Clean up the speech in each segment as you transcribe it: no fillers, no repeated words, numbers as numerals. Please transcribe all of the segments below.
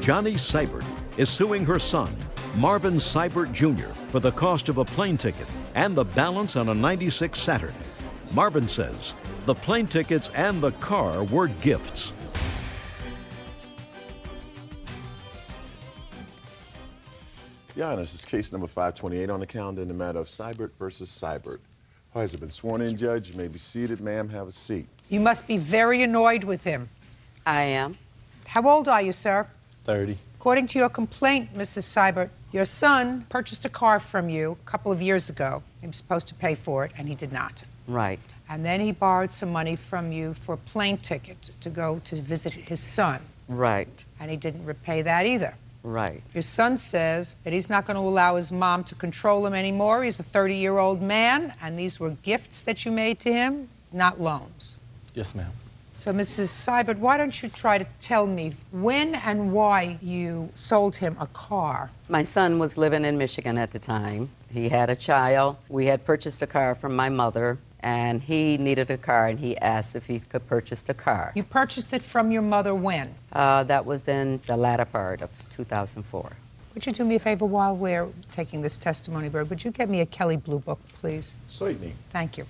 Johnny Seibert is suing her son, Marvin Seibert Jr., for the cost of a plane ticket and the balance on a '96 Saturn. Marvin says the plane tickets and the car were gifts. Your Honor, this is case number 528 on the calendar in the matter of Seibert versus Seibert. All right, has it been sworn in, Judge? You may be seated. Ma'am, have a seat. You must be very annoyed with him. I am. How old are you, sir? 30. According to your complaint, Mrs. Seibert, your son purchased a car from you a couple of years ago. He was supposed to pay for it, and he did not. Right. And then he borrowed some money from you for a plane ticket to go to visit his son. Right. And he didn't repay that either. Right. Your son says that he's not going to allow his mom to control him anymore. He's a 30-year-old man, and these were gifts that you made to him, not loans. Yes, ma'am. So, Mrs. Seibert, why don't you try to tell me when and why you sold him a car? My son was living in Michigan at the time. He had a child. We had purchased a car from my mother, and he needed a car, and he asked if he could purchase the car. You purchased it from your mother when? That was in the latter part of 2004. Would you do me a favor while we're taking this testimony, Bird? Would you get me a Kelly Blue Book, please? Certainly. Thank you.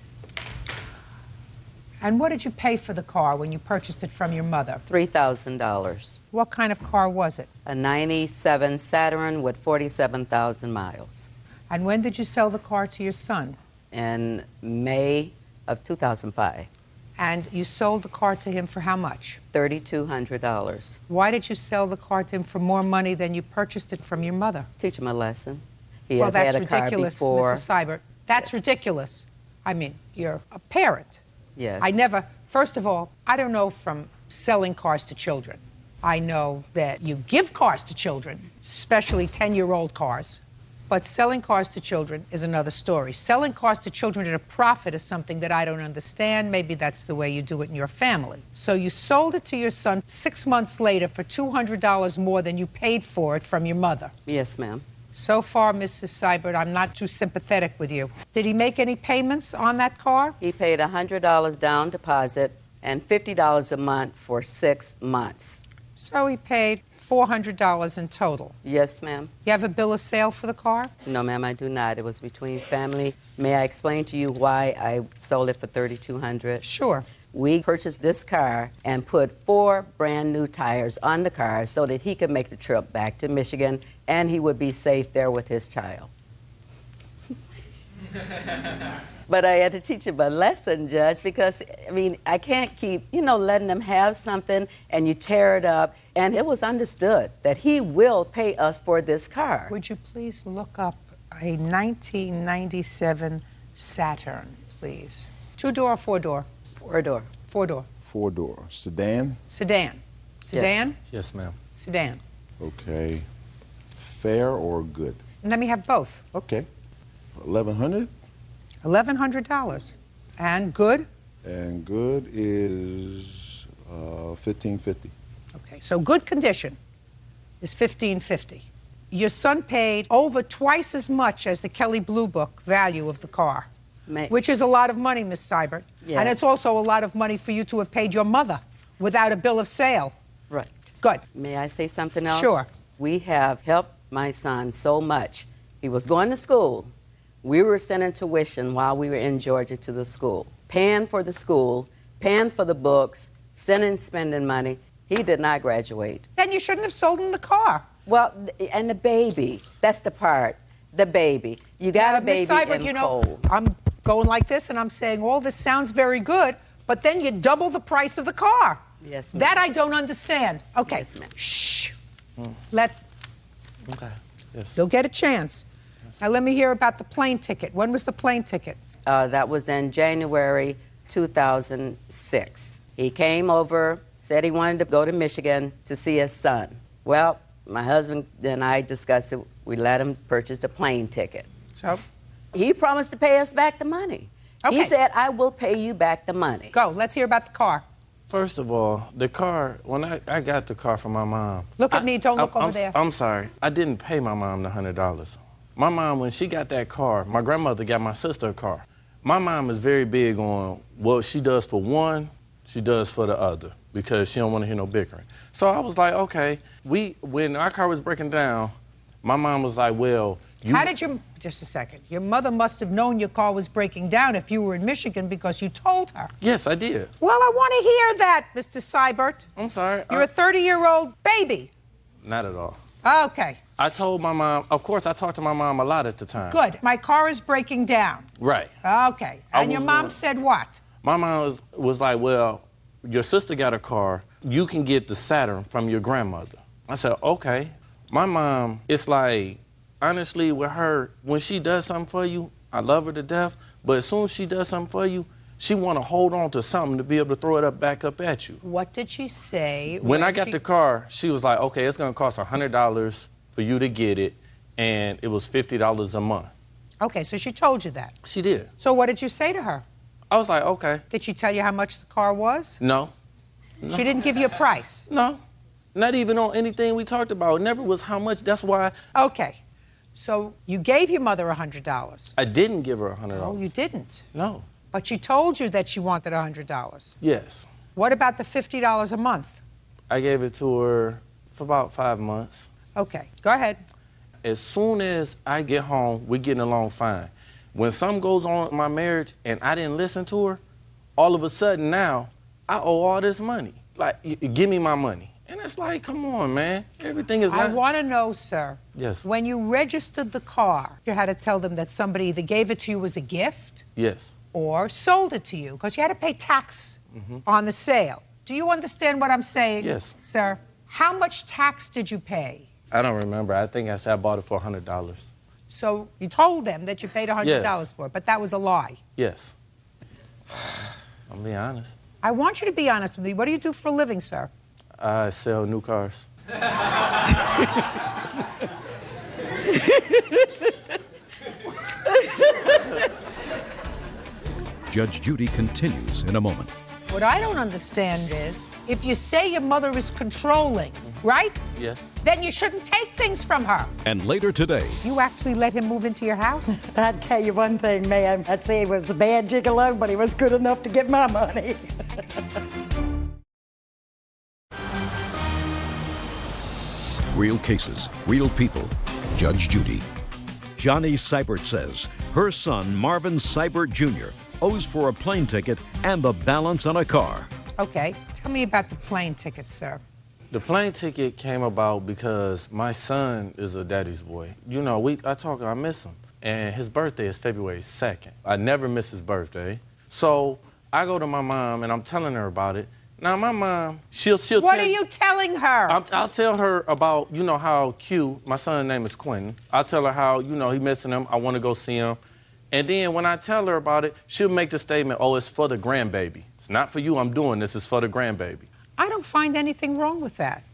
And what did you pay for the car when you purchased it from your mother? $3,000. What kind of car was it? A 97 Saturn with 47,000 miles. And when did you sell the car to your son? In May of 2005. And you sold the car to him for how much? $3,200. Why did you sell the car to him for more money than you purchased it from your mother? Teach him a lesson. He Well, had that's had a car ridiculous, before. Mrs. Seibert. That's Yes. ridiculous. I mean, you're a parent. Yes. First of all, I don't know from selling cars to children. I know that you give cars to children, especially 10-year-old cars. But selling cars to children is another story. Selling cars to children at a profit is something that I don't understand. Maybe that's the way you do it in your family. So you sold it to your son 6 months later for $200 more than you paid for it from your mother. Yes, ma'am. So far, Mrs. Seibert, I'm not too sympathetic with you. Did he make any payments on that car? He paid $100 down deposit and $50 a month for 6 months. So he paid $400 in total. Yes, ma'am. You have a bill of sale for the car? No, ma'am, I do not. It was between family. May I explain to you why I sold it for $3,200? Sure. We purchased this car and put 4 brand new tires on the car so that he could make the trip back to Michigan and he would be safe there with his child. But I had to teach him a lesson, Judge, because, I mean, I can't keep, letting them have something and you tear it up. And it was understood that he will pay us for this car. Would you please look up a 1997 Saturn, please? 2-door or 4-door? 4-door. 4-door. 4-door. Sedan? Sedan. Sedan? Yes, ma'am. Sedan. Okay. Fair or good? And let me have both. Okay. 1,100? $1,100. And good? And good is $1,550. Okay, so good condition is $1,550. Your son paid over twice as much as the Kelly Blue Book value of the car, which is a lot of money, Miss Seibert. Yes. And it's also a lot of money for you to have paid your mother without a bill of sale. Right. Good. May I say something else? Sure. We have helped my son so much. He was going to school. We were sending tuition while we were in Georgia to the school, paying for the school, paying for the books, sending spending money. He did not graduate. Then you shouldn't have sold him the car. Well, and the baby, that's the part, the baby. You got a baby Miss Seibert, in cold. I'm going like this and I'm saying all this sounds very good, but then you double the price of the car. Yes, ma'am. That I don't understand. Okay. Yes, ma'am. Shh. Okay. Yes. You'll get a chance. Now let me hear about the plane ticket. When was the plane ticket? That was in January 2006. He came over, said he wanted to go to Michigan to see his son. Well, my husband and I discussed it. We let him purchase the plane ticket. So? He promised to pay us back the money. Okay. He said, I will pay you back the money. Go. Let's hear about the car. First of all, the car, when I got the car from my mom. Look at me, don't look over there. I'm sorry. I didn't pay my mom the $100. My mom, when she got that car, my grandmother got my sister a car. My mom is very big on what she does for one, she does for the other. because she don't want to hear no bickering. So I was like, okay. When our car was breaking down, my mom was like, well, just a second. Your mother must have known your car was breaking down if you were in Michigan because you told her. Yes, I did. Well, I want to hear that, Mr. Seibert. I'm sorry. You're a 30-year-old baby. Not at all. Okay. I told my mom, of course, I talked to my mom a lot at the time. Good. My car is breaking down. Right. Okay. And your mom said what? My mom was like, well, your sister got a car. You can get the Saturn from your grandmother. I said, okay. My mom, it's like, honestly, with her, when she does something for you, I love her to death, but as soon as she does something for you, she want to hold on to something to be able to throw it back up at you. What did she say? When I got the car, she was like, okay, it's going to cost $100 for you to get it, and it was $50 a month. Okay, so she told you that. She did. So what did you say to her? I was like, okay. Did she tell you how much the car was? No. She didn't give you a price? No. Not even on anything we talked about. It never was how much. That's why. Okay. So you gave your mother $100. I didn't give her $100. No, you didn't. No. But she told you that she wanted $100. Yes. What about the $50 a month? I gave it to her for about 5 months. Okay, go ahead. As soon as I get home, we're getting along fine. When something goes on in my marriage and I didn't listen to her, all of a sudden now, I owe all this money. Like, give me my money. And it's like, come on, man. Everything is not... I want to know, sir. Yes. When you registered the car, you had to tell them that somebody either gave it to you as a gift... Yes. ...or sold it to you, because you had to pay tax on the sale. Do you understand what I'm saying? Yes. Sir, how much tax did you pay? I don't remember. I think I said I bought it for $100. So you told them that you paid $100 for it, but that was a lie. Yes. I'm being honest. I want you to be honest with me. What do you do for a living, sir? I sell new cars. Judge Judy continues in a moment. What I don't understand is, if you say your mother is controlling, right? Yes. Then you shouldn't take things from her. And later today, You actually let him move into your house? I'd tell you one thing, ma'am. I'd say he was a bad gigolo, but he was good enough to get my money. real cases, real people. Judge Judy. Johnny Seibert says her son, Marvin Seibert Jr., owes for a plane ticket and the balance on a car. Okay, tell me about the plane ticket, sir. The plane ticket came about because my son is a daddy's boy. You know, I miss him. And his birthday is February 2nd. I never miss his birthday. So I go to my mom and I'm telling her about it. Now, my mom, she'll What are you telling her? I'll tell her about, you know, how Q, my son's name is Quentin. I'll tell her how, you know, he missing him. I want to go see him. And then when I tell her about it, she'll make the statement, oh, it's for the grandbaby. It's not for you I'm doing this, it's for the grandbaby. I don't find anything wrong with that.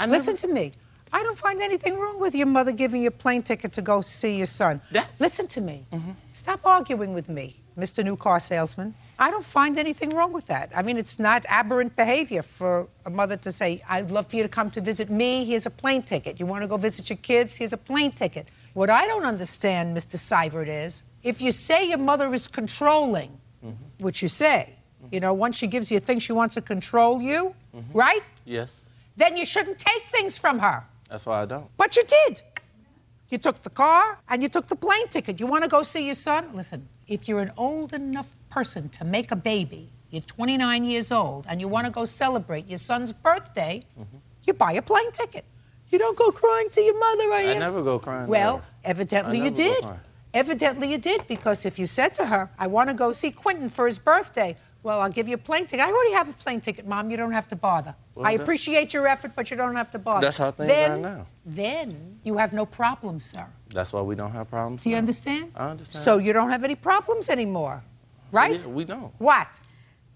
Listen to me. I don't find anything wrong with your mother giving you a plane ticket to go see your son. Listen to me. Stop arguing with me, Mr. New Car Salesman. I don't find anything wrong with that. I mean, it's not aberrant behavior for a mother to say, I'd love for you to come to visit me, here's a plane ticket. You want to go visit your kids, here's a plane ticket. What I don't understand, Mr. Seibert, is if you say your mother is controlling, which you say, you know, once she gives you a thing, she wants to control you, right? Yes. Then you shouldn't take things from her. That's why I don't. But you did. You took the car and you took the plane ticket. You want to go see your son? Listen, if you're an old enough person to make a baby, you're 29 years old, and you want to go celebrate your son's birthday, you buy a plane ticket. You don't go crying to your mother, are you? I never go crying. Well, evidently you did. Evidently you did, because if you said to her, I want to go see Quentin for his birthday, well, I'll give you a plane ticket. I already have a plane ticket, Mom. You don't have to bother. Well, I appreciate your effort, but you don't have to bother. That's how things are now. Then you have no problems, sir. That's why we don't have problems. Do you now. understand? I understand. So you don't have any problems anymore, right? Yeah, we don't. What?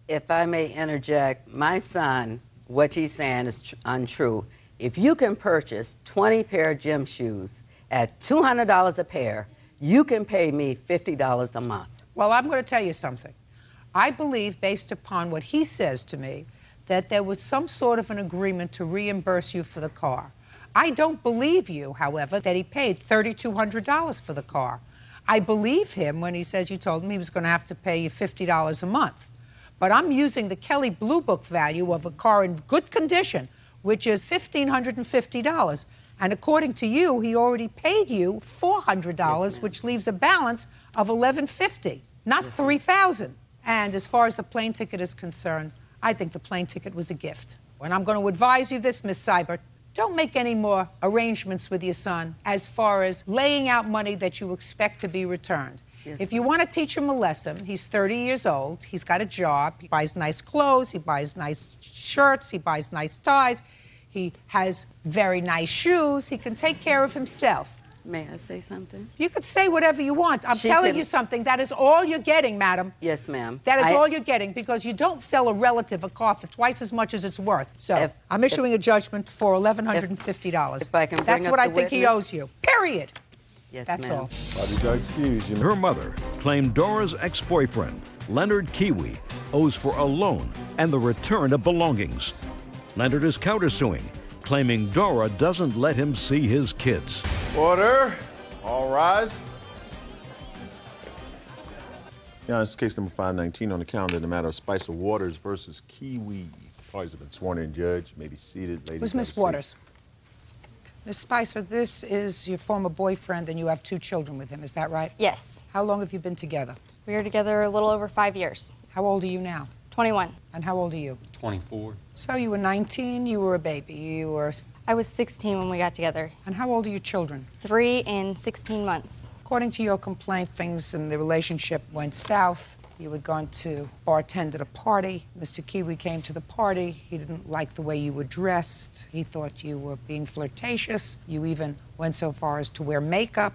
If I may interject, my son, what he's saying is untrue. If you can purchase 20 pair of gym shoes at $200 a pair, you can pay me $50 a month. Well, I'm going to tell you something. I believe, based upon what he says to me, that there was some sort of an agreement to reimburse you for the car. I don't believe you, however, that he paid $3,200 for the car. I believe him when he says you told him he was going to have to pay you $50 a month. But I'm using the Kelly Blue Book value of a car in good condition, which is $1,550. And according to you, he already paid you $400, which leaves a balance of $1,150, not $3,000. And as far as the plane ticket is concerned, I think the plane ticket was a gift. And I'm going to advise you this, Miss Seibert. Don't make any more arrangements with your son as far as laying out money that you expect to be returned. Yes, if you want to teach him a lesson, he's 30 years old, he's got a job, he buys nice clothes, he buys nice shirts, he buys nice ties, he has very nice shoes, he can take care of himself. May I say something? You could say whatever you want. I'm telling you something. That is all you're getting, madam. Yes, ma'am. That is all you're getting, because you don't sell a relative a car for twice as much as it's worth. So I'm issuing a judgment for $1,150. If I can bring That's up what I the think he witness. owes you. Period. Yes, That's ma'am. all. Bobby, Judge, excuse you. Her mother claimed Dora's ex-boyfriend, Leonard Kiwi, owes for a loan and the return of belongings. Leonard is countersuing, claiming Dora doesn't let him see his kids. Order. All rise. Yeah, it's case number 519 on the calendar in the matter of Spicer Waters versus Kiwi. Parties have been sworn in, Judge. You may be seated, ladies. Who's Miss Waters? Miss Spicer, this is your former boyfriend, and you have 2 children with him. Is that right? Yes. How long have you been together? We were together a little over 5 years. How old are you now? 21. And how old are you? 24. So you were 19, you were a baby. You were... I was 16 when we got together. And how old are your children? 3 and 16 months. According to your complaint, things in the relationship went south. You had gone to bartend at a party. Mr. Kiwi came to the party. He didn't like the way you were dressed. He thought you were being flirtatious. You even went so far as to wear makeup.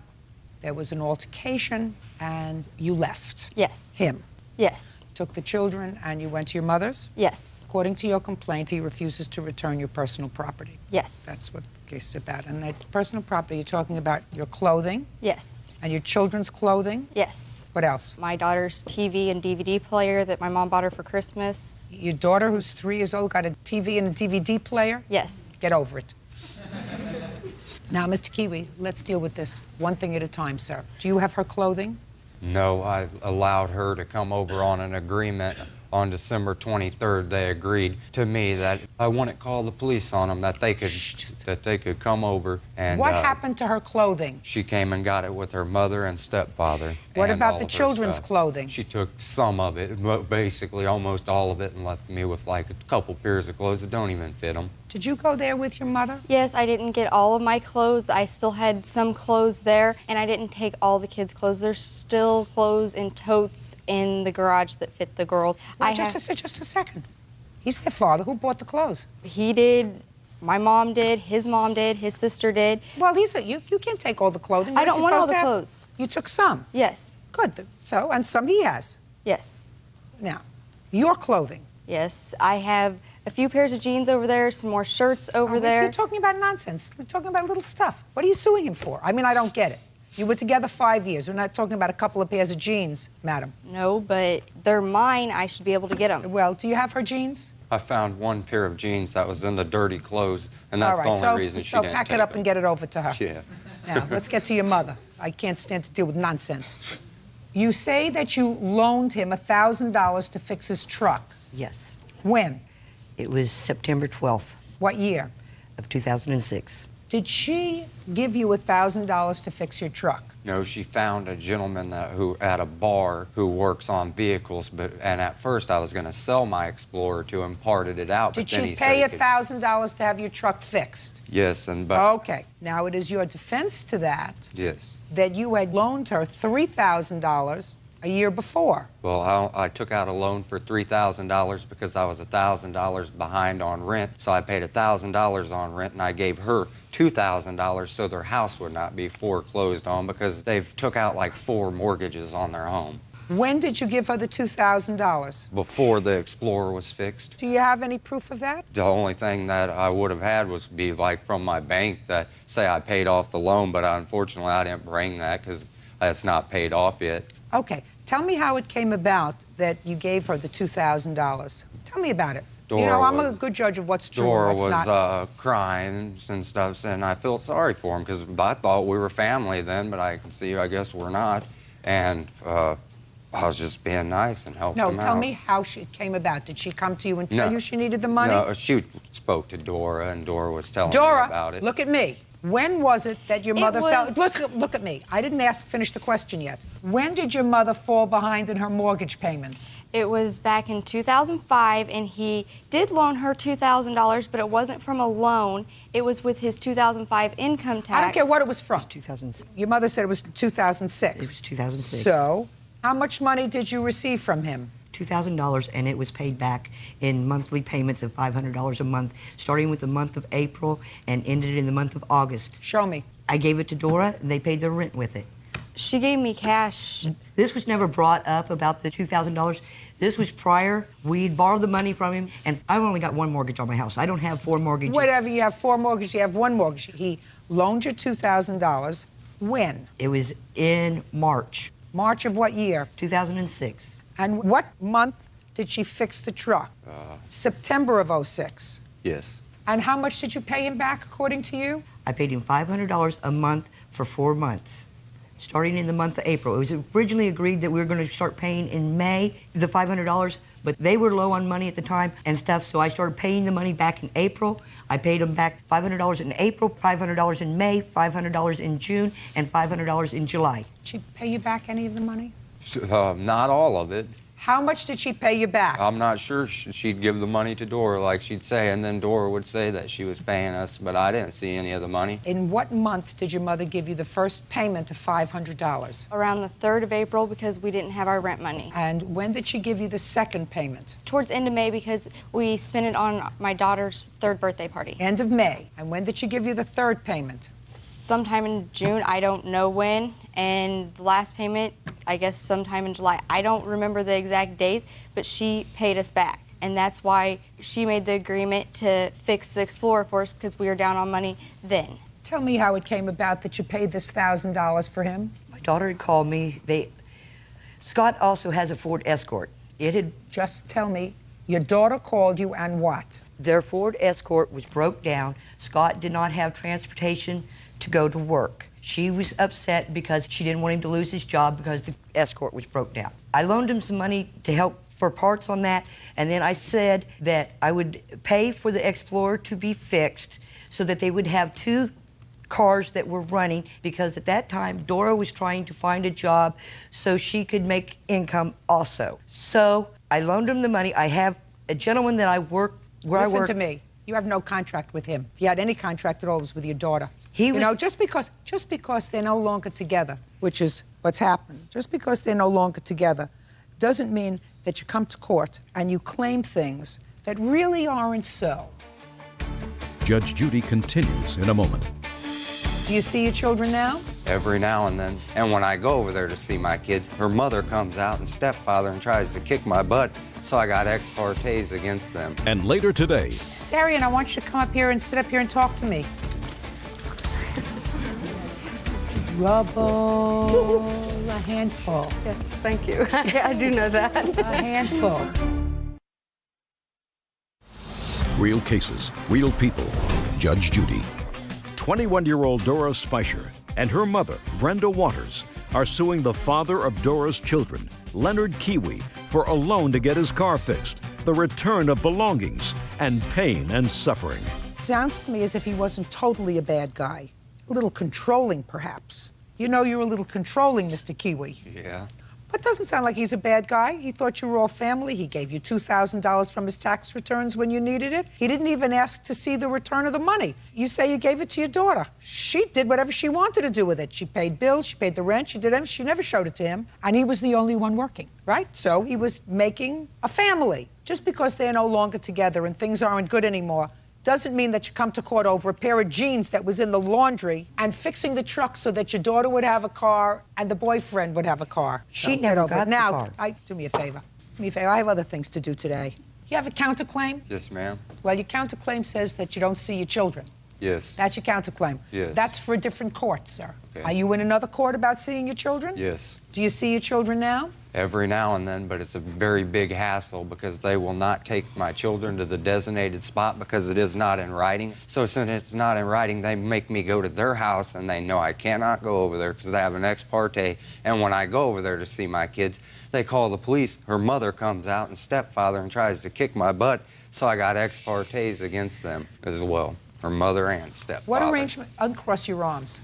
There was an altercation, and you left. Yes. Him. Yes. Took the children, and you went to your mother's? Yes. According to your complaint, he refuses to return your personal property. Yes. That's what the case is about. And that personal property, you're talking about your clothing? Yes. And your children's clothing? Yes. What else? My daughter's TV and DVD player that my mom bought her for Christmas. Your daughter, who's 3 years old, got a TV and a DVD player? Yes. Get over it. Now, Mr. Kiwi, let's deal with this one thing at a time, sir. Do you have her clothing? No, I allowed her to come over on an agreement. On December 23rd, they agreed to me that I wouldn't call the police on them, that they could come over and. What happened to her clothing? She came and got it with her mother and stepfather. What and about all the of her children's stuff. clothing? She took some of it, but basically almost all of it, and left me with like a couple pairs of clothes that don't even fit them. Did you go there with your mother? Yes, I didn't get all of my clothes. I still had some clothes there, and I didn't take all the kids' clothes. There's still clothes in totes in the garage that fit the girls. Well, just a second. He's their father. Who bought the clothes? He did. My mom did. His mom did. His sister did. Well, you can't take all the clothing. I What is don't he want all supposed the to have? clothes. You took some. Yes. Good. So, and some he has. Yes. Now, your clothing. Yes. I have a few pairs of jeans over there, some more shirts over there. You're talking about nonsense. You're talking about little stuff. What are you suing him for? I mean, I don't get it. You were together 5 years. We're not talking about a couple of pairs of jeans, madam. No, but they're mine. I should be able to get them. Well, do you have her jeans? I found one pair of jeans that was in the dirty clothes, and that's All right. the only reason she so didn't pack take it up them. and get it over to her. Yeah. Now, let's get to your mother. I can't stand to deal with nonsense. You say that you loaned him $1,000 to fix his truck. Yes. When? It was September 12th What year? of 2006. Did she give you $1,000 to fix your truck? No, she found a gentleman who at a bar who works on vehicles, and at first I was going to sell my Explorer to him, parted it out. Did but then she he pay said he could- $1,000 to have your truck fixed? Yes, Okay. Now, it is your defense to that yes. that you had loaned her $3,000 a year before. Well, I took out a loan for $3,000 because I was $1,000 behind on rent, so I paid $1,000 on rent, and I gave her $2,000 so their house would not be foreclosed on because they've took out like 4 mortgages on their home. When did you give her the $2,000? Before the Explorer was fixed. Do you have any proof of that? The only thing that I would have had was be like from my bank that say I paid off the loan, but unfortunately I didn't bring that because it's not paid off yet. Okay. Tell me how it came about that you gave her the $2,000. Tell me about it. I'm a good judge of what's true Dora and what's was not. crying and stuff, and I felt sorry for him because I thought we were family then, but I can see I guess we're not. And I was just being nice and helping No, them tell out. me how she came about. Did she come to you and tell you she needed the money? No, she spoke to Dora, and Dora was telling me Dora, about it. look at me. When was it that your mother fell? Look at me. I didn't finish the question yet. When did your mother fall behind in her mortgage payments? It was back in 2005, and he did loan her $2,000, but it wasn't from a loan. It was with his 2005 income tax. I don't care what it was from. It was 2006. Your mother said it was 2006. It was 2006. So, how much money did you receive from him? $2,000, and it was paid back in monthly payments of $500 a month, starting with the month of April and ended in the month of August. Show me. I gave it to Dora, and they paid their rent with it. She gave me cash. This was never brought up about the $2,000. This was prior. We'd borrowed the money from him, and I've only got one mortgage on my house. I don't have 4 mortgages. Whatever, you have 4 mortgages, you have 1 mortgage. He loaned you $2,000. When? It was in March. March of what year? 2006. And what month did she fix the truck? September of '06. Yes. And how much did you pay him back, according to you? I paid him $500 a month for 4 months, starting in the month of April. It was originally agreed that we were going to start paying in May the $500, but they were low on money at the time and stuff, so I started paying the money back in April. I paid him back $500 in April, $500 in May, $500 in June, and $500 in July. Did she pay you back any of the money? Not all of it. How much did she pay you back? I'm not sure. She'd give the money to Dora like she'd say, and then Dora would say that she was paying us, but I didn't see any of the money. In what month did your mother give you the first payment of $500? Around the 3rd of April because we didn't have our rent money. And when did she give you the second payment? Towards the end of May because we spent it on my daughter's 3rd birthday party. End of May. And when did she give you the third payment? Sometime in June, I don't know when, and the last payment, I guess sometime in July. I don't remember the exact date, but she paid us back. And that's why she made the agreement to fix the Explorer for us because we were down on money then. Tell me how it came about that you paid this $1,000 for him. My daughter had called me. Scott also has a Ford Escort. It had Just tell me, your daughter called you and what? Their Ford Escort was broke down. Scott did not have transportation to go to work. She was upset because she didn't want him to lose his job because the Escort was broke down. I loaned him some money to help for parts on that, and then I said that I would pay for the Explorer to be fixed so that they would have 2 cars that were running, because at that time Dora was trying to find a job so she could make income also. So I loaned him the money. I have a gentleman that I work where Listen I work. to me. You have no contract with him. If you had any contract at all, it was with your daughter. He was- You know, just because they're no longer together, which is what's happened, just because they're no longer together, doesn't mean that you come to court and you claim things that really aren't so. Judge Judy continues in a moment. Do you see your children now? Every now and then. And when I go over there to see my kids, her mother comes out and stepfather and tries to kick my butt, so I got ex partes against them. And later today, Darian, I want you to come up here and sit up here and talk to me. Trouble, a handful. Yes, thank you. I do know that. A handful. real cases, real people. Judge Judy. 21-year-old Dora Speicher and her mother, Brenda Waters, are suing the father of Dora's children, Leonard Kiwi, for a loan to get his car fixed, the return of belongings, and pain and suffering. Sounds to me as if he wasn't totally a bad guy. A little controlling, perhaps. You know you're a little controlling, Mr. Kiwi. Yeah. But it doesn't sound like he's a bad guy. He thought you were all family. He gave you $2,000 from his tax returns when you needed it. He didn't even ask to see the return of the money. You say you gave it to your daughter. She did whatever she wanted to do with it. She paid bills, she paid the rent, she did everything. She never showed it to him. And he was the only one working, right? So he was making a family. Just because they're no longer together and things aren't good anymore doesn't mean that you come to court over a pair of jeans that was in the laundry and fixing the truck so that your daughter would have a car and the boyfriend would have a car. She So, never get over got it. the Now, car. do me a favor. Do me a favor. I have other things to do today. You have a counterclaim? Yes, ma'am. Well, your counterclaim says that you don't see your children. Yes. That's your counterclaim. Yes. That's for a different court, sir. Okay. Are you in another court about seeing your children? Yes. Do you see your children now? Every now and then, but it's a very big hassle because they will not take my children to the designated spot because it is not in writing. So since it's not in writing, they make me go to their house, and they know I cannot go over there because I have an ex parte. And when I go over there to see my kids, they call the police. Her mother comes out and stepfather and tries to kick my butt. So I got ex partes against them as well, her mother and stepfather. What arrangement? Uncross your arms.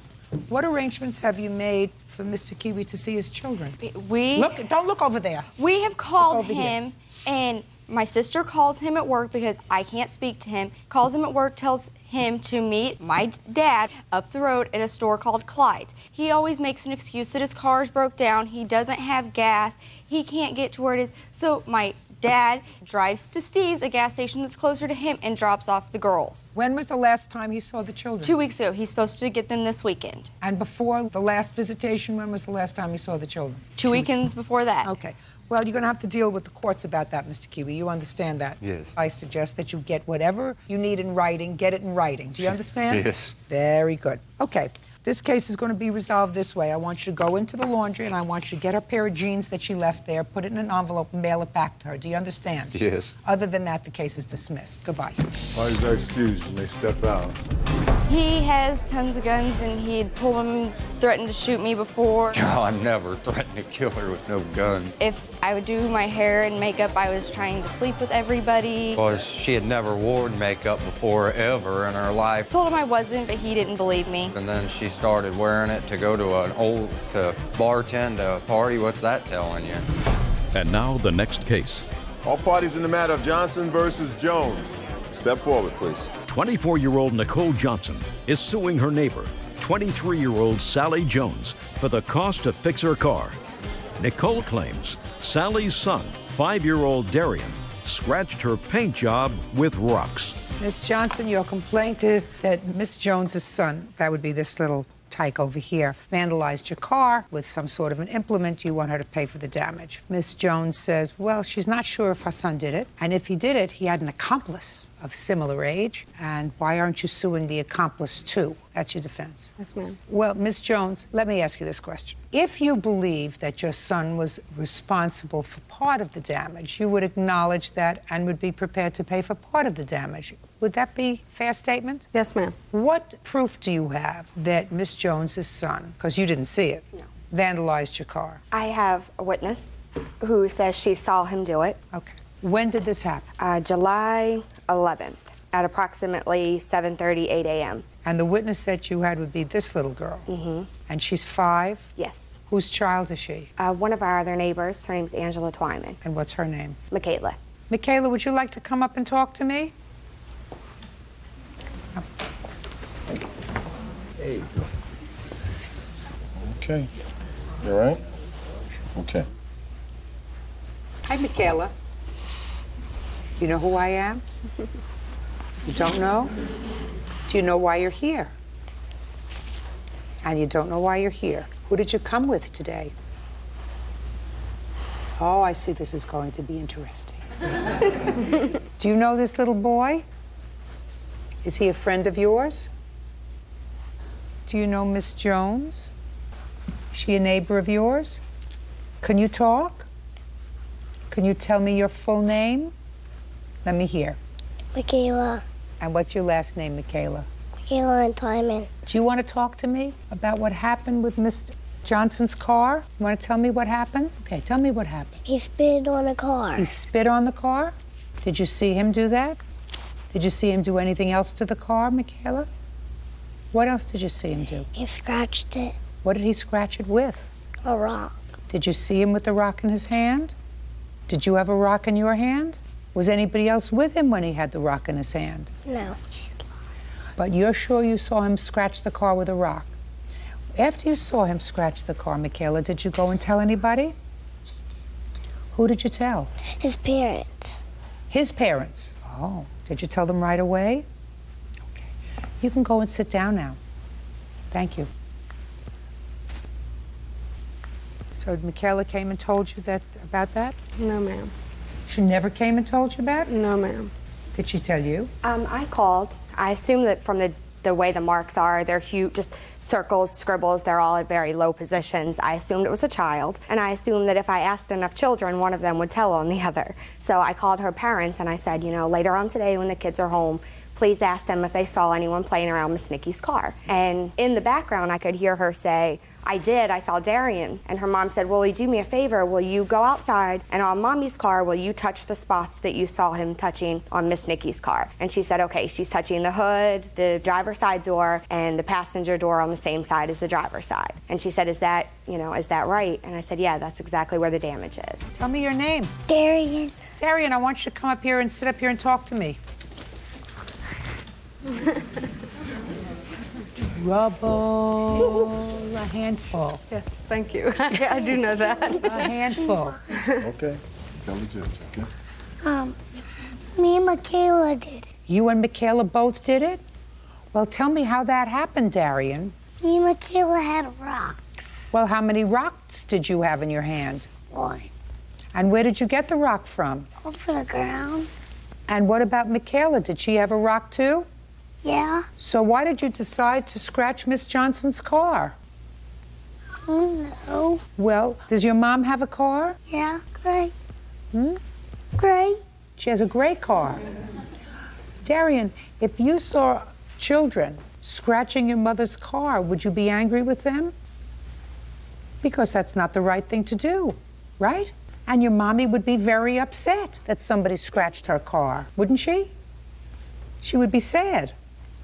What arrangements have you made for Mr. Kiwi to see his children? Don't look over there. We have called Look over here. him, and my sister calls him at work because I can't speak to him. Calls him at work, tells him to meet my dad up the road at a store called Clyde's. He always makes an excuse that his car's broke down, he doesn't have gas, he can't get to where it is. So my dad drives to Steve's, a gas station that's closer to him, and drops off the girls. When was the last time he saw the children? 2 weeks ago. He's supposed to get them this weekend. And before the last visitation, when was the last time he saw the children? 2 weekends before that. Okay. Well, you're going to have to deal with the courts about that, Mr. Kiwi. You understand that? Yes. I suggest that you get whatever you need in writing, get it in writing. Do you understand? Yes. Very good. Okay. This case is going to be resolved this way. I want you to go into the laundry, and I want you to get her pair of jeans that she left there, put it in an envelope, and mail it back to her. Do you understand? Yes. Other than that, the case is dismissed. Goodbye. Parties are excused. You may step out. He has tons of guns, and he'd pulled them and threatened to shoot me before. Oh, I never threatened to kill her with no guns. If I would do my hair and makeup, I was trying to sleep with everybody. Well, she had never worn makeup before ever in her life. Told him I wasn't, but he didn't believe me. And then she started wearing it to go to bartend a party. What's that telling you? And now the next case. All parties in the matter of Johnson versus Jones. Step forward, please. 24-year-old Nicole Johnson is suing her neighbor, 23-year-old Sally Jones, for the cost to fix her car. Nicole claims Sally's son, 5-year-old Darian, scratched her paint job with rocks. Miss Johnson, your complaint is that Miss Jones's son, that would be this little tyke over here, vandalized your car with some sort of an implement. You want her to pay for the damage. Miss Jones says, well, she's not sure if her son did it, and if he did it, he had an accomplice of similar age, and why aren't you suing the accomplice too? That's your defense. Yes, ma'am. Well, Miss Jones, let me ask you this question. If you believe that your son was responsible for part of the damage, you would acknowledge that and would be prepared to pay for part of the damage. Would that be a fair statement? Yes, ma'am. What proof do you have that Miss Jones's son, because you didn't see it, vandalized your car? I have a witness who says she saw him do it. Okay. When did this happen? July 11th at approximately 7:30, 8 a.m. And the witness that you had would be this little girl? Mm-hmm. And she's 5? Yes. Whose child is she? One of our other neighbors. Her name's Angela Twyman. And what's her name? Michaela. Michaela, would you like to come up and talk to me? Hey. Okay. You all right? Okay. Hi, Michaela. You know who I am? You don't know? Do you know why you're here? And you don't know why you're here. Who did you come with today? Oh, I see this is going to be interesting. Do you know this little boy? Is he a friend of yours? Do you know Miss Jones? Is she a neighbor of yours? Can you talk? Can you tell me your full name? Let me hear. Michaela. And what's your last name, Michaela? Michaela and Timon. Do you want to talk to me about what happened with Miss Johnson's car? You want to tell me what happened? Okay, tell me what happened. He spit on the car. He spit on the car? Did you see him do that? Did you see him do anything else to the car, Michaela? What else did you see him do? He scratched it. What did he scratch it with? A rock. Did you see him with the rock in his hand? Did you have a rock in your hand? Was anybody else with him when he had the rock in his hand? No. But you're sure you saw him scratch the car with a rock? After you saw him scratch the car, Michaela, did you go and tell anybody? Who did you tell? His parents. His parents? Oh, did you tell them right away? Okay. You can go and sit down now. Thank you. So Michaela came and told you about that? No, ma'am. She never came and told you about it? No, ma'am. Did she tell you? I called. I assumed that from the the way the marks are, they're huge, just circles, scribbles, they're all at very low positions. I assumed it was a child, and I assumed that if I asked enough children, one of them would tell on the other. So I called her parents and I said, you know, later on today when the kids are home, please ask them if they saw anyone playing around Miss Nikki's car. And in the background, I could hear her say, I did, I saw Darian. And her mom said, well, will you do me a favor? Will you go outside and on Mommy's car, will you touch the spots that you saw him touching on Miss Nikki's car? And she said, okay, she's touching the hood, the driver's side door, and the passenger door on the same side as the driver's side. And she said, is that, you know, is that right? And I said, yeah, that's exactly where the damage is. Tell me your name. Darian. Darian, I want you to come up here and sit up here and talk to me. Trouble, a handful. Yes, thank you. I do know that. A handful. Okay. Tell the judge, okay? Me and Michaela did it. You and Michaela both did it? Well, tell me how that happened, Darian. Me and Michaela had rocks. Well, how many rocks did you have in your hand? 1. And where did you get the rock from? Off the ground. And what about Michaela? Did she have a rock too? Yeah. So why did you decide to scratch Miss Johnson's car? I don't know. Well, does your mom have a car? Yeah, gray. Gray. She has a gray car. Darian, if you saw children scratching your mother's car, would you be angry with them? Because that's not the right thing to do, right? And your mommy would be very upset that somebody scratched her car, wouldn't she? She would be sad.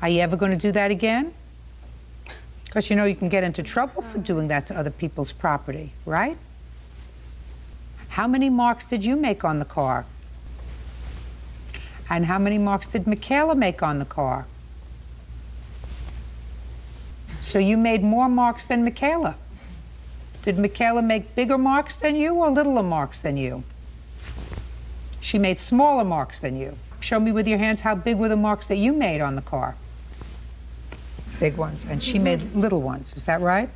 Are you ever going to do that again? Because you know you can get into trouble for doing that to other people's property, right? How many marks did you make on the car? And how many marks did Michaela make on the car? So you made more marks than Michaela. Did Michaela make bigger marks than you or littler marks than you? She made smaller marks than you. Show me with your hands how big were the marks that you made on the car. Big ones. And she made little ones. Is that right?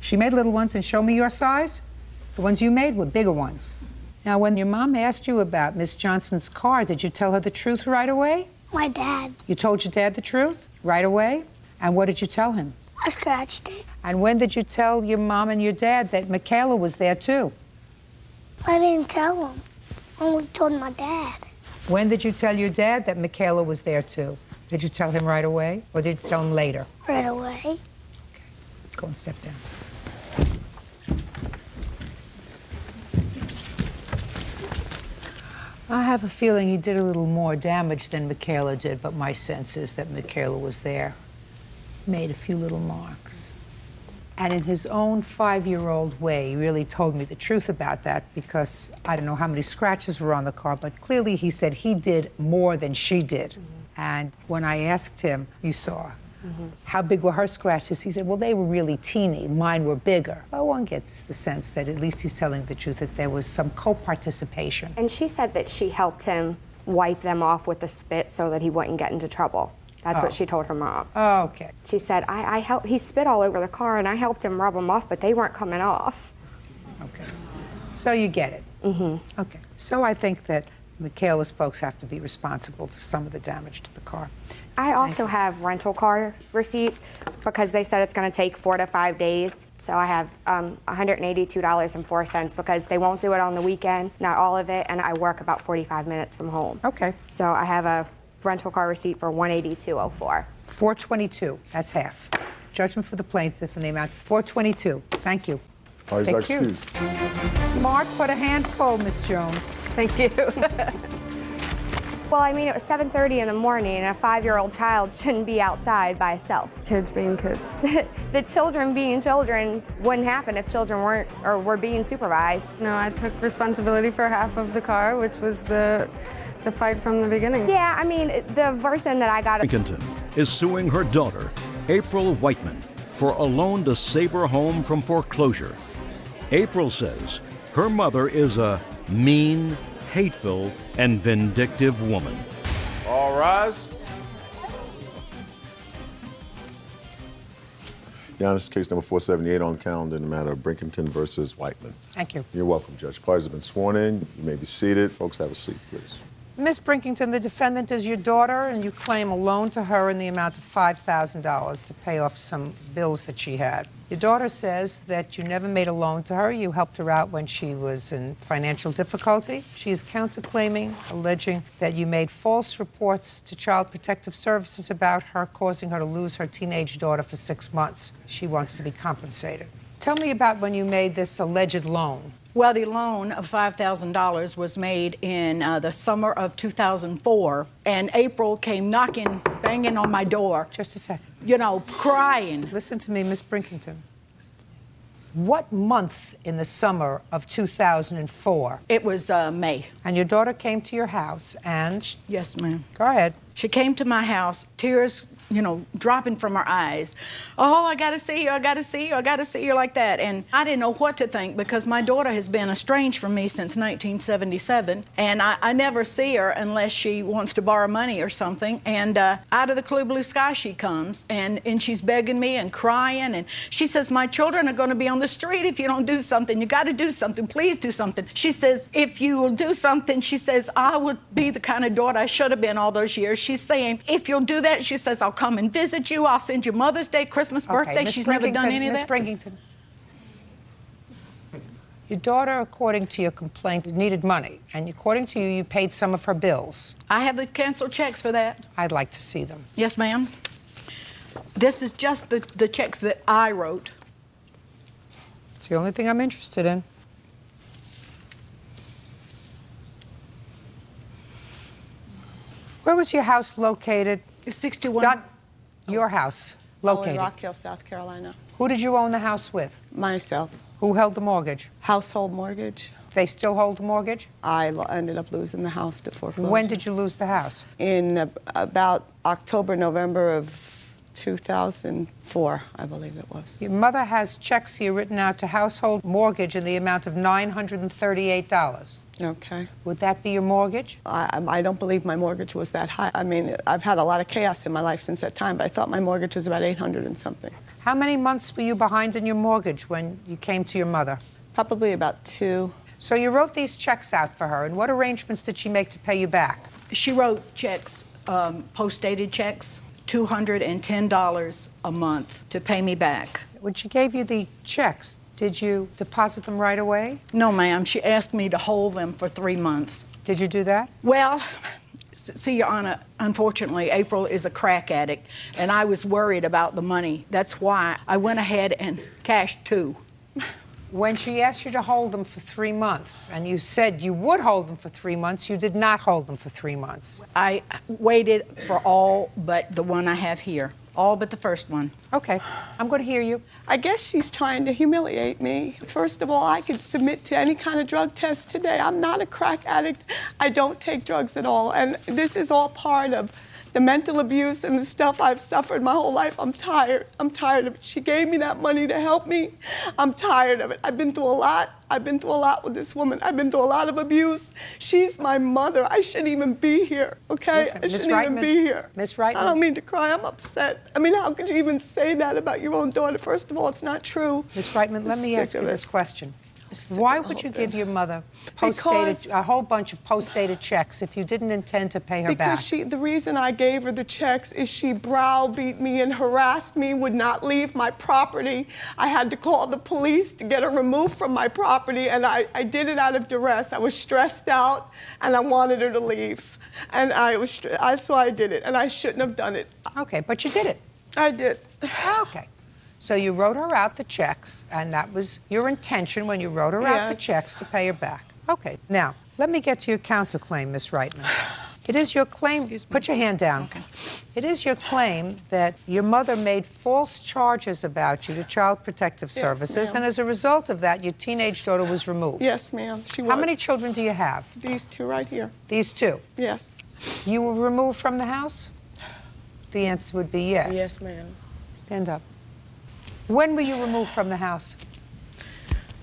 She made little ones, and show me your size. The ones you made were bigger ones. Now, when your mom asked you about Miss Johnson's car, did you tell her the truth right away? My dad. You told your dad the truth right away? And what did you tell him? I scratched it. And when did you tell your mom and your dad that Michaela was there too? I didn't tell him. I only told my dad. When did you tell your dad that Michaela was there too? Did you tell him right away, or did you tell him later? Right away. Okay. Go and step down. I have a feeling he did a little more damage than Michaela did, but my sense is that Michaela was there, made a few little marks. And in his own 5-year-old way, he really told me the truth about that, because I don't know how many scratches were on the car, but clearly he said he did more than she did. And when I asked him, you saw, how big were her scratches? He said, well, they were really teeny. Mine were bigger. Well, one gets the sense that at least he's telling the truth, that there was some co-participation. And she said that she helped him wipe them off with the spit so that he wouldn't get into trouble. That's what she told her mom. Oh, okay. She said, I helped, he spit all over the car and I helped him rub them off, but they weren't coming off. Okay. So you get it. Okay. So I think that Michaela's folks have to be responsible for some of the damage to the car. I also have rental car receipts because they said it's going to take 4 to 5 days. So I have $182.04 because they won't do it on the weekend, not all of it, and I work about 45 minutes from home. Okay. So I have a rental car receipt for $182.04. $422. That's half. Judgment for the plaintiff in the amount of $422. Thank you. All right, Thank you. excused. Smart, but a handful, Miss Jones. Thank you. Well, I mean, it was 7:30 in the morning, and a 5-year-old child shouldn't be outside by itself. Kids being kids. The children being children wouldn't happen if children weren't or were being supervised. No, I took responsibility for half of the car, which was the fight from the beginning. Yeah, I mean, the version that I got. Lincoln is suing her daughter, April Whiteman, for a loan to save her home from foreclosure. April says her mother is a mean, hateful, and vindictive woman. All rise. Your Honor, this is case number 478 on the calendar in the matter of Brinkington versus Whiteman. Thank you. You're welcome, Judge. Parties have been sworn in. You may be seated. Folks, have a seat, please. Ms. Brinkington, the defendant is your daughter, and you claim a loan to her in the amount of $5,000 to pay off some bills that she had. Your daughter says that you never made a loan to her. You helped her out when she was in financial difficulty. She is counterclaiming, alleging that you made false reports to Child Protective Services about her, causing her to lose her teenage daughter for 6 months. She wants to be compensated. Tell me about when you made this alleged loan. Well, the loan of $5,000 was made in the summer of 2004, and April came knocking, banging on my door. Just a second. You know, crying. Listen to me, Miss Brinkington. What month in the summer of 2004? It was May. And your daughter came to your house and... Yes, ma'am. Go ahead. She came to my house, tears, you know, dropping from her eyes. Oh, I gotta see you, I gotta see you, I gotta see you, like that. And I didn't know what to think because my daughter has been estranged from me since 1977. And I never see her unless she wants to borrow money or something. And out of the clear blue sky she comes, and she's begging me and crying. And she says, my children are gonna be on the street if you don't do something. You gotta do something, please do something. She says, if you will do something, she says, I would be the kind of daughter I should have been all those years. She's saying, if you'll do that, she says, I'll come and visit you. I'll send you Mother's Day, Christmas, birthday. She's never done any of that. Miss Brinkington, your daughter, according to your complaint, needed money, and according to you, you paid some of her bills. I have the canceled checks for that. I'd like to see them. Yes, ma'am. This is just the checks that I wrote. It's the only thing I'm interested in. Where was your house located? 61. Your house located? in Rock Hill, South Carolina. Who did you own the house with? Myself. Who held the mortgage? Household mortgage. They still hold the mortgage? I ended up losing the house to foreclosure. When did you lose the house? In about October, November of 2004, I believe it was. Your mother has checks here written out to household mortgage in the amount of $938. Okay. Would that be your mortgage? I don't believe my mortgage was that high. I mean, I've had a lot of chaos in my life since that time, but I thought my mortgage was about 800 and something. How many months were you behind in your mortgage when you came to your mother? Probably about 2. So you wrote these checks out for her, and what arrangements did she make to pay you back? She wrote checks, post-dated checks, $210 a month to pay me back. When she gave you the checks, did you deposit them right away? No, ma'am. She asked me to hold them for 3 months. Did you do that? Well, see, Your Honor, unfortunately, April is a crack addict, and I was worried about the money. That's why I went ahead and cashed 2. When she asked you to hold them for 3 months, and you said you would hold them for 3 months, you did not hold them for 3 months. I waited for all but the one I have here. All but the first one. Okay, I'm going to hear you. I guess she's trying to humiliate me. First of all, I could submit to any kind of drug test today. I'm not a crack addict. I don't take drugs at all. And this is all part of the mental abuse and the stuff I've suffered my whole life. I'm tired. I'm tired of it. She gave me that money to help me. I'm tired of it. I've been through a lot. I've been through a lot with this woman. I've been through a lot of abuse. She's my mother. I shouldn't even be here, okay? Listen, I shouldn't even be here. Miss Reitman. I don't mean to cry. I'm upset. I mean, how could you even say that about your own daughter? First of all, it's not true. Miss Reitman, let me ask you this question. Why would you give your mother a whole bunch of post-dated checks if you didn't intend to pay her back? Because the reason I gave her the checks is she browbeat me and harassed me, would not leave my property. I had to call the police to get her removed from my property, and I did it out of duress. I was stressed out, and I wanted her to leave. And that's why I did it, and I shouldn't have done it. Okay, but you did it. I did. Okay. So you wrote her out the checks, and that was your intention when you wrote her out the checks to pay her back. Okay. Now, let me get to your counterclaim, Miss Reitman. It is your claim. Put your hand down. Okay. It is your claim that your mother made false charges about you to Child Protective Services, and as a result of that, your teenage daughter was removed. Yes, ma'am. She was. How many children do you have? These 2 right here. These 2? Yes. You were removed from the house? The answer would be yes. Yes, ma'am. Stand up. When were you removed from the house?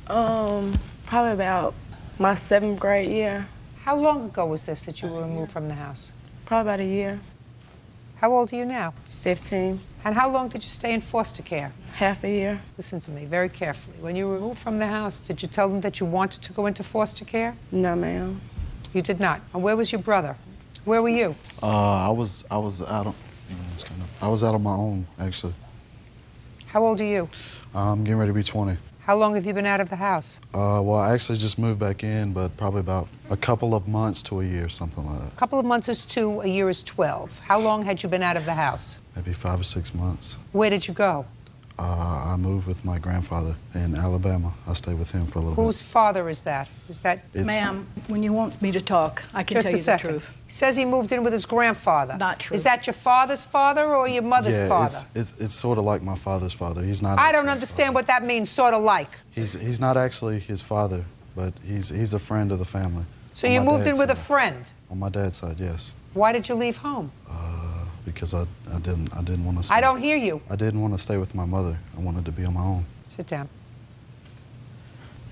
Probably about my 7th grade year. How long ago was this that you were removed from the house? Probably about a year. How old are you now? 15. And how long did you stay in foster care? Half a year. Listen to me very carefully. When you were removed from the house, did you tell them that you wanted to go into foster care? No, ma'am. You did not. And where was your brother? Where were you? I was out on my own, actually. How old are you? I'm getting ready to be 20. How long have you been out of the house? Well, I actually just moved back in, but probably about a couple of months to a year, something like that. A couple of months is 2, a year is 12. How long had you been out of the house? Maybe 5 or 6 months. Where did you go? I moved with my grandfather in Alabama. I stayed with him for a little bit. Whose father is that? Ma'am, when you want me to talk, I can Just tell a you second. the truth. He says he moved in with his grandfather. Not true. Is that your father's father or your mother's father? It's sort of like my father's father. He's not. I don't understand what that means, sort of like. He's not actually his father, but he's a friend of the family. So On you my moved in dad's with a side. friend? On my dad's side, yes. Why did you leave home? Because I didn't want to stay. I don't hear you. I didn't want to stay with my mother. I wanted to be on my own. Sit down.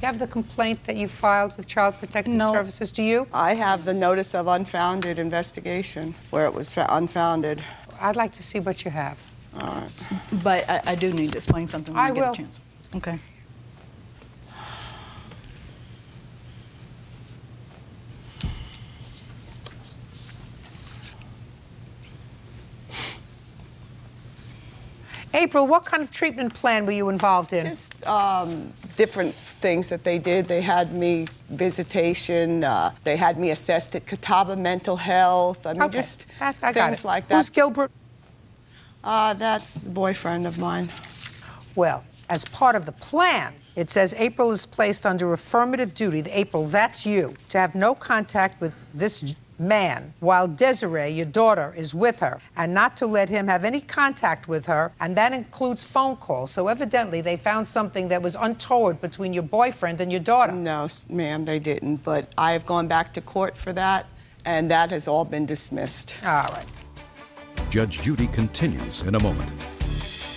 You have the complaint that you filed with Child Protective No. Services, do you? I have the notice of unfounded investigation where it was unfounded. I'd like to see what you have. All right. But I do need to explain something when I get will. a chance. Okay. April, what kind of treatment plan were you involved in? Just different things that they did. They had me visitation. They had me assessed at Catawba Mental Health. I mean, Okay. just I got things it. like that. Who's Gilbert? That's the boyfriend of mine. Well, as part of the plan, it says April is placed under affirmative duty. April, that's you, to have no contact with this man while Desiree, your daughter, is with her, and not to let him have any contact with her, and that includes phone calls. So evidently they found something that was untoward between your boyfriend and your daughter. No, ma'am, they didn't. But I have gone back to court for that, and that has all been dismissed. All right. Judge Judy continues in a moment.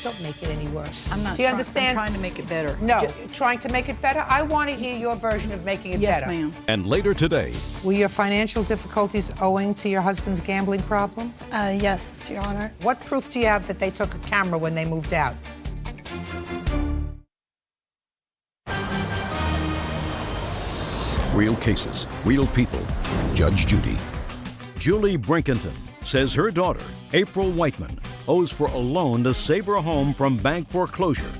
Don't make it any worse. I'm not. Do you understand? I'm trying to make it better. No, you're trying to make it better? I want to hear your version of making it Yes, better. ma'am. And later today, Were your financial difficulties owing to your husband's gambling problem? Yes, Your Honor. What proof do you have that they took a camera when they moved out? real cases, real people. Judge Judy. Julie Brinkenton says her daughter, April Whiteman, owes for a loan to save her home from bank foreclosure.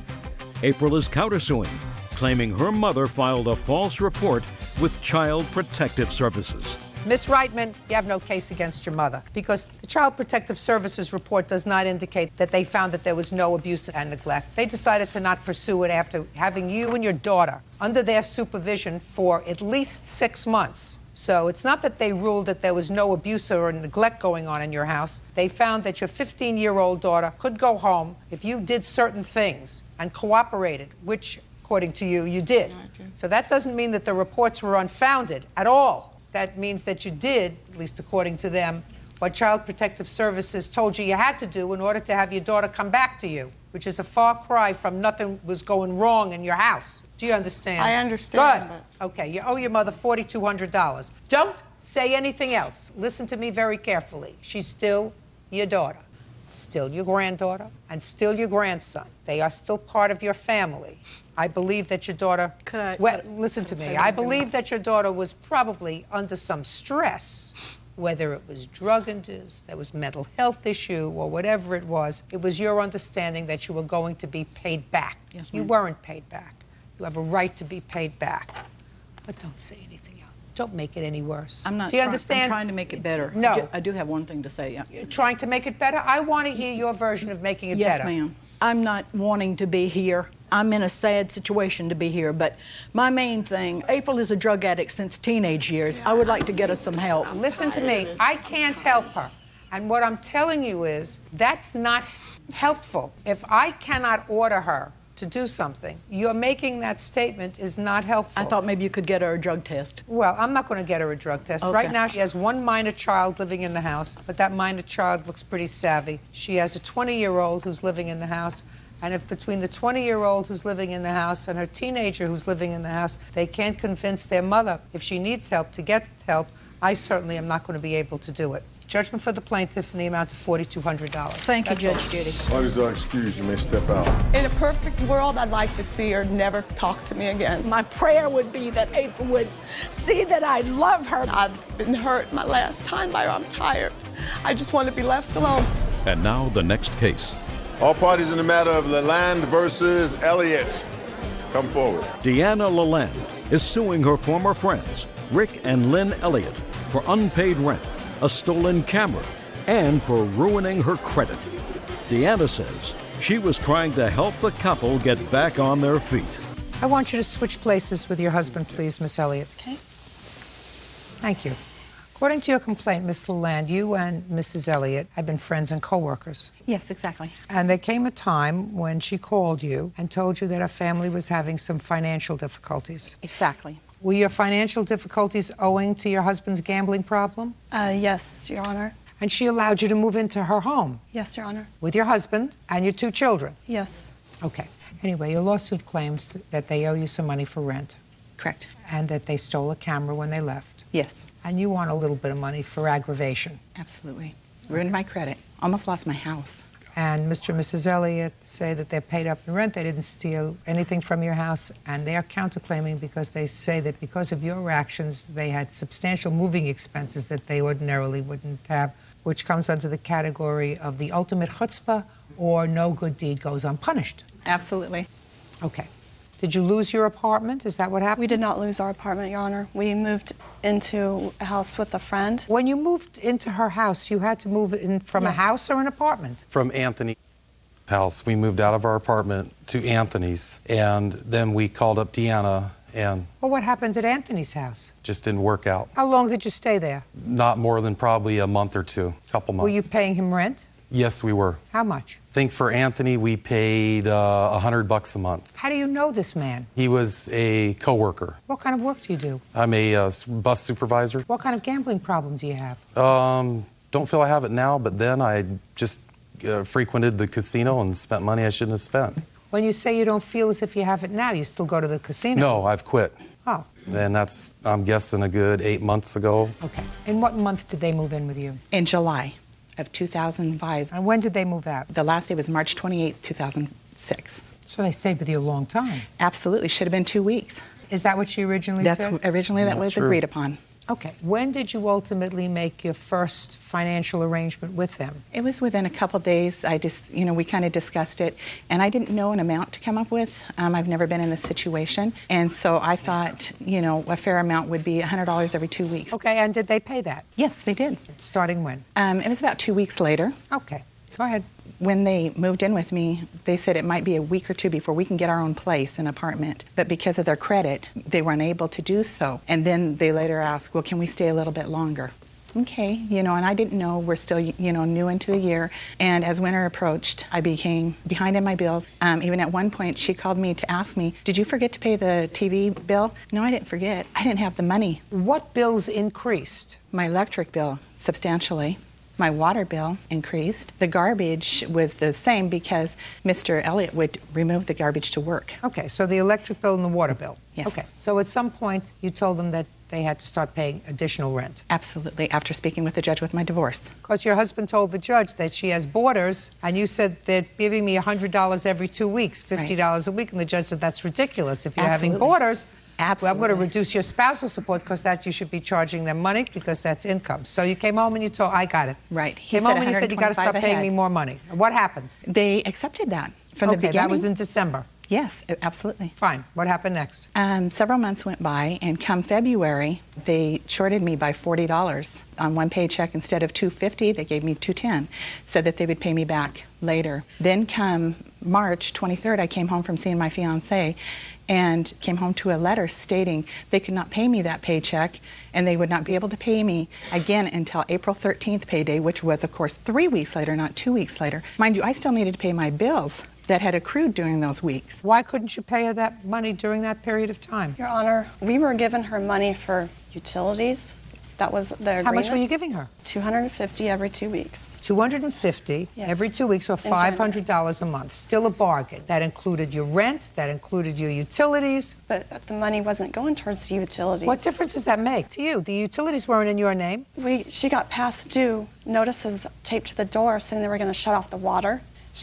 April is countersuing, claiming her mother filed a false report with Child Protective Services. Miss Reitman, you have no case against your mother because the Child Protective Services report does not indicate that they found that there was no abuse and neglect. They decided to not pursue it after having you and your daughter under their supervision for at least 6 months. So it's not that they ruled that there was no abuse or neglect going on in your house. They found that your 15-year-old daughter could go home if you did certain things and cooperated, which, according to you, you did. So that doesn't mean that the reports were unfounded at all. That means that you did, at least according to them, what Child Protective Services told you had to do in order to have your daughter come back to you, which is a far cry from nothing was going wrong in your house. Do you understand? I understand. Good. Okay, you owe your mother $4,200. Don't say anything else. Listen to me very carefully. She's still your daughter, still your granddaughter, and still your grandson. They are still part of your family. I believe that your daughter... listen to me. I believe that your daughter was probably under some stress, whether it was drug-induced, there was mental health issue, or whatever it was. It was your understanding that you were going to be paid back. Yes, You ma'am. weren't paid back. You have a right to be paid back. But don't say anything else. Don't make it any worse. I'm not. Do you I'm understand? trying to make it better. No. I do have one thing to say. Yeah. You're trying to make it better? I want to hear your version of making it Yes, better. ma'am. I'm not wanting to be here. I'm in a sad situation to be here, but my main thing, April is a drug addict since teenage years. I would like to get her some help. Listen to me. I can't help her. And what I'm telling you is that's not helpful. If I cannot order her to do something, you're making that statement is not helpful. I thought maybe you could get her a drug test. Well, I'm not going to get her a drug test. Okay. Right now, she has one minor child living in the house, but that minor child looks pretty savvy. She has a 20-year-old who's living in the house, and if between the 20-year-old who's living in the house and her teenager who's living in the house, they can't convince their mother, if she needs help, to get help, I certainly am not going to be able to do it. Judgment for the plaintiff in the amount of $4,200. Thank you, Judge Judy. As long as you're excused, you may step out. In a perfect world, I'd like to see her never talk to me again. My prayer would be that April would see that I love her. I've been hurt my last time by her. I'm tired. I just want to be left alone. And now the next case. All parties in the matter of Lalande versus Elliott, come forward. Deanna Lalande is suing her former friends, Rick and Lynn Elliott, for unpaid rent, a stolen camera, and for ruining her credit. Deanna says she was trying to help the couple get back on their feet. I want you to switch places with your husband, please, Miss Elliott. Okay. Thank you. According to your complaint, Miss Lalande, you and Mrs. Elliott had been friends and co-workers. Yes, exactly. And there came a time when she called you and told you that her family was having some financial difficulties. Exactly. Were your financial difficulties owing to your husband's gambling problem? Yes, Your Honor. And she allowed you to move into her home? Yes, Your Honor. With your husband and your 2 children? Yes. Okay. Anyway, your lawsuit claims that they owe you some money for rent. Correct. And that they stole a camera when they left. Yes. And you want a little bit of money for aggravation. Absolutely. Ruined my credit. Almost lost my house. And Mr. and Mrs. Elliott say that they're paid up in rent. They didn't steal anything from your house. And they're counterclaiming because they say that because of your actions, they had substantial moving expenses that they ordinarily wouldn't have, which comes under the category of the ultimate chutzpah or no good deed goes unpunished. Absolutely. Okay. Did you lose your apartment? Is that what happened? We did not lose our apartment, Your Honor. We moved into a house with a friend. When you moved into her house, you had to move in from a house or an apartment? From Anthony's house. We moved out of our apartment to Anthony's, and then we called up Deanna, and Well, what happened at Anthony's house? just didn't work out. How long did you stay there? Not more than probably a month or two, a couple months. Were you paying him rent? Yes, we were. How much? I think for Anthony, we paid $100 a month. How do you know this man? He was a coworker. What kind of work do you do? I'm a bus supervisor. What kind of gambling problem do you have? Don't feel I have it now, but then I just frequented the casino and spent money I shouldn't have spent. When you say you don't feel as if you have it now, you still go to the casino? No, I've quit. Oh. And that's, I'm guessing, a good 8 months ago. Okay. In what month did they move in with you? In July of 2005. And when did they move out? The last day was March 28, 2006. So they stayed with you a long time. Absolutely. Should have been 2 weeks. Is that what she originally said? Originally that was agreed upon. Okay. When did you ultimately make your first financial arrangement with them? It was within a couple days. We kind of discussed it, and I didn't know an amount to come up with. I've never been in this situation, and so I thought, a fair amount would be $100 every 2 weeks. Okay, and did they pay that? Yes, they did. Starting when? It was about 2 weeks later. Okay, go ahead. When they moved in with me, they said it might be a week or two before we can get our own place, an apartment. But because of their credit, they were unable to do so. And then they later asked, well, can we stay a little bit longer? Okay, and I didn't know. We're still, new into the year. And as winter approached, I became behind in my bills. Even at one point, she called me to ask me, did you forget to pay the TV bill? No, I didn't forget. I didn't have the money. What bills increased? My electric bill, substantially. My water bill increased. The garbage was the same because Mr. Elliott would remove the garbage to work. Okay, so the electric bill and the water bill. Yes. Okay, so at some point you told them that they had to start paying additional rent. Absolutely, after speaking with the judge with my divorce. Because your husband told the judge that she has boarders, and you said they're giving me $100 every 2 weeks, $50 a week, and the judge said that's ridiculous. If you're having boarders, well, I'm going to reduce your spousal support because that you should be charging them money because that's income. So you came home and you told, I got it. Right. Came home and you said you got to start paying me more money. What happened? They accepted that from the beginning. That was in December. Yes, absolutely. Fine. What happened next? Several months went by, and come February, they shorted me by $40 on one paycheck. Instead of $250, they gave me $210, said that they would pay me back later. Then come March 23rd, I came home from seeing my fiancé and came home to a letter stating they could not pay me that paycheck and they would not be able to pay me again until April 13th payday, which was, of course, 3 weeks later, not 2 weeks later. Mind you, I still needed to pay my bills that had accrued during those weeks. Why couldn't you pay her that money during that period of time? Your Honor, we were giving her money for utilities. That was the agreement. How much were you giving her? $250 every 2 weeks. $250 every 2 weeks, or $500 a month. Still a bargain. That included your rent, that included your utilities. But the money wasn't going towards the utilities. What difference does that make to you? The utilities weren't in your name. She got past due notices taped to the door saying they were going to shut off the water.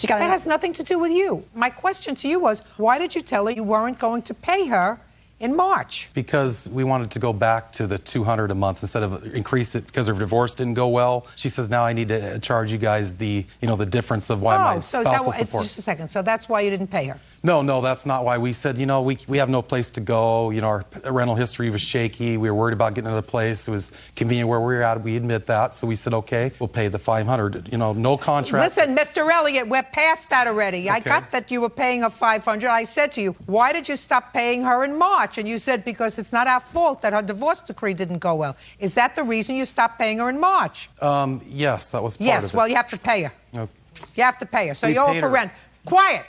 That has nothing to do with you. My question to you was, why did you tell her you weren't going to pay her in March? Because we wanted to go back to the $200 a month instead of increase it because her divorce didn't go well. She says, now I need to charge you guys the difference of why my spousal support. Just a second. So that's why you didn't pay her? No, that's not why. We said, we have no place to go. Our rental history was shaky. We were worried about getting another place. It was convenient where we were at. We admit that. So we said, okay, we'll pay the $500. No contract. Listen, Mr. Elliott, we're past that already. Okay. I got that you were paying her $500. I said to you, why did you stop paying her in March? And you said, because it's not our fault that her divorce decree didn't go well. Is that the reason you stopped paying her in March? Yes, that was part of it. Yes, well, you have to pay her. Okay. You have to pay her. So you owe for rent. Quiet.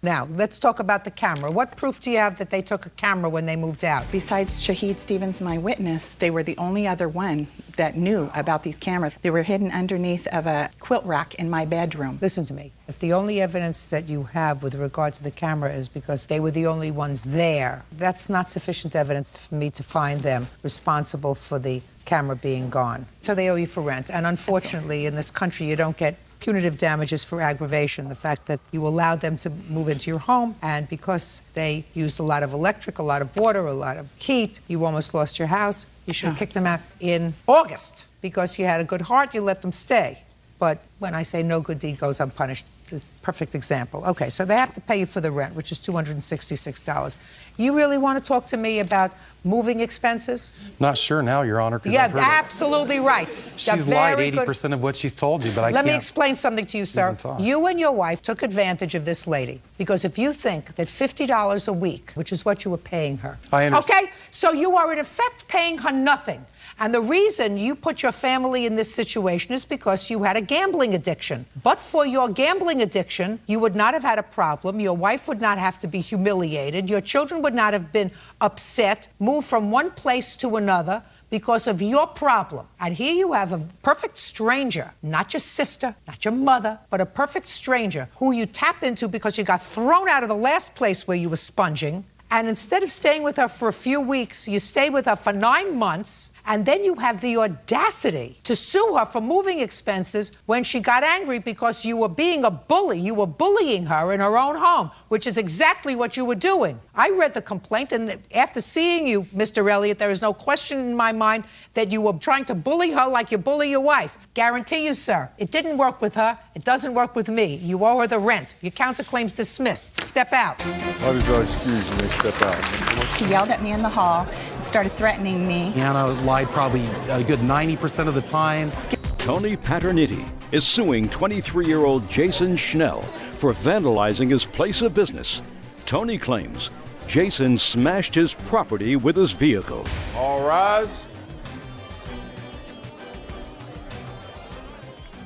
Now, let's talk about the camera. What proof do you have that they took a camera when they moved out? Besides Shahid Stevens, my witness, they were the only other one that knew about these cameras. They were hidden underneath of a quilt rack in my bedroom. Listen to me. If the only evidence that you have with regard to the camera is because they were the only ones there, that's not sufficient evidence for me to find them responsible for the camera being gone. So they owe you for rent. And unfortunately, in this country, you don't get punitive damages for aggravation. The fact that you allowed them to move into your home, and because they used a lot of electric, a lot of water, a lot of heat, you almost lost your house. You should have kicked them out in August. Because you had a good heart, you let them stay. But when I say no good deed goes unpunished, this perfect example. Okay, so they have to pay you for the rent, which is $266. You really want to talk to me about moving expenses? Not sure now, Your Honor. Yeah, absolutely right. She's lied 80% of what she's told you, but I can't. Let me explain something to you, sir. You and your wife took advantage of this lady because if you think that $50 a week, which is what you were paying her, I understand. Okay, so you are in effect paying her nothing. And the reason you put your family in this situation is because you had a gambling addiction. But for your gambling addiction, you would not have had a problem. Your wife would not have to be humiliated. Your children would not have been upset, moved from one place to another because of your problem. And here you have a perfect stranger, not your sister, not your mother, but a perfect stranger who you tap into because you got thrown out of the last place where you were sponging. And instead of staying with her for a few weeks, you stay with her for 9 months. And then you have the audacity to sue her for moving expenses when she got angry because you were being a bully. You were bullying her in her own home, which is exactly what you were doing. I read the complaint, and after seeing you, Mr. Elliott, there is no question in my mind that you were trying to bully her like you bully your wife. Guarantee you, sir, it didn't work with her. It doesn't work with me. You owe her the rent. Your counterclaim's dismissed. Step out. What is our excuse when they step out? She yelled at me in the hall and started threatening me. Anna lied probably a good 90% of the time. Tony Paternitti is suing 23-year-old Jason Schnell for vandalizing his place of business. Tony claims Jason smashed his property with his vehicle. All rise.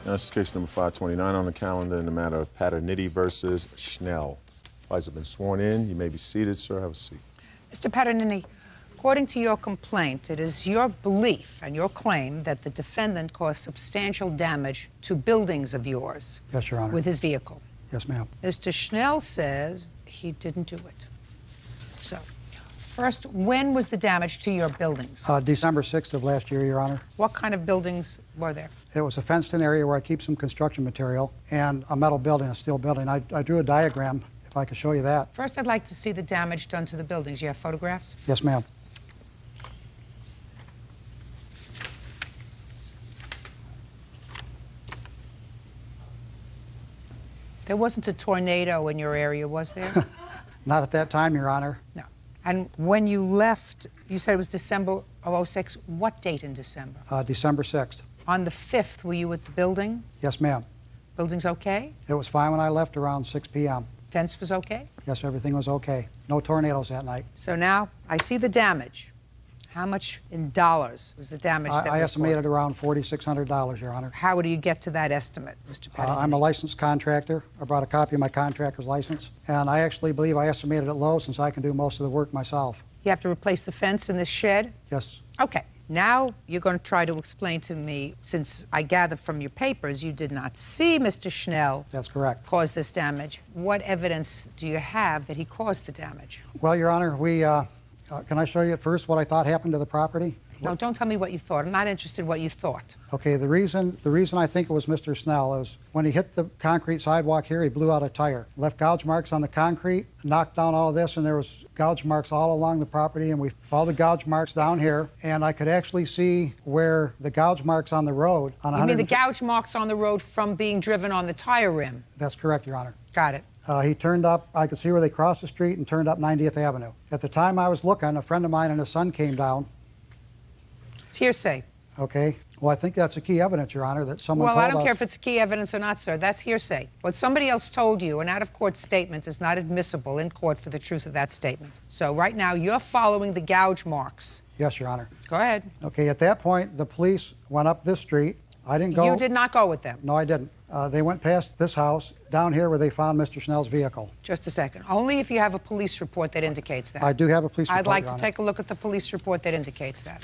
Now, this is case number 529 on the calendar in the matter of Paternitti versus Schnell. Wives have been sworn in. You may be seated, sir. Have a seat. Mr. Paternitti, according to your complaint, it is your belief and your claim that the defendant caused substantial damage to buildings of yours. Yes, Your Honor. With his vehicle. Yes, ma'am. Mr. Schnell says he didn't do it. So, first, when was the damage to your buildings? December 6th of last year, Your Honor. What kind of buildings were there? It was a fenced-in area where I keep some construction material and a metal building, a steel building. I drew a diagram, if I could show you that. First, I'd like to see the damage done to the buildings. You have photographs? Yes, ma'am. There wasn't a tornado in your area, was there? Not at that time, Your Honor. No. And when you left, you said it was December of '06. What date in December? December 6th. On the 5th, were you at the building? Yes, ma'am. Building's okay? It was fine when I left around 6 p.m. Fence was okay? Yes, everything was okay. No tornadoes that night. So now I see the damage. How much in dollars was the damage that was I estimated caused? around $4,600, Your Honor. How do you get to that estimate, Mr. Paternitti? I'm a licensed contractor. I brought a copy of my contractor's license. And I actually believe I estimated it low since I can do most of the work myself. You have to replace the fence in this shed? Yes. Okay. Now you're going to try to explain to me, since I gather from your papers you did not see Mr. Schnell. That's correct. Cause this damage. What evidence do you have that he caused the damage? Well, Your Honor, can I show you at first what I thought happened to the property? No, don't tell me what you thought. I'm not interested in what you thought. Okay, the reason I think it was Mr. Snell is when he hit the concrete sidewalk here, he blew out a tire, left gouge marks on the concrete, knocked down all of this, and there was gouge marks all along the property, and we followed the gouge marks down here, and I could actually see where the gouge marks on the road on You mean the gouge marks on the road from being driven on the tire rim? That's correct, Your Honor. Got it. He turned up, I could see where they crossed the street and turned up 90th Avenue. At the time I was looking, a friend of mine and his son came down. It's hearsay. Okay. Well, I think that's a key evidence, Your Honor, that someone told us. Well, I don't care if it's key evidence or not, sir. That's hearsay. What somebody else told you, an out-of-court statement, is not admissible in court for the truth of that statement. So right now, you're following the gouge marks. Yes, Your Honor. Go ahead. Okay, at that point, the police went up this street. I didn't go. You did not go with them? No, I didn't. They went past this house down here where they found Mr. Schnell's vehicle. Just a second. Only if you have a police report that indicates that. I do have a police report, I'd like Your to Honor. take a look at the police report that indicates that.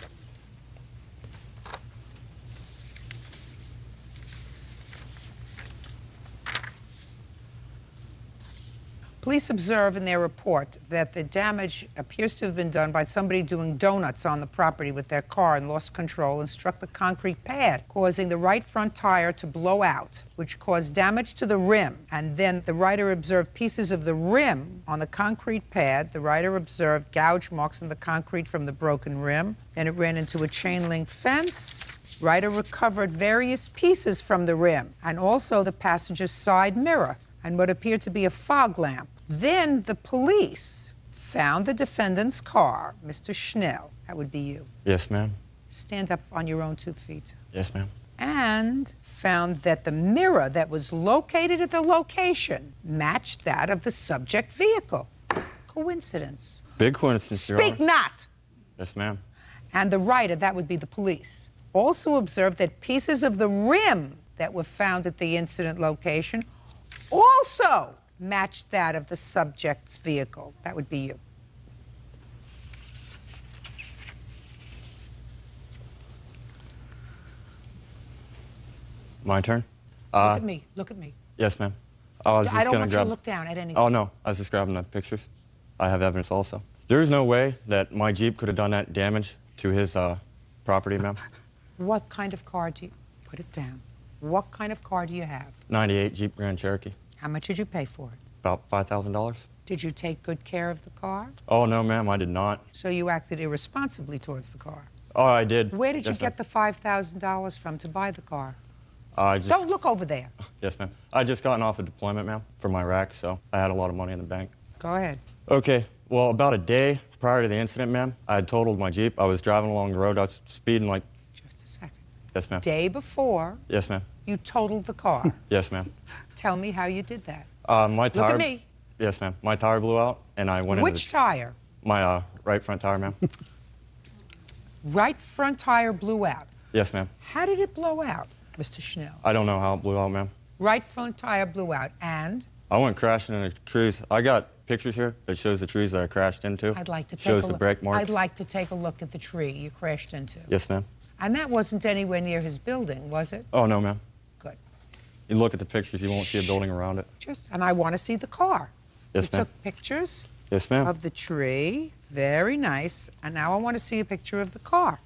Police observe in their report that the damage appears to have been done by somebody doing donuts on the property with their car and lost control and struck the concrete pad, causing the right front tire to blow out, which caused damage to the rim. And then the writer observed pieces of the rim on the concrete pad. The writer observed gouge marks in the concrete from the broken rim. Then it ran into a chain link fence. Writer recovered various pieces from the rim and also the passenger's side mirror and what appeared to be a fog lamp. Then the police found the defendant's car, Mr. Schnell. That would be you. Yes, ma'am. Stand up on your own 2 feet. Yes, ma'am. And found that the mirror that was located at the location matched that of the subject vehicle. Coincidence. Big coincidence, Your Honor. Speak not! Yes, ma'am. And the writer, that would be the police, also observed that pieces of the rim that were found at the incident location also matched that of the subject's vehicle. That would be you. My turn? Look at me. Look at me. Yes, ma'am. I was just I don't gonna want you grab... to look down at anything. Oh, no. I was just grabbing the pictures. I have evidence also. There's no way that my Jeep could have done that damage to his property, ma'am. What kind of car do you... Put it down. What kind of car do you have? 98 Jeep Grand Cherokee. How much did you pay for it? About $5,000. Did you take good care of the car? Oh, no, ma'am, I did not. So you acted irresponsibly towards the car? Oh, I did. Where did you Yes, get the $5,000 from to buy the car? I just... Don't look over there. Yes, ma'am. I just gotten off a deployment, ma'am, from Iraq, so I had a lot of money in the bank. Go ahead. Okay, well, about a day prior to the incident, ma'am, I had totaled my Jeep. I was driving along the road. I was speeding like... Just a second. Yes, ma'am. Day before, Yes, ma'am. you totaled the car. Yes, ma'am. Tell me how you did that. My tire... Look at me. Yes, ma'am. My tire blew out, and I went into Which tire? my right front tire, ma'am. Right front tire blew out. Yes, ma'am. How did it blow out, Mr. Schnell? I don't know how it blew out, ma'am. Right front tire blew out, and? I went crashing into trees. I got pictures here that shows the trees that I crashed into. I'd like to take shows a the look. brake marks. I'd like to take a look at the tree you crashed into. Yes, ma'am. And that wasn't anywhere near his building, was it? Oh, no, ma'am. Good. You look at the pictures, you won't see a building around it. And I want to see the car. Yes, You ma'am. took pictures Yes, ma'am. of the tree. Very nice. And now I want to see a picture of the car.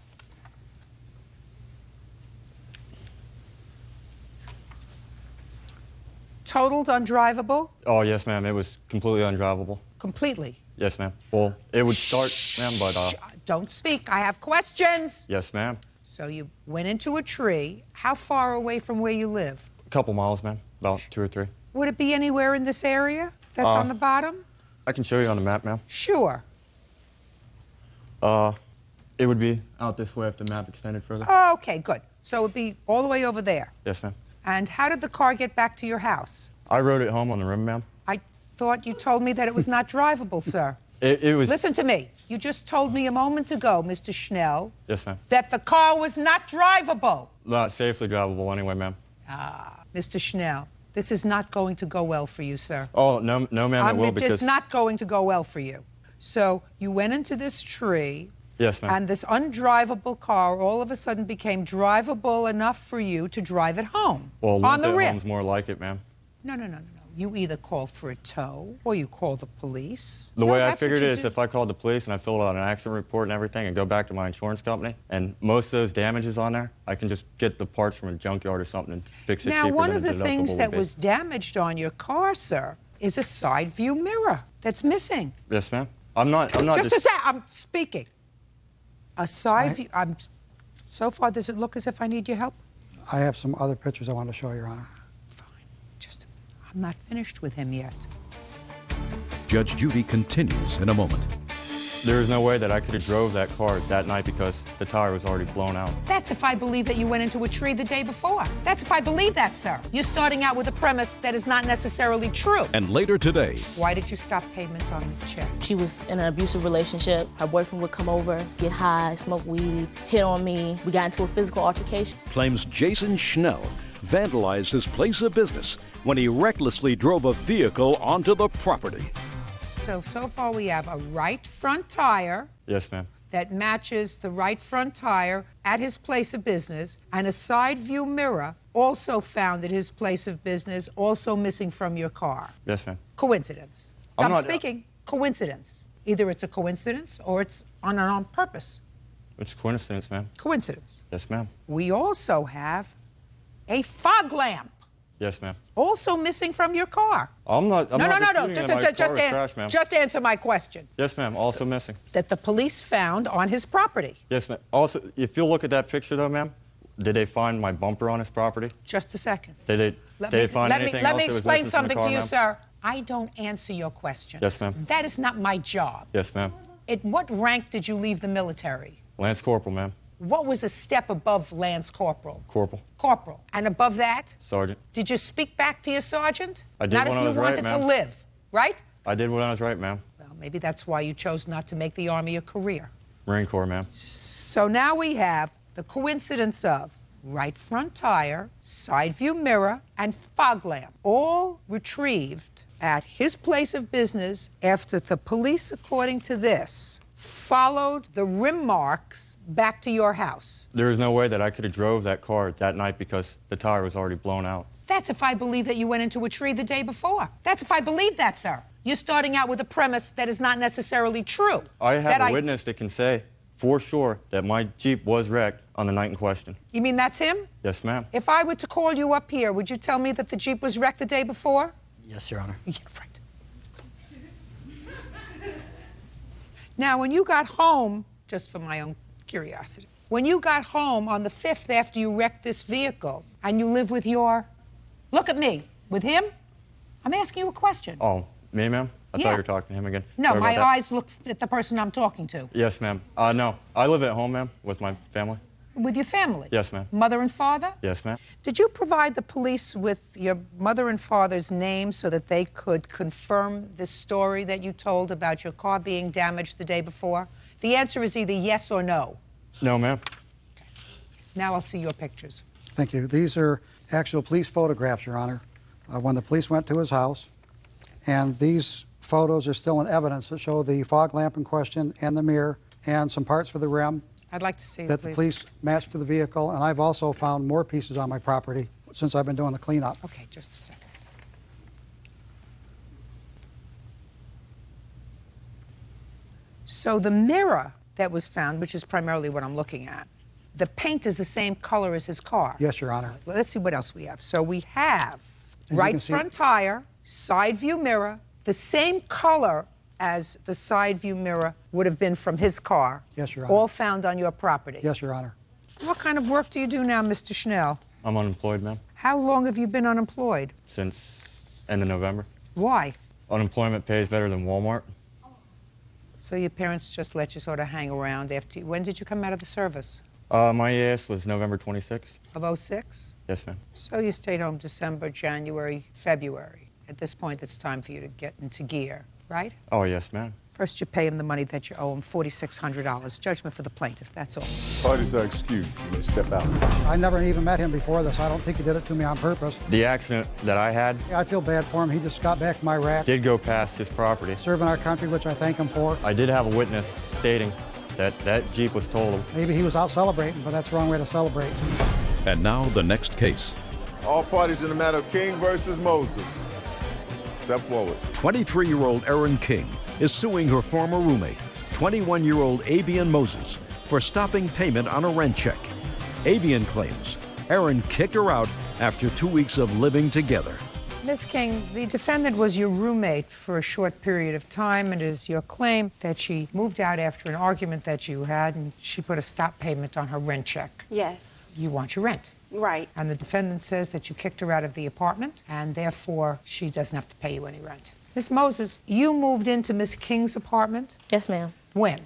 Totaled undrivable? Oh, yes, ma'am. It was completely undrivable. Completely. Yes, ma'am. Well, it would start, ma'am, but... Don't speak. I have questions. Yes, ma'am. So you went into a tree. How far away from where you live? A couple miles, ma'am. About 2 or 3. Would it be anywhere in this area that's on the bottom? I can show you on the map, ma'am. Sure. It would be out this way if the map extended further. Okay, good. So it would be all the way over there. Yes, ma'am. And how did the car get back to your house? I rode it home on the rim, ma'am. I thought you told me that it was not drivable, sir. It was... Listen to me. You just told me a moment ago, Mr. Schnell, Yes, ma'am. that the car was not drivable. Not safely drivable anyway, ma'am. Mr. Schnell, this is not going to go well for you, sir. Oh, no, ma'am, it will It's because... just not going to go well for you. So you went into this tree. Yes, ma'am. And this undrivable car all of a sudden became drivable enough for you to drive it home. Well, on the limpet rim. home's more like it, ma'am. No. You either call for a tow or you call the police. The No, way I that's what figured you it is do. if I called the police and I filled out an accident report and everything and go back to my insurance company, and most of those damages on there, I can just get the parts from a junkyard or something and fix it Now, cheaper one than of a the things deductible that would be. was damaged on your car, sir, is a side view mirror that's missing. Yes, ma'am. I'm not Just a sec, I'm speaking. A side view, so far, does it look as if I need your help? I have some other pictures I want to show, Your Honor. I'm not finished with him yet. Judge Judy continues in a moment. There is no way that I could have drove that car that night because the tire was already blown out. That's if I believe that you went into a tree the day before. That's if I believe that, sir. You're starting out with a premise that is not necessarily true. And later today, Why did you stop payment on the check? She was in an abusive relationship. Her boyfriend would come over, get high, smoke weed, hit on me. We got into a physical altercation. claims Jason Schnell vandalized his place of business when he recklessly drove a vehicle onto the property. So far we have a right front tire Yes, ma'am. that matches the right front tire at his place of business, and a side view mirror also found at his place of business, also missing from your car. Yes, ma'am. Coincidence. I'm I'm not- speaking coincidence. Either it's a coincidence or it's on purpose. It's coincidence, ma'am. Coincidence. Yes, ma'am. We also have a fog lamp Yes, ma'am. also missing from your car. I'm not. No. disputing that my car was crashed, ma'am. Just answer my question. Yes, ma'am. Also missing. That the police found on his property. Yes, ma'am. Also, if you look at that picture, though, ma'am, did they find my bumper on his property? Just a second. Did they find anything let else me that was explain missing from the something car, to you, ma'am? sir. I don't answer your questions. Yes, ma'am. That is not my job. Yes, ma'am. At what rank did you leave the military? Lance Corporal, ma'am. What was a step above Lance Corporal? Corporal. Corporal. And above that, Sergeant. did you speak back to your sergeant? I did Not when if I you was right, wanted to ma'am. live, right? I did when I was right, ma'am. Well, maybe that's why you chose not to make the Army a career. Marine Corps, ma'am. So now we have the coincidence of right front tire, side view mirror, and fog lamp, all retrieved at his place of business after the police, according to this, followed the rim marks back to your house. There is no way that I could have drove that car that night because the tire was already blown out. That's if I believe that you went into a tree the day before. That's if I believe that, sir. You're starting out with a premise that is not necessarily true. I have That a witness that can say for sure that my Jeep was wrecked on the night in question. You mean that's him? Yes, ma'am. If I were to call you up here, would you tell me that the Jeep was wrecked the day before? Yes, Your Honor. Yeah, right. Now, when you got home, just for my own curiosity, when you got home on the 5th after you wrecked this vehicle and you live with your, look at me, with him? I'm asking you a question. Oh, me, ma'am? I Yeah. thought you were talking to him again. No, Sorry about my that. eyes look at the person I'm talking to. Yes, ma'am. No, I live at home, ma'am, with my family. With your family? Yes, ma'am. Mother and father? Yes, ma'am. Did you provide the police with your mother and father's names so that they could confirm this story that you told about your car being damaged the day before? The answer is either yes or no. No, ma'am. Now I'll see your pictures. Thank you. These are actual police photographs, Your Honor, when the police went to his house. And these photos are still in evidence that show the fog lamp in question and the mirror and some parts for the rim I'd like to see that the police matched to the vehicle. And I've also found more pieces on my property since I've been doing the cleanup. Okay, just a second. So the mirror that was found, which is primarily what I'm looking at, the paint is the same color as his car. Yes, Your Honor. Well, let's see what else we have. So we have And you right can see- front tire, side view mirror, the same color as the side view mirror would have been from his car. Yes, Your Honor. All found on your property. Yes, Your Honor. What kind of work do you do now, Mr. Schnell? I'm unemployed, ma'am, How long have you been unemployed? since end of November. Why? Unemployment pays better than Walmart. So your parents just let you sort of hang around after you. When did you come out of the service? My EAS was November 26th. Of '06? Yes, ma'am. So you stayed home December, January, February. At this point, it's time for you to get into gear, right? Oh, yes, ma'am. First, you pay him the money that you owe him, $4,600. Judgment for the plaintiff, that's all. Parties are excused. You may step out. I never even met him before this. I don't think he did it to me on purpose. The accident that I had I feel bad for him. He just got back from Iraq, did go past his property. serving our country, which I thank him for. I did have a witness stating That Jeep was totaled. Maybe he was out celebrating, but that's the wrong way to celebrate. And now the next case. All parties in the matter of King versus Moses. Step forward. 23-year-old Erin King is suing her former roommate, 21-year-old Avian Moses, for stopping payment on a rent check. Avian claims Erin kicked her out after 2 weeks of living together. Ms. King, the defendant was your roommate for a short period of time. It is your claim that she moved out after an argument that you had, and she put a stop payment on her rent check. Yes. You want your rent. Right. And the defendant says that you kicked her out of the apartment, and therefore she doesn't have to pay you any rent. Ms. Moses, you moved into Ms. King's apartment? Yes, ma'am. When?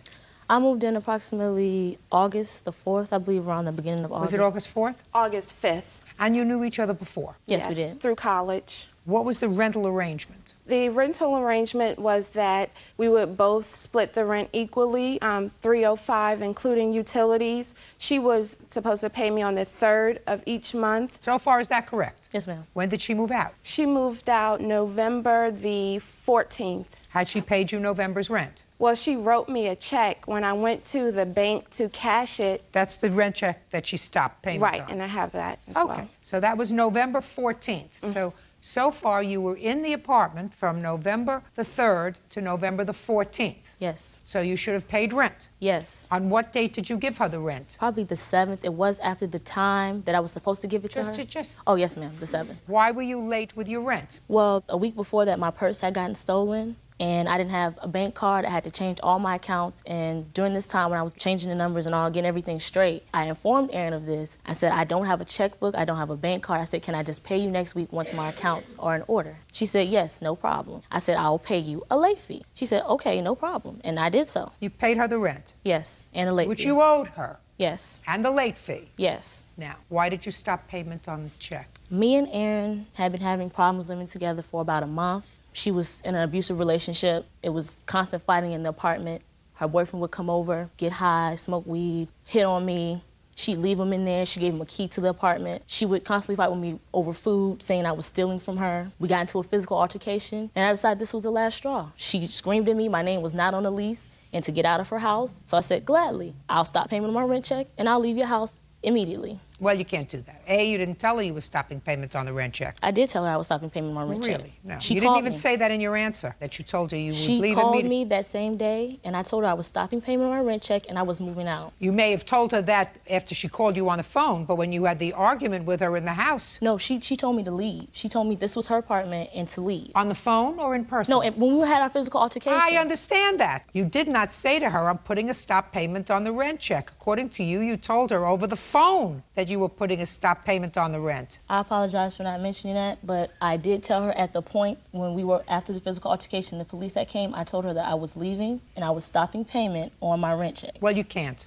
I moved in approximately August the 4th, I believe, around the beginning of August. Was it August 4th? August 5th. And you knew each other before? Yes, we did. Through college. What was the rental arrangement? The rental arrangement was that we would both split the rent equally, $305, including utilities. She was supposed to pay me on the 3rd of each month. So far, is that correct? Yes, ma'am. When did she move out? She moved out November the 14th. Had she paid you November's rent? Well, she wrote me a check when I went to the bank to cash it. That's the rent check that she stopped payment on? Right, and I have that as well. Okay, so that was November 14th. Mm-hmm. So far, you were in the apartment from November the 3rd to November the 14th. Yes. So you should have paid rent. Yes. On what date did you give her the rent? Probably the 7th. It was after the time that I was supposed to give it to her. Oh, yes, ma'am, the 7th. Why were you late with your rent? Well, a week before that, my purse had gotten stolen, and I didn't have a bank card. I had to change all my accounts, and during this time when I was changing the numbers and all, getting everything straight, I informed Erin of this. I said, I don't have a checkbook, I don't have a bank card. I said, can I just pay you next week once my accounts are in order? She said, yes, no problem. I said, I will pay you a late fee. She said, okay, no problem, and I did so. You paid her the rent? Yes, and a late fee. Which you owed her? Yes. And the late fee? Yes. Now, why did you stop payment on the check? Me and Erin had been having problems living together for about a month. She was in an abusive relationship. It was constant fighting in the apartment. Her boyfriend would come over, get high, smoke weed, hit on me. She'd leave him in there. She gave him a key to the apartment. She would constantly fight with me over food, saying I was stealing from her. We got into a physical altercation, and I decided this was the last straw. She screamed at me. My name was not on the lease, and to get out of her house. So I said, gladly, I'll stop payment on my rent check, and I'll leave your house immediately. Well, you can't do that. A, you didn't tell her you were stopping payment on the rent check. I did tell her I was stopping payment on my rent check. Really? No. She You didn't called even me. say that in your answer, that you told her you would leave She immediately. called me that same day, and I told her I was stopping payment on my rent check and I was moving out. You may have told her that after she called you on the phone, but when you had the argument with her in the house... No, she told me to leave. She told me this was her apartment and to leave. On the phone or in person? No, when we had our physical altercation. I understand that. You did not say to her, I'm putting a stop payment on the rent check. According to you, you told her over the phone that you were putting a stop payment on the rent. I apologize for not mentioning that, but I did tell her at the point when we were after the physical altercation, the police that came, I told her that I was leaving and I was stopping payment on my rent check. Well, you can't.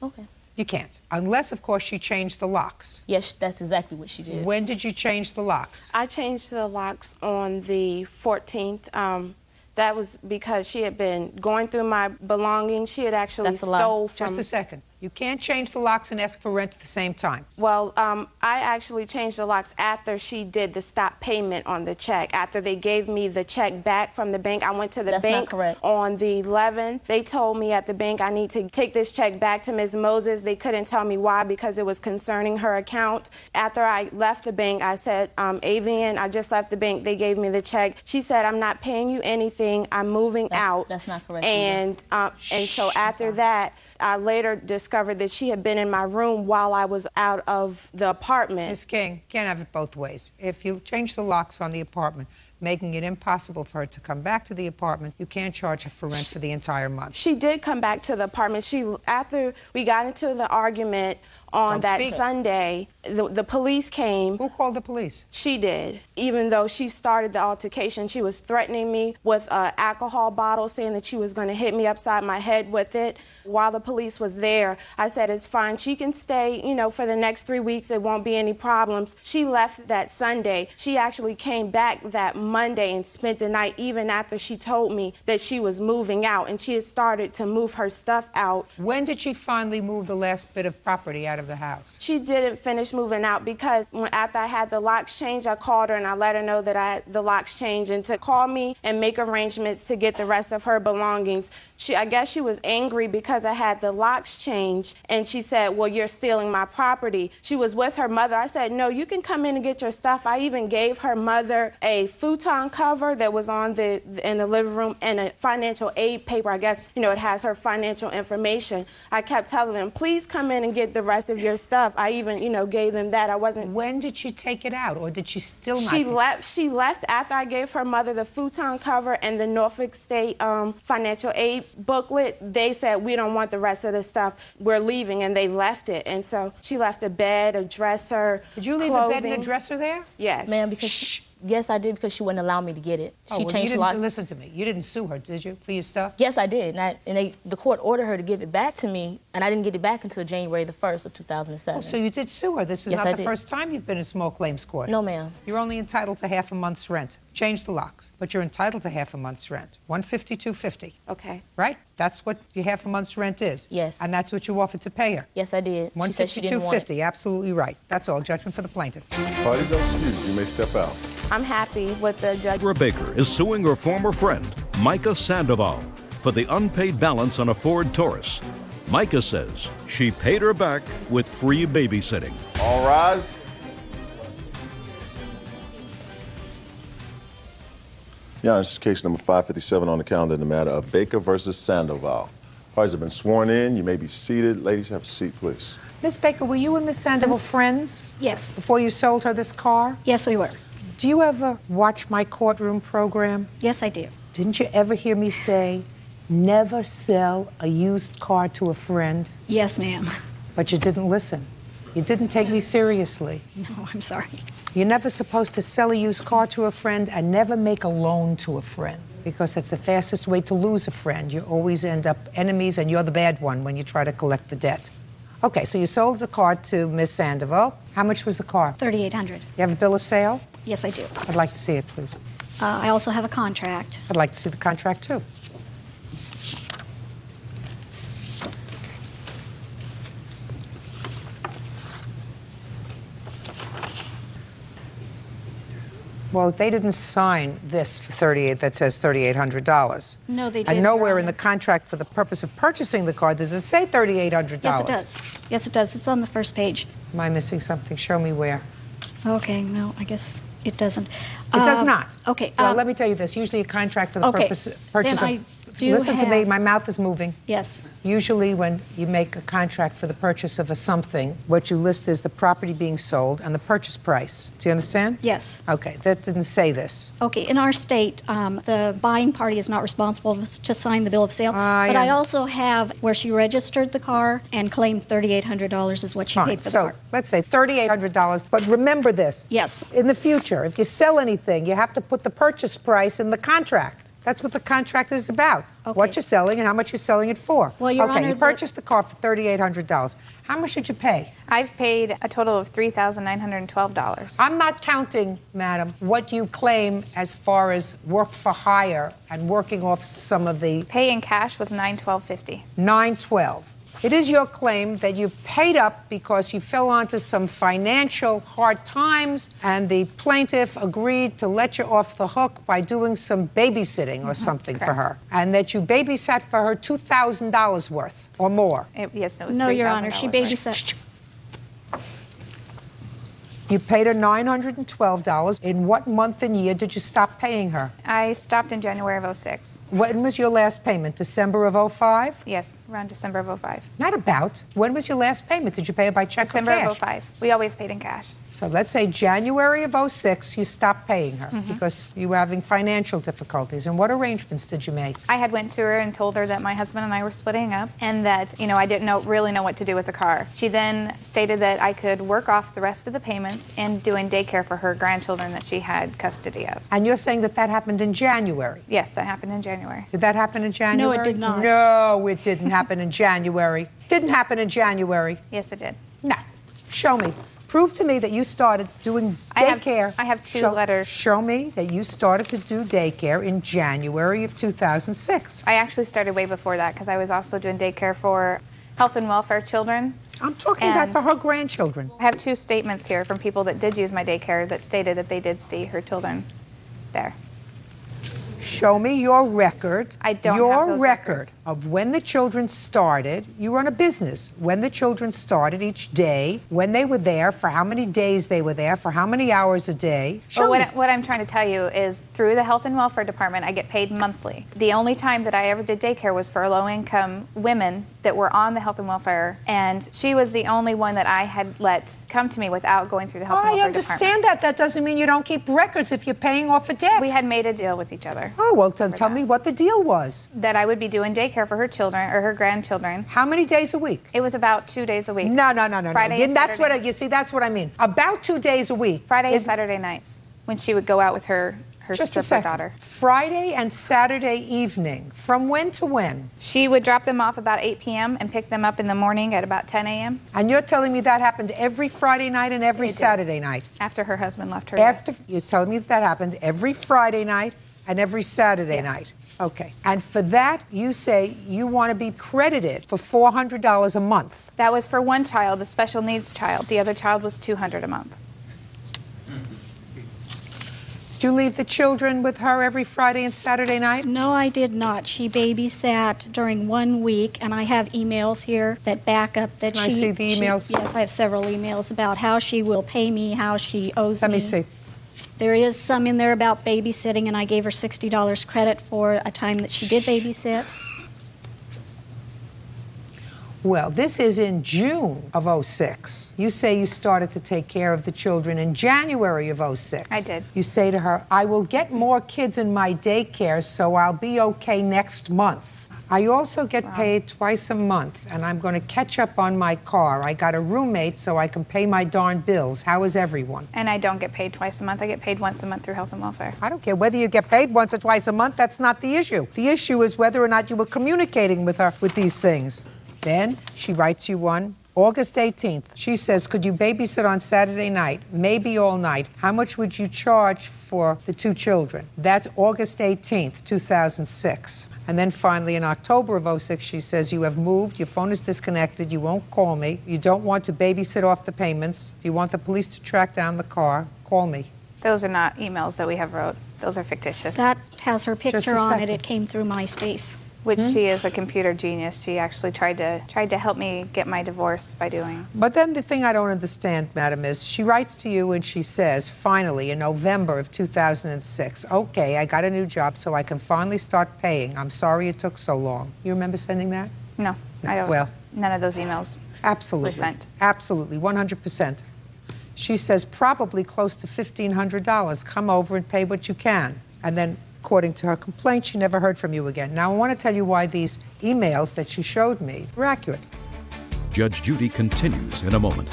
Okay. You can't. Unless, of course, she changed the locks. Yes, that's exactly what she did. When did you change the locks? I changed the locks on the 14th. That was because she had been going through my belongings. She had actually stole from... Just a second. You can't change the locks and ask for rent at the same time. Well, I actually changed the locks after she did the stop payment on the check. After they gave me the check back from the bank, I went to the That's bank not correct. on the 11th. They told me at the bank I need to take this check back to Ms. Moses. They couldn't tell me why because it was concerning her account. After I left the bank, I said, Avian, I just left the bank. They gave me the check. She said, I'm not paying you anything. I'm moving out. That's not correct. And so after that, I later discovered that she had been in my room while I was out of the apartment. Ms. King, can't have it both ways. If you change the locks on the apartment, making it impossible for her to come back to the apartment, you can't charge her for rent for the entire month. She did come back to the apartment. After we got into the argument on Sunday, the police came. Who called the police? She did. Even though she started the altercation, she was threatening me with an alcohol bottle, saying that she was going to hit me upside my head with it. While the police was there, I said, it's fine. She can stay, for the next 3 weeks. It won't be any problems. She left that Sunday. She actually came back that Monday and spent the night, even after she told me that she was moving out, and she had started to move her stuff out. When did she finally move the last bit of property out of the house? She didn't finish moving out because after I had the locks changed, I called her and I let her know that I had the locks changed and to call me and make arrangements to get the rest of her belongings. I guess she was angry because I had the locks changed, and she said, well, you're stealing my property. She was with her mother. I said, no, you can come in and get your stuff. I even gave her mother a futon cover that was in the living room and a financial aid paper. I guess, it has her financial information. I kept telling them, please come in and get the rest of your stuff. I even, gave them that. I wasn't. When did she take it out, or did she still not? She left after I gave her mother the futon cover and the Norfolk State financial aid booklet. They said, we don't want the rest of the stuff. We're leaving, and they left it. And so she left a bed, a dresser, Did you leave clothing. a bed and a dresser there? Yes. Ma'am, because yes, I did, because she wouldn't allow me to get it. Oh, She well, changed you the didn't locks. listen to me. You didn't sue her, did you, for your stuff? Yes, I did. The court ordered her to give it back to me, and I didn't get it back until January the 1st of 2007. Oh, so you did sue her. This is Yes, not I the did. first time you've been in small claims court. No, ma'am. You're only entitled to half a month's rent. Change the locks, but you're entitled to half a month's rent. $152.50. Okay. Right? That's what your half a month's rent is. Yes. And that's what you offered to pay her. Yes, I did. She said she didn't want it. $152.50. Absolutely right. That's all. Judgment for the plaintiff. Parties are excused. You may step out. I'm happy with the judge. Barbara Baker is suing her former friend, Micah Sandoval, for the unpaid balance on a Ford Taurus. Micah says she paid her back with free babysitting. All rise. Yeah, this is case number 557 on the calendar in the matter of Baker versus Sandoval. Parties have been sworn in. You may be seated. Ladies, have a seat, please. Miss Baker, were you and Miss Sandoval friends? Yes. Before you sold her this car? Yes, we were. Do you ever watch my courtroom program? Yes, I do. Didn't you ever hear me say, never sell a used car to a friend? Yes, ma'am. But you didn't listen. You didn't take me seriously. No, I'm sorry. You're never supposed to sell a used car to a friend and never make a loan to a friend, because that's the fastest way to lose a friend. You always end up enemies, and you're the bad one when you try to collect the debt. Okay, so you sold the car to Miss Sandoval. How much was the car? $3,800. You have a bill of sale? Yes, I do. I'd like to see it, please. I also have a contract. I'd like to see the contract, too. Well, they didn't sign this for that says $3,800. No, they did. And nowhere Your in the Honor. contract for the purpose of purchasing the car does it say $3,800. Yes, it does. Yes, it does. It's on the first page. Am I missing something? Show me where. Okay, no, I guess it doesn't. It does not. Okay. Well, let me tell you this. Usually a contract for the Okay, purchase then I do Listen to me. have- My mouth is moving. Yes. Usually when you make a contract for the purchase of a something, what you list is the property being sold and the purchase price. Do you understand? Yes. Okay. That didn't say this. Okay, in our state, the buying party is not responsible to sign the bill of sale. But I also have where she registered the car and claimed $3,800 is what she Fine. paid for the So car. let's say $3,800. But remember this. Yes. In the future, if you sell anything, you have to put the purchase price in the contract. That's what the contract is about. Okay. What you're selling and how much you're selling it for. Well, Your okay, Honor, you purchased the car for $3,800. How much did you pay? I've paid a total of $3,912. I'm not counting, madam, what you claim as far as work for hire and working off some of the Pay in cash was $912.50. $912. It is your claim that you paid up because you fell onto some financial hard times and the plaintiff agreed to let you off the hook by doing some babysitting or something for her, and that you babysat for her $2,000 worth or more. Yes, it was No, $3,000. Your Honor, she babysat. You paid her $912. In what month and year did you stop paying her? I stopped in January of 06. When was your last payment? December of 05? Yes, around December of 05. Not about. When was your last payment? Did you pay her by check December or cash? of 05. We always paid in cash. So let's say January of 06, you stopped paying her Mhm. because you were having financial difficulties. And what arrangements did you make? I had went to her and told her that my husband and I were splitting up and that, I didn't really know what to do with the car. She then stated that I could work off the rest of the payments and doing daycare for her grandchildren that she had custody of. And you're saying that happened in January? Yes, that happened in January. Did that happen in January? No, it did not. No, it didn't happen in January. Didn't happen in January. Yes, it did. No. Show me. Prove to me that you started doing daycare. I have two letters. Show me that you started to do daycare in January of 2006. I actually started way before that because I was also doing daycare for health and welfare children. I'm talking about for her grandchildren. I have 2 statements here from people that did use my daycare that stated that they did see her children there. Show me your record. I don't your have those record records. of when the children started. You run a business. When the children started each day, when they were there, for how many days they were there, for how many hours a day. Show Well, me. what I'm trying to tell you is through the health and welfare department, I get paid monthly. The only time that I ever did daycare was for low-income women that were on the health and welfare, and she was the only one that I had let come to me without going through the health and welfare department. I understand that. That doesn't mean you don't keep records if you're paying off a debt. We had made a deal with each other. Oh, well, tell me what the deal was. That I would be doing daycare for her children or her grandchildren. How many days a week? It was about 2 days a week. No. Friday and That's Saturday. what you see. That's what I mean. About 2 days a week. Friday and Saturday nights when she would go out with her Just a stripper second. daughter. Friday and Saturday evening. From when to when? She would drop them off about 8 p.m. and pick them up in the morning at about 10 a.m. And you're telling me that happened every Friday night and every Saturday night? After her husband left her. You're telling me that happened every Friday night and every Saturday night? Okay. And for that, you say you want to be credited for $400 a month. That was for one child, the special needs child. The other child was $200 a month. Did you leave the children with her every Friday and Saturday night? No, I did not. She babysat during 1 week, and I have emails here that back up that Can I see the emails? Yes, I have several emails about how she will pay me, how she owes me. Let me see. There is some in there about babysitting, and I gave her $60 credit for a time that she did babysit. Well, this is in June of '06. You say you started to take care of the children in January of '06. I did. You say to her, I will get more kids in my daycare, so I'll be okay next month. I also get paid twice a month, and I'm going to catch up on my car. I got a roommate so I can pay my darn bills. How is everyone? And I don't get paid twice a month. I get paid once a month through health and welfare. I don't care whether you get paid once or twice a month. That's not the issue. The issue is whether or not you were communicating with her with these things. Then she writes you one. August 18th, she says, could you babysit on Saturday night, maybe all night? How much would you charge for the 2 children? That's August 18th, 2006. And then finally in October of '06, she says, you have moved, your phone is disconnected, you won't call me, you don't want to babysit off the payments, you want the police to track down the car, call me. Those are not emails that we have wrote. Those are fictitious. That has her Just picture a on it. second. It came through MySpace. Which she is a computer genius. She actually tried to help me get my divorce by doing. But then the thing I don't understand, madam, is she writes to you and she says, finally, in November of 2006, okay, I got a new job so I can finally start paying. I'm sorry it took so long. You remember sending that? No, I don't. Well, none of those emails absolutely. were sent. Absolutely, 100%. She says probably close to $1,500. Come over and pay what you can. And then, according to her complaint, she never heard from you again. Now, I want to tell you why these emails that she showed me were accurate. Judge Judy continues in a moment.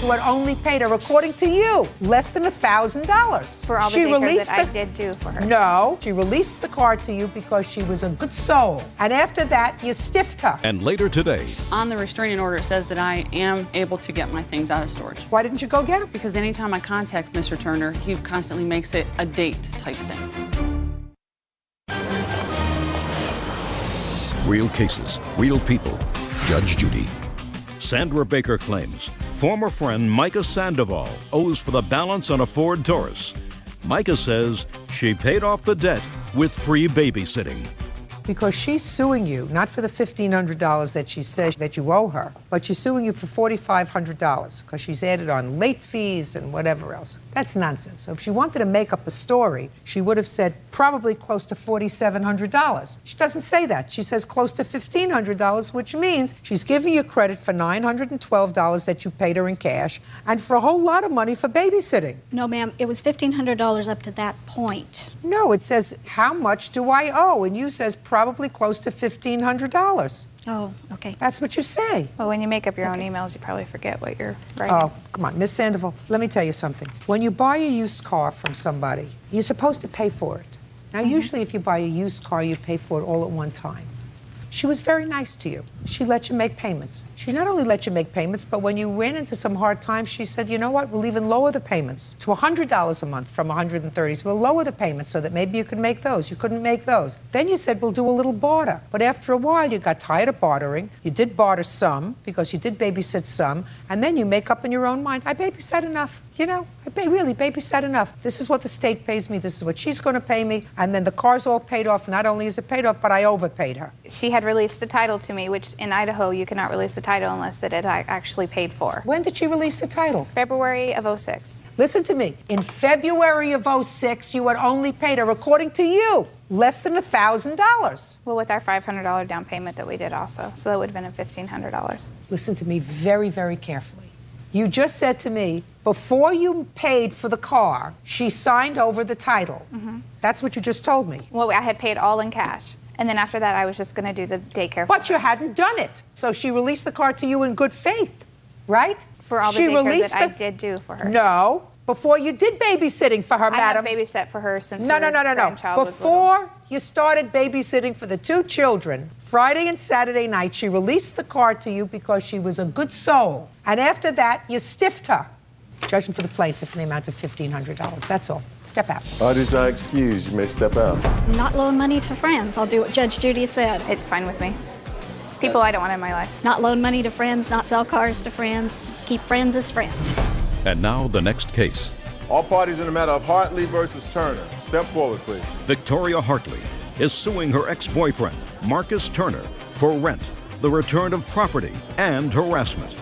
You had only paid her, according to you, less than $1,000. For all the daycare that I did do for her. No, she released the car to you because she was a good soul. And after that, you stiffed her. And later today, On the restraining order, it says that I am able to get my things out of storage. Why didn't you go get them? Because anytime I contact Mr. Turner, he constantly makes it a date type thing. real cases, real people. Judge Judy. Sandra Baker claims former friend Micah Sandoval owes for the balance on a Ford Taurus. Micah says she paid off the debt with free babysitting. Because she's suing you, not for the $1,500 that she says that you owe her, but she's suing you for $4,500 because she's added on late fees and whatever else. That's nonsense. So if she wanted to make up a story, she would have said probably close to $4,700. She doesn't say that. She says close to $1,500, which means she's giving you credit for $912 that you paid her in cash and for a whole lot of money for babysitting. No, ma'am, it was $1,500 up to that point. No, it says, how much do I owe? And you says probably close to $1,500. Oh, okay. That's what you say. Well, when you make up your own emails, you probably forget what you're writing. Oh, come on, Miss Sandoval, let me tell you something. When you buy a used car from somebody, you're supposed to pay for it. Now, usually if you buy a used car, you pay for it all at one time. She was very nice to you. She let you make payments. She not only let you make payments, but when you ran into some hard times, she said, you know what, we'll even lower the payments to $100 a month from $130. So we'll lower the payments so that maybe you could make those. You couldn't make those. Then you said, we'll do a little barter. But after a while, you got tired of bartering. You did barter some, because you did babysit some, and then you make up in your own mind, I babysat enough. You know, I really babysat enough. This is what the state pays me. This is what she's going to pay me. And then the car's all paid off. Not only is it paid off, but I overpaid her. She had released the title to me, which in Idaho you cannot release the title unless it actually paid for. When did she release the title? February of '06. Listen to me. In February of '06, you had only paid her, according to you, less than $1,000. Well, with our $500 down payment that we did also. So that would have been $1,500. Listen to me very, very carefully. You just said to me, before you paid for the car, she signed over the title. That's what you just told me. Well, I had paid all in cash. And then after that, I was just going to do the daycare. But you hadn't done it. So she released the car to you in good faith, right? For all the daycare that I did do for her. No. Before you did babysitting for her, madam. I have babysat for her since No. her grandchild was little. Before you started babysitting for the two children, Friday and Saturday night, she released the car to you because she was a good soul. And after that, you stiffed her. Judgment for the plaintiff in the amount of $1,500. That's all. Step out. Parties are excused. You may step out. Not loan money to friends. I'll do what Judge Judy said. It's fine with me. People I don't want in my life. Not loan money to friends, not sell cars to friends. Keep friends as friends. And now the next case. All parties in the matter of Hartley versus Turner. Step forward, please. Victoria Hartley is suing her ex-boyfriend, Marcus Turner, for rent, the return of property, and harassment.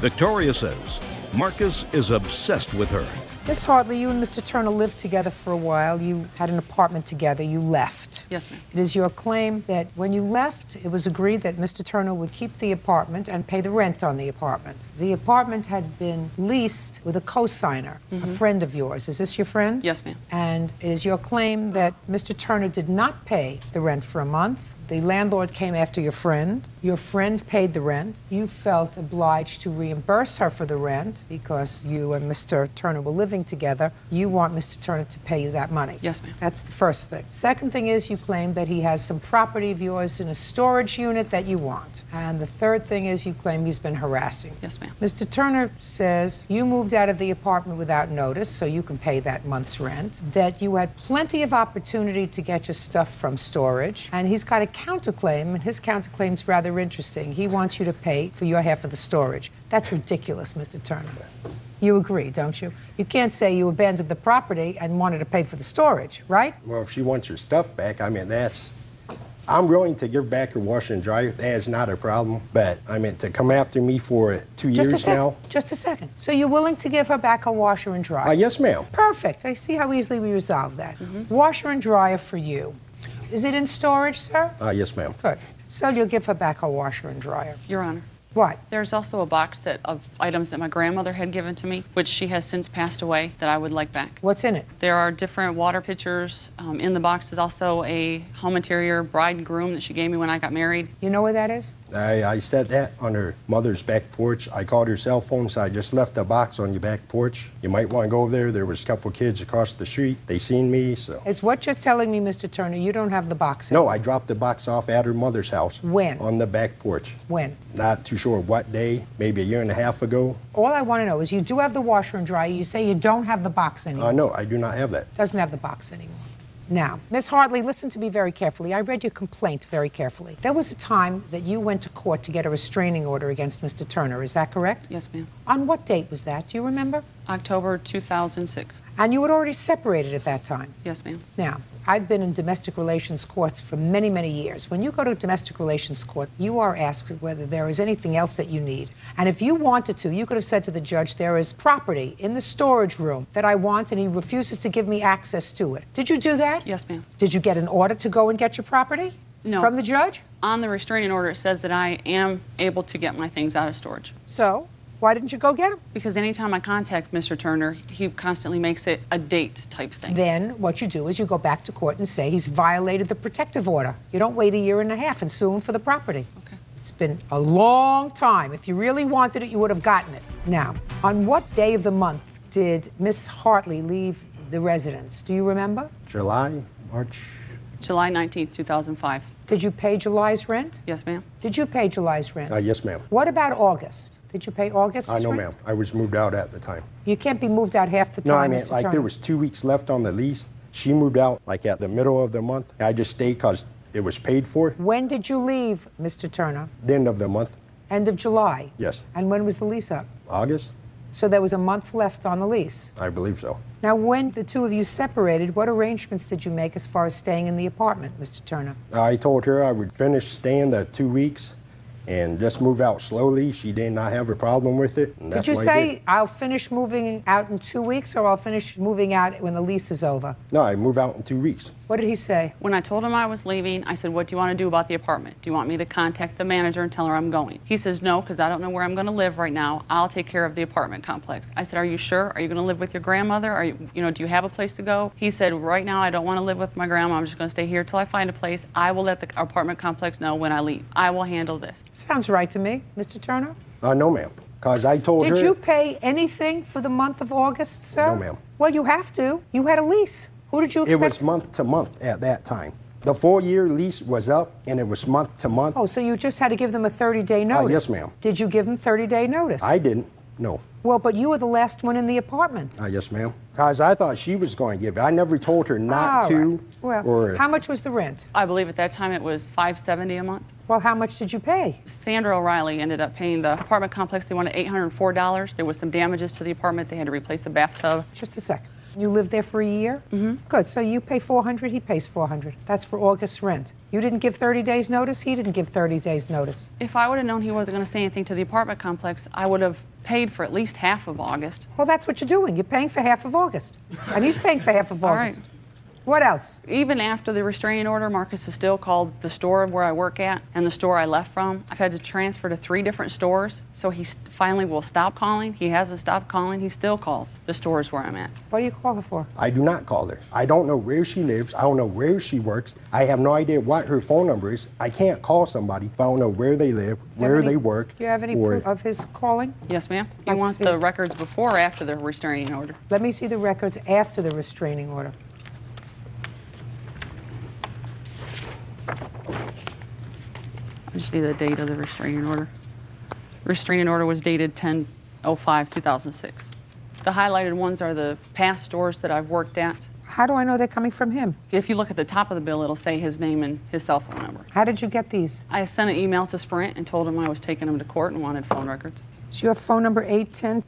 Victoria says Marcus is obsessed with her. Miss Hartley, you and Mr. Turner lived together for a while. You had an apartment together. You left. Yes, ma'am. It is your claim that when you left, it was agreed that Mr. Turner would keep the apartment and pay the rent on the apartment. The apartment had been leased with a co-signer, a friend of yours. Is this your friend? Yes, ma'am. And it is your claim that Mr. Turner did not pay the rent for a month. The landlord came after your friend. Your friend paid the rent. You felt obliged to reimburse her for the rent because you and Mr. Turner were living together. You want Mr. Turner to pay you that money. Yes, ma'am. That's the first thing. Second thing is you claim that he has some property of yours in a storage unit that you want. And the third thing is you claim he's been harassing. Yes, ma'am. Mr. Turner says you moved out of the apartment without notice, so you can pay that month's rent, that you had plenty of opportunity to get your stuff from storage, and he's got a counterclaim, and his counterclaim's rather interesting. He wants you to pay for your half of the storage. That's ridiculous, Mr. Turner. You agree, don't you? You can't say you abandoned the property and wanted to pay for the storage, right? Well, if she wants her stuff back, I mean, I'm willing to give back her washer and dryer. That is not a problem. But, I mean, to come after me for 2 years now. Just a second. So you're willing to give her back her washer and dryer? Yes, ma'am. Perfect. I see how easily we resolve that. Washer and dryer for you. Is it in storage, sir? Yes, ma'am. Good. So you'll give her back her washer and dryer. Your Honor. What? There's also a box of items that my grandmother had given to me, which she has since passed away, that I would like back. What's in it? There are different water pitchers. In the box is also a home interior bride and groom that she gave me when I got married. You know where that is? I said that on her mother's back porch. I called her cell phone, so I just left a box on your back porch. You might want to go over there. There was a couple kids across the street. They seen me, so. It's what you're telling me, Mr. Turner. You don't have the box anymore. No, I dropped the box off at her mother's house. When? On the back porch. When? Not too sure what day, maybe a year and a half ago. All I want to know is you do have the washer and dryer. You say you don't have the box anymore. No, I do not have that. Doesn't have the box anymore. Now, Miss Hartley, listen to me very carefully. I read your complaint very carefully. There was a time that you went to court to get a restraining order against Mr. Turner. Is that correct? Yes, ma'am. On what date was that? Do you remember? October 2006. And you had already separated at that time? Yes, ma'am. Now, I've been in domestic relations courts for many, many years. When you go to domestic relations court, you are asked whether there is anything else that you need. And if you wanted to, you could have said to the judge, there is property in the storage room that I want, and he refuses to give me access to it. Did you do that? Yes, ma'am. Did you get an order to go and get your property? No. From the judge? On the restraining order, it says that I am able to get my things out of storage. So? Why didn't you go get them? Because anytime I contact Mr. Turner, he constantly makes it a date type thing. Then what you do is you go back to court and say he's violated the protective order. You don't wait a year and a half and sue him for the property. Okay. It's been a long time. If you really wanted it, you would have gotten it. Now, on what day of the month did Miss Hartley leave the residence? Do you remember? July, March. July 19th, 2005. Did you pay July's rent? Yes, ma'am. Did you pay July's rent? Yes, ma'am. What about August? Did you pay August's rent? No, ma'am. I was moved out at the time. You can't be moved out half the time, No, I mean, Mr. like Turner. there was 2 weeks left on the lease. She moved out like at the middle of the month. I just stayed because it was paid for. When did you leave, Mr. Turner? The end of the month. End of July? Yes. And when was the lease up? August? So there was a month left on the lease. I believe so. Now, when the two of you separated, what arrangements did you make as far as staying in the apartment, Mr. Turner? I told her I would finish staying the 2 weeks and just move out slowly. She did not have a problem with it. And that's Did you what I say, did. I'll finish moving out in 2 weeks, or I'll finish moving out when the lease is over? No, I move out in 2 weeks. What did he say? When I told him I was leaving, I said, what do you want to do about the apartment? Do you want me to contact the manager and tell her I'm going? He says, no, because I don't know where I'm going to live right now. I'll take care of the apartment complex. I said, are you sure? Are you going to live with your grandmother? Are you, do you have a place to go? He said, right now I don't want to live with my grandma. I'm just going to stay here till I find a place. I will let the apartment complex know when I leave. I will handle this. Sounds right to me, Mr. Turner. No, ma'am. Because I told her. Did you pay anything for the month of August, sir? No, ma'am. Well, you have to. You had a lease. Who did you expect? It was month to month at that time. The 4-year lease was up, and it was month to month. Oh, so you just had to give them a 30-day notice? Yes, ma'am. Did you give them 30-day notice? I didn't. No. Well, but you were the last one in the apartment. Yes, ma'am. Because I thought she was going to give it. I never told her not to. Right. Well, or how much was the rent? I believe at that time it was $570 a month. Well, how much did you pay? Sandra O'Reilly ended up paying the apartment complex. They wanted $804. There was some damages to the apartment. They had to replace the bathtub. Just a second. You lived there for a year? Mm-hmm. Good. So you pay $400, he pays $400. That's for August's rent. You didn't give 30 days notice, he didn't give 30 days notice. If I would have known he wasn't going to say anything to the apartment complex, I would have paid for at least half of August. Well, that's what you're doing. You're paying for half of August. And he's paying for half of August. All right. What else? Even after the restraining order, Marcus has still called the store where I work at and the store I left from. I've had to transfer to 3 different stores, so he finally will stop calling. He hasn't stopped calling. He still calls the stores where I'm at. What do you call her for? I do not call her. I don't know where she lives. I don't know where she works. I have no idea what her phone number is. I can't call somebody if I don't know where they live, where they work. Do you have any proof of his calling? Yes, ma'am. You Let's want see. the records before or after the restraining order? Let me see the records after the restraining order. I just need the date of the restraining order. Restraining order was dated 10/05/2006. The highlighted ones are the past stores that I've worked at. How do I know they're coming from him? If you look at the top of the bill, it'll say his name and his cell phone number. How did you get these? I sent an email to Sprint and told him I was taking him to court and wanted phone records. Is your phone number 810?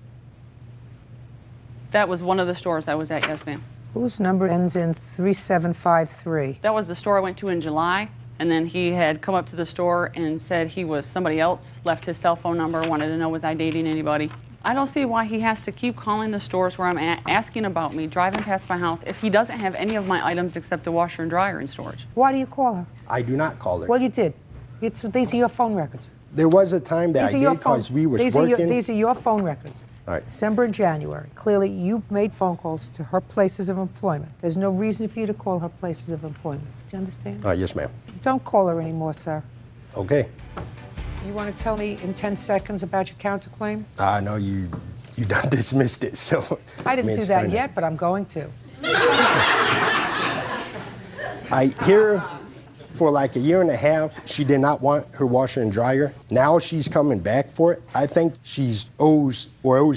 That was one of the stores I was at, yes, ma'am. Whose number ends in 3753? That was the store I went to in July, and then he had come up to the store and said he was somebody else, left his cell phone number, wanted to know was I dating anybody. I don't see why he has to keep calling the stores where I'm at, asking about me, driving past my house, if he doesn't have any of my items except a washer and dryer in storage. Why do you call her? I do not call her. Well, you did. These are your phone records. There was a time that I These are did your phone. because we was These working. are your phone records. All right. December and January. Clearly, you made phone calls to her places of employment. There's no reason for you to call her places of employment. Do you understand? Yes, ma'am. Don't call her anymore, sir. Okay. You want to tell me in 10 seconds about your counterclaim? No, you done dismissed it, so. I didn't mean, do it's that kinda- yet, but I'm going to. I hear for like a year and a half, she did not want her washer and dryer. Now she's coming back for it. I think she's owes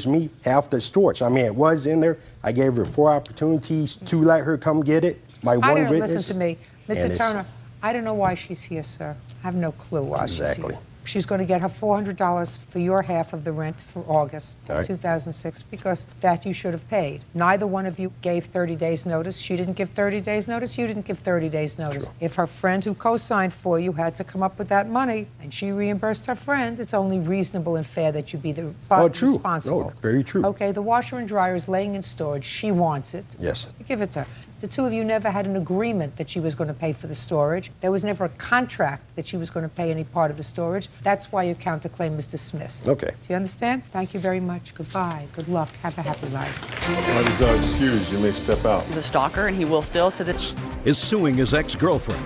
me half the storage. I mean, it was in there. I gave her 4 opportunities to let her come get it. My one witness. Listen to me. and Mr. it's- Turner, I don't know why she's here, sir. I have no clue why she's Exactly. here. She's going to get her $400 for your half of the rent for August All right. 2006 because that you should have paid. Neither one of you gave 30 days notice. She didn't give 30 days notice. You didn't give 30 days notice. True. If her friend who co-signed for you had to come up with that money and she reimbursed her friend, it's only reasonable and fair that you be the True. responsible. No, very true. Okay, the washer and dryer is laying in storage. She wants it. Yes. You give it to her. The two of you never had an agreement that she was going to pay for the storage. There was never a contract that she was going to pay any part of the storage. That's why your counterclaim is dismissed. Okay. Do you understand? Thank you very much. Goodbye. Good luck. Have a happy life. That is our excuse. You may step out. He's a stalker, and he will still to this. Is suing his ex-girlfriend,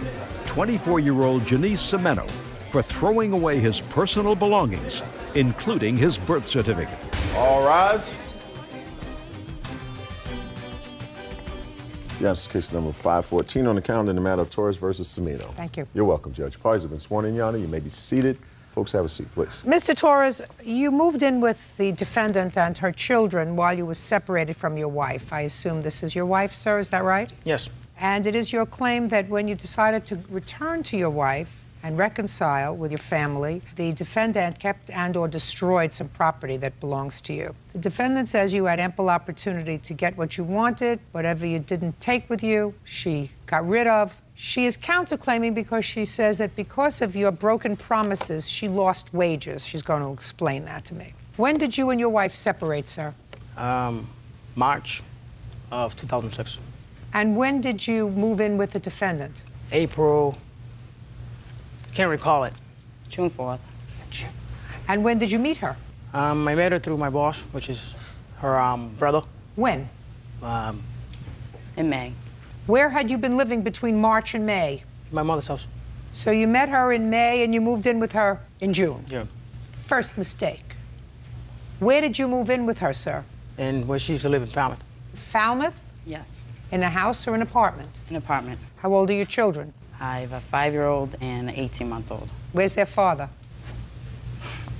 24-year-old Janice Semeno, for throwing away his personal belongings, including his birth certificate. All rise. Yeah, this is case number 514 on the calendar in the matter of Torres versus Semino. Thank you. You're welcome, Judge. Parties have been sworn in, Your Honor. You may be seated. Folks, have a seat, please. Mr. Torres, you moved in with the defendant and her children while you were separated from your wife. I assume this is your wife, sir, is that right? Yes. And it is your claim that when you decided to return to your wife and reconcile with your family, the defendant kept and/or destroyed some property that belongs to you. The defendant says you had ample opportunity to get what you wanted. Whatever you didn't take with you, she got rid of. She is counterclaiming because she says that because of your broken promises, she lost wages. She's going to explain that to me. When did you and your wife separate, sir? March of 2006. And when did you move in with the defendant? April, can't recall it. June 4th. And when did you meet her? I met her through my boss, which is her brother. When? In May. Where had you been living between March and May? My mother's house. So you met her in May and you moved in with her in June? Yeah. First mistake. Where did you move in with her, sir? And where she used to live in Falmouth. Falmouth? Yes. In a house or an apartment? An apartment. How old are your children? I have a 5-year-old and an 18-month-old. Where's their father?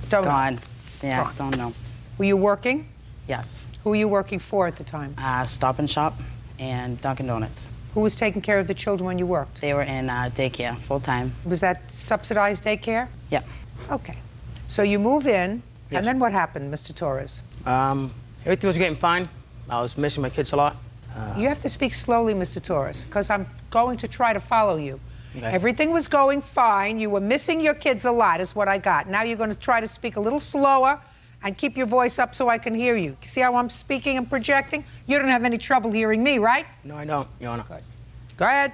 Don't Gone. know. Yeah, Gone. don't know. Were you working? Yes. Who were you working for at the time? Stop and Shop and Dunkin' Donuts. Who was taking care of the children when you worked? They were in daycare, full-time. Was that subsidized daycare? Yep. Okay. So you move in, Yes. and then what happened, Mr. Torres? Everything was getting fine. I was missing my kids a lot. You have to speak slowly, Mr. Torres, because I'm going to try to follow you. Okay. Everything was going fine. You were missing your kids a lot, is what I got. Now you're going to try to speak a little slower and keep your voice up so I can hear you. See how I'm speaking and projecting? You don't have any trouble hearing me, right? No, I don't, Your Honor. Good. Go ahead.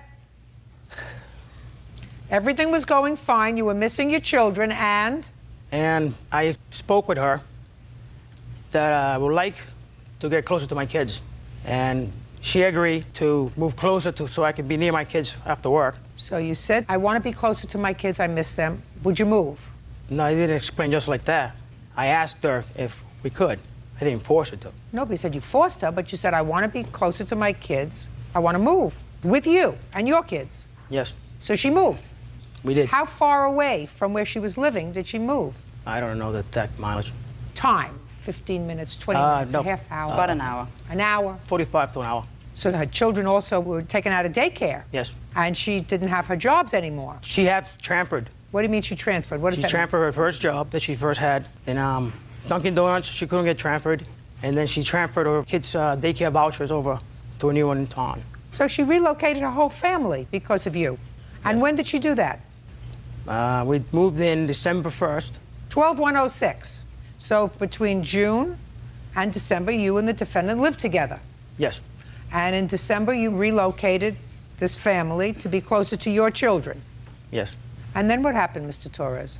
Everything was going fine. You were missing your children, and? And I spoke with her that I would like to get closer to my kids. And she agreed to move closer so I could be near my kids after work. So you said, I want to be closer to my kids. I miss them. Would you move? No, I didn't explain just like that. I asked her if we could. I didn't force her to. Nobody said you forced her, but you said, I want to be closer to my kids. I want to move with you and your kids. Yes. So she moved. We did. How far away from where she was living did she move? I don't know the exact mileage. Time, 15 minutes, 20 minutes, no. a half hour? About an hour. An hour? 45 to an hour. So her children also were taken out of daycare? Yes. And she didn't have her jobs anymore? She had transferred. What do you mean she transferred? What does She that transferred her first job that she first had. Then Dunkin' Donuts, she couldn't get transferred. And then she transferred her kids' daycare vouchers over to a new one in town. So she relocated her whole family because of you. And when did she do that? We moved in December 1st. 12/1/06. So between June and December, you and the defendant lived together. Yes. And in December, you relocated this family to be closer to your children. Yes. And then what happened, Mr. Torres?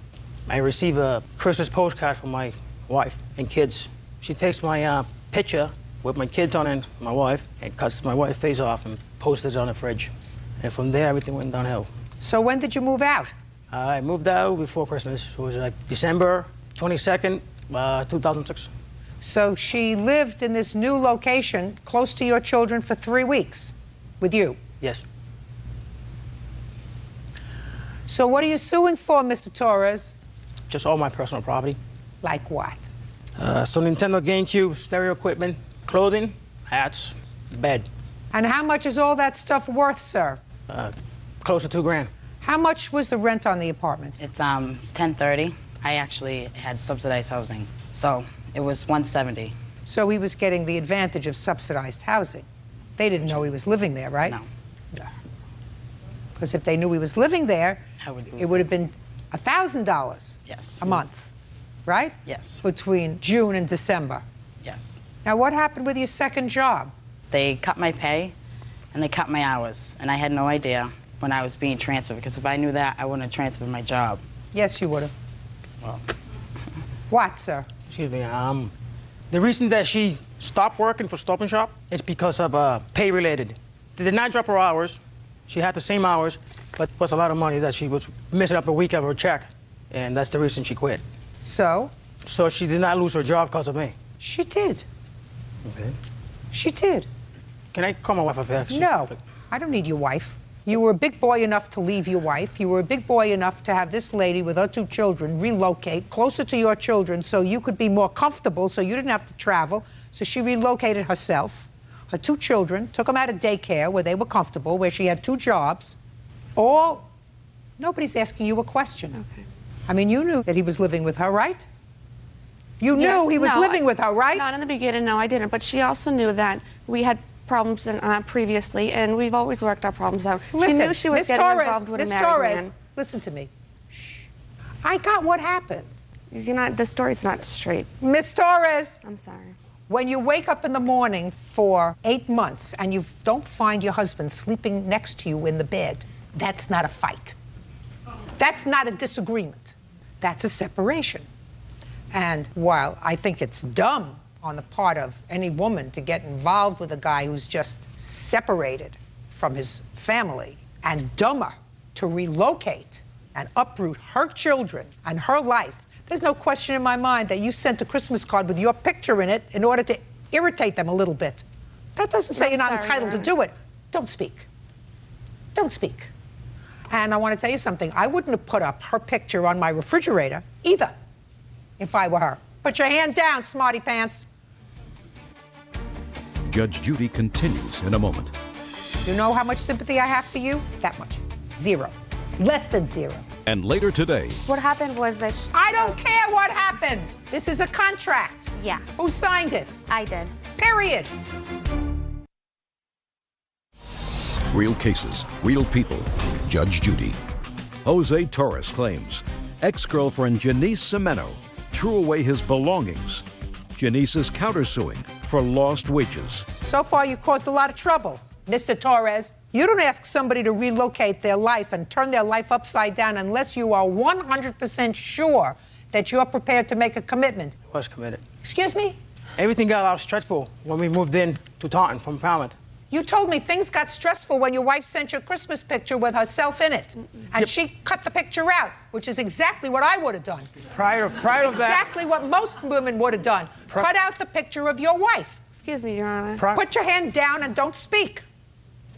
I received a Christmas postcard from my wife and kids. She takes my picture with my kids on it and my wife and cuts my wife's face off and posts it on the fridge. And from there, everything went downhill. So when did you move out? I moved out before Christmas. It was like December 22nd, 2006. So she lived in this new location close to your children for 3 weeks with you? Yes. So what are you suing for, Mr. Torres? Just all my personal property. Like what? So Nintendo GameCube, stereo equipment, clothing, hats, bed. And how much is all that stuff worth, sir? Close to $2,000. How much was the rent on the apartment? It's $10.30. I actually had subsidized housing, so it was $170. So he was getting the advantage of subsidized housing. They didn't know he was living there, right? No. Because if they knew he was living there, it would have been $1,000 Yes. a month, right? Yes. Between June and December. Yes. Now, what happened with your second job? They cut my pay and they cut my hours, and I had no idea when I was being transferred, because if I knew that, I wouldn't have transferred my job. Yes, you would have. Well, What, sir? excuse me. The reason that she stopped working for Stop and Shop is because of pay related. They did not drop her hours. She had the same hours, but it was a lot of money that she was missing up a week of her check, and that's the reason she quit. So? So she did not lose her job because of me. She did. Okay. She did. Can I call my wife up here? No, I don't need your wife. You were a big boy enough to leave your wife. You were a big boy enough to have this lady with her 2 children relocate closer to your children so you could be more comfortable, so you didn't have to travel. So she relocated herself, her 2 children, took them out of daycare where they were comfortable, where she had 2 jobs. Nobody's asking you a question. Okay. I mean, you knew that he was living with her, right? You knew he was living with her, right? Not in the beginning, no, I didn't. But she also knew that we had problems previously, and we've always worked our problems out. Listen, she knew she was getting involved with a married man. Listen to me. Shh. I got what happened. The story's not straight. Miss Torres. I'm sorry. When you wake up in the morning for 8 months and you don't find your husband sleeping next to you in the bed, that's not a fight. That's not a disagreement. That's a separation. And while I think it's dumb on the part of any woman to get involved with a guy who's just separated from his family, and dumber to relocate and uproot her children and her life, there's no question in my mind that you sent a Christmas card with your picture in it in order to irritate them a little bit. That doesn't say you're not entitled to do it. Don't speak. Don't speak. And I want to tell you something. I wouldn't have put up her picture on my refrigerator either if I were her. Put your hand down, smarty pants. Judge Judy continues in a moment. You know how much sympathy I have for you? That much. 0. Less than 0. And later today, What happened was that I don't care what happened. This is a contract. Yeah. Who signed it? I did. Period. real cases, real people. Judge Judy. Jose Torres claims ex-girlfriend Janice Semeno threw away his belongings. Janice is countersuing for lost wages. So far, you caused a lot of trouble, Mr. Torres. You don't ask somebody to relocate their life and turn their life upside down unless you are 100% sure that you're prepared to make a commitment. I was committed. Excuse me? Everything got a lot stressful when we moved in to Taunton from Falmouth. You told me things got stressful when your wife sent you a Christmas picture with herself in it. And she cut the picture out, which is exactly what I would have done. Prior to that... Exactly what most women would have done. Cut out the picture of your wife. Excuse me, Your Honor. Put your hand down and don't speak.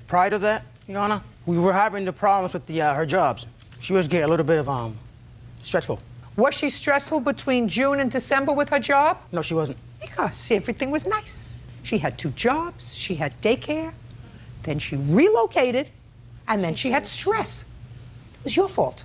Prior to that, Your Honor, we were having the problems with her jobs. She was getting a little bit of stressful. Was she stressful between June and December with her job? No, she wasn't. Because everything was nice. She had 2 jobs, she had daycare, then she relocated, and then she had stress. It was your fault.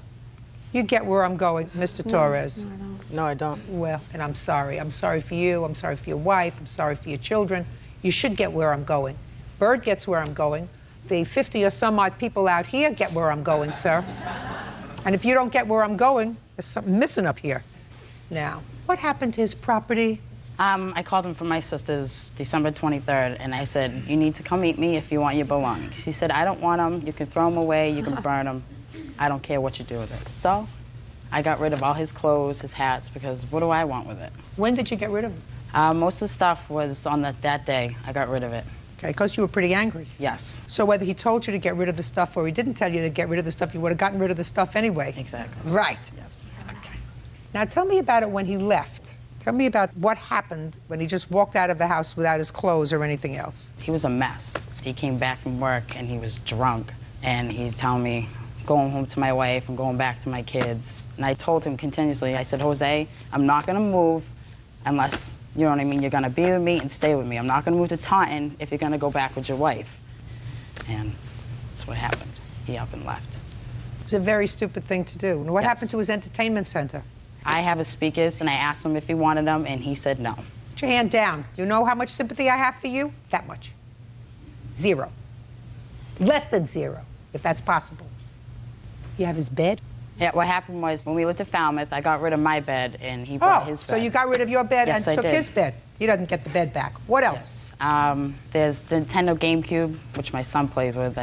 You get where I'm going, Mr. Torres. No, I don't. No, I don't. Well, and I'm sorry. I'm sorry for you. I'm sorry for your wife. I'm sorry for your children. You should get where I'm going. Bird gets where I'm going. The 50 or some odd people out here get where I'm going, sir. And if you don't get where I'm going, there's something missing up here. Now, what happened to his property? I called him from my sister's December 23rd, and I said, you need to come meet me if you want your belongings. He said, I don't want them. You can throw them away. You can burn them. I don't care what you do with it. So I got rid of all his clothes, his hats, because what do I want with it? When did you get rid of them? Most of the stuff was on that day. I got rid of it. Okay, because you were pretty angry. Yes. So whether he told you to get rid of the stuff or he didn't tell you to get rid of the stuff, you would have gotten rid of the stuff anyway. Exactly. Right. Yes. Okay. Now tell me about it when he left. Tell me about what happened when he just walked out of the house without his clothes or anything else. He was a mess. He came back from work and he was drunk. And he's telling me, going home to my wife, I'm going back to my kids. And I told him continuously, I said, Jose, I'm not going to move unless, you know what I mean, you're going to be with me and stay with me. I'm not going to move to Taunton if you're going to go back with your wife. And that's what happened. He up and left. It was a very stupid thing to do. And what happened to his entertainment center? I have his speakers, and I asked him if he wanted them, and he said no. Put your hand down. You know how much sympathy I have for you? That much. 0. Less than 0, if that's possible. You have his bed? Yeah, what happened was when we went to Falmouth, I got rid of my bed, and he brought his bed. So you got rid of your bed Yes, and I took did. his bed. He doesn't get the bed back. What else? Yes. There's the Nintendo GameCube, which my son plays with,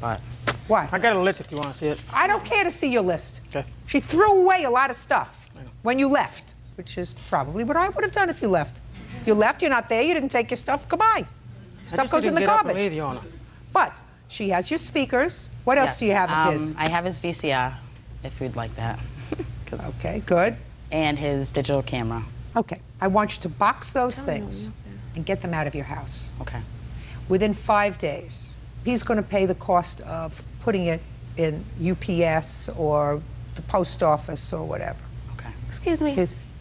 but... What? I got a list if you want to see it. I don't care to see your list. Okay. She threw away a lot of stuff when you left, which is probably what I would have done if you left. You left, you're not there, you didn't take your stuff, goodbye. Stuff goes in the garbage. Leave, Your Honor. But she has your speakers. What else do you have of his? I have his VCR, if you'd like that. Okay, good. And his digital camera. Okay, I want you to box those things and get them out of your house. Okay. within 5 days, he's going to pay the cost of putting it in UPS or the post office or whatever. Excuse me,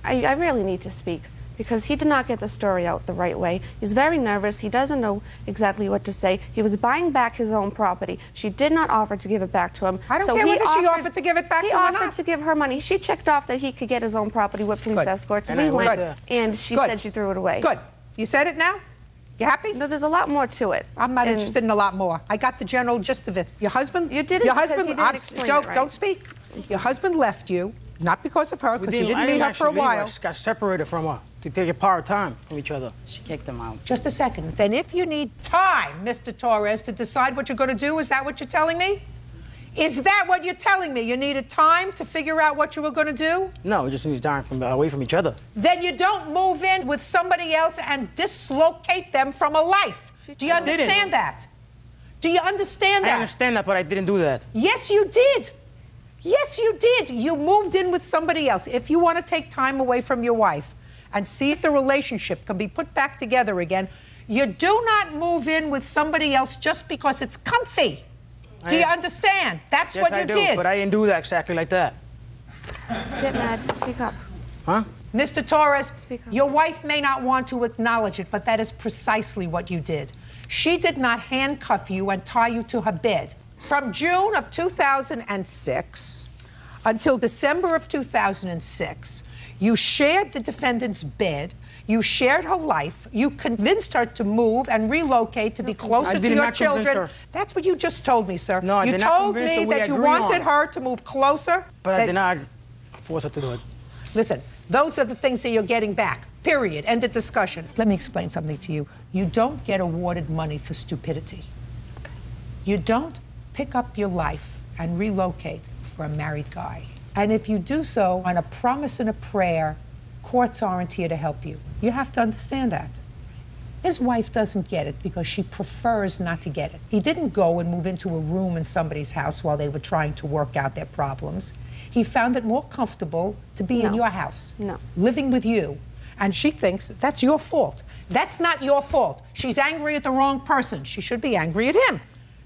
I really need to speak because he did not get the story out the right way. He's very nervous. He doesn't know exactly what to say. He was buying back his own property. She did not offer to give it back to him. I don't care whether she offered to give it back to him or not. He offered to give her money. She checked off that he could get his own property with police escorts. And we I went, would. and she said she threw it away. Good. You said it now? You happy? No, there's a lot more to it. I'm not interested in a lot more. I got the general gist of it. Your husband? You did it your because husband, he didn't explain it right. Don't speak. Your husband left you, not because of her, because he didn't meet her for a while. I just got separated from her to take a part time from each other. She kicked him out. Just a second. Then if you need time, Mr. Torres, to decide what you're going to do, is that what you're telling me? Is that what you're telling me? You needed time to figure out what you were going to do? No, we just need time away from each other. Then you don't move in with somebody else and dislocate them from a life. Do you understand that? Do you understand that? I understand that, but I didn't do that. Yes, you did. Yes, you did. You moved in with somebody else. If you want to take time away from your wife and see if the relationship can be put back together again, you do not move in with somebody else just because it's comfy. Do you understand? That's what you did. But I didn't do that exactly like that. Get mad. Speak up. Huh? Mr. Torres, your wife may not want to acknowledge it, but that is precisely what you did. She did not handcuff you and tie you to her bed. From June of 2006 until December of 2006, you shared the defendant's bed, you shared her life, you convinced her to move and relocate to be closer to your children. That's what you just told me, sir. No, I you did not told convince her. me We that you agree wanted on. her to move closer. But I did not force her to do it. Listen, those are the things that you're getting back. Period. End of discussion. Let me explain something to you. You don't get awarded money for stupidity. You don't pick up your life and relocate for a married guy. And if you do so on a promise and a prayer, courts aren't here to help you. You have to understand that. His wife doesn't get it because she prefers not to get it. He didn't go and move into a room in somebody's house while they were trying to work out their problems. He found it more comfortable to be in your house, living with you. And she thinks that's your fault. That's not your fault. She's angry at the wrong person. She should be angry at him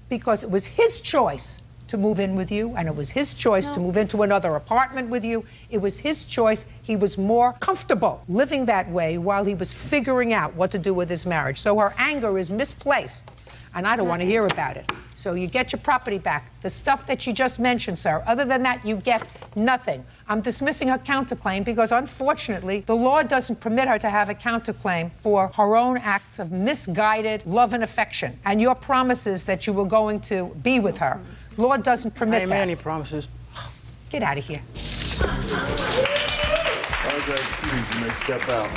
because it was his choice to move in with you, and it was his choice to move into another apartment with you. It was his choice. He was more comfortable living that way while he was figuring out what to do with his marriage. So her anger is misplaced, and I don't want to hear about it. So you get your property back. The stuff that she just mentioned, sir, other than that, you get nothing. I'm dismissing her counterclaim because, unfortunately, the law doesn't permit her to have a counterclaim for her own acts of misguided love and affection and your promises that you were going to be with her. Law doesn't permit I didn't that. make any promises. Get out of here. You may step out.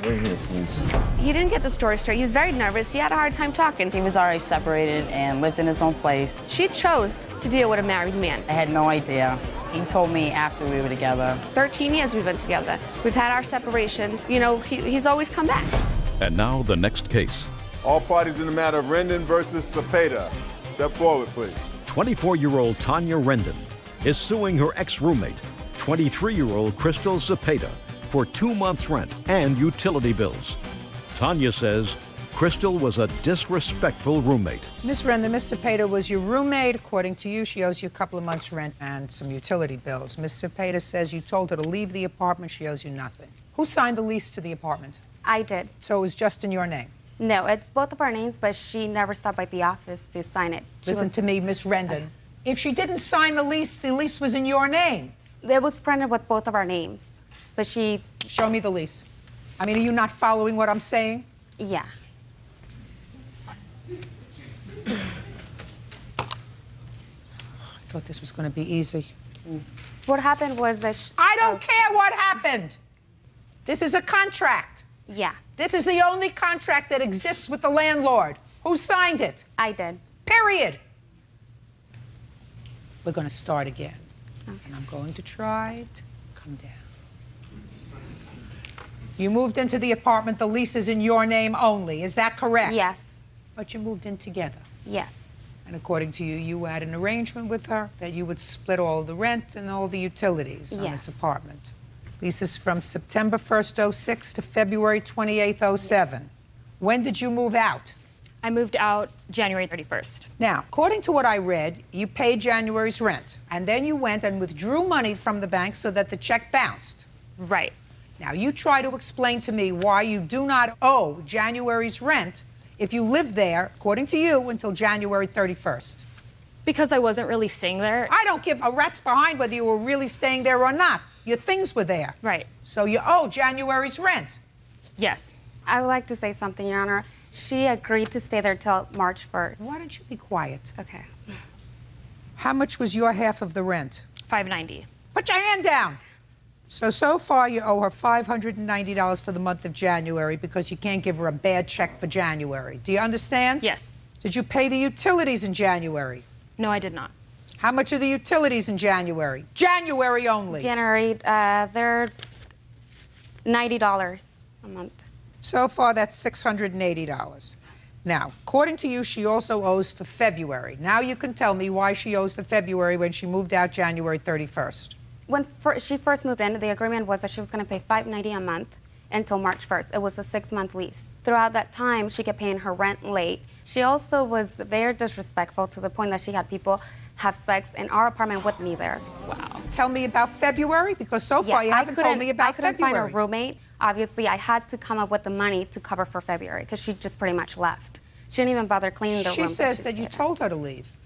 Wait here, please. He didn't get the story straight. He was very nervous. He had a hard time talking. He was already separated and lived in his own place. She chose to deal with a married man. I had no idea. He told me after we were together. 13 years we've been together. We've had our separations. You know, he's always come back. And now the next case. All parties in the matter of Rendon versus Cepeda. Step forward, please. 24-year-old Tanya Rendon is suing her ex-roommate, 23-year-old Crystal Cepeda, for 2 months' rent and utility bills. Tanya says Crystal was a disrespectful roommate. Miss Rendon, Miss Cepeda was your roommate. According to you, she owes you a couple of months' rent and some utility bills. Miss Cepeda says you told her to leave the apartment. She owes you nothing. Who signed the lease to the apartment? I did. So it was just in your name? No, it's both of our names, but she never stopped by the office to sign it. Listen to me, Miss Rendon. If she didn't sign the lease was in your name. It was printed with both of our names, but she... Show me the lease. I mean, are you not following what I'm saying? Yeah. I thought this was going to be easy. What happened was that... I don't care what happened. This is a contract. Yeah. This is the only contract that exists with the landlord. Who signed it? I did. Period. We're going to start again. Okay. And I'm going to try to come down. You moved into the apartment. The lease is in your name only. Is that correct? Yes. But you moved in together. Yes. And according to you, you had an arrangement with her that you would split all the rent and all the utilities on this apartment. Lease is from September 1st, 06 to February 28th, 07. When did you move out? I moved out January 31st. Now, according to what I read, you paid January's rent, and then you went and withdrew money from the bank so that the check bounced. Right. Now, you try to explain to me why you do not owe January's rent if you lived there, according to you, until January 31st. Because I wasn't really staying there. I don't give a rat's behind whether you were really staying there or not. Your things were there. Right. So you owe January's rent. Yes. I would like to say something, Your Honor. She agreed to stay there till March 1st. Why don't you be quiet? Okay. How much was your half of the rent? $590. Put your hand down. So far you owe her $590 for the month of January because you can't give her a bad check for January. Do you understand? Yes. Did you pay the utilities in January? No, I did not. How much are the utilities in January? January only. January, they're $90 a month. So far, that's $680. Now, according to you, she also owes for February. Now you can tell me why she owes for February when she moved out January 31st. When she first moved in, the agreement was that she was going to pay $590 a month until March 1st. It was a 6-month lease. Throughout that time, she kept paying her rent late. She also was very disrespectful to the point that she had people have sex in our apartment with me there. Wow. Tell me about February, because so far you haven't told me about February. I couldn't find a roommate. Obviously, I had to come up with the money to cover for February because she just pretty much left. She didn't even bother cleaning the room. She says that you told her to leave.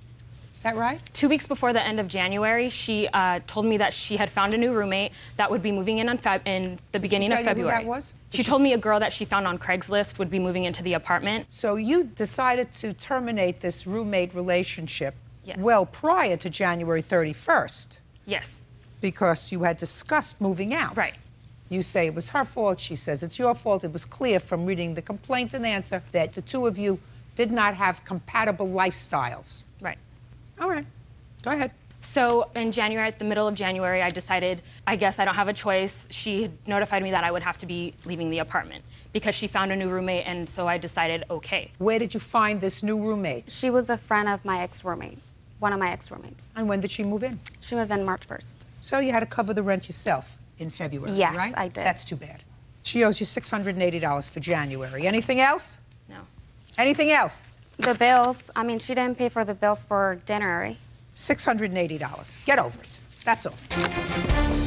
Is that right? 2 weeks before the end of January, she told me that she had found a new roommate that would be moving in in the beginning of February. Did she tell you who that was? She told me a girl that she found on Craigslist would be moving into the apartment. So you decided to terminate this roommate relationship Yes. well prior to January 31st. Yes. Because you had discussed moving out. Right. You say it was her fault. She says it's your fault. It was clear from reading the complaint and answer that the two of you did not have compatible lifestyles. Right. All right. Go ahead. So in January, at the middle of January, I decided, I guess I don't have a choice. She had notified me that I would have to be leaving the apartment because she found a new roommate, and so I decided, okay. Where did you find this new roommate? She was a friend of my ex-roommate, one of my ex-roommates. And when did she move in? She moved in March 1st. So you had to cover the rent yourself in February, Yes, right? I did. That's too bad. She owes you $680 for January. Anything else? No. Anything else? The bills, I mean, she didn't pay for the bills for January. $680. Get over it. That's all.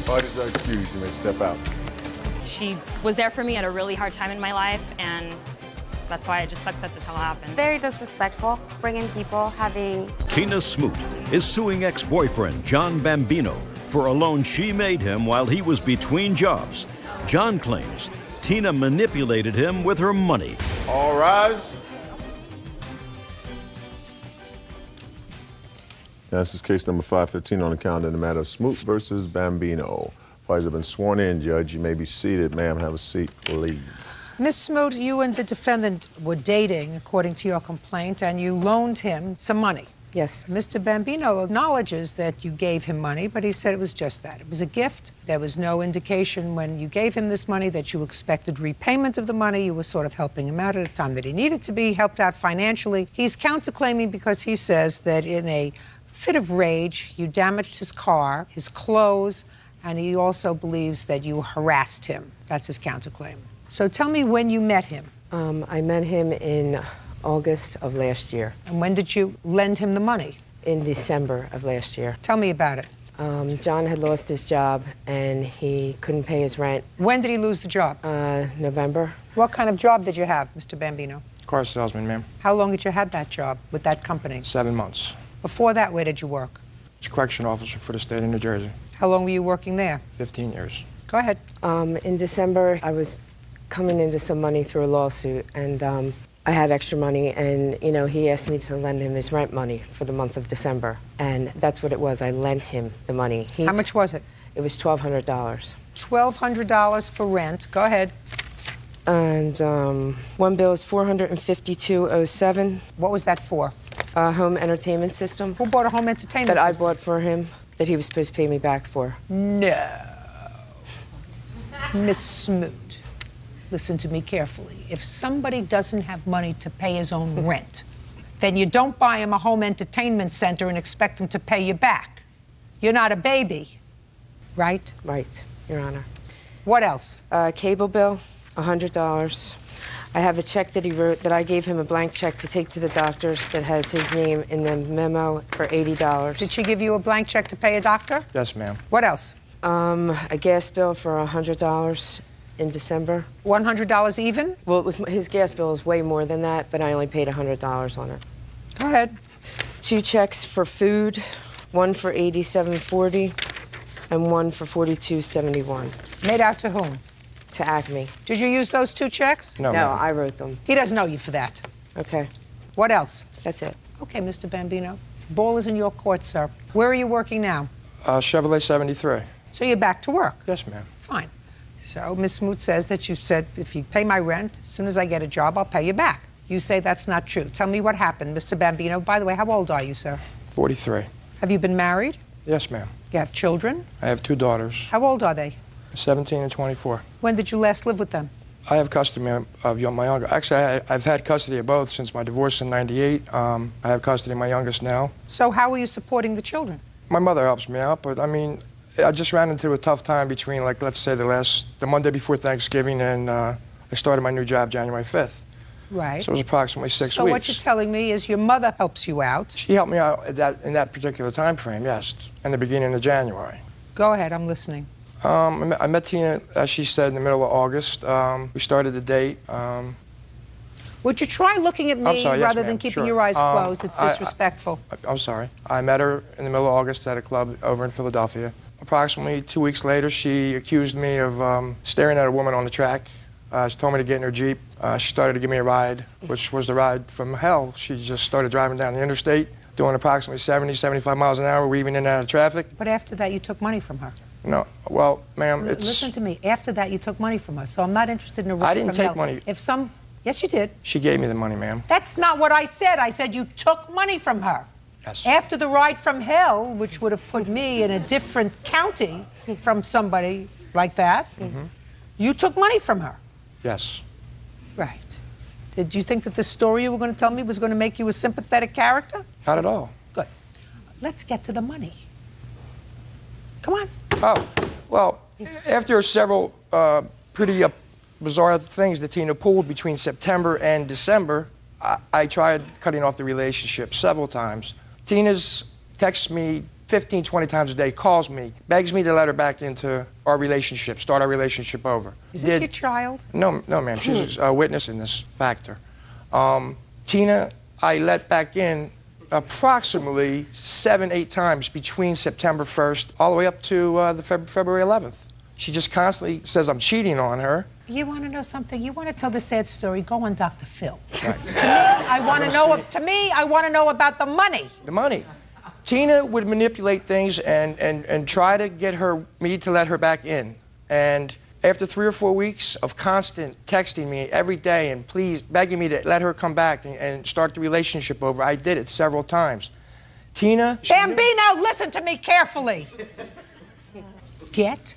Parties are excused. You may step out. She was there for me at a really hard time in my life, and that's why it just sucks that this all happened. Very disrespectful, bringing people, having... Tina Smoot is suing ex-boyfriend John Bambino for a loan she made him while he was between jobs. John claims Tina manipulated him with her money. All rise. Now, this is case number 515 on the calendar in the matter of Smoot versus Bambino. Parties have been sworn in, Judge. You may be seated. Ma'am, have a seat, please. Miss Smoot, you and the defendant were dating, according to your complaint, and you loaned him some money. Yes. Mr. Bambino acknowledges that you gave him money, but he said it was just that. It was a gift. There was no indication when you gave him this money that you expected repayment of the money. You were sort of helping him out at a time that he needed to be helped out financially. He's counterclaiming because he says that in a fit of rage, you damaged his car, his clothes, and he also believes that you harassed him. That's his counterclaim. So tell me when you met him. I met him in August of last year. And when did you lend him the money? In December of last year. Tell me about it. John had lost his job and he couldn't pay his rent. When did he lose the job? November. What kind of job did you have, Mr. Bambino? Car salesman, ma'am. How long did you have that job with that company? 7 months. Before that, where did you work? As a correction officer for the state of New Jersey. How long were you working there? 15 years. Go ahead. In December, I was coming into some money through a lawsuit, and I had extra money, and, you know, he asked me to lend him his rent money for the month of December, and that's what it was. I lent him the money. How much was it? It was $1,200. $1,200 for rent. Go ahead. And one bill is $452.07. What was that for? A home entertainment system. Who bought a home entertainment that system? I bought for him, that he was supposed to pay me back for. No. Miss Smoot, listen to me carefully. If somebody doesn't have money to pay his own rent, then you don't buy him a home entertainment center and expect him to pay you back. You're not a baby, right? Right, Your Honor. What else? Cable bill, $100. I have a check that he wrote that I gave him a blank check to take to the doctors that has his name in the memo for $80. Did she give you a blank check to pay a doctor? Yes, ma'am. What else? A gas bill for $100 in December. $100 even? Well, his gas bill is way more than that, but I only paid $100 on it. Go ahead. 2 checks for food, one for $87.40 and one for $42.71. Made out to whom? To Acme. Did you use those 2 checks? No, I wrote them. He doesn't know you for that. Okay. What else? That's it. Okay, Mr. Bambino. Ball is in your court, sir. Where are you working now? Chevrolet 73. So you're back to work? Yes, ma'am. Fine. So Ms. Smoot says that you said, if you pay my rent, as soon as I get a job, I'll pay you back. You say that's not true. Tell me what happened, Mr. Bambino. By the way, how old are you, sir? 43. Have you been married? Yes, ma'am. You have children? I have 2 daughters, How old are they? 17 and 24. When did you last live with them? I have custody of my younger. Actually, I've had custody of both since my divorce in '98. I have custody of my youngest now. So how are you supporting the children? My mother helps me out, but I mean, I just ran into a tough time between, like, let's say the Monday before Thanksgiving and I started my new job January 5th. Right. So it was approximately 6 So weeks. what you're telling me is your mother helps you out. She helped me out in that particular time frame, yes, in the beginning of January. Go ahead, I'm listening. I met Tina, as she said, in the middle of August. We started the date. Would you try looking at me I'm sorry, yes, rather than ma'am, keeping sure. your eyes closed? It's disrespectful. I'm sorry. I met her in the middle of August at a club over in Philadelphia. Approximately 2 weeks later, she accused me of staring at a woman on the track. She told me to get in her Jeep. She started to give me a ride, which was the ride from hell. She just started driving down the interstate, doing approximately 70, 75 miles an hour, weaving in and out of traffic. But after that, you took money from her. No, well, ma'am, it's... Listen to me. After that, you took money from her. So I'm not interested in a ride I didn't from take hell. money. Yes, you did. She gave me the money, ma'am. That's not what I said. I said you took money from her. Yes. After the ride from hell, which would have put me in a different county from somebody like that, you took money from her. Yes. Right. Did you think that the story you were going to tell me was going to make you a sympathetic character? Not at all. Good. Let's get to the money. Come on. Oh, well, after several pretty bizarre things that Tina pulled between September and December, I tried cutting off the relationship several times. Tina's texts me 15, 20 times a day, calls me, begs me to let her back into our relationship, start our relationship over. Is this your child? No, ma'am. She's a witness in this factor. Tina, I let back in approximately 7, 8 times between September 1st all the way up to the February 11th. She just constantly says I'm cheating on her. You want to know something? You want to tell the sad story? Go on Dr. Phil. Right. I want to know about the money. The money. Tina would manipulate things and try to get me to let her back in. And after 3 or 4 weeks of constant texting me every day and please begging me to let her come back and start the relationship over, I did it several times. Tina... Bambino, listen to me carefully. Get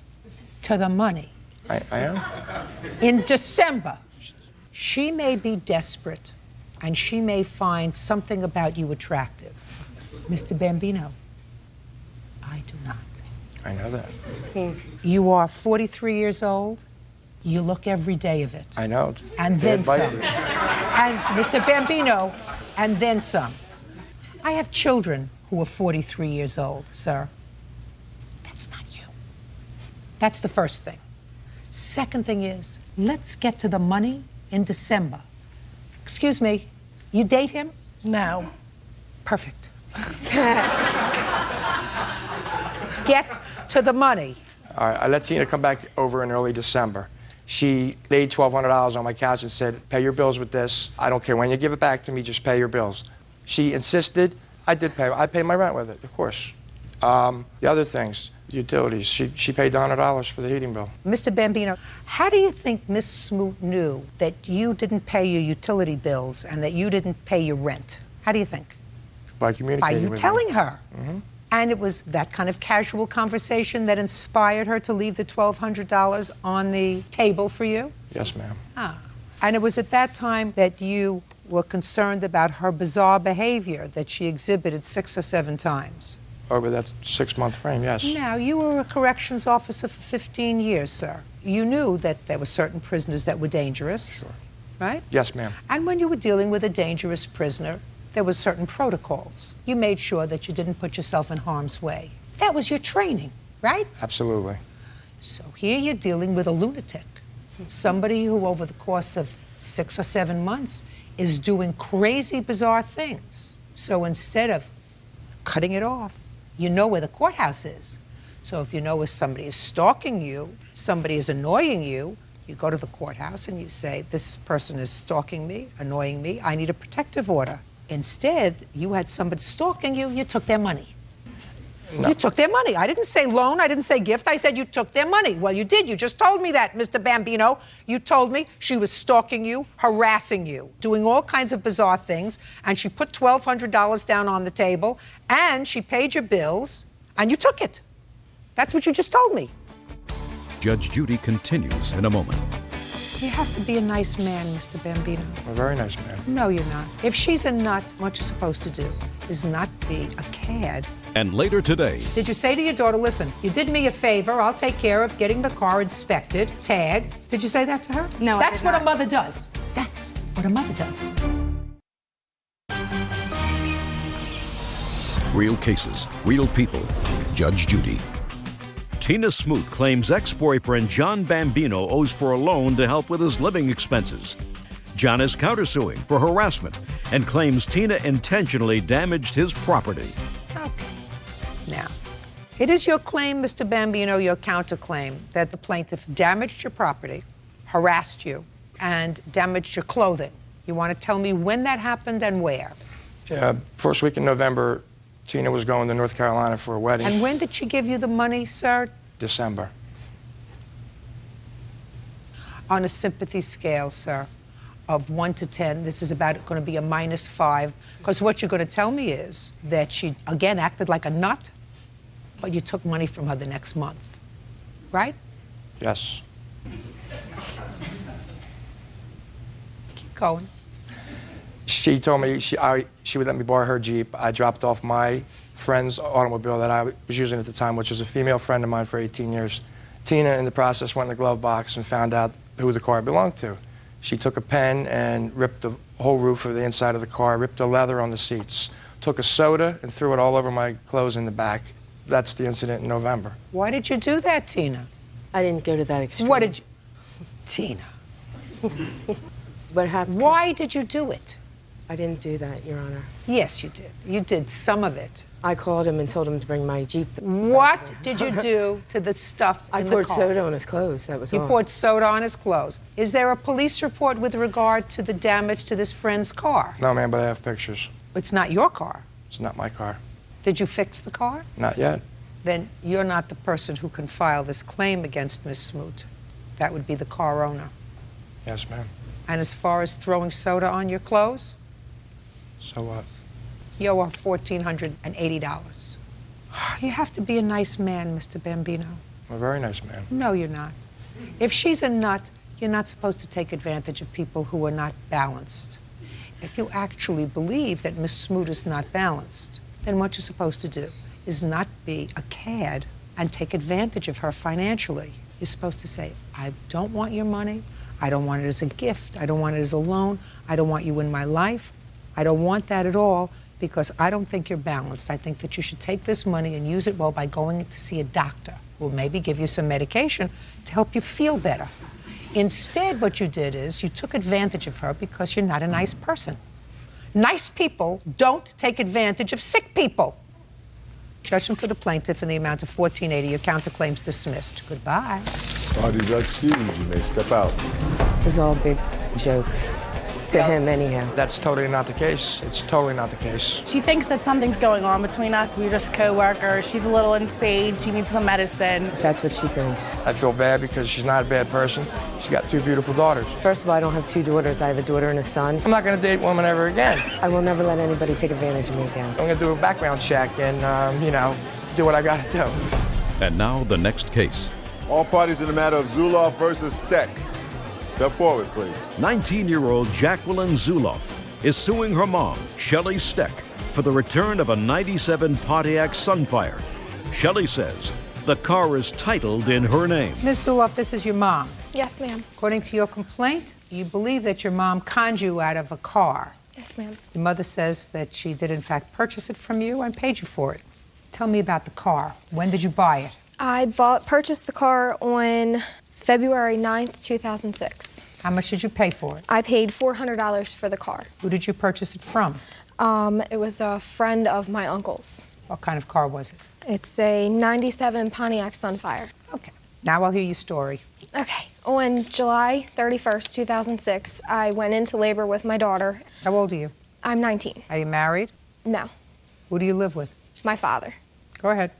to the money. I am. In December, she may be desperate and she may find something about you attractive. Mr. Bambino, I do not. I know that. You are 43 years old. You look every day of it. I know. And then some. And Mr. Bambino, and then some. I have children who are 43 years old, sir. That's not you. That's the first thing. Second thing is, let's get to the money in December. Excuse me, you date him? No. Perfect. Get to the money. All right, I let Tina come back over in early December. She laid $1,200 on my couch and said, pay your bills with this. I don't care when you give it back to me, just pay your bills. She insisted. I did pay. I paid my rent with it, of course. The other things, utilities, she paid $100 for the heating bill. Mr. Bambino, how do you think Miss Smoot knew that you didn't pay your utility bills and that you didn't pay your rent? How do you think? By communicating with By you telling me. her. And it was that kind of casual conversation that inspired her to leave the $1,200 on the table for you? Yes, ma'am. And it was at that time that you were concerned about her bizarre behavior that she exhibited 6 or 7 times. Over that 6-month frame, yes. Now, you were a corrections officer for 15 years, sir. You knew that there were certain prisoners that were dangerous. Sure. right? Yes, ma'am. And when you were dealing with a dangerous prisoner, there were certain protocols. You made sure that you didn't put yourself in harm's way. That was your training, right? Absolutely. So here you're dealing with a lunatic, somebody who over the course of 6 or 7 months is doing crazy, bizarre things. So instead of cutting it off, you know where the courthouse is. So if you know where somebody is stalking you, somebody is annoying you, you go to the courthouse and you say, this person is stalking me, annoying me, I need a protective order. Instead, you had somebody stalking you, you took their money. No. You took their money. I didn't say loan, I didn't say gift, I said you took their money. Well, you did, you just told me that, Mr. Bambino. You told me she was stalking you, harassing you, doing all kinds of bizarre things, and she put $1,200 down on the table, and she paid your bills, and you took it. That's what you just told me. Judge Judy continues in a moment. You have to be a nice man, Mr. Bambino. A very nice man. No, you're not. If she's a nut, what you're supposed to do is not be a cad. And later today... Did you say to your daughter, listen, you did me a favor, I'll take care of getting the car inspected, tagged. Did you say that to her? No, That's I did what not. a mother does. That's what a mother does. Real cases, real people. Judge Judy. Tina Smoot claims ex-boyfriend John Bambino owes for a loan to help with his living expenses. John is countersuing for harassment and claims Tina intentionally damaged his property. Okay. Now, it is your claim, Mr. Bambino, your counterclaim, that the plaintiff damaged your property, harassed you, and damaged your clothing. You want to tell me when that happened and where? Yeah, first week in November, Tina was going to North Carolina for a wedding. And when did she give you the money, sir? December. On a sympathy scale, sir, of 1 to 10, this is about going to be a -5, because what you're going to tell me is that she, again, acted like a nut, but you took money from her the next month, right? Yes. Keep going. She told me she would let me borrow her Jeep. I dropped off my friend's automobile that I was using at the time, which was a female friend of mine for 18 years. Tina, in the process, went in the glove box and found out who the car belonged to. She took a pen and ripped the whole roof of the inside of the car, ripped the leather on the seats, took a soda and threw it all over my clothes in the back. That's the incident in November. Why did you do that, Tina? I didn't go to that extreme. What did you... Tina. What happened? Why did you do it? I didn't do that, Your Honor. Yes, you did. You did some of it. I called him and told him to bring my Jeep. What did you do to the stuff in the car? I poured soda on his clothes, that was all. You poured soda on his clothes. Is there a police report with regard to the damage to this friend's car? No, ma'am, but I have pictures. It's not your car. It's not my car. Did you fix the car? Not yet. Then you're not the person who can file this claim against Miss Smoot. That would be the car owner. Yes, ma'am. And as far as throwing soda on your clothes? So what? You owe her $1,480. You have to be a nice man, Mr. Bambino. I'm a very nice man. No, you're not. If she's a nut, you're not supposed to take advantage of people who are not balanced. If you actually believe that Miss Smoot is not balanced, then what you're supposed to do is not be a cad and take advantage of her financially. You're supposed to say, I don't want your money. I don't want it as a gift. I don't want it as a loan. I don't want you in my life. I don't want that at all, because I don't think you're balanced. I think that you should take this money and use it well by going to see a doctor who will maybe give you some medication to help you feel better. Instead, what you did is you took advantage of her because you're not a nice person. Nice people don't take advantage of sick people. Judgment for the plaintiff in the amount of $1,480. Your counterclaim's dismissed. Goodbye. Parties are excused. You may step out. It was all a big joke. To him, anyhow. That's totally not the case. It's totally not the case. She thinks that something's going on between us. We're just co-workers. She's a little insane. She needs some medicine. That's what she thinks. I feel bad because she's not a bad person. She's got 2 beautiful daughters. First of all, I don't have 2 daughters. I have a daughter and a son. I'm not going to date women ever again. I will never let anybody take advantage of me again. I'm going to do a background check and, do what I got to do. And now the next case. All parties in the matter of Zuloff versus Steck. Step forward, please. 19-year-old Jacqueline Zuloff is suing her mom, Shelley Steck, for the return of a '97 Pontiac Sunfire. Shelley says The car is titled in her name. Ms. Zuloff, this is your mom. Yes, ma'am. According to your complaint, you believe that your mom conned you out of a car. Yes, ma'am. Your mother says that she did, in fact, purchase it from you and paid you for it. Tell me about the car. When did you buy it? I purchased the car on February 9th, 2006. How much did you pay for it? I paid $400 for the car. Who did you purchase it from? It was a friend of my uncle's. What kind of car was it? It's a 97 Pontiac Sunfire. Okay. Now I'll hear your story. Okay. On July 31st, 2006, I went into labor with my daughter. How old are you? I'm 19. Are you married? No. Who do you live with? My father. Go ahead.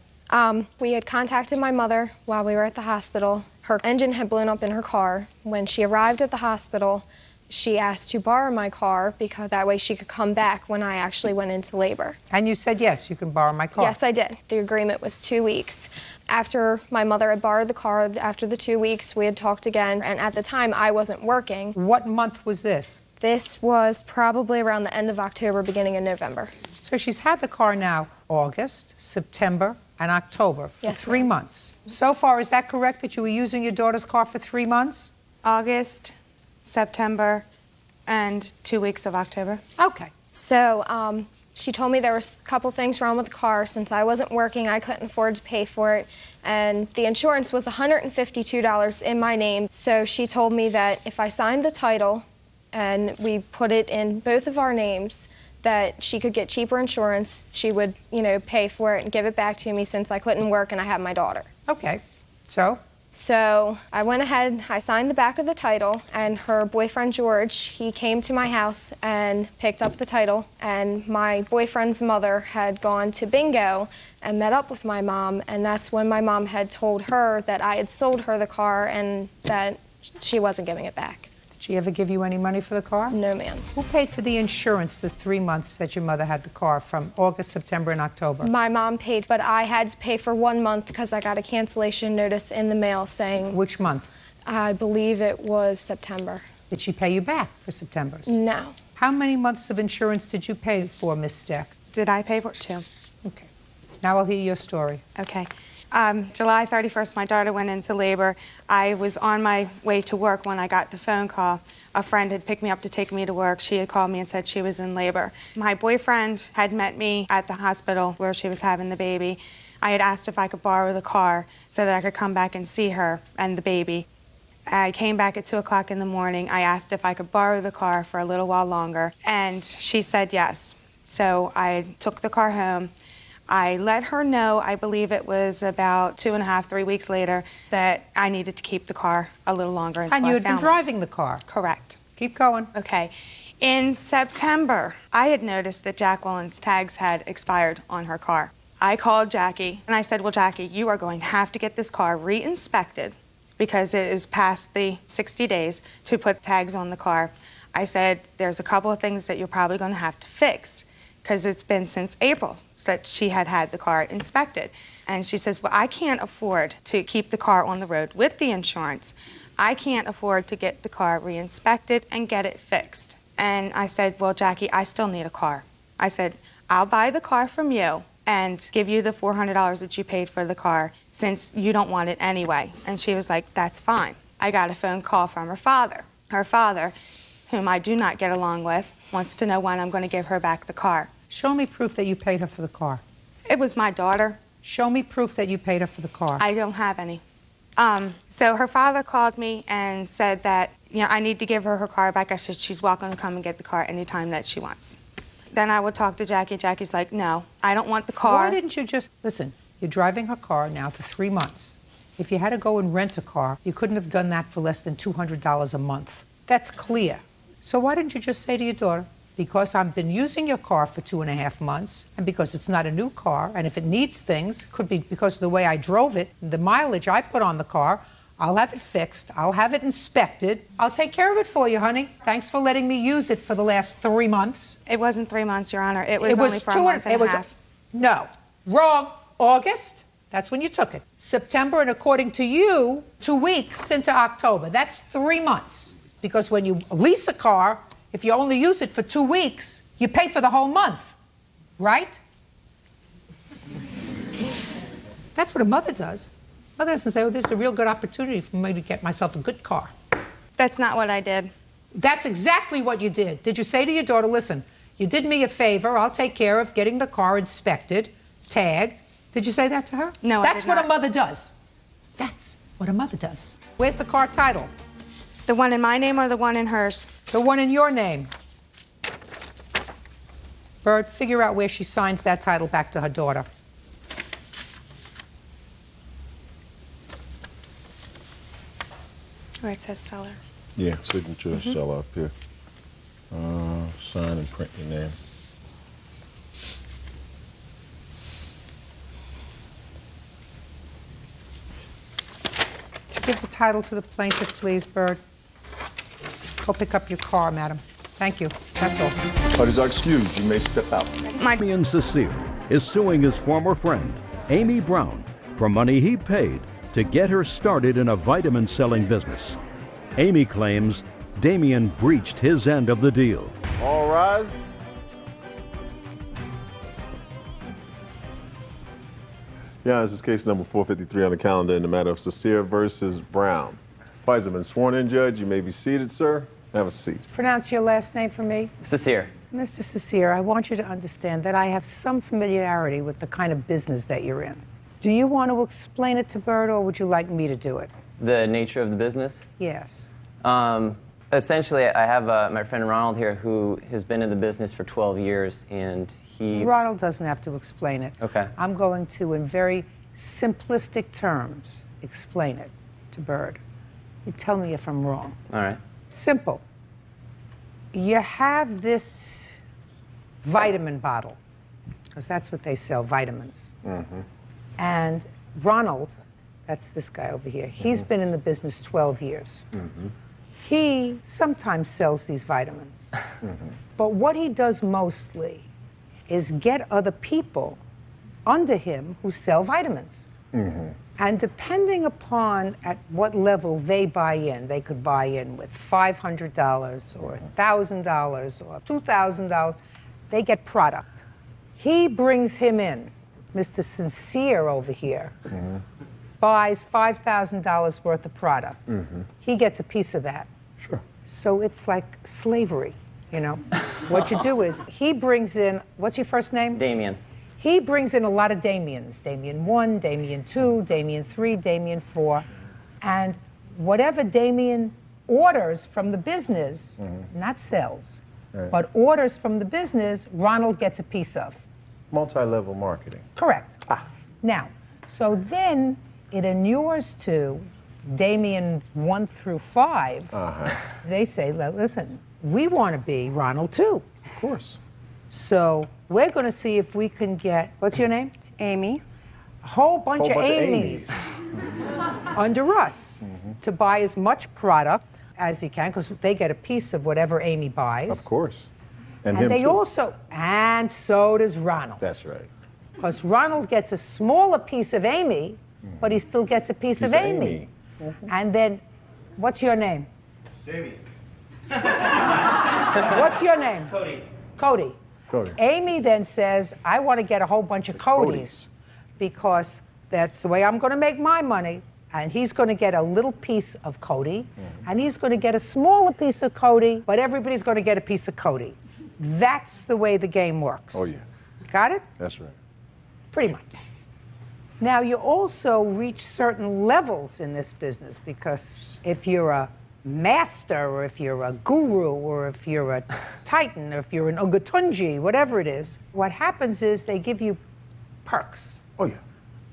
We had contacted my mother while we were at the hospital. Her engine had blown up in her car. When she arrived at the hospital, she asked to borrow my car because that way she could come back when I actually went into labor. And you said, yes, you can borrow my car. Yes, I did. The agreement was 2 weeks. After my mother had borrowed the car, after the 2 weeks, we had talked again, and at the time, I wasn't working. What month was this? This was probably around the end of October, beginning of November. So she's had the car now August, September, and October for Yes, 3 months. So far, is that correct that you were using your daughter's car for 3 months? August, September, and 2 weeks of October. Okay. So she told me there was a couple things wrong with the car. Since I wasn't working, I couldn't afford to pay for it. And the insurance was $152 in my name. So she told me that if I signed the title and we put it in both of our names, that she could get cheaper insurance. She would, pay for it and give it back to me since I couldn't work and I had my daughter. Okay. So I went ahead, I signed the back of the title, and her boyfriend, George, he came to my house and picked up the title, and my boyfriend's mother had gone to bingo and met up with my mom, and that's when my mom had told her that I had sold her the car and that she wasn't giving it back. Did she ever give you any money for the car? No, ma'am. Who paid for the insurance the 3 months that your mother had the car from August, September, and October? My mom paid, but I had to pay for 1 month because I got a cancellation notice in the mail saying... Which month? I believe it was September. Did she pay you back for September's? No. How many months of insurance did you pay for, Miss Steck? Did I pay for it too? Okay. Now I'll hear your story. Okay. July 31st, my daughter went into labor. I was on my way to work when I got the phone call. A friend had picked me up to take me to work. She had called me and said she was in labor. My boyfriend had met me at the hospital where she was having the baby. I had asked if I could borrow the car so that I could come back and see her and the baby. I came back at 2 o'clock in the morning. I asked if I could borrow the car for a little while longer, and she said yes. So I took the car home. I let her know, I believe it was about 2.5, 3 weeks later, that I needed to keep the car a little longer. And you had been driving the car? Correct. Keep going. Okay. In September, I had noticed that Jacqueline's tags had expired on her car. I called Jackie and I said, well, Jackie, you are going to have to get this car re-inspected because it is past the 60 days to put tags on the car. I said, there's a couple of things that you're probably going to have to fix because it's been since April that she had the car inspected. And she says, well, I can't afford to keep the car on the road with the insurance. I can't afford to get the car re-inspected and get it fixed. And I said, well, Jackie, I still need a car. I said, I'll buy the car from you and give you the $400 that you paid for the car since you don't want it anyway. And she was like, that's fine. I got a phone call from her father. Her father, whom I do not get along with, wants to know when I'm going to give her back the car. Show me proof that you paid her for the car. It was my daughter. Show me proof that you paid her for the car. I don't have any. So her father called me and said that, I need to give her her car back. I said she's welcome to come and get the car anytime that she wants. Then I would talk to Jackie. Jackie's like, no, I don't want the car. Why didn't you just, listen, you're driving her car now for 3 months. If you had to go and rent a car, you couldn't have done that for less than $200 a month. That's clear. So why didn't you just say to your daughter, because I've been using your car for 2.5 months, and because it's not a new car, and if it needs things, could be because of the way I drove it, the mileage I put on the car, I'll have it fixed, I'll have it inspected, I'll take care of it for you, honey. Thanks for letting me use it for the last 3 months. It wasn't 3 months, Your Honor. It was only for a month and a half. No, wrong. August, that's when you took it. September, and according to you, 2 weeks into October. That's 3 months. Because when you lease a car, if you only use it for 2 weeks, you pay for the whole month, right? That's what a mother does. Mother doesn't say, oh, this is a real good opportunity for me to get myself a good car. That's not what I did. That's exactly what you did. Did you say to your daughter, listen, you did me a favor, I'll take care of getting the car inspected, tagged. Did you say that to her? No, That's I did what not. a mother does. That's what a mother does. Where's the car title? The one in my name or the one in hers? The one in your name. Bird, figure out where she signs that title back to her daughter. Where it says seller. Yeah, signature seller up here. Sign and print your name. Give the title to the plaintiff, please, Bird. Go pick up your car, madam. Thank you. That's all. Parties are excused. You may step out. Damian Cecile is suing his former friend, Amy Brown, for money he paid to get her started in a vitamin selling business. Amy claims Damian breached his end of the deal. All rise. Yeah, this is case number 453 on the calendar in the matter of Cecile versus Brown. Parties have been sworn in, Judge. You may be seated, sir. Have a seat. Pronounce your last name for me. Cecile. Mr. Cecile, I want you to understand that I have some familiarity with the kind of business that you're in. Do you want to explain it to Bird, or would you like me to do it? The nature of the business? Yes. Essentially, I have my friend Ronald here who has been in the business for 12 years, and he... Ronald doesn't have to explain it. Okay. I'm going to, in very simplistic terms, explain it to Bird. You tell me if I'm wrong. All right. Simple. You have this vitamin bottle, because that's what they sell, vitamins. Mm-hmm. And Ronald, that's this guy over here, he's been in the business 12 years. Mm-hmm. He sometimes sells these vitamins. But what he does mostly is get other people under him who sell vitamins. And depending upon at what level they buy in, they could buy in with $500 or $1,000 or $2,000, they get product. He brings him in. Mr. Sincere over here buys $5,000 worth of product. He gets a piece of that. Sure. So it's like slavery, you know. What you do is he brings in, what's your first name? Damien. He brings in a lot of Damians. Damien 1, Damien 2, Damien 3, Damien 4. And whatever Damien orders from the business, not sells, but orders from the business, Ronald gets a piece of. Multi-level marketing. Correct. Now, so then it inures to Damien 1 through 5. They say, listen, we want to be Ronald too. Of course. So we're going to see if we can get, what's your name? Amy. A whole bunch of Amy's under us to buy as much product as he can, because they get a piece of whatever Amy buys. Of course. And him they too. also, and so does Ronald. That's right. Because Ronald gets a smaller piece of Amy, but he still gets a piece of Amy. And then, what's your name? Davey. What's your name? Cody. Cody. Cody. Amy then says, I want to get a whole bunch of Codys because that's the way I'm going to make my money. And he's going to get a little piece of Cody, and he's going to get a smaller piece of Cody, but everybody's going to get a piece of Cody. That's the way the game works. Oh, yeah. Got it? That's right. Pretty much. Now, you also reach certain levels in this business, because if you're a master, or if you're a guru, or if you're a titan, or if you're an Ogatunji, whatever it is, what happens is they give you perks. Oh, yeah.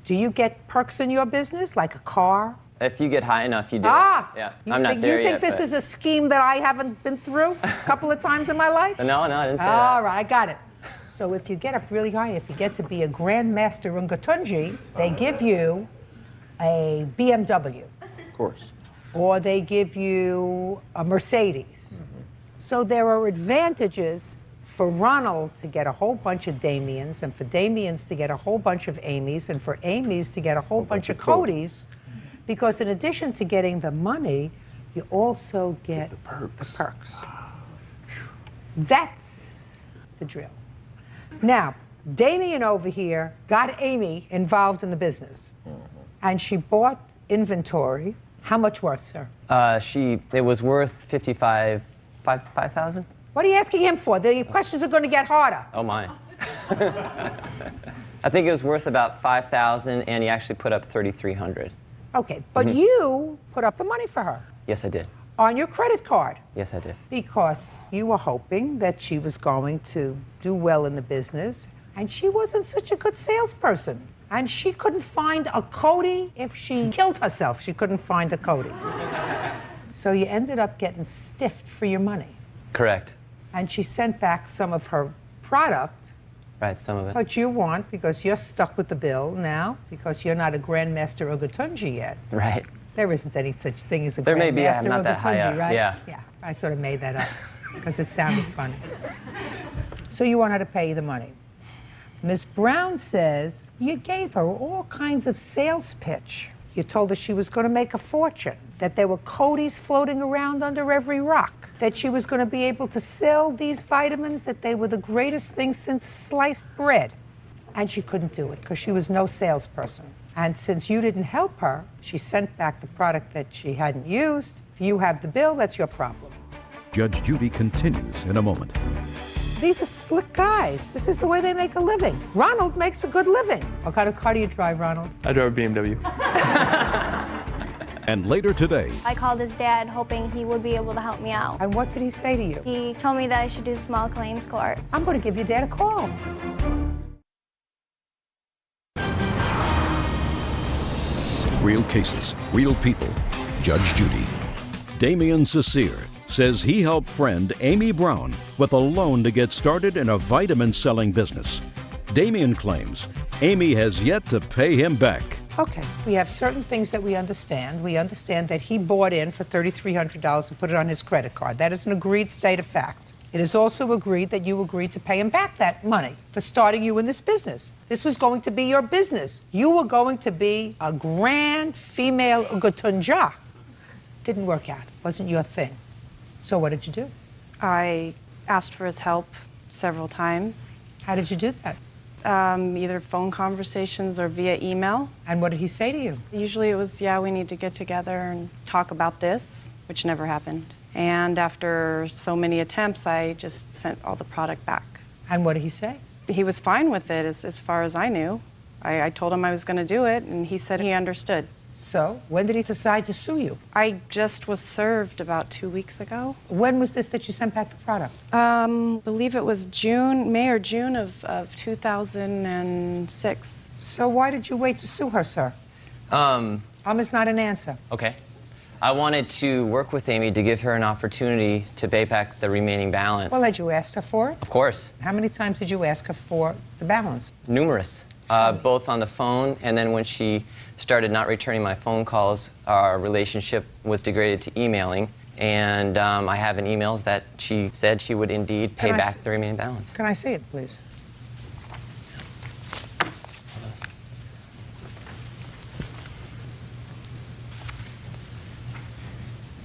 Do you get perks in your business, like a car? If you get high enough, you do. Yeah, I'm not there You think yet. this is a scheme that I haven't been through a couple of times in my life? No, I didn't say that. All right, I got it. So if you get up really high, if you get to be a Grandmaster Ungatunji, they give you a BMW. Of course. Or they give you a Mercedes. So there are advantages for Ronald to get a whole bunch of Damians, and for Damians to get a whole bunch of Amy's, and for Amy's to get a whole bunch of Cody's, because in addition to getting the money, you also get the perks. That's the drill. Now, Damien over here got Amy involved in the business. And she bought inventory. How much worth, sir? It was worth $5,000. What are you asking him for? The questions are going to get harder. Oh my. I think it was worth about $5,000, and he actually put up $3,300. Okay, but you put up the money for her. Yes, I did. On your credit card. Yes, I did. Because you were hoping that she was going to do well in the business, and she wasn't such a good salesperson. And she couldn't find a Cody if she killed herself. She couldn't find a Cody. So you ended up getting stiffed for your money. Correct. And she sent back some of her product. Right, some of it. But you want, because you're stuck with the bill now, because you're not a Grandmaster Ogutunji yet. Right. There isn't any such thing as a there may be, I'm Grandmaster not that high Ogutunji, up. right? Yeah. Yeah, I sort of made that up because it sounded funny. So you want her to pay you the money. Ms. Brown says you gave her all kinds of sales pitch. You told her she was going to make a fortune, that there were Codys floating around under every rock, that she was going to be able to sell these vitamins, that they were the greatest thing since sliced bread. And she couldn't do it because she was no salesperson. And since you didn't help her, she sent back the product that she hadn't used. If you have the bill, that's your problem. Judge Judy continues in a moment. These are slick guys. This is the way they make a living. Ronald makes a good living. What kind of car do you drive, Ronald? I drive a BMW. And later today, I called his dad hoping he would be able to help me out. And what did he say to you? He told me that I should do small claims court. I'm going to give your dad a call. real cases, real people. Judge Judy. Damian Cecere says he helped friend Amy Brown with a loan to get started in a vitamin-selling business. Damian claims Amy has yet to pay him back. Okay, we have certain things that we understand. We understand that he bought in for $3,300 and put it on his credit card. That is an agreed state of fact. It is also agreed that you agreed to pay him back that money for starting you in this business. This was going to be your business. You were going to be a grand female Ugatunja. Didn't work out. Wasn't your thing. So what did you do? I asked for his help several times. How did you do that? Either phone conversations or via email. And what did he say to you? Usually it was, yeah, we need to get together and talk about this, which never happened. And after so many attempts, I just sent all the product back. And what did he say? He was fine with it as far as I knew. I told him I was going to do it, and he said he understood. So, when did he decide to sue you? I just was served about 2 weeks ago. When was this that you sent back the product? Believe it was May or June of 2006. So why did you wait to sue her, sir? Is not an answer. Okay. I wanted to work with Amy to give her an opportunity to pay back the remaining balance. Well, had you asked her for it? Of course. How many times did you ask her for the balance? Numerous. Both on the phone, and then when she started not returning my phone calls, our relationship was degraded to emailing. And I have in emails that she said she would indeed pay back the remaining balance. Can I see it, please?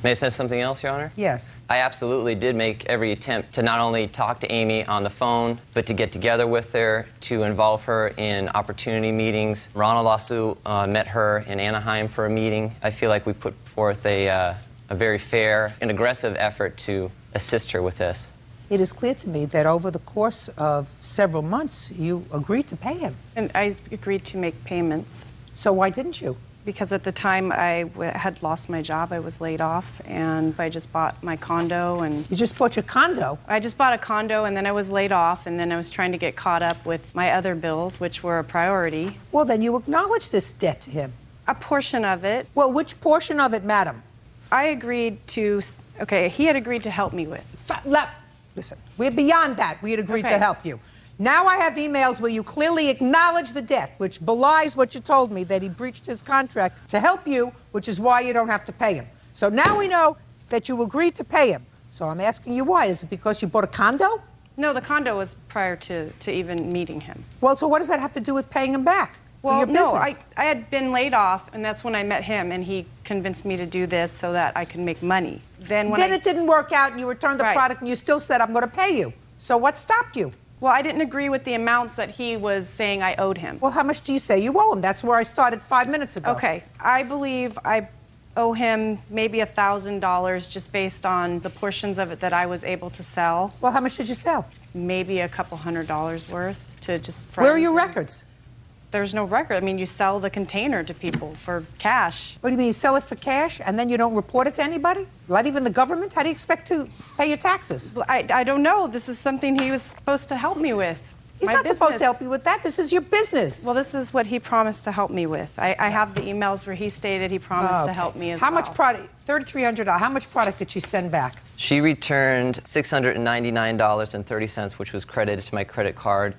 May I say something else, Your Honor? Yes. I absolutely did make every attempt to not only talk to Amy on the phone, but to get together with her, to involve her in opportunity meetings. Ronald also met her in Anaheim for a meeting. I feel like we put forth a very fair and aggressive effort to assist her with this. It is clear to me that over the course of several months, you agreed to pay him. And I agreed to make payments. So why didn't you? Because at the time I had lost my job, I was laid off, and I just bought my condo. And you just bought your condo? I just bought a condo, and then I was laid off, and then I was trying to get caught up with my other bills, which were a priority. Well, then you acknowledge this debt to him. A portion of it. Well, which portion of it, madam? I agreed to, okay, he had agreed to help me with. Listen, we're beyond that. We had agreed to help you. Now I have emails where you clearly acknowledge the debt, which belies what you told me, that he breached his contract to help you, which is why you don't have to pay him. So now we know that you agreed to pay him. So I'm asking you why. Is it because you bought a condo? No, the condo was prior to even meeting him. Well, so what does that have to do with paying him back? Well, no, I had been laid off, and that's when I met him, and he convinced me to do this so that I could make money. Then it didn't work out, and you returned the product, and you still said, I'm going to pay you. So what stopped you? Well, I didn't agree with the amounts that he was saying I owed him. Well, how much do you say you owe him? That's where I started 5 minutes ago. Okay, I believe I owe him maybe $1,000 just based on the portions of it that I was able to sell. Well, how much did you sell? Maybe a couple $100 worth to just friends. Where are your records? There's no record. I mean, you sell the container to people for cash. What do you mean, you sell it for cash and then you don't report it to anybody? Not even the government? How do you expect to pay your taxes? I don't know. This is something he was supposed to help me with. He's not supposed to help you with that. This is your business. Well, this is what he promised to help me with. I have the emails where he stated he promised to help me as well. How much product? $3,300. How much product did she send back? She returned $699.30, which was credited to my credit card,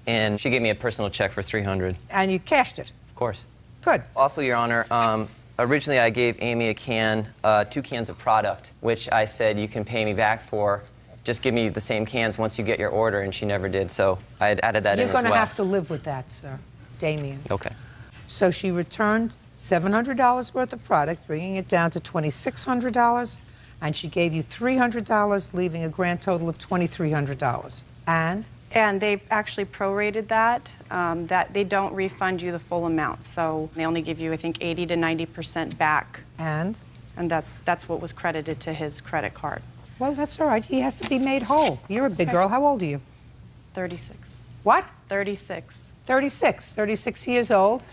and she gave me a personal check for $300. And you cashed it? Of course. Good. Also, Your Honor, originally I gave Amy a can, 2 cans of product, which I said you can pay me back for. Just give me the same cans once you get your order, and she never did, so I had added that in as well. You're going to have to live with that, sir, Damien. Okay. So she returned $700 worth of product, bringing it down to $2,600, and she gave you $300, leaving a grand total of $2,300. And they actually prorated that, that they don't refund you the full amount. So they only give you, I think, 80 to 90% back. And that's what was credited to his credit card. Well, that's all right. He has to be made whole. You're a big girl. How old are you? 36. What? 36. 36. 36 years old.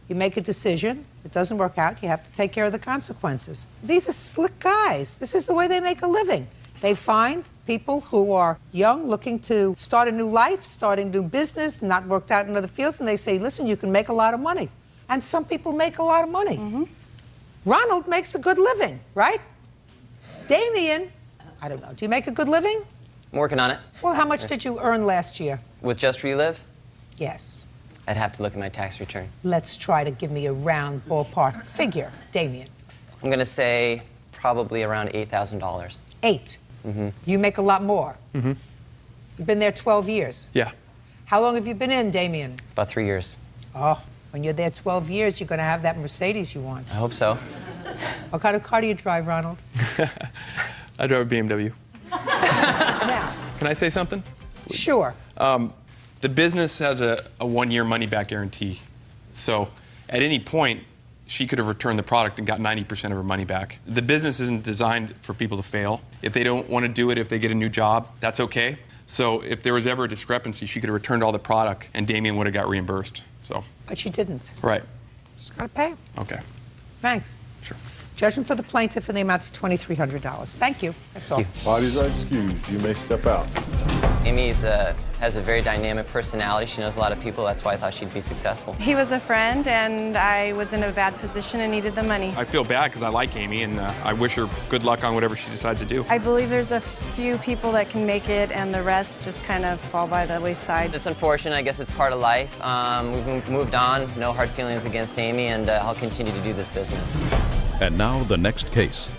You make a decision. It doesn't work out. You have to take care of the consequences. These are slick guys. This is the way they make a living. They find people who are young, looking to start a new life, start a new business, not worked out in other fields, and they say, listen, you can make a lot of money. And some people make a lot of money. Mm-hmm. Ronald makes a good living, right? Damien, I don't know. Do you make a good living? I'm working on it. Well, how much did you earn last year? With Just Relive? Yes. I'd have to look at my tax return. Let's try to give me a round ballpark figure, Damien. I'm going to say probably around $8,000. 8? Mm-hmm. You make a lot more. Mm-hmm. You've been there 12 years. Yeah. How long have you been in, Damien? About 3 years. Oh, when you're there 12 years, you're going to have that Mercedes you want. I hope so. What kind of car do you drive, Ronald? I drive a BMW. Now. Can I say something? Sure. The business has a 1-year money-back guarantee. So at any point, she could have returned the product and got 90% of her money back. The business isn't designed for people to fail. If they don't want to do it, if they get a new job, that's okay. So if there was ever a discrepancy, she could have returned all the product and Damien would have got reimbursed. So. But she didn't. Right. She's got to pay. Okay. Thanks. Sure. Judgment for the plaintiff in the amount of $2,300. Thank you. That's all. Parties are excused. You may step out. Amy has a very dynamic personality. She knows a lot of people. That's why I thought she'd be successful. He was a friend, and I was in a bad position and needed the money. I feel bad because I like Amy, and I wish her good luck on whatever she decides to do. I believe there's a few people that can make it, and the rest just kind of fall by the wayside. It's unfortunate. I guess it's part of life. We've moved on. No hard feelings against Amy, and I'll continue to do this business. And now the next case.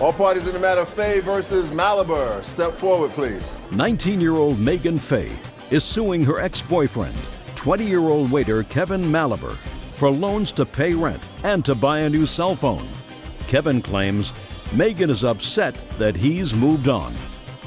All parties in the matter of Faye versus Malabar. Step forward, please. 19-year-old Megan Faye is suing her ex-boyfriend, 20-year-old waiter Kevin Malabar, for loans to pay rent and to buy a new cell phone. Kevin claims Megan is upset that he's moved on.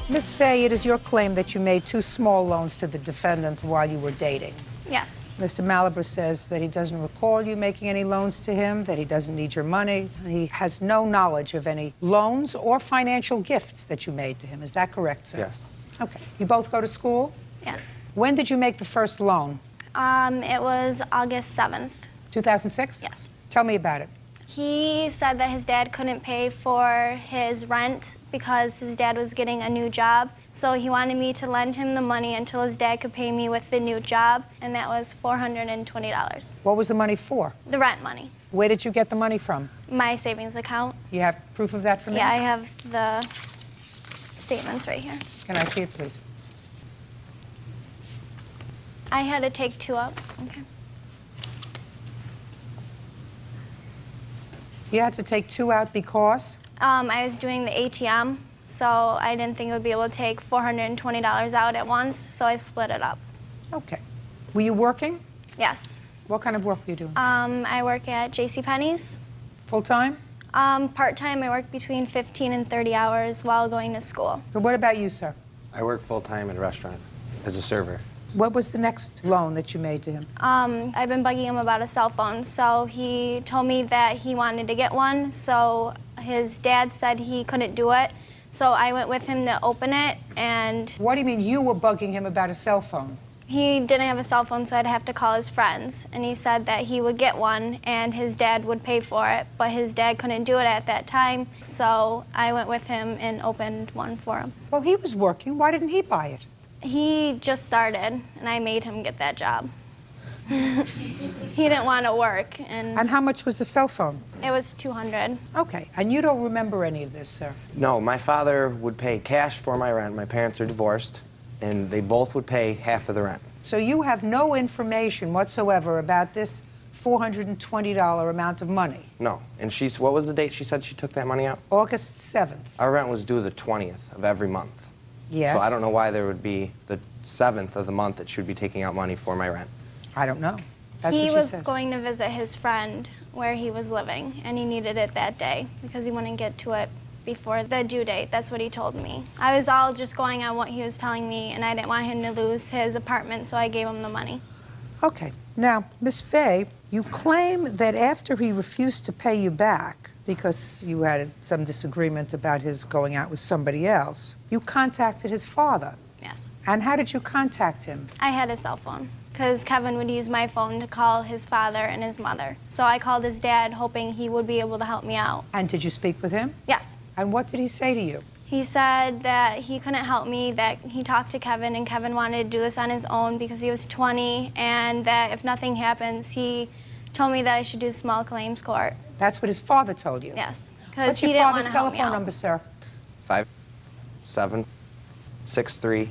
Miss Faye, it is your claim that you made 2 small loans to the defendant while you were dating. Yes. Mr. Malabar says that he doesn't recall you making any loans to him, that he doesn't need your money. He has no knowledge of any loans or financial gifts that you made to him. Is that correct, sir? Yes. Okay. You both go to school? Yes. When did you make the first loan? It was August 7th. 2006? Yes. Tell me about it. He said that his dad couldn't pay for his rent because his dad was getting a new job. So he wanted me to lend him the money until his dad could pay me with the new job, and that was $420. What was the money for? The rent money. Where did you get the money from? My savings account. You have proof of that for me? Yeah, I have the statements right here. Can I see it, please? I had to take 2 out. Okay. You had to take 2 out because? I was doing the ATM, so I didn't think I would be able to take $420 out at once, so I split it up. Okay. Were you working? Yes. What kind of work were you doing? I work at JCPenney's. Full-time? Part-time. I work between 15 and 30 hours while going to school. But what about you, sir? I work full-time in a restaurant. as a server. What was the next loan that you made to him? I've been bugging him about a cell phone, so he told me that he wanted to get one, so his dad said he couldn't do it, so I went with him to open it, and... What do you mean you were bugging him about a cell phone? He didn't have a cell phone, so I'd have to call his friends, and he said that he would get one, and his dad would pay for it, but his dad couldn't do it at that time, so I went with him and opened one for him. Well, he was working. Why didn't he buy it? He just started, and I made him get that job. He didn't want to work. And how much was the cell phone? It was $200. Okay, and you don't remember any of this, sir? No, my father would pay cash for my rent. My parents are divorced, and they both would pay half of the rent. So you have no information whatsoever about this $420 amount of money? No, and what was the date she said she took that money out? August 7th. Our rent was due the 20th of every month. Yes. So I don't know why there would be the 7th of the month that she would be taking out money for my rent. I don't know. That's He what she was says. going to visit his friend where he was living, and he needed it that day because he wouldn't get to it before the due date. That's what he told me. I was all just going on what he was telling me, and I didn't want him to lose his apartment, so I gave him the money. Okay. Now, Miss Fay, you claim that after he refused to pay you back because you had some disagreement about his going out with somebody else, you contacted his father. Yes. And how did you contact him? I had a cell phone because Kevin would use my phone to call his father and his mother. So I called his dad hoping he would be able to help me out. And did you speak with him? Yes. And what did he say to you? He said that he couldn't help me, that he talked to Kevin, and Kevin wanted to do this on his own because he was 20, and that if nothing happens, he told me that I should do small claims court. That's what his father told you? Yes. Because What's he your didn't want father's to help me telephone out. number, sir? 5763.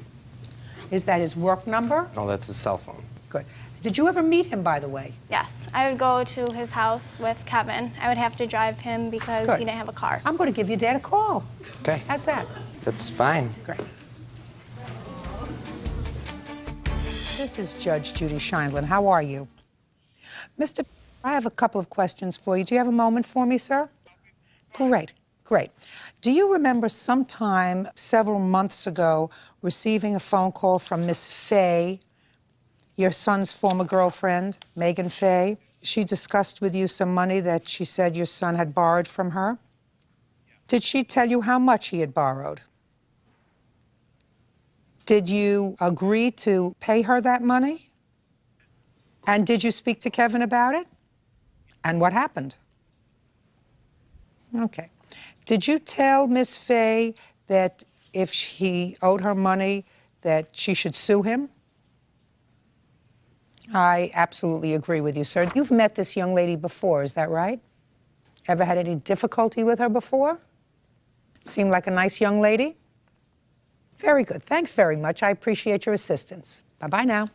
Is that his work number? No, that's his cell phone. Good. Did you ever meet him, by the way? Yes. I would go to his house with Kevin. I would have to drive him because Good. he didn't have a car. I'm going to give your dad a call. Okay. How's that? That's fine. Great. This is Judge Judy Scheindlin. How are you? Mr. I have a couple of questions for you. Do you have a moment for me, sir? Great, great. Do you remember sometime several months ago receiving a phone call from Miss Fay, your son's former girlfriend, Megan Fay? She discussed with you some money that she said your son had borrowed from her? Did she tell you how much he had borrowed? Did you agree to pay her that money? And did you speak to Kevin about it? And what happened? Okay. Did you tell Miss Fay that if he owed her money, that she should sue him? I absolutely agree with you, sir. You've met this young lady before, is that right? Ever had any difficulty with her before? Seemed like a nice young lady? Very good. Thanks very much. I appreciate your assistance. Bye-bye now.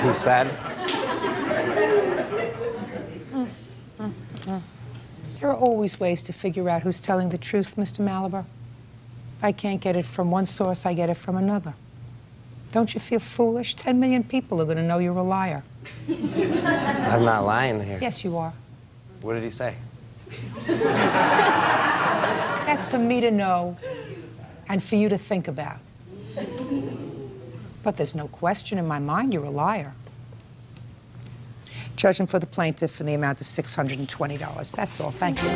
He said. There are always ways to figure out who's telling the truth, Mr. Malabar. If I can't get it from one source, I get it from another. Don't you feel foolish? 10 million people are going to know you're a liar. I'm not lying here. Yes, you are. What did he say? That's for me to know and for you to think about. But there's no question in my mind you're a liar. Judging for the plaintiff in the amount of $620. That's all. Thank you.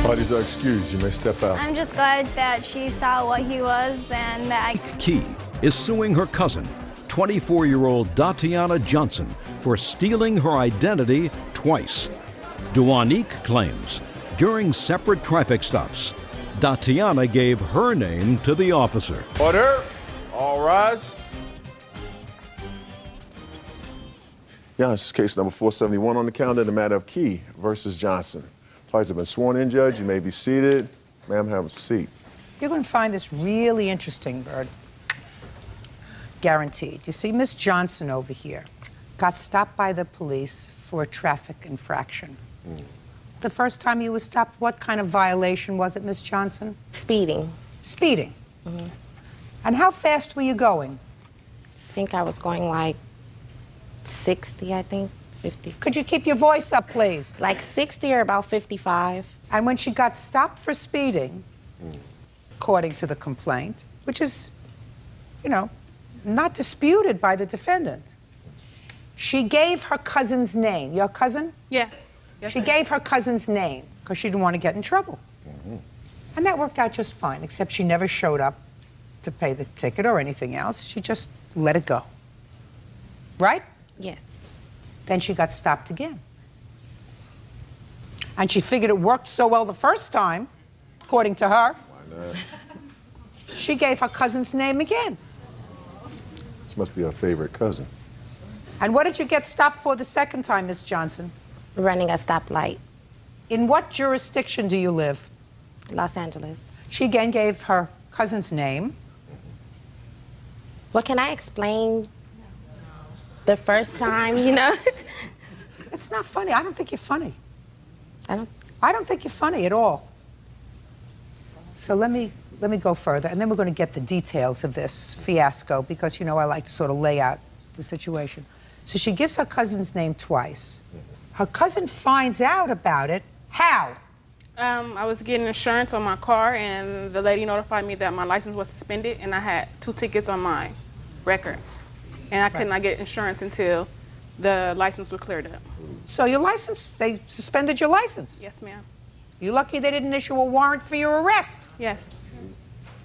Parties are excused. You may step out. I'm just glad that she saw what he was and that Key is suing her cousin, 24-year-old Datiana Johnson, for stealing her identity twice. Duanique claims during separate traffic stops, Datiana gave her name to the officer. Order. All rise. Yeah, this is case number 471 on the calendar, the matter of Key versus Johnson. Parties have been sworn in, Judge. You may be seated. Ma'am, have a seat. You're going to find this really interesting, Bird. Guaranteed. You see, Miss Johnson over here got stopped by the police for a traffic infraction. The first time you were stopped, what kind of violation was it, Miss Johnson? Speeding. Speeding. And how fast were you going? I think I was going like 60, I think, 50. Could you keep your voice up, please? Like 60 or about 55. And when she got stopped for speeding, according to the complaint, which is, you know, not disputed by the defendant, she gave her cousin's name. Your cousin? Yeah. Yes, She gave her cousin's name because she didn't want to get in trouble. And that worked out just fine, except she never showed up to pay the ticket or anything else. She just let it go. Right? Yes. Then she got stopped again. And she figured it worked so well the first time, according to her. Why not? She gave her cousin's name again. This must be her favorite cousin. And what did you get stopped for the second time, Miss Johnson? Running a stoplight. In what jurisdiction do you live? Los Angeles. She again gave her cousin's name. Well, can I explain the first time, you know? It's not funny. I don't think you're funny. I don't think you're funny at all. So let me go further, and then we're going to get the details of this fiasco because, you know, I like to sort of lay out the situation. So she gives her cousin's name twice. Her cousin finds out about it. How? I was getting insurance on my car, and the lady notified me that my license was suspended, and I had 2 tickets on my record. And I could not get insurance until the license was cleared up. So your license, they suspended your license? Yes, ma'am. You're lucky they didn't issue a warrant for your arrest. Yes.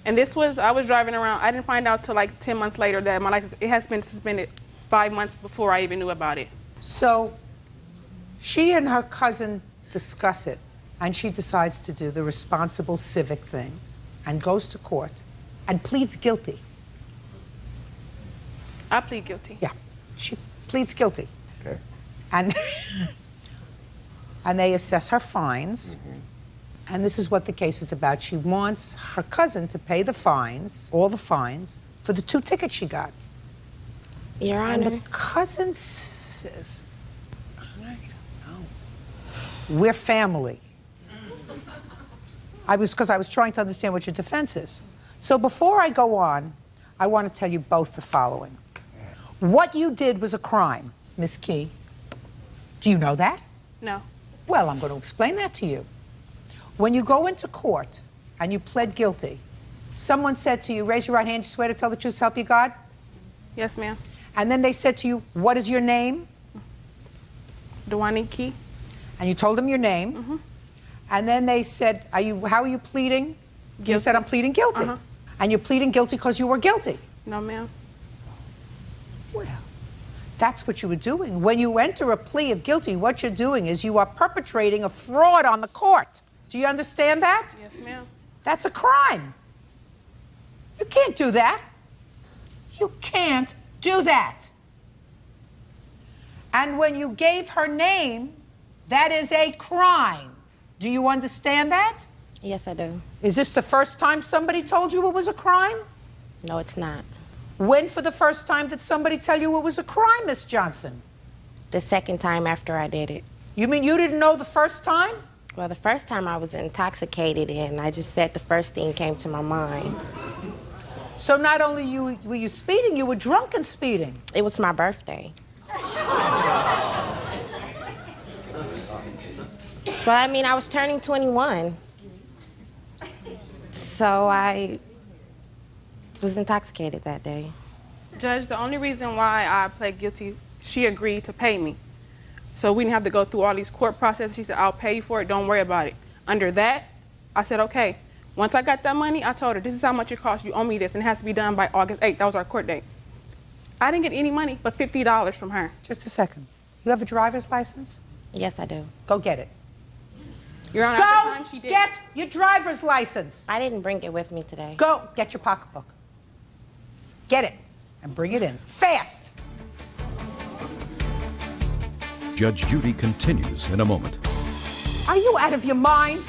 And this was, I was driving around. I didn't find out till like 10 months later that my license, it has been suspended 5 months before I even knew about it. So she and her cousin discuss it, and she decides to do the responsible civic thing and goes to court and pleads guilty. I plead guilty. Yeah, she pleads guilty. Okay. And, and they assess her fines. And this is what the case is about. She wants her cousin to pay the fines, all the fines, for the 2 tickets she got. Your And Honor. the cousin says, I don't know. We're family. Because I was trying to understand what your defense is. So before I go on, I want to tell you both the following. What you did was a crime, Miss Key. Do you know that? No. Well, I'm going to explain that to you. When you go into court and you pled guilty, someone said to you, raise your right hand, you swear to tell the truth, so help you God? Yes, ma'am. And then they said to you, what is your name? Dwani Key. And you told them your name. And then they said, how are you pleading? You said, I'm pleading guilty. And you're pleading guilty because you were guilty. No, ma'am. Well, that's what you were doing. When you enter a plea of guilty, what you're doing is you are perpetrating a fraud on the court. Do you understand that? Yes, ma'am. That's a crime. You can't do that. You can't do that. And when you gave her name, that is a crime. Do you understand that? Yes, I do. Is this the first time somebody told you it was a crime? No, it's not. When for the first time did somebody tell you it was a crime, Miss Johnson? The second time after I did it. You mean you didn't know the first time? Well, the first time I was intoxicated, and I just said the first thing came to my mind. So not only were you speeding, you were drunk and speeding. It was my birthday. Well, I mean, I was turning 21. So I was intoxicated that day. Judge, the only reason why I pled guilty, she agreed to pay me. So we didn't have to go through all these court processes. She said, I'll pay you for it, don't worry about it. Under that, I said, okay. Once I got that money, I told her, this is how much it costs, you owe me this, and it has to be done by August 8th. That was our court date. I didn't get any money but $50 from her. Just a second. You have a driver's license? Yes, I do. Go get it. Your Honor, Go at the time she did. get your driver's license. I didn't bring it with me today. Go get your pocketbook. Get it and bring it in. Fast. Judge Judy continues in a moment. Are you out of your mind?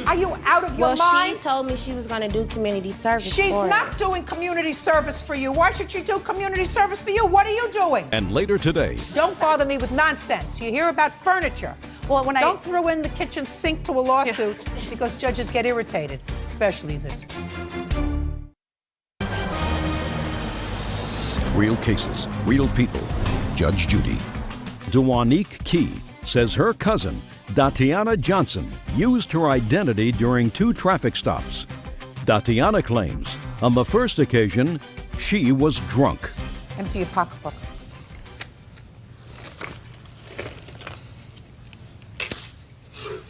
Are you out of your mind? Well, she told me she was going to do community service She's for not doing community service for you. Why should she do community service for you? What are you doing? And later today, Don't bother me with nonsense. You hear about furniture. Well, when Don't throw in the kitchen sink to a lawsuit because judges get irritated, especially this one. Real cases, real people. Judge Judy. Dewanique Key says her cousin, Datiana Johnson, used her identity during 2 traffic stops. Datiana claims on the first occasion, she was drunk. Empty your pocketbook.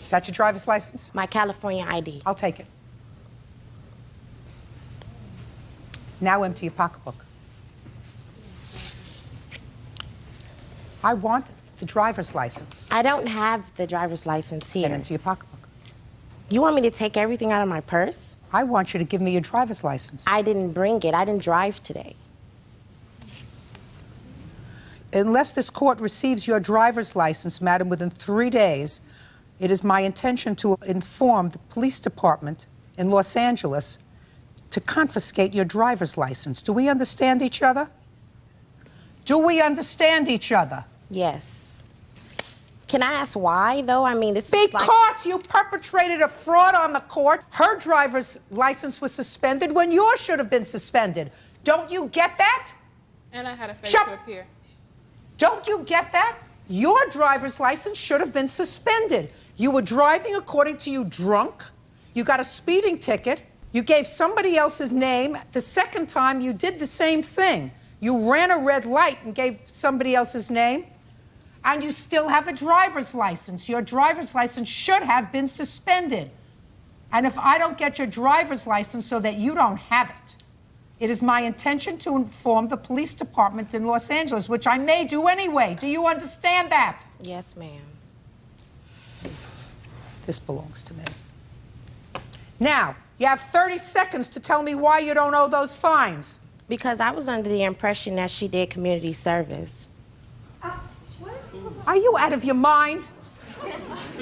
Is that your driver's license? My California ID. I'll take it. Now empty your pocketbook. I want the driver's license. I don't have the driver's license here. Then empty your pocketbook. You want me to take everything out of my purse? I want you to give me your driver's license. I didn't bring it. I didn't drive today. Unless this court receives your driver's license, madam, within 3 days, it is my intention to inform the police department in Los Angeles to confiscate your driver's license. Do we understand each other? Do we understand each other? Yes. Can I ask why, though? I mean, this is because you perpetrated a fraud on the court. Her driver's license was suspended when yours should have been suspended. Don't you get that? And I had a failure to appear. Don't you get that? Your driver's license should have been suspended. You were driving, according to you, drunk. You got a speeding ticket. You gave somebody else's name. The second time, you did the same thing. You ran a red light and gave somebody else's name, and you still have a driver's license. Your driver's license should have been suspended. And if I don't get your driver's license so that you don't have it, it is my intention to inform the police department in Los Angeles, which I may do anyway. Do you understand that? Yes, ma'am. This belongs to me. Now, you have 30 seconds to tell me why you don't owe those fines. Because I was under the impression that she did community service. Are you out of your mind?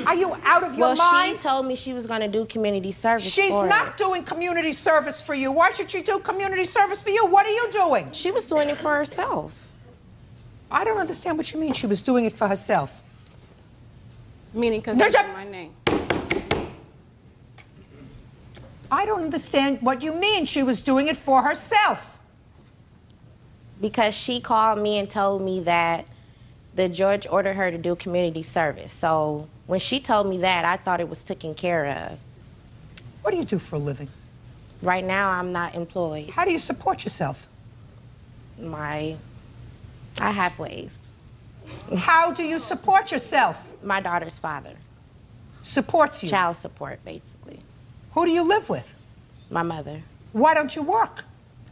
Are you out of your mind? Well, she told me she was going to do community service. She's not doing community service for you. Why should she do community service for you? What are you doing? She was doing it for herself. I don't understand what you mean she was doing it for herself. Meaning because it's in my name. I don't understand what you mean she was doing it for herself. Because she called me and told me that the judge ordered her to do community service. So when she told me that, I thought it was taken care of. What do you do for a living? Right now, I'm not employed. How do you support yourself? I have ways. How do you support yourself? My daughter's father. Supports you? Child support, basically. Who do you live with? My mother. Why don't you work?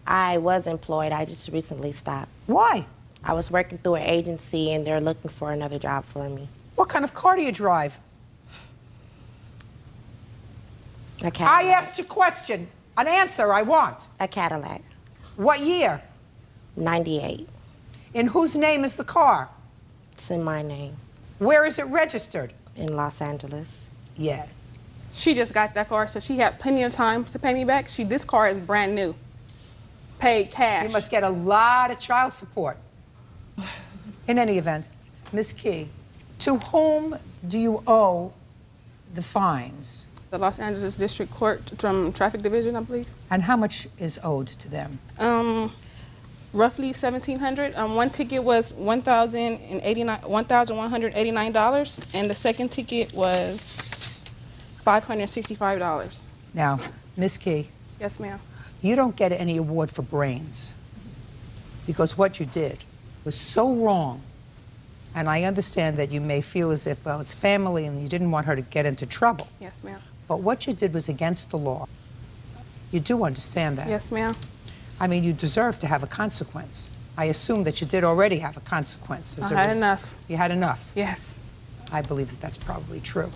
I was employed. I just recently stopped. Why? I was working through an agency, and they're looking for another job for me. What kind of car do you drive? A Cadillac. I asked you a question. An answer I want. A Cadillac. What year? 98. In whose name is the car? It's in my name. Where is it registered? In Los Angeles. Yes. She just got that car, so she had plenty of time to pay me back. This car is brand new. Paid cash. You must get a lot of child support. In any event, Miss Key, to whom do you owe the fines? The Los Angeles District Court from Traffic Division, I believe. And how much is owed to them? Roughly $1,700. One ticket was $1,189, and the second ticket was $565. Now, Miss Key. Yes, ma'am. You don't get any award for brains because what you did was so wrong. And I understand that you may feel as if, well, it's family and you didn't want her to get into trouble. Yes, ma'am. But what you did was against the law. You do understand that? Yes, ma'am. I mean, you deserve to have a consequence. I assume that you did already have a consequence. I had enough. You had enough? Yes. I believe that that's probably true.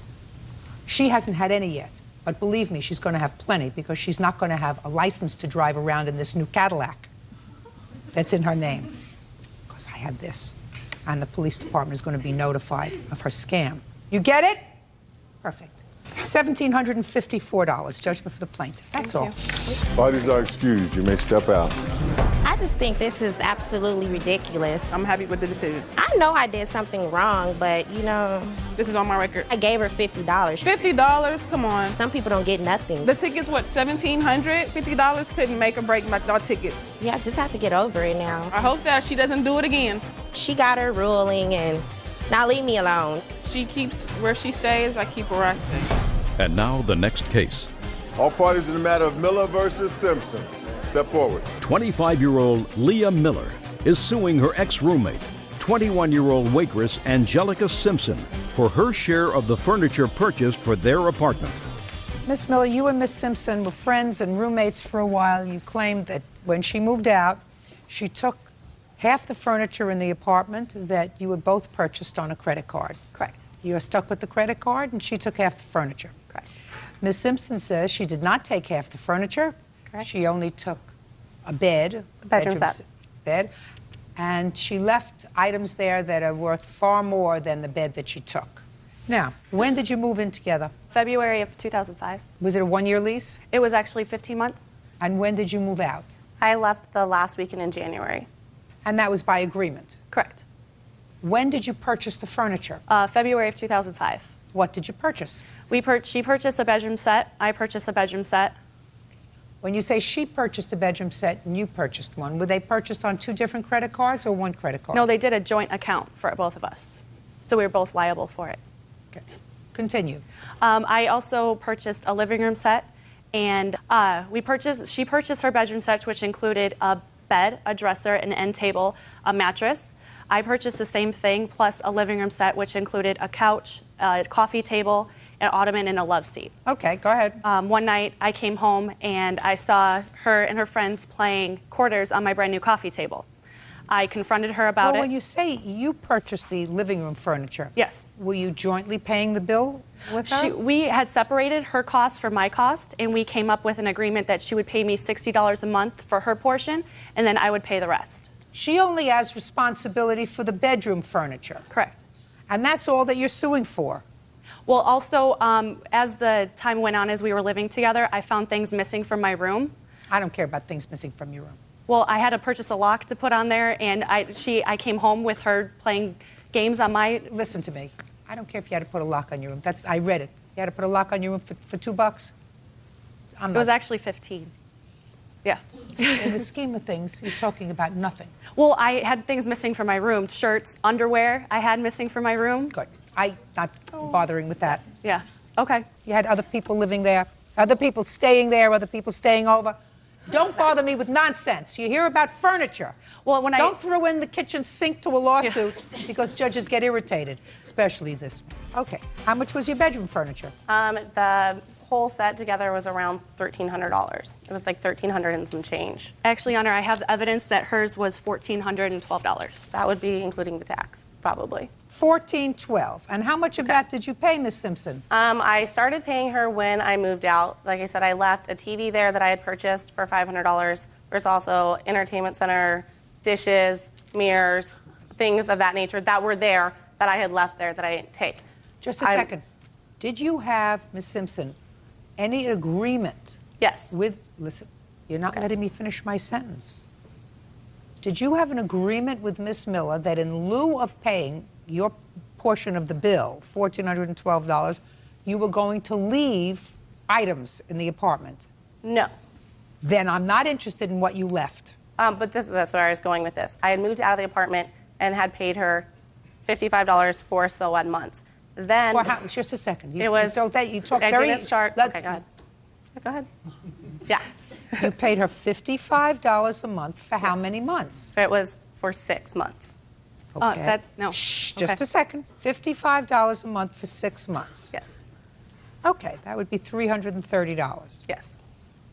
She hasn't had any yet. But believe me, she's going to have plenty because she's not going to have a license to drive around in this new Cadillac that's in her name. Because I had this. And the police department is going to be notified of her scam. You get it? Perfect. $1,754, judgment for the plaintiff. That's all. Parties are excused. You may step out. I just think this is absolutely ridiculous. I'm happy with the decision. I know I did something wrong, but you know. This is on my record. I gave her $50. $50? Come on. Some people don't get nothing. The ticket's what, $1,700? $50 couldn't make or break our tickets. Yeah, I just have to get over it now. I hope that she doesn't do it again. She got her ruling, and now leave me alone. She keeps where she stays, I keep where I stay. And now the next case. All parties in the matter of Miller versus Simpson. Step forward. 25-year-old Leah Miller is suing her ex-roommate, 21-year-old waitress Angelica Simpson, for her share of the furniture purchased for their apartment. Miss Miller, you and Miss Simpson were friends and roommates for a while. You claimed that when she moved out, she took half the furniture in the apartment that you had both purchased on a credit card. Correct. You're stuck with the credit card, and she took half the furniture. Correct. Ms. Simpson says she did not take half the furniture. Correct. She only took a bed, Bedroom set. bed, and she left items there that are worth far more than the bed that she took. Now, when did you move in together? February of 2005. Was it a one-year lease? It was actually 15 months. And when did you move out? I left the last weekend in January. And that was by agreement? Correct. When did you purchase the furniture? February of 2005. What did you purchase? She purchased a bedroom set. I purchased a bedroom set. When you say she purchased a bedroom set and you purchased one, were they purchased on two different credit cards or one credit card? No, they did a joint account for both of us. So we were both liable for it. Okay. Continue. I also purchased a living room set, and she purchased her bedroom set, which included a bed, a dresser, an end table, a mattress. I purchased the same thing, plus a living room set, which included a couch, a coffee table, an ottoman, and a love seat. Okay, go ahead. One night, I came home, and I saw her and her friends playing quarters on my brand new coffee table. I confronted her about it. Well, when you say you purchased the living room furniture, yes, were you jointly paying the bill with her? We had separated her cost from my cost, and we came up with an agreement that she would pay me $60 a month for her portion, and then I would pay the rest. She only has responsibility for the bedroom furniture. Correct. And that's all that you're suing for. Well, also, as the time went on, as we were living together, I found things missing from my room. I don't care about things missing from your room. Well, I had to purchase a lock to put on there, and I came home with her playing games on my... Listen to me. I don't care if you had to put a lock on your room. I read it. You had to put a lock on your room for $2? It was actually 15. Yeah. In the scheme of things, you're talking about nothing. Well, I had things missing from my room. Shirts, underwear I had missing from my room. Good. I'm not bothering with that. Yeah. Okay. You had other people living there, other people staying there, other people staying over. Don't bother me with nonsense. You hear about furniture. Well, Don't throw in the kitchen sink to a lawsuit because judges get irritated, especially this one. Okay. How much was your bedroom furniture? The whole set together was around $1,300. It was like $1,300 and some change. Actually, Honor, I have evidence that hers was $1,412. That would be including the tax, probably. $1,412. And how much of that did you pay, Miss Simpson? I started paying her when I moved out. Like I said, I left a TV there that I had purchased for $500. There's also entertainment center, dishes, mirrors, things of that nature that were there that I had left there that I didn't take. Just a second. Did you have, Miss Simpson, any agreement? Yes. Listen, you're not letting me finish my sentence. Did you have an agreement with Miss Miller that in lieu of paying your portion of the bill, $1,412, you were going to leave items in the apartment? No. Then I'm not interested in what you left. But that's where I was going with this. I had moved out of the apartment and had paid her $55 for so on months. Then For how, just a second. It was. You talk I very. didn't start. Okay, go ahead. Go ahead. Yeah. You paid her $55 a month for how many months? It was for 6 months. Okay. No. Shh, Okay. just a second. $55 a month for 6 months. Yes. Okay, that would be $330. Yes.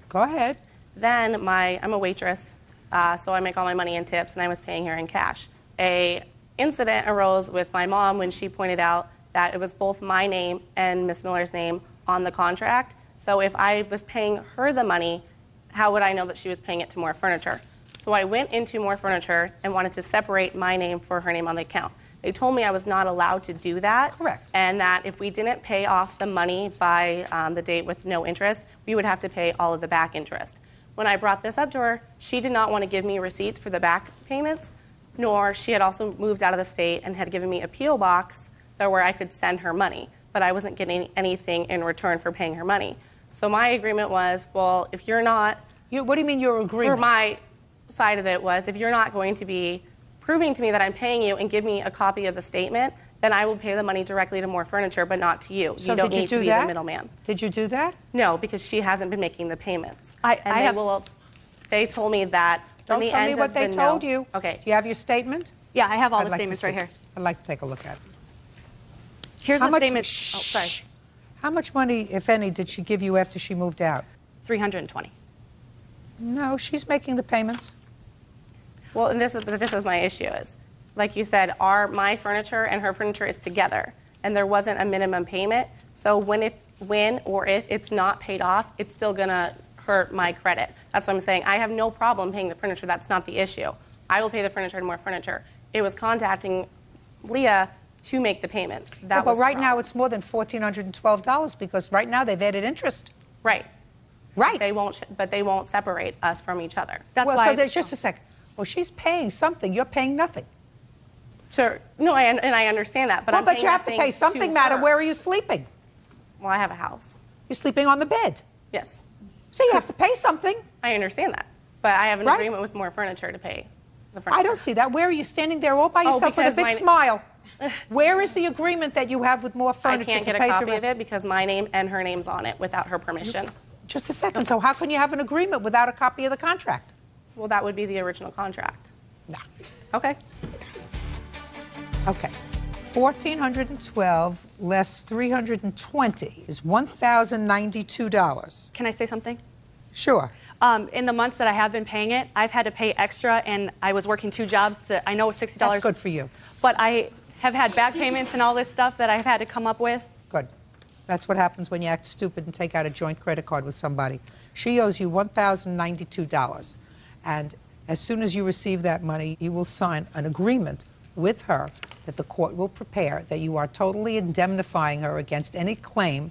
Go ahead. Then I'm a waitress, so I make all my money in tips, and I was paying her in cash. A incident arose with my mom when she pointed out that it was both my name and Miss Miller's name on the contract. So if I was paying her the money, how would I know that she was paying it to More Furniture? So I went into More Furniture and wanted to separate my name for her name on the account. They told me I was not allowed to do that. Correct. And that if we didn't pay off the money by the date with no interest, we would have to pay all of the back interest. When I brought this up to her, she did not want to give me receipts for the back payments, nor she had also moved out of the state and had given me a P.O. box where I could send her money, but I wasn't getting anything in return for paying her money. So my agreement was, well, if you're not... What do you mean your agreement? Or my side of it was, if you're not going to be proving to me that I'm paying you and give me a copy of the statement, then I will pay the money directly to More Furniture, but not to you. So you don't did you need do to be that? the middleman. Did you do that? No, because she hasn't been making the payments. They told me that Don't the tell me end what of they the told no- you. Okay. Do you have your statement? Yeah, I have all I'd the like to statements see right it. here. I'd like to take a look at it. Here's How the much- statement. Shh. Oh, sorry. How much money, if any, did she give you after she moved out? $320. No, she's making the payments. Well, and this is my issue is, like you said, my furniture and her furniture is together, and there wasn't a minimum payment. So when or if it's not paid off, it's still gonna hurt my credit. That's what I'm saying. I have no problem paying the furniture. That's not the issue. I will pay the furniture and More Furniture. It was contacting Leah to make the payment. That but was the right now problem. it's more than $1,412 because right now they've added interest. Right. Right. But they won't separate us from each other. So there's just a second. Well, she's paying something. You're paying nothing. Sure. No, and I understand that, but well, I'm but paying you have to nothing pay something, to madam. her. Where are you sleeping? Well, I have a house. You're sleeping on the bed. Yes. So you have to pay something. I understand that, but I have an Right. agreement with More Furniture to pay the furniture. I don't see that. Where are you standing there all by Oh, yourself with a because big my- smile? Where is the agreement that you have with More I Furniture can't to get pay a copy direct? of it because my name and her name's on it without her permission. Just a second. So how can you have an agreement without a copy of the contract? Well, that would be the original contract. No. Okay. Okay. 1,412 less 320 is $1,092. Can I say something? Sure. In the months that I have been paying it, I've had to pay extra, and I was working 2 jobs. I know it's $60. That's good for you. But I have had back payments and all this stuff that I've had to come up with. Good. That's what happens when you act stupid and take out a joint credit card with somebody. She owes you $1,092. And as soon as you receive that money, you will sign an agreement with her that the court will prepare that you are totally indemnifying her against any claim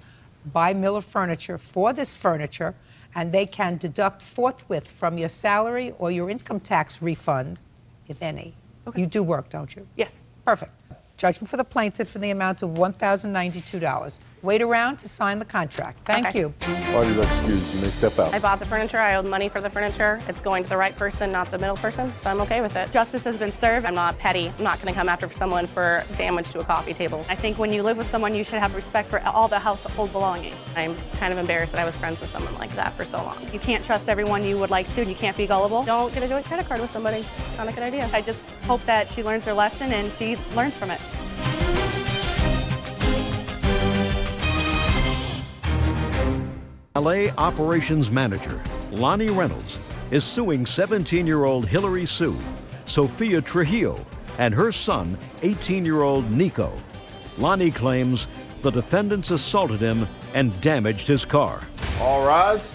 by Miller Furniture for this furniture, and they can deduct forthwith from your salary or your income tax refund, if any. Okay. You do work, don't you? Yes. Perfect. Judgment for the plaintiff in the amount of $1,092. Wait around to sign the contract. Thank Okay. you. Parties are excused. You may step out. I bought the furniture. I owed money for the furniture. It's going to the right person, not the middle person, so I'm okay with it. Justice has been served. I'm not petty. I'm not going to come after someone for damage to a coffee table. I think when you live with someone, you should have respect for all the household belongings. I'm kind of embarrassed that I was friends with someone like that for so long. You can't trust everyone you would like to, and you can't be gullible. Don't get a joint credit card with somebody. It's not a good idea. I just hope that she learns her lesson and she learns from it. LA Operations Manager Lonnie Reynolds is suing 17-year-old Hillary Sue, Sophia Trujillo, and her son, 18-year-old Nico. Lonnie claims the defendants assaulted him and damaged his car. All rise.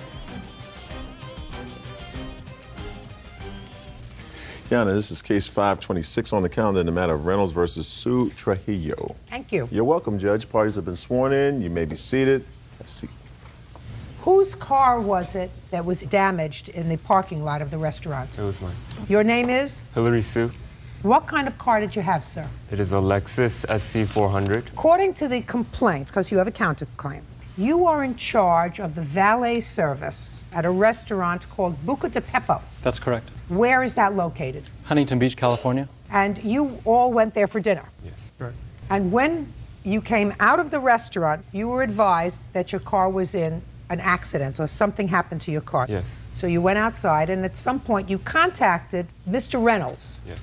Yana, this is case 526 on the calendar in the matter of Reynolds versus Sue Trujillo. Thank you. You're welcome, Judge. Parties have been sworn in. You may be seated. Have a seat. Whose car was it that was damaged in the parking lot of the restaurant? It was mine. Your name is? Hillary Sue. What kind of car did you have, sir? It is a Lexus SC400. According to the complaint, because you have a counterclaim, you are in charge of the valet service at a restaurant called Buca de Beppo. That's correct. Where is that located? Huntington Beach, California. And you all went there for dinner. Yes. Right. And when you came out of the restaurant, you were advised that your car was in an accident or something happened to your car. Yes. So you went outside, and at some point you contacted Mr. Reynolds. Yes.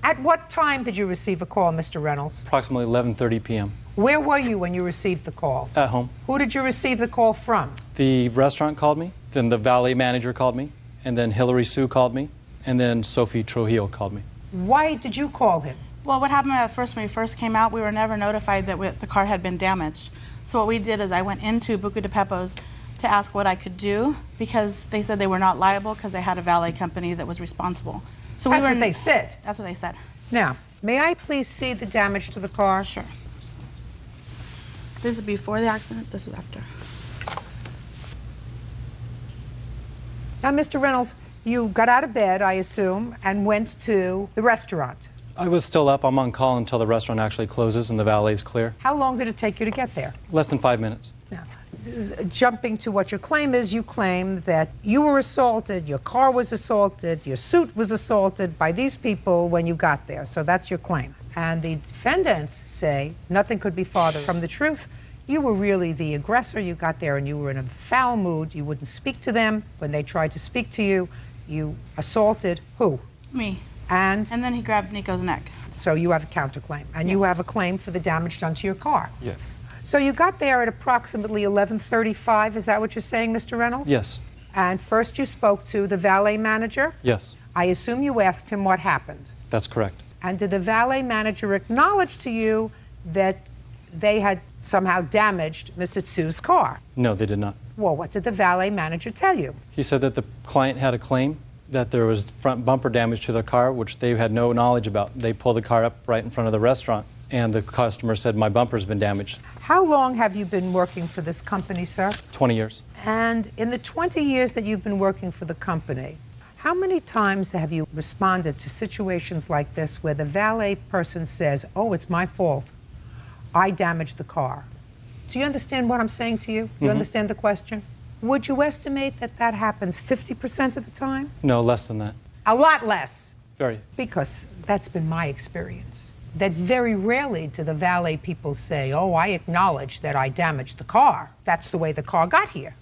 At what time did you receive a call, Mr. Reynolds? Approximately 11:30 p.m. Where were you when you received the call? At home. Who did you receive the call from? The restaurant called me, then the valet manager called me, and then Hillary Sue called me, and then Sophie Trujillo called me. Why did you call him? Well, what happened at first when we first came out, we were never notified that the car had been damaged. So what we did is I went into Buca de Beppo's to ask what I could do because they said they were not liable because they had a valet company that was responsible. So That's we were what they said. That's what they said. Now, may I please see the damage to the car? Sure. This is before the accident, this is after. Now, Mr. Reynolds, you got out of bed, I assume, and went to the restaurant. I was still up. I'm on call until the restaurant actually closes and the valet's clear. How long did it take you to get there? Less than 5 minutes. Now, jumping to what your claim is, you claim that you were assaulted, your car was assaulted, your suit was assaulted by these people when you got there. So that's your claim. And the defendants say nothing could be farther from the truth. You were really the aggressor. You got there and you were in a foul mood. You wouldn't speak to them. When they tried to speak to you, you assaulted who? Me. And then he grabbed Nico's neck. So you have a counterclaim. And you have a claim for the damage done to your car. Yes. So you got there at approximately 11:35. Is that what you're saying, Mr. Reynolds? Yes. And first you spoke to the valet manager? Yes. I assume you asked him what happened. That's correct. And did the valet manager acknowledge to you that they had somehow damaged Mr. Tsu's car? No, they did not. Well, what did the valet manager tell you? He said that the client had a claim that there was front bumper damage to their car, which they had no knowledge about. They pulled the car up right in front of the restaurant, and the customer said, my bumper's been damaged. How long have you been working for this company, sir? 20 years. And in the 20 years that you've been working for the company, how many times have you responded to situations like this where the valet person says, oh, it's my fault, I damaged the car? Do you understand what I'm saying to you? You understand the question? Would you estimate that that happens 50% of the time? No, less than that. A lot less. Very. Because that's been my experience. That very rarely do the valet people say, oh, I acknowledge that I damaged the car. That's the way the car got here.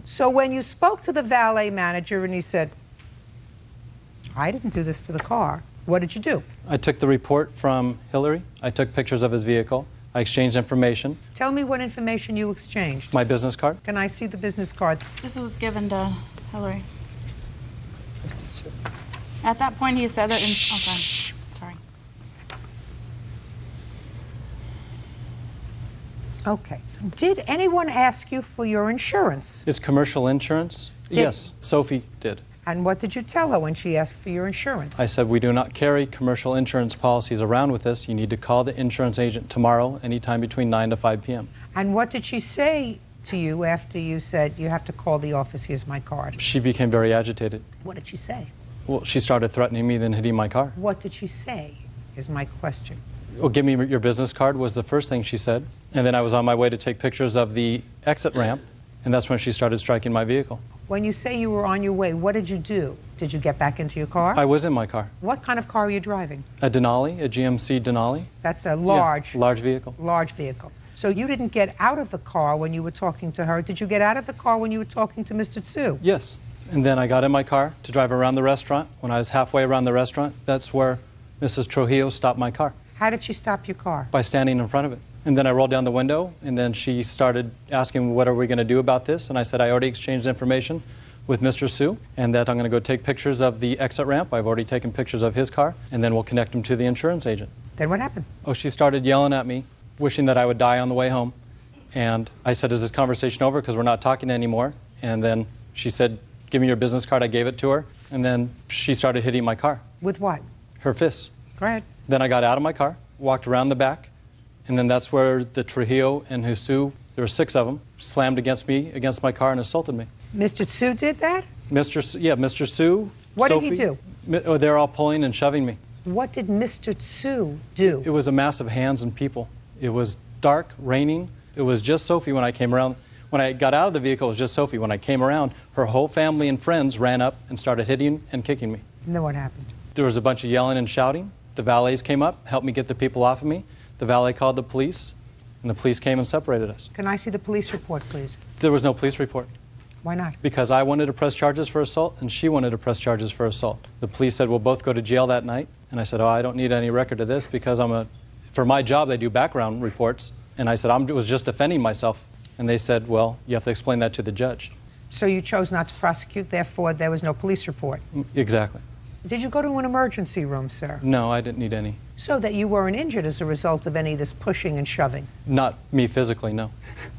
So when you spoke to the valet manager and he said, I didn't do this to the car, what did you do? I took the report from Hillary. I took pictures of his vehicle. I exchanged information. Tell me what information you exchanged. My business card. Can I see the business card? This was given to Hillary. At that point, he said that. Okay, sorry. Okay. Did anyone ask you for your insurance? It's commercial insurance? Yes, Sophie did. And what did you tell her when she asked for your insurance? I said, we do not carry commercial insurance policies around with us. You need to call the insurance agent tomorrow, anytime between 9 to 5 p.m. And what did she say to you after you said, you have to call the office, here's my card? She became very agitated. What did she say? Well, she started threatening me, then hitting my car. What did she say, is my question. Well, give me your business card was the first thing she said. And then I was on my way to take pictures of the exit ramp, and that's when she started striking my vehicle. When you say you were on your way, what did you do? Did you get back into your car? I was in my car. What kind of car were you driving? A Denali, a GMC Denali. That's a large... Yeah, large vehicle. Large vehicle. So you didn't get out of the car when you were talking to her. Did you get out of the car when you were talking to Mr. Tsu? Yes. And then I got in my car to drive around the restaurant. When I was halfway around the restaurant, that's where Mrs. Trujillo stopped my car. How did she stop your car? By standing in front of it. And then I rolled down the window, and then she started asking, what are we going to do about this? And I said, I already exchanged information with Mr. Tsu, and that I'm going to go take pictures of the exit ramp. I've already taken pictures of his car, and then we'll connect him to the insurance agent. Then what happened? Oh, she started yelling at me, wishing that I would die on the way home. And I said, is this conversation over? Because we're not talking anymore. And then she said, give me your business card. I gave it to her. And then she started hitting my car. With what? Her fists. Go ahead. Then I got out of my car, walked around the back, and then that's where the Trujillo and Husu, there were 6 of them, slammed against my car and assaulted me. Mr. Tsu did that? Mr. Tsu. What Sophie, did he do? Oh, they're all pulling and shoving me. What did Mr. Tsu do? It was a mass of hands and people. It was dark, raining. It was just Sophie when I came around. When I got out of the vehicle, it was just Sophie. When I came around, her whole family and friends ran up and started hitting and kicking me. And then what happened? There was a bunch of yelling and shouting. The valets came up, helped me get the people off of me. The valet called the police, and the police came and separated us. Can I see the police report, please? There was no police report. Why not? Because I wanted to press charges for assault, and she wanted to press charges for assault. The police said, we'll both go to jail that night. And I said, oh, I don't need any record of this because for my job, they do background reports. And I said, I was just defending myself. And they said, well, you have to explain that to the judge. So you chose not to prosecute, therefore there was no police report? Exactly. Did you go to an emergency room, sir? No, I didn't need any. So that you weren't injured as a result of any of this pushing and shoving? Not me physically, no.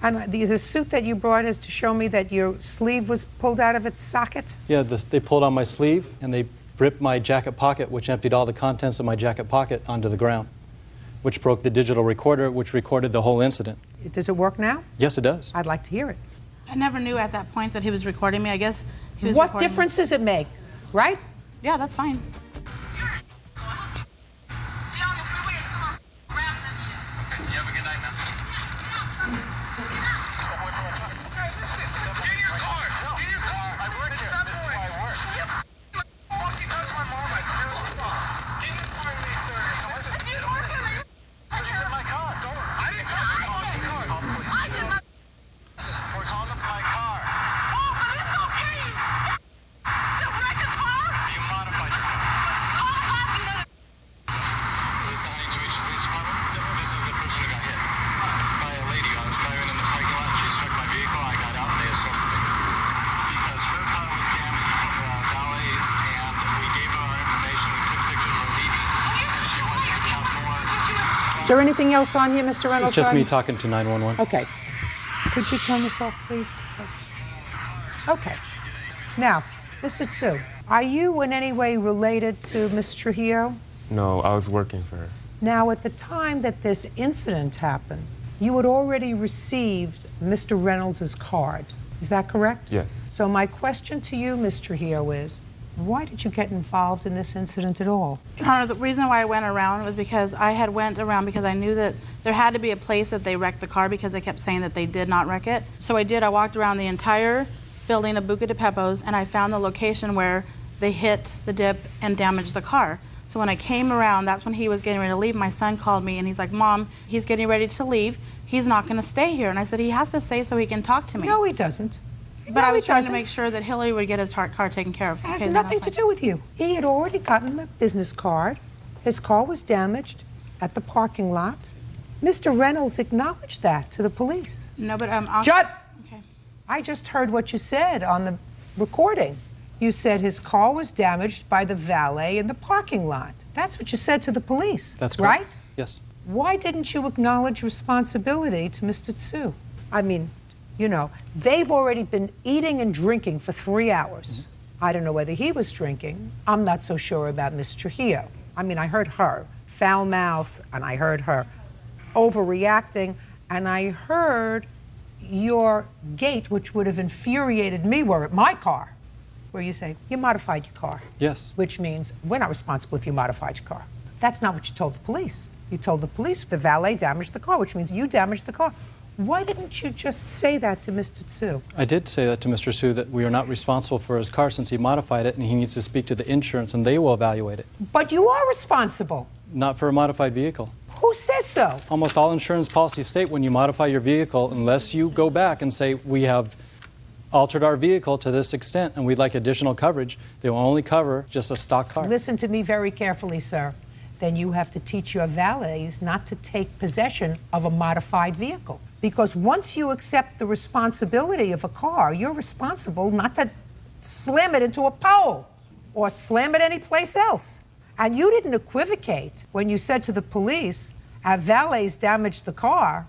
And the suit that you brought is to show me that your sleeve was pulled out of its socket? Yeah, they pulled on my sleeve, and they ripped my jacket pocket, which emptied all the contents of my jacket pocket onto the ground, which broke the digital recorder, which recorded the whole incident. Does it work now? Yes, it does. I'd like to hear it. I never knew at that point that he was recording me. I guess he was What recording difference does it make, right? Yeah, that's fine. Is there anything else on here, Mr. Reynolds? It's just me talking to 911. Okay. Could you turn this off, please? Okay. Now, Mr. Tsu, are you in any way related to Ms. Trujillo? No, I was working for her. Now, at the time that this incident happened, you had already received Mr. Reynolds' card. Is that correct? Yes. So my question to you, Ms. Trujillo, is why did you get involved in this incident at all? Your Honor, the reason why I went around was because I had went around because I knew that there had to be a place that they wrecked the car because they kept saying that they did not wreck it. So I did. I walked around the entire building of Buca de Beppo's and I found the location where they hit the dip and damaged the car. So when I came around, that's when he was getting ready to leave. My son called me and he's like, Mom, he's getting ready to leave. He's not going to stay here. And I said, he has to stay so he can talk to me. No, he doesn't. But No, I was he trying doesn't. to make sure that Hillary would get his car taken care of. It has nothing to do with you. He had already gotten the business card. His car was damaged at the parking lot. Mr. Reynolds acknowledged that to the police. No, but Judd! Okay. I just heard what you said on the recording. You said his car was damaged by the valet in the parking lot. That's what you said to the police. That's correct. Right? Yes. Why didn't you acknowledge responsibility to Mr. Tsu? I mean, you know, they've already been eating and drinking for 3 hours. I don't know whether he was drinking. I'm not so sure about Miss Trujillo. I mean, I heard her foul mouth, and I heard her overreacting, and I heard your gait, which would have infuriated me were it my car, where you say, you modified your car. Yes. Which means we're not responsible if you modified your car. That's not what you told the police. You told the police the valet damaged the car, which means you damaged the car. Why didn't you just say that to Mr. Tsu? I did say that to Mr. Tsu, that we are not responsible for his car since he modified it, and he needs to speak to the insurance, and they will evaluate it. But you are responsible. Not for a modified vehicle. Who says so? Almost all insurance policies state when you modify your vehicle, unless you go back and say, we have altered our vehicle to this extent and we'd like additional coverage, they will only cover just a stock car. Listen to me very carefully, sir. Then you have to teach your valets not to take possession of a modified vehicle. Because once you accept the responsibility of a car, you're responsible not to slam it into a pole or slam it anyplace else. And you didn't equivocate when you said to the police, our valets damaged the car.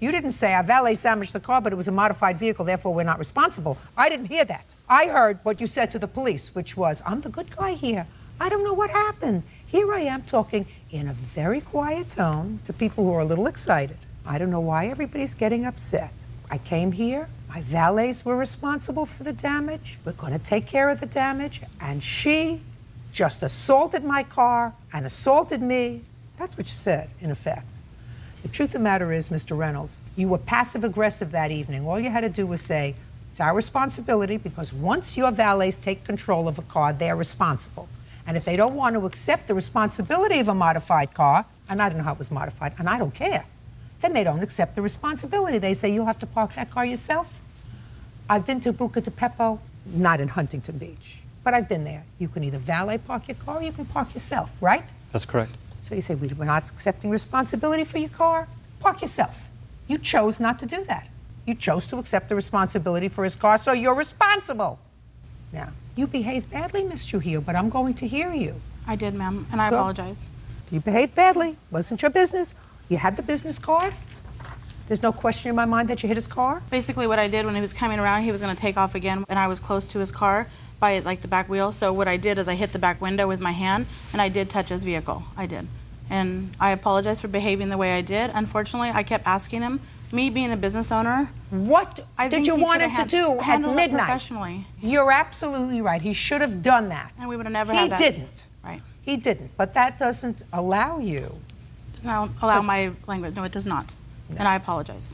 You didn't say our valets damaged the car, but it was a modified vehicle, therefore we're not responsible. I didn't hear that. I heard what you said to the police, which was, I'm the good guy here. I don't know what happened. Here I am talking in a very quiet tone to people who are a little excited. I don't know why everybody's getting upset. I came here, my valets were responsible for the damage. We're going to take care of the damage. And she just assaulted my car and assaulted me. That's what you said, in effect. The truth of the matter is, Mr. Reynolds, you were passive-aggressive that evening. All you had to do was say, it's our responsibility, because once your valets take control of a car, they're responsible. And if they don't want to accept the responsibility of a modified car, and I don't know how it was modified, and I don't care, then they don't accept the responsibility. They say, you'll have to park that car yourself. I've been to Buca de Beppo, not in Huntington Beach, but I've been there. You can either valet park your car or you can park yourself, right? That's correct. So you say, we're not accepting responsibility for your car? Park yourself. You chose not to do that. You chose to accept the responsibility for his car, so you're responsible. Now, you behaved badly, Miss Trujillo, but I'm going to hear you. I did, ma'am, and I apologize. You behaved badly. Wasn't your business. You had the business card. There's no question in my mind that you hit his car? Basically what I did when he was coming around, he was going to take off again, and I was close to his car by like the back wheel. So what I did is I hit the back window with my hand, and I did touch his vehicle. I did. And I apologize for behaving the way I did. Unfortunately, I kept asking him Me being a business owner, what I did think you he want should him have to do at handled it midnight? professionally. You're absolutely right. He should have done that. And we would have never He had that. didn't. Right. He didn't. But that doesn't allow you. Does not allow my language. No, it does not. And I apologize.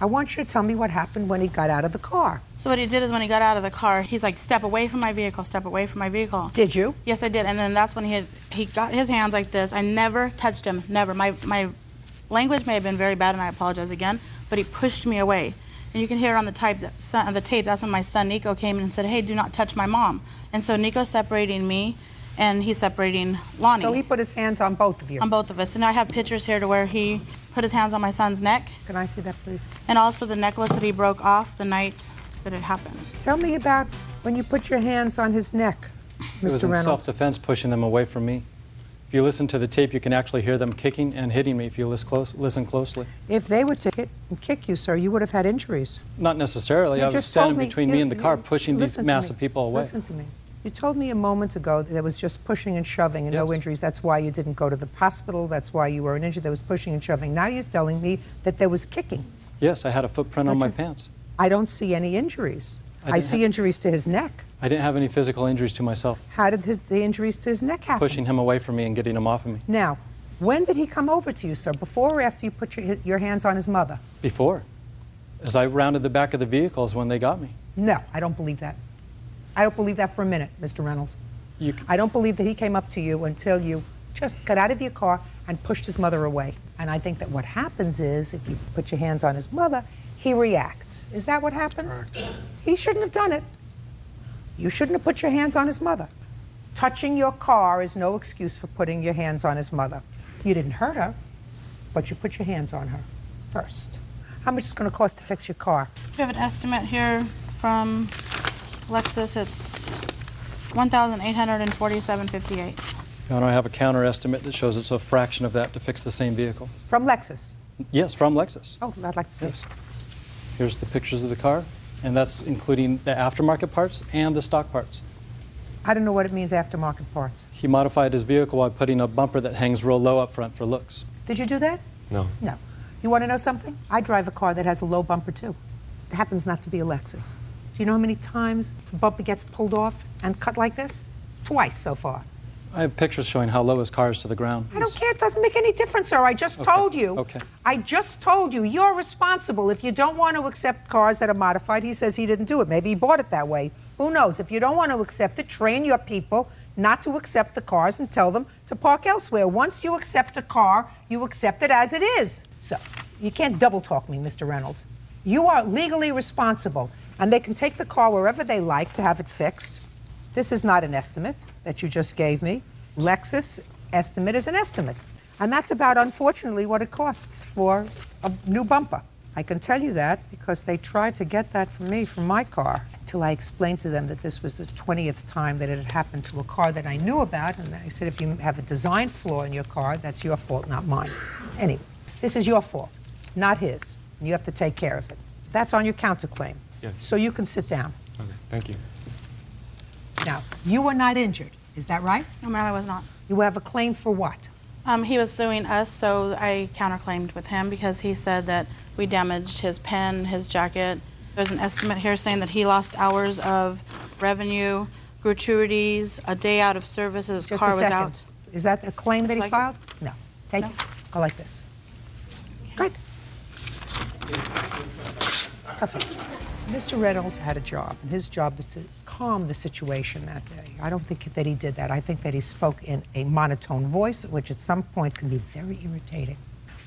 I want you to tell me what happened when he got out of the car. So what he did is when he got out of the car, he's like, step away from my vehicle, step away from my vehicle. Did you? Yes, I did. And then that's when he got his hands like this. I never touched him, never. My language may have been very bad, and I apologize again, but he pushed me away. And you can hear it on the tape, that's when my son Nico came in and said, hey, do not touch my mom. And so Nico's separating me, and he's separating Lonnie. So he put his hands on both of you? On both of us. And I have pictures here to where he put his hands on my son's neck. Can I see that, please? And also the necklace that he broke off the night that it happened. Tell me about when you put your hands on his neck, Mr. It was in Reynolds. self-defense, pushing them away from me. If you listen to the tape, you can actually hear them kicking and hitting me if you listen closely. If they were to hit and kick you, sir, you would have had injuries. Not necessarily. You I was just told standing between me and the car, pushing these listen to massive me. people away. Listen to me. You told me a moment ago that there was just pushing and shoving and no Yes. injuries. That's why you didn't go to the hospital. That's why you weren't injured. There was pushing and shoving. Now you're telling me that there was kicking. Yes, I had a footprint on my pants. I don't see any injuries. I didn't see injuries to his neck. I didn't have any physical injuries to myself. How did the injuries to his neck happen? Pushing him away from me and getting him off of me. Now, when did he come over to you, sir? Before or after you put your hands on his mother? Before. As I rounded the back of the vehicle is when they got me. No, I don't believe that. I don't believe that for a minute, Mr. Reynolds. I don't believe that he came up to you until you just got out of your car and pushed his mother away. And I think that what happens is, if you put your hands on his mother, he reacts. Is that what happened? Correct. He shouldn't have done it. You shouldn't have put your hands on his mother. Touching your car is no excuse for putting your hands on his mother. You didn't hurt her, but you put your hands on her first. How much is it going to cost to fix your car? We have an estimate here from Lexus. It's $1,847.58. And I have a counter estimate that shows it's a fraction of that to fix the same vehicle. From Lexus? Yes, from Lexus. Oh, I'd like to see Yes. Here's the pictures of the car, and that's including the aftermarket parts and the stock parts. I don't know what it means, aftermarket parts. He modified his vehicle by putting a bumper that hangs real low up front for looks. Did you do that? No. No. You want to know something? I drive a car that has a low bumper, too. It happens not to be a Lexus. Do you know how many times the bumper gets pulled off and cut like this? Twice so far. I have pictures showing how low his car is to the ground. I don't care. It doesn't make any difference, sir. I just told you. Okay. I just told you. You're responsible. If you don't want to accept cars that are modified, he says he didn't do it. Maybe he bought it that way. Who knows? If you don't want to accept it, train your people not to accept the cars and tell them to park elsewhere. Once you accept a car, you accept it as it is. So you can't double talk me, Mr. Reynolds. You are legally responsible, and they can take the car wherever they like to have it fixed. This is not an estimate that you just gave me. Lexus estimate is an estimate. And that's about, unfortunately, what it costs for a new bumper. I can tell you that because they tried to get that from me for my car until I explained to them that this was the 20th time that it had happened to a car that I knew about. And I said, if you have a design flaw in your car, that's your fault, not mine. Anyway, this is your fault, not his. And you have to take care of it. That's on your counterclaim. Yes. So you can sit down. Okay, thank you. Now, you were not injured, is that right? No, ma'am, I was not. You have a claim for what? He was suing us, so I counterclaimed with him because he said that we damaged his pen, his jacket. There's an estimate here saying that he lost hours of revenue, gratuities, a day out of service, his Just car a was second. out. Is that a claim that he Looks like filed? No. Take it. Go like this. Good. Perfect. Mr. Reynolds had a job, and his job was to calm the situation that day. I don't think that he did that. I think that he spoke in a monotone voice, which at some point can be very irritating.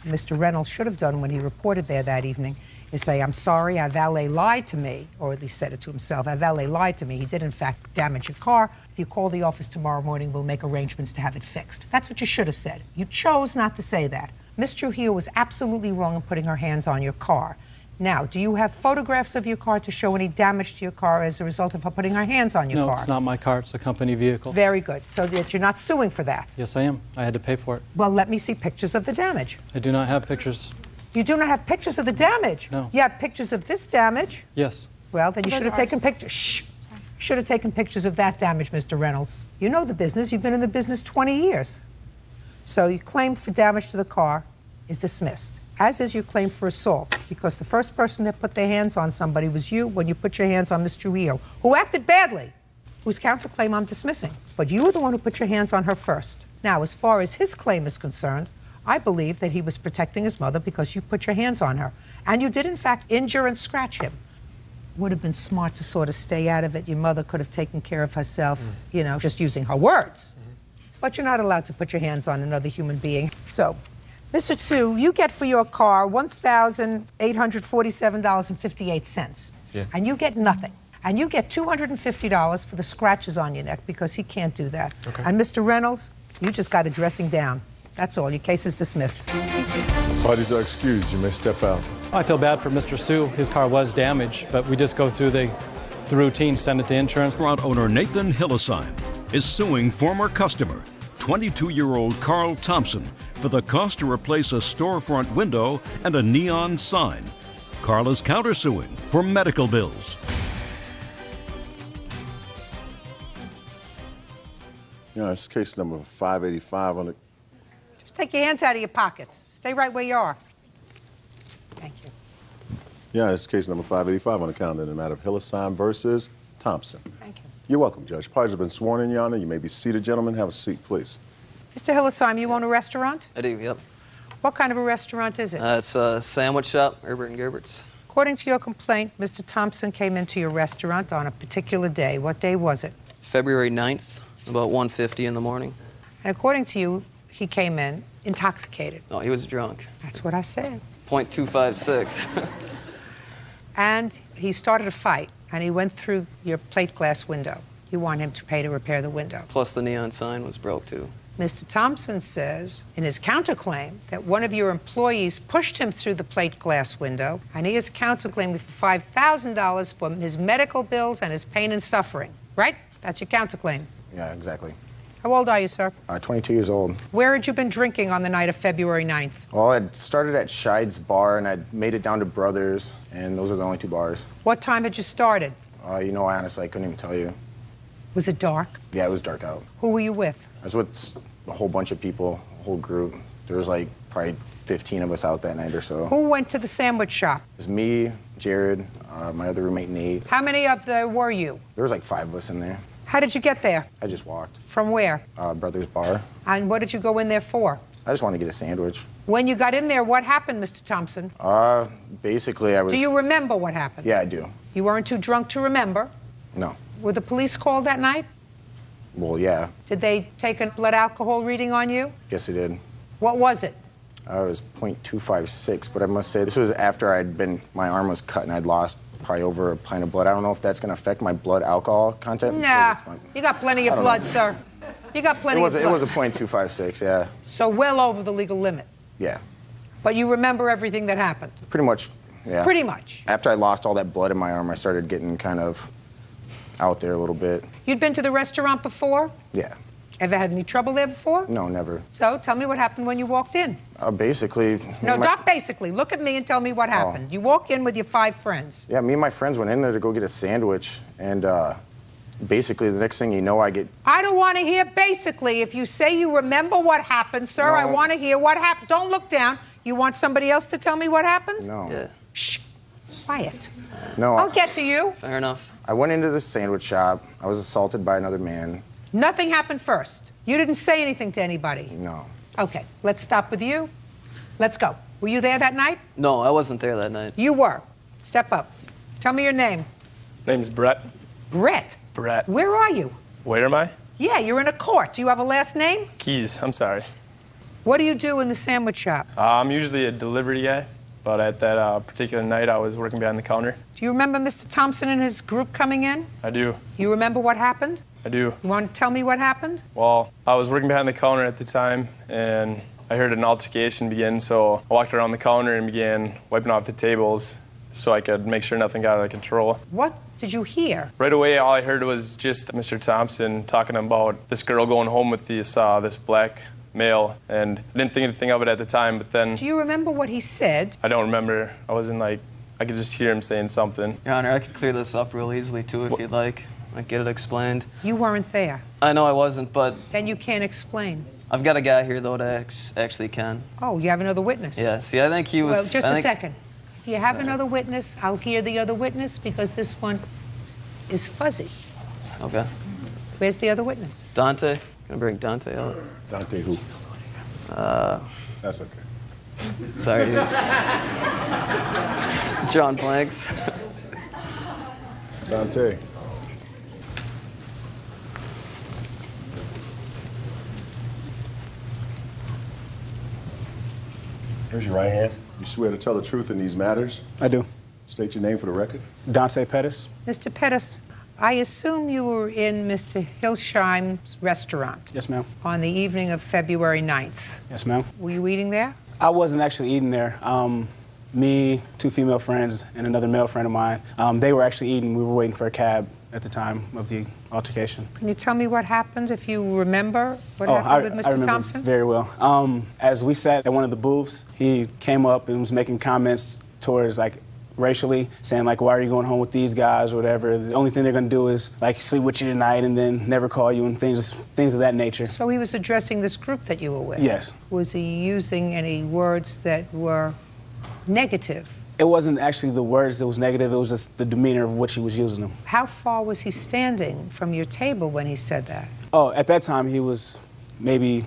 Mr. Reynolds should have done when he reported there that evening is say, I'm sorry, our valet lied to me, or at least said it to himself. Our valet lied to me. He did, in fact, damage your car. If you call the office tomorrow morning, we'll make arrangements to have it fixed. That's what you should have said. You chose not to say that. Ms. Trujillo was absolutely wrong in putting her hands on your car. Now, do you have photographs of your car to show any damage to your car as a result of her putting her hands on your car? No, it's not my car. It's a company vehicle. Very good. So that you're not suing for that. Yes, I am. I had to pay for it. Well, let me see pictures of the damage. I do not have pictures. You do not have pictures of the damage? No. You have pictures of this damage? Yes. Well, then you Those should have are taken ours. pictures. Shh. Should have taken pictures of that damage, Mr. Reynolds. You know the business. You've been in the business 20 years. So you claimed for damage to the car. is dismissed, as is your claim for assault, because the first person that put their hands on somebody was you when you put your hands on Ms. Trujillo, who acted badly, whose counterclaim I'm dismissing. But you were the one who put your hands on her first. Now, as far as his claim is concerned, I believe that he was protecting his mother because you put your hands on her. And you did, in fact, injure and scratch him. Would have been smart to sort of stay out of it. Your mother could have taken care of herself, you know, just using her words. But you're not allowed to put your hands on another human being. So, Mr. Tsu, you get for your car $1,847.58. Yeah. And you get nothing. And you get $250 for the scratches on your neck because he can't do that. Okay. And Mr. Reynolds, you just got a dressing down. That's all. Your case is dismissed. Parties are excused. You may step out. I feel bad for Mr. Sue. His car was damaged, but we just go through the routine, send it to insurance. Restaurant owner Nathan Hillesheim is suing former customer, 22-year-old Carl Thompson, for the cost to replace a storefront window and a neon sign. Carl is countersuing for medical bills. Yeah, it's case number 585 on the... Just take your hands out of your pockets. Stay right where you are. Thank you. Yeah, it's case number 585 on the calendar in the matter of Hillesheim versus Thompson. Thank you. You're welcome, Judge. Parties have been sworn in, Your Honor. You may be seated, gentlemen. Have a seat, please. Mr. Hillesheim, you own a restaurant? I do, yep. What kind of a restaurant is it? It's a sandwich shop, Herbert and Gerbert's. According to your complaint, Mr. Thompson came into your restaurant on a particular day. What day was it? February 9th, about 1:50 in the morning. And according to you, he came in intoxicated. Oh, he was drunk. That's what I said. .256. And he started a fight, and he went through your plate glass window. You want him to pay to repair the window. Plus the neon sign was broke, too. Mr. Thompson says in his counterclaim that one of your employees pushed him through the plate glass window, and he is counterclaiming for $5,000 for his medical bills and his pain and suffering. Right? That's your counterclaim. Yeah, exactly. How old are you, sir? 22 years old. Where had you been drinking on the night of February 9th? Well, I started at Scheid's Bar, and I made it down to Brothers, and those are the only two bars. What time had you started? You know, honestly, I couldn't even tell you. Was it dark? Yeah, it was dark out. Who were you with? I was with a whole bunch of people, a whole group. There was like probably 15 of us out that night or so. Who went to the sandwich shop? It was me, Jared, my other roommate, Nate. How many of them were you? There was like 5 of us in there. How did you get there? I just walked. From where? Brothers Bar. And what did you go in there for? I just wanted to get a sandwich. When you got in there, what happened, Mr. Thompson? Basically, I was... Do you remember what happened? Yeah, I do. You weren't too drunk to remember? No. Were the police called that night? Well, yeah. Did they take a blood alcohol reading on you? Guess they did. What was it? It was .256, but I must say this was after my arm was cut and I'd lost probably over a pint of blood. I don't know if that's going to affect my blood alcohol content. Nah, you got plenty of blood, sir. You got plenty of blood. It was a .256, yeah. So well over the legal limit. Yeah. But you remember everything that happened? Pretty much, yeah. Pretty much. After I lost all that blood in my arm, I started getting kind of out there a little bit. You'd been to the restaurant before? Yeah. Ever had any trouble there before? No, never. So tell me what happened when you walked in. Basically... No, not basically. Look at me and tell me what happened. You walk in with your 5 friends. Yeah, me and my friends went in there to go get a sandwich, and basically the next thing you know, I get... I don't want to hear basically. If you say you remember what happened, sir, No. I want to hear what happened. Don't look down. You want somebody else to tell me what happened? No. Yeah. Shh. Quiet. No. I'll get to you. Fair enough. I went into the sandwich shop. I was assaulted by another man. Nothing happened first. You didn't say anything to anybody. No. Okay, let's stop with you. Let's go. Were you there that night? No, I wasn't there that night. You were. Step up. Tell me your name. Name's Brett. Brett. Brett. Where are you? Where am I? Yeah, you're in a court. Do you have a last name? Keys. I'm sorry. What do you do in the sandwich shop? I'm usually a delivery guy, but at that particular night, I was working behind the counter. Do you remember Mr. Thompson and his group coming in? I do. You remember what happened? I do. You want to tell me what happened? Well, I was working behind the counter at the time, and I heard an altercation begin, so I walked around the counter and began wiping off the tables so I could make sure nothing got out of control. What did you hear? Right away, all I heard was just Mr. Thompson talking about this girl going home with this black male, and I didn't think anything of it at the time, but then... Do you remember what he said? I don't remember. I could just hear him saying something. Your Honor, I could clear this up real easily, too, if you'd like. Get it explained. You weren't there. I know I wasn't, but... Then you can't explain. I've got a guy here, though, that actually can. Oh, you have another witness? Yeah, see, I think he was... Well, just I a think- second. If you have another witness, I'll hear the other witness because this one is fuzzy. Okay. Where's the other witness? Dante? Gonna bring Dante out. Dante who? That's okay. Sorry, dude. John Blanks. Dante. Here's your right hand. You swear to tell the truth in these matters? I do. State your name for the record. Dante Pettis. Mr. Pettis, I assume you were in Mr. Hilsheim's restaurant Yes, ma'am. on the evening of February 9th. Yes, ma'am. Were you eating there? I wasn't actually eating there. Me, two female friends, and another male friend of mine, they were actually eating. We were waiting for a cab at the time of the altercation. Can you tell me what happened, if you remember what happened with I Mr. remember Thompson? very well. As we sat at one of the booths, he came up and was making comments towards, like, racially, saying, like, why are you going home with these guys or whatever? The only thing they're going to do is, like, sleep with you tonight and then never call you and things of that nature. So he was addressing this group that you were with? Yes. Was he using any words that were negative? It wasn't actually the words that was negative, it was just the demeanor of which he was using them. How far was he standing from your table when he said that? Oh, at that time, he was maybe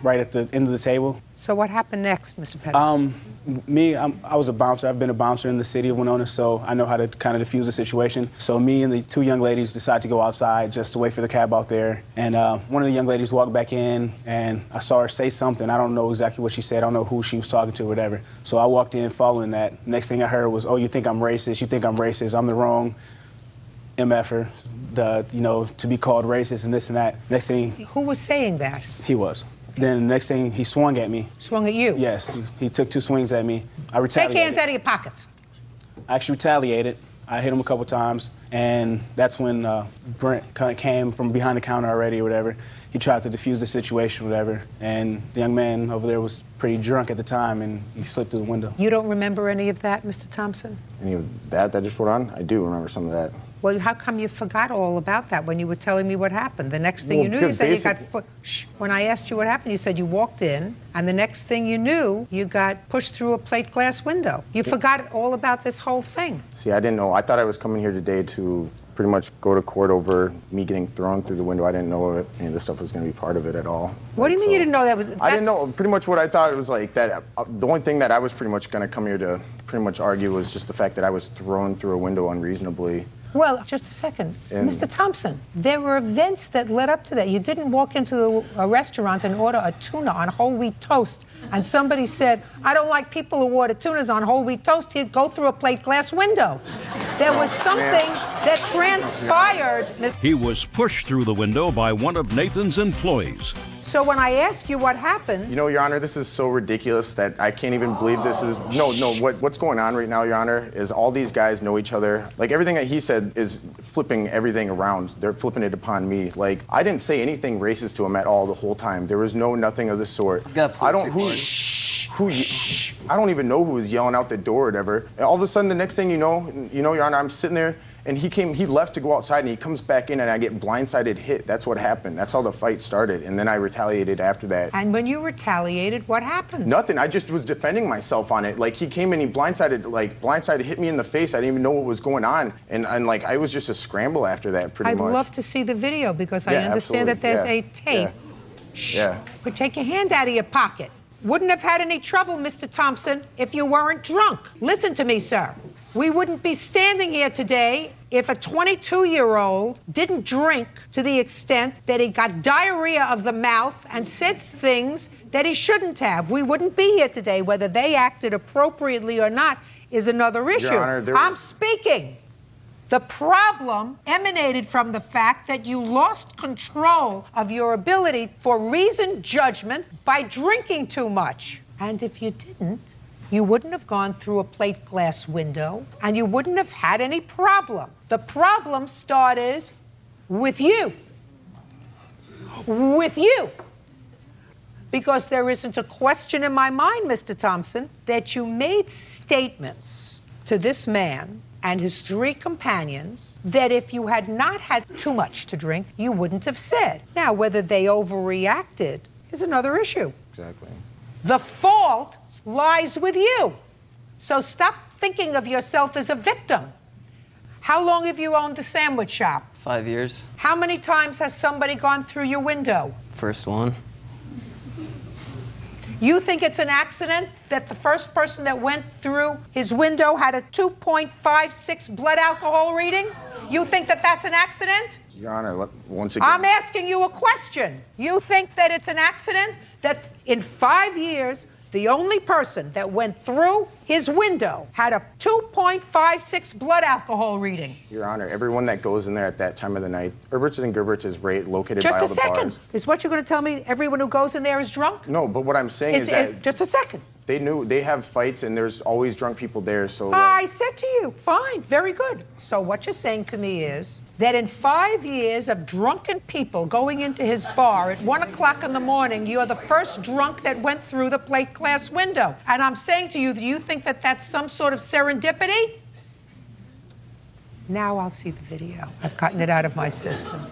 right at the end of the table. So what happened next, Mr. Pettis? I was a bouncer. I've been a bouncer in the city of Winona, so I know how to kind of diffuse the situation. So me and the two young ladies decided to go outside just to wait for the cab out there. And one of the young ladies walked back in, and I saw her say something. I don't know exactly what she said. I don't know who she was talking to or whatever. So I walked in following that. Next thing I heard was, oh, you think I'm racist? You think I'm racist? I'm the wrong MFer, to be called racist and this and that. Next thing... Who was saying that? He was. Then the next thing, he swung at me. Swung at you? Yes, he took two swings at me. I retaliated. Take hands out of your pockets. I actually retaliated. I hit him a couple times, and that's when Brent kind of came from behind the counter already or whatever. He tried to defuse the situation or whatever, and the young man over there was pretty drunk at the time, and he slipped through the window. You don't remember any of that, Mr. Thompson? Any of that just went on? I do remember some of that. Well, how come you forgot all about that when you were telling me what happened? The next thing you knew, you said you got... When I asked you what happened, you said you walked in, and the next thing you knew, you got pushed through a plate glass window. You forgot all about this whole thing. See, I didn't know. I thought I was coming here today to pretty much go to court over me getting thrown through the window. I didn't know any of this stuff was going to be part of it at all. What do you mean you didn't know that was... I didn't know. Pretty much what I thought it was like that. The only thing that I was pretty much going to come here to pretty much argue was just the fact that I was thrown through a window unreasonably. Well, just a second. And Mr. Thompson, there were events that led up to that. You didn't walk into a restaurant and order a tuna on whole wheat toast, and somebody said, I don't like people who order tunas on whole wheat toast. He'd go through a plate glass window. There was something that transpired. He was pushed through the window by one of Nathan's employees. So when I ask you what happened... You know, Your Honor, this is so ridiculous that I can't even believe this is... No, what's going on right now, Your Honor, is all these guys know each other. Like, everything that he said is flipping everything around. They're flipping it upon me. Like, I didn't say anything racist to him at all the whole time. There was nothing of the sort. I don't... I don't even know who was yelling out the door or whatever. And all of a sudden, the next thing you know, Your Honor, I'm sitting there, and he left to go outside, and he comes back in, and I get blindsided hit. That's what happened. That's how the fight started, and then I retaliated after that. And when you retaliated, what happened? Nothing. I just was defending myself on it. Like, he came and he blindsided, hit me in the face. I didn't even know what was going on, and like, I was just a scramble after that, pretty much. I'd love to see the video, because I understand that there's a tape. Yeah. But take your hand out of your pocket. Wouldn't have had any trouble, Mr. Thompson, if you weren't drunk. Listen to me, sir. We wouldn't be standing here today if a 22-year-old didn't drink to the extent that he got diarrhea of the mouth and said things that he shouldn't have. We wouldn't be here today. Whether they acted appropriately or not is another issue. Your Honor, I'm speaking. The problem emanated from the fact that you lost control of your ability for reasoned judgment by drinking too much. And if you didn't, you wouldn't have gone through a plate glass window, and you wouldn't have had any problem. The problem started with you. With you. Because there isn't a question in my mind, Mr. Thompson, that you made statements to this man and his three companions that if you had not had too much to drink, you wouldn't have said. Now, whether they overreacted is another issue. Exactly. The fault lies with you. So stop thinking of yourself as a victim. How long have you owned the sandwich shop? 5 years. How many times has somebody gone through your window? First one. You think it's an accident that the first person that went through his window had a 2.56 blood alcohol reading? You think that that's an accident? Your Honor, once again. I'm asking you a question. You think that it's an accident that in 5 years, the only person that went through his window had a 2.56 blood alcohol reading? Your Honor, everyone that goes in there at that time of the night, Herbert's and Gerbert's is right located Just by a all the second. bars. Is what you're going to tell me everyone who goes in there is drunk? No, but what I'm saying is that Just a second. they knew they have fights and there's always drunk people there. So I said to you, fine, very good. So what you're saying to me is that in 5 years of drunken people going into his bar at 1 o'clock in the morning, you're the first drunk that went through the plate glass window. And I'm saying to you, do you think that that's some sort of serendipity? Now I'll see the video. I've gotten it out of my system.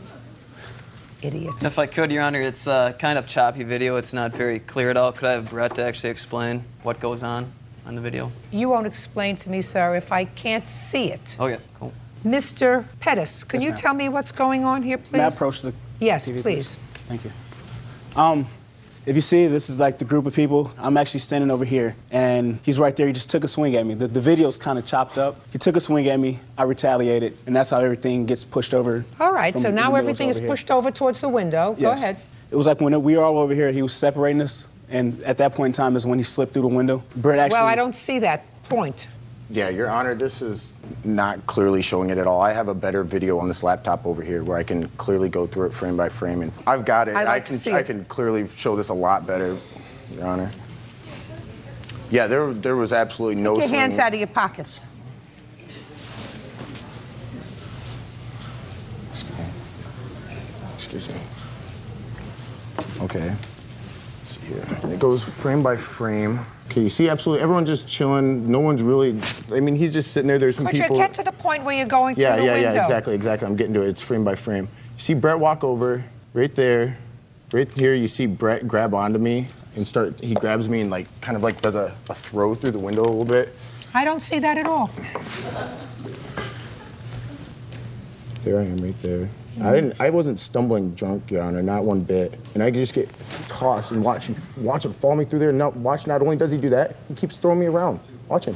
Idiot. If I could, Your Honor, it's a kind of choppy video. It's not very cleared out. Could I have Brett to actually explain what goes on the video? You won't explain to me, sir, if I can't see it. Oh, yeah, cool. Mr. Pettis, can you tell me what's going on here, please? May I approach the Yes, TV, please. Thank you. If you see, this is like the group of people. I'm actually standing over here, and he's right there. He just took a swing at me. The video's kind of chopped up. He took a swing at me. I retaliated, and that's how everything gets pushed over. All right, from so the now windows everything over is here. pushed over towards the window. Go Yes. ahead. It was like when we were all over here, he was separating us, and at that point in time is when he slipped through the window. Brett actually. Well, I don't see that point. yeah, Your Honor, this is not clearly showing it at all. I have a better video on this laptop over here where I can clearly go through it frame by frame, and I've got it. I'd like to see I it. can clearly show this a lot better, Your Honor. Yeah, there was absolutely no Get your hands swing. out of your pockets. Excuse me. Okay. Let's see here. And it goes frame by frame. Okay, you see absolutely everyone's just chilling. No one's really, I mean, he's just sitting there. There's some But people. you get to the point where you're going yeah, through the window. Yeah, exactly. I'm getting to it. It's frame by frame. You see Brett walk over right there. Right here, you see Brett grab onto me and he grabs me and kind of does a throw through the window a little bit. I don't see that at all. There I am right there. I wasn't stumbling drunk, Your Honor, not one bit. And I could just get tossed and watch him follow me through there. Not only does he do that, he keeps throwing me around. Watch him.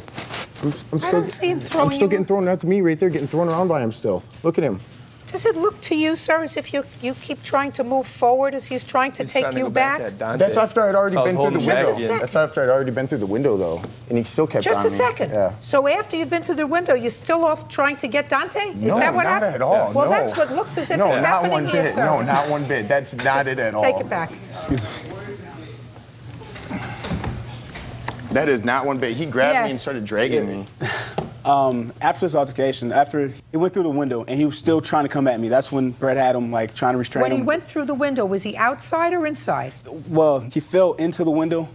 I don't see him throwing I'm still you getting thrown. That's me right there, getting thrown around by him still. Look at him. Does it look to you, sir, as if you keep trying to move forward as he's trying to take you back? That's after I'd already been through the window. Just a second. That's after I'd already been through the window, though. And he still kept on Just me. a second. Yeah. So after you've been through the window, you're still off trying to get Dante? Is No, that what not happened? at all. Well, no. that's what looks as if no, it's not happening one here, bit. sir. No, not one bit. That's not it at all. Take it back. Excuse me. That is not one bit. He grabbed Yes. me and started dragging me. After this altercation, after he went through the window and he was still trying to come at me, that's when Brett had him trying to restrain When him. he went through the window, was he outside or inside? Well, he fell into the window.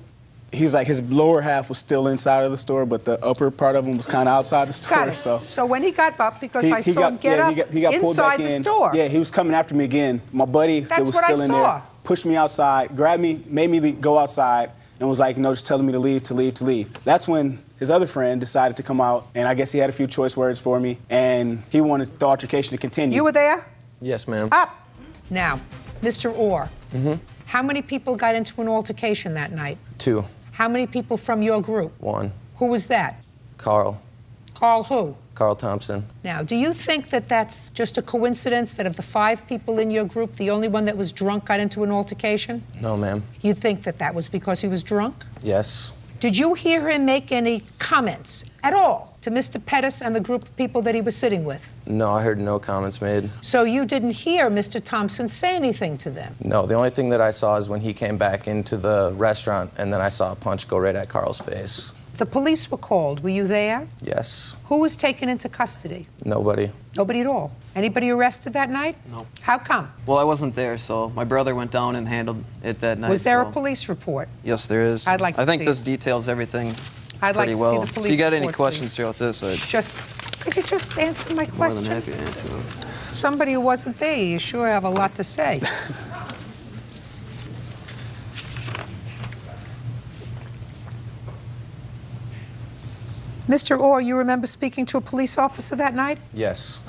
He was his lower half was still inside of the store, but the upper part of him was kind of outside the store. Got it. So when he got up, because I saw him get up he got pulled back inside the in. store. Yeah, he was coming after me again. My buddy that That's was what I still in saw. there pushed me outside, grabbed me, made me go outside, and was just telling me to leave. That's when his other friend decided to come out, and I guess he had a few choice words for me, and he wanted the altercation to continue. You were there? Yes, ma'am. Up. Now, Mr. Orr, Mm-hmm. how many people got into an altercation that night? 2. How many people from your group? 1. Who was that? Carl. Carl who? Carl Thompson. Now, do you think that that's just a coincidence that of the 5 people in your group, the only one that was drunk got into an altercation? No, ma'am. You think that that was because he was drunk? Yes. Did you hear him make any comments at all to Mr. Pettis and the group of people that he was sitting with? No, I heard no comments made. So you didn't hear Mr. Thompson say anything to them? No, the only thing that I saw is when he came back into the restaurant, and then I saw a punch go right at Carl's face. The police were called. Were you there? Yes. Who was taken into custody? Nobody. Nobody at all. Anybody arrested that night? No. How come? Well, I wasn't there, so my brother went down and handled it that night. Was there so- a police report? Yes, there is. I'd like to I think see this it. details everything I'd like pretty to see well. the If police you got any report, questions please. throughout this, I'd Could you just answer my more question? than happy to answer them. Somebody who wasn't there, you sure have a lot to say. Mr. Orr, you remember speaking to a police officer that night? Yes.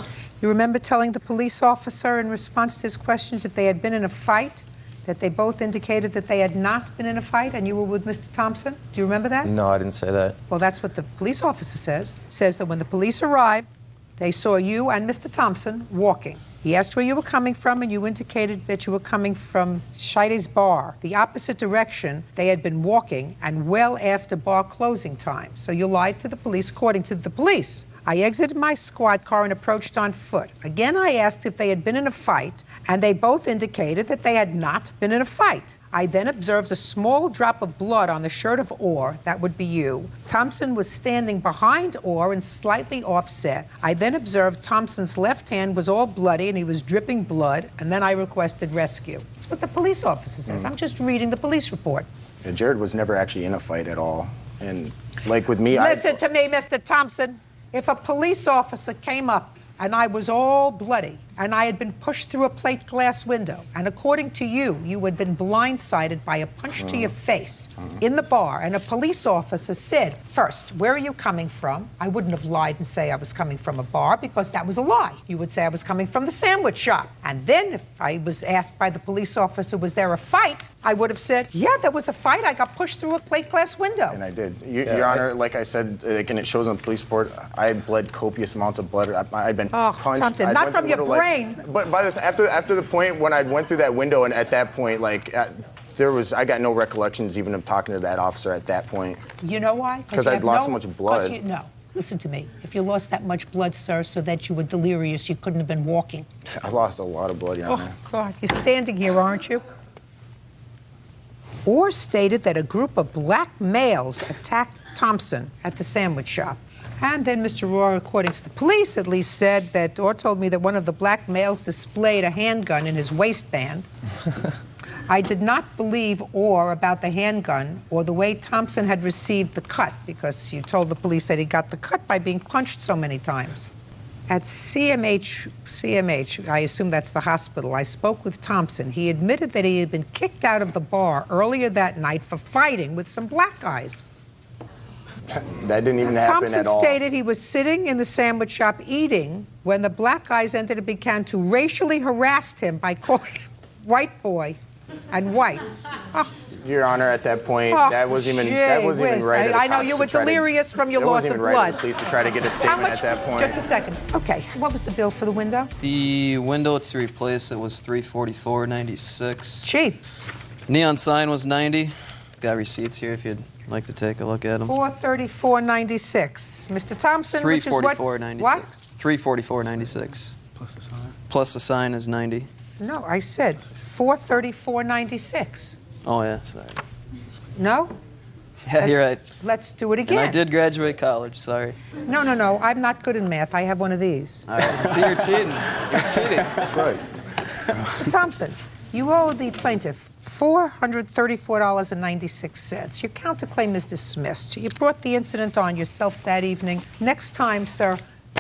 You remember telling the police officer in response to his questions if they had been in a fight, that they both indicated that they had not been in a fight and you were with Mr. Thompson? Do you remember that? No, I didn't say that. Well, that's what the police officer says. Says that when the police arrived, they saw you and Mr. Thompson walking. He asked where you were coming from, and you indicated that you were coming from Scheide's bar, the opposite direction they had been walking, and well after bar closing time. So you lied to the police, according to the police. I exited my squad car and approached on foot. Again, I asked if they had been in a fight, and they both indicated that they had not been in a fight. I then observed a small drop of blood on the shirt of Orr. That would be you. Thompson was standing behind Orr and slightly offset. I then observed Thompson's left hand was all bloody and he was dripping blood, and then I requested rescue. That's what the police officer says. I'm just reading the police report. Yeah, Jared was never actually in a fight at all. And like with me, Listen to me, Mr. Thompson. If a police officer came up and I was all bloody, and I had been pushed through a plate glass window, and according to you, you had been blindsided by a punch to your face in the bar, and a police officer said, first, where are you coming from? I wouldn't have lied and say I was coming from a bar, because that was a lie. You would say I was coming from the sandwich shop. And then if I was asked by the police officer, was there a fight? I would have said, yeah, there was a fight. I got pushed through a plate glass window. And I did. Your Honor, like I said, and it shows on the police report, I had bled copious amounts of blood. I'd been punched. Thompson, not from your brain. But by after the point when I went through that window, and at that point, like, I got no recollections even of talking to that officer at that point. You know why? Because I'd lost so much blood. No. Listen to me. If you lost that much blood, sir, so that you were delirious, you couldn't have been walking. I lost a lot of blood, Your Honor. Oh, God. You're standing here, aren't you? Orr stated that a group of black males attacked Thompson at the sandwich shop. And then Mr. Orr, according to the police, at least said that Orr told me that one of the black males displayed a handgun in his waistband. I did not believe Orr about the handgun or the way Thompson had received the cut, because you told the police that he got the cut by being punched so many times. At CMH, I assume that's the hospital, I spoke with Thompson. He admitted that he had been kicked out of the bar earlier that night for fighting with some black guys. That didn't even happen Thompson at all. stated he was sitting in the sandwich shop eating when the black guys entered and began to racially harass him by calling him white boy and white. Oh. Your Honor, at that point, that wasn't even right. I know you were delirious from your loss of blood. It wasn't even right of the police to try to get a statement at that point. Just a second. Okay, what was the bill for the window? The window to replace it was $344.96. Cheap. Neon sign was $90. Got receipts here if you'd like to take a look at them. $434.96. Mr. Thompson, which is what? $344.96. What? $344.96. Plus the sign. Plus the sign is $90. No, I said $434.96. Oh yeah, sorry. No? Yeah, you're right. Let's do it again. And I did graduate college, sorry. No, I'm not good in math. I have one of these. All right. See, you're cheating. You're cheating. Right. Mr. Thompson, you owe the plaintiff $434.96. Your counterclaim is dismissed. You brought the incident on yourself that evening. Next time, sir,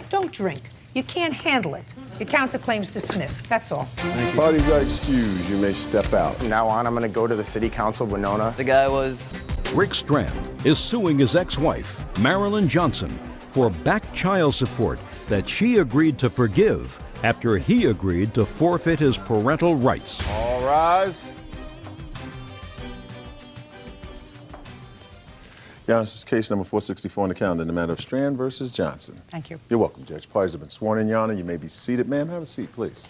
don't drink. You can't handle it. Your counterclaim's dismissed. That's all. Parties are excused. You may step out. From now on, I'm going to go to the City Council of Winona. The guy was... Rick Strand is suing his ex-wife, Marilyn Johnson, for back child support that she agreed to forgive after he agreed to forfeit his parental rights. All rise. Yeah, this is case number 464 on the calendar in the matter of Strand versus Johnson. Thank you. You're welcome, Judge. Parties have been sworn in, Your Honor. You may be seated. Ma'am, have a seat, please.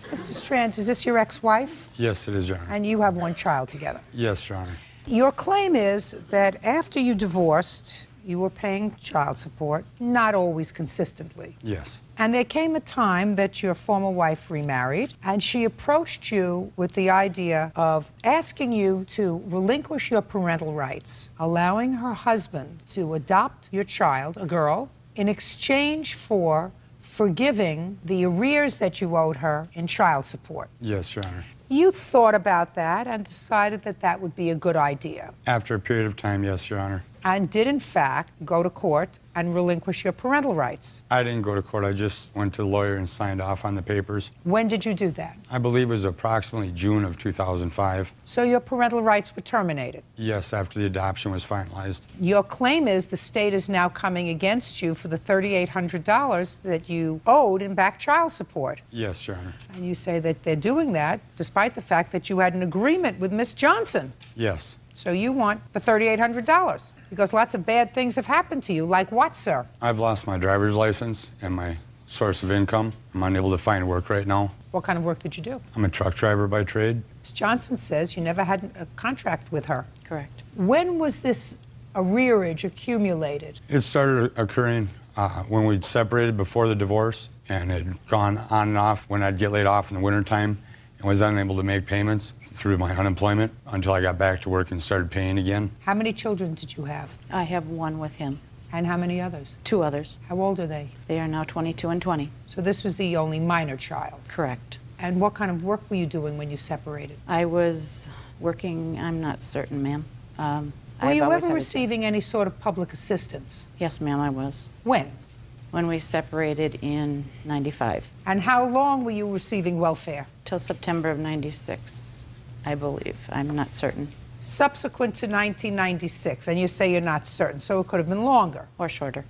Mr. Strand, is this your ex-wife? Yes, it is, Your Honor. And you have one child together? Yes, Your Honor. Your claim is that after you divorced, you were paying child support, not always consistently. Yes. And there came a time that your former wife remarried, and she approached you with the idea of asking you to relinquish your parental rights, allowing her husband to adopt your child, a girl, in exchange for forgiving the arrears that you owed her in child support. Yes, Your Honor. You thought about that and decided that that would be a good idea. After a period of time, yes, Your Honor. and did, in fact, go to court and relinquish your parental rights. I didn't go to court. I just went to the lawyer and signed off on the papers. When did you do that? I believe it was approximately June of 2005. So your parental rights were terminated. Yes, after the adoption was finalized. Your claim is the state is now coming against you for the $3,800 that you owed in back child support. Yes, Your Honor. And you say that they're doing that despite the fact that you had an agreement with Miss Johnson. Yes. So you want the $3,800 because lots of bad things have happened to you. Like what, sir? I've lost my driver's license and my source of income. I'm unable to find work right now. What kind of work did you do? I'm a truck driver by trade. Miss Johnson says you never had a contract with her. Correct. When was this arrearage accumulated? It started occurring when we'd separated before the divorce, and it had gone on and off when I'd get laid off in the wintertime and was unable to make payments through my unemployment until I got back to work and started paying again. How many children did you have? I have one with him. And how many others? 2 others. How old are they? They are now 22 and 20. So this was the only minor child? Correct. And what kind of work were you doing when you separated? I was working, I'm not certain, ma'am. Were you ever receiving any sort of public assistance? Yes, ma'am, I was. When? When we separated in 95. And how long were you receiving welfare? Till September of 96, I believe. I'm not certain. Subsequent to 1996, and you say you're not certain, so it could have been longer. Or shorter.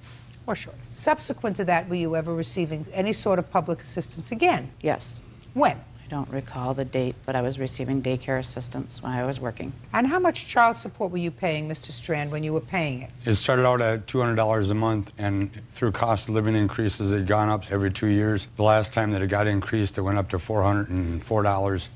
Or shorter. Subsequent to that, were you ever receiving any sort of public assistance again? Yes. When? I don't recall the date, but I was receiving daycare assistance when I was working. And how much child support were you paying, Mr. Strand, when you were paying it? It started out at $200 a month, and through cost of living increases, it had gone up every 2 years. The last time that it got increased, it went up to $404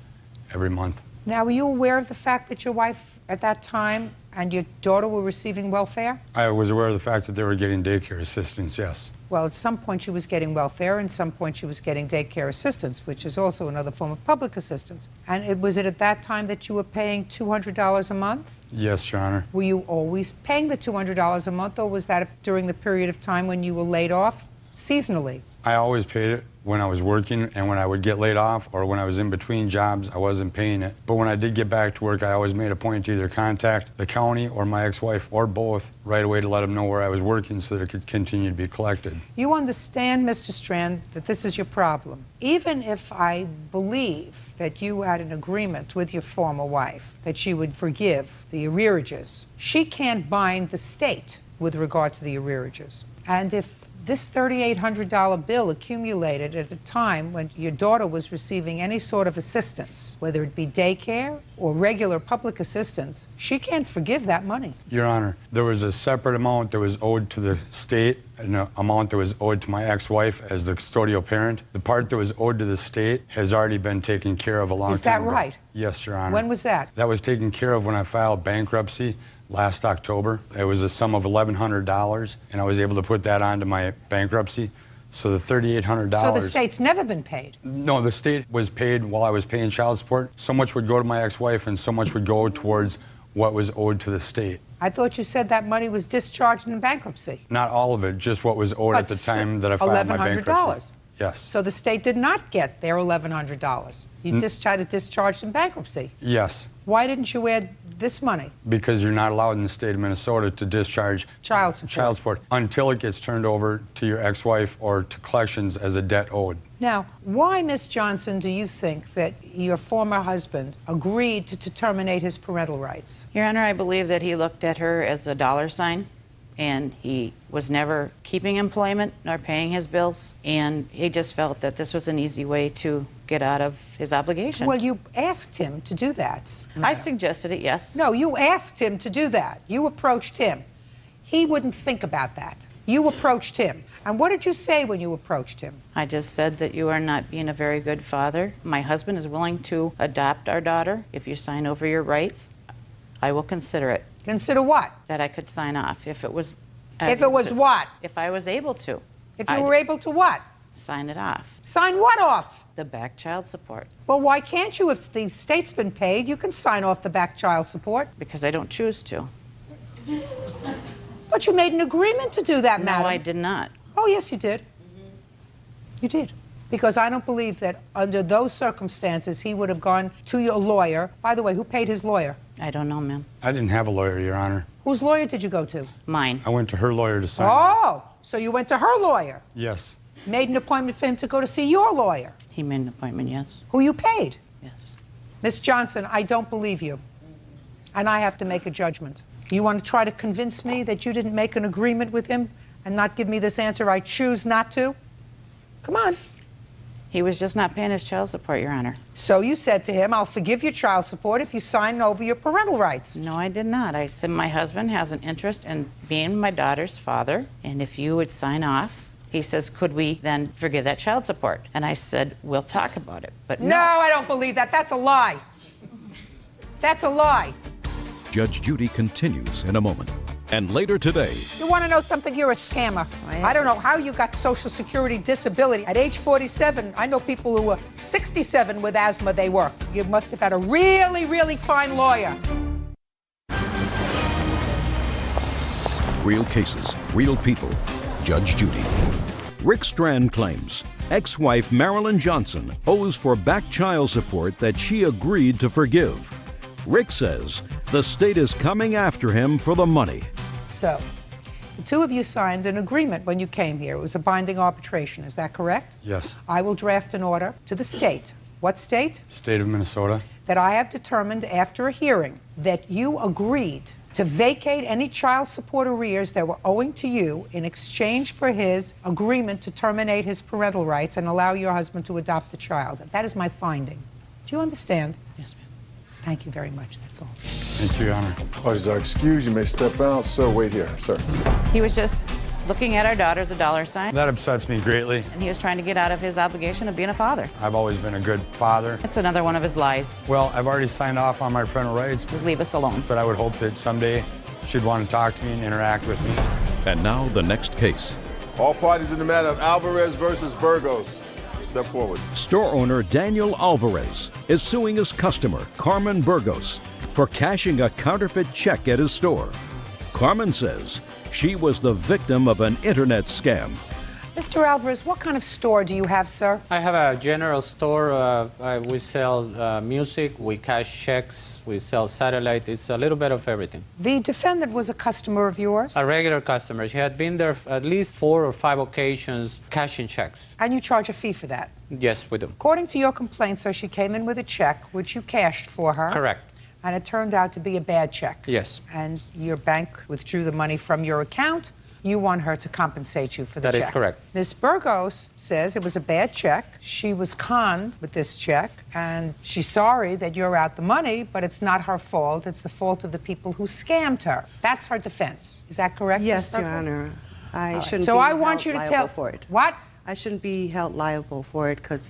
every month. Now, were you aware of the fact that your wife at that time and your daughter were receiving welfare? I was aware of the fact that they were getting daycare assistance, yes. Well, at some point she was getting welfare, and at some point she was getting daycare assistance, which is also another form of public assistance. And was it at that time that you were paying $200 a month? Yes, Your Honor. Were you always paying the $200 a month, or was that during the period of time when you were laid off, seasonally? I always paid it when I was working, and when I would get laid off or when I was in between jobs, I wasn't paying it. But when I did get back to work, I always made a point to either contact the county or my ex-wife or both right away to let them know where I was working so that it could continue to be collected. You understand, Mr. Strand, that this is your problem. Even if I believe that you had an agreement with your former wife that she would forgive the arrearages, she can't bind the state with regard to the arrearages. And if this $3,800 bill accumulated at a time when your daughter was receiving any sort of assistance, whether it be daycare or regular public assistance, she can't forgive that money. Your Honor, there was a separate amount that was owed to the state and an amount that was owed to my ex-wife as the custodial parent. The part that was owed to the state has already been taken care of a long time ago. Is that right? Yes, Your Honor. When was that? That was taken care of when I filed bankruptcy last October. It was a sum of $1,100, and I was able to put that onto my bankruptcy. So the $3,800. So the state's never been paid? No, the state was paid while I was paying child support. So much would go to my ex-wife, and so much would go towards what was owed to the state. I thought you said that money was discharged in bankruptcy. Not all of it, just what was owed at the time that I filed my bankruptcy. Yes. So the state did not get their $1,100. You just tried to discharge in bankruptcy. Yes. Why didn't you add this money? Because you're not allowed in the state of Minnesota to discharge child support until it gets turned over to your ex-wife or to collections as a debt owed. Now, why, Miss Johnson, do you think that your former husband agreed to terminate his parental rights? Your Honor, I believe that he looked at her as a dollar sign, and he was never keeping employment nor paying his bills, and he just felt that this was an easy way to get out of his obligation. Well, you asked him to do that. I suggested it, yes. No, you asked him to do that. You approached him. He wouldn't think about that. You approached him. And what did you say when you approached him? I just said that you are not being a very good father. My husband is willing to adopt our daughter. If you sign over your rights, I will consider it. Consider what? That I could sign off if it was... If it was what? If I was able to. If you were able to what? Sign it off. Sign what off? The back child support. Well, why can't you? If the state's been paid, you can sign off the back child support. Because I don't choose to. But you made an agreement to do that, madam. No, I did not. Oh, yes, you did. You did. Because I don't believe that under those circumstances he would have gone to your lawyer. By the way, who paid his lawyer? I don't know, ma'am. I didn't have a lawyer, Your Honor. Whose lawyer did you go to? Mine. I went to her lawyer to sign. Oh, so you went to her lawyer. Yes. Made an appointment for him to go to see your lawyer. He made an appointment, yes. Who you paid. Yes. Miss Johnson, I don't believe you. And I have to make a judgment. You want to try to convince me that you didn't make an agreement with him and not give me this answer I choose not to? Come on. He was just not paying his child support, Your Honor. So you said to him, I'll forgive your child support if you sign over your parental rights. No, I did not. I said my husband has an interest in being my daughter's father, and if you would sign off, he says, could we then forgive that child support? And I said, we'll talk about it. But no, I don't believe that. That's a lie. That's a lie. Judge Judy continues in a moment. And later today, You want to know something? You're a scammer. I don't know how you got Social Security disability. At age 47, I know people who were 67 with asthma they work. You must have had a really, really fine lawyer. real cases, real people. Judge Judy. Rick Strand claims ex-wife Marilyn Johnson owes for back child support that she agreed to forgive. Rick says the state is coming after him for the money. So, the two of you signed an agreement when you came here. It was a binding arbitration, is that correct? Yes. I will draft an order to the state. What state? State of Minnesota. That I have determined after a hearing that you agreed to vacate any child support arrears that were owing to you in exchange for his agreement to terminate his parental rights and allow your husband to adopt the child. That is my finding. Do you understand? Yes, ma'am. Thank you very much. That's all. Thank you, Your Honor. Parties are excused. You may step out. Sir, wait here. Sir. He was just looking at our daughter as a dollar sign. That upsets me greatly. And he was trying to get out of his obligation of being a father. I've always been a good father. It's another one of his lies. Well, I've already signed off on my parental rights. Just leave us alone. But I would hope that someday she'd want to talk to me and interact with me. And now the next case. All parties in the matter of Alvarez versus Burgos. Step forward. Store owner Daniel Alvarez is suing his customer, Carmen Burgos, for cashing a counterfeit check at his store. Carmen says she was the victim of an internet scam. Mr. Alvarez, what kind of store do you have, sir? I have a general store. We sell music, we cash checks, we sell satellite. It's a little bit of everything. The defendant was a customer of yours? A regular customer. She had been there at least 4 or 5 occasions cashing checks. And you charge a fee for that? Yes, we do. According to your complaint, sir, she came in with a check, which you cashed for her. Correct. And it turned out to be a bad check. Yes. And your bank withdrew the money from your account. You want her to compensate you for the check. That is correct. Ms. Burgos says it was a bad check. She was conned with this check, and she's sorry that you're out the money, but it's not her fault. It's the fault of the people who scammed her. That's her defense. Is that correct, Yes, Ms. Your Burgos? Honor. I All shouldn't So be I held want you to liable tell for it. What? I shouldn't be held liable for it because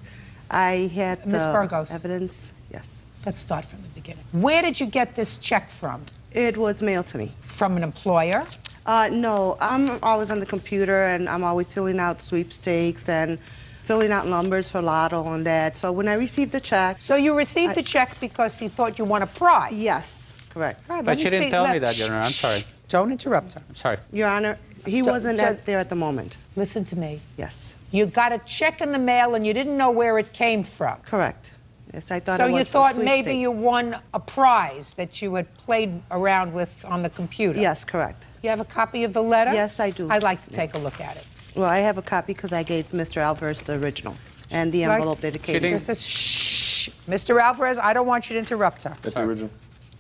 I had Ms. the Burgos. evidence. Yes. Let's start from the beginning. Where did you get this check from? It was mailed to me. From an employer? No, I'm always on the computer and I'm always filling out sweepstakes and filling out numbers for lotto and that. So when I received the check... So you received the check because you thought you won a prize? Yes, correct. God, But she didn't tell me that, Your Honor. I'm sorry. Don't interrupt her. I'm sorry. Your Honor, he wasn't there at the moment. Listen to me. Yes. You got a check in the mail and you didn't know where it came from. Correct. Yes, I thought So it was you a thought maybe sweepstake. you won a prize that you had played around with on the computer? Yes, correct. You have a copy of the letter? Yes, I do. I'd like to take a look at it. Well, I have a copy because I gave Mr. Alvarez the original and the envelope dedicated. Just a shh. Mr. Alvarez, I don't want you to interrupt her. That's the original.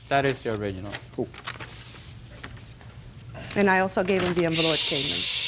That is the original. Cool. And I also gave him the envelope it came in.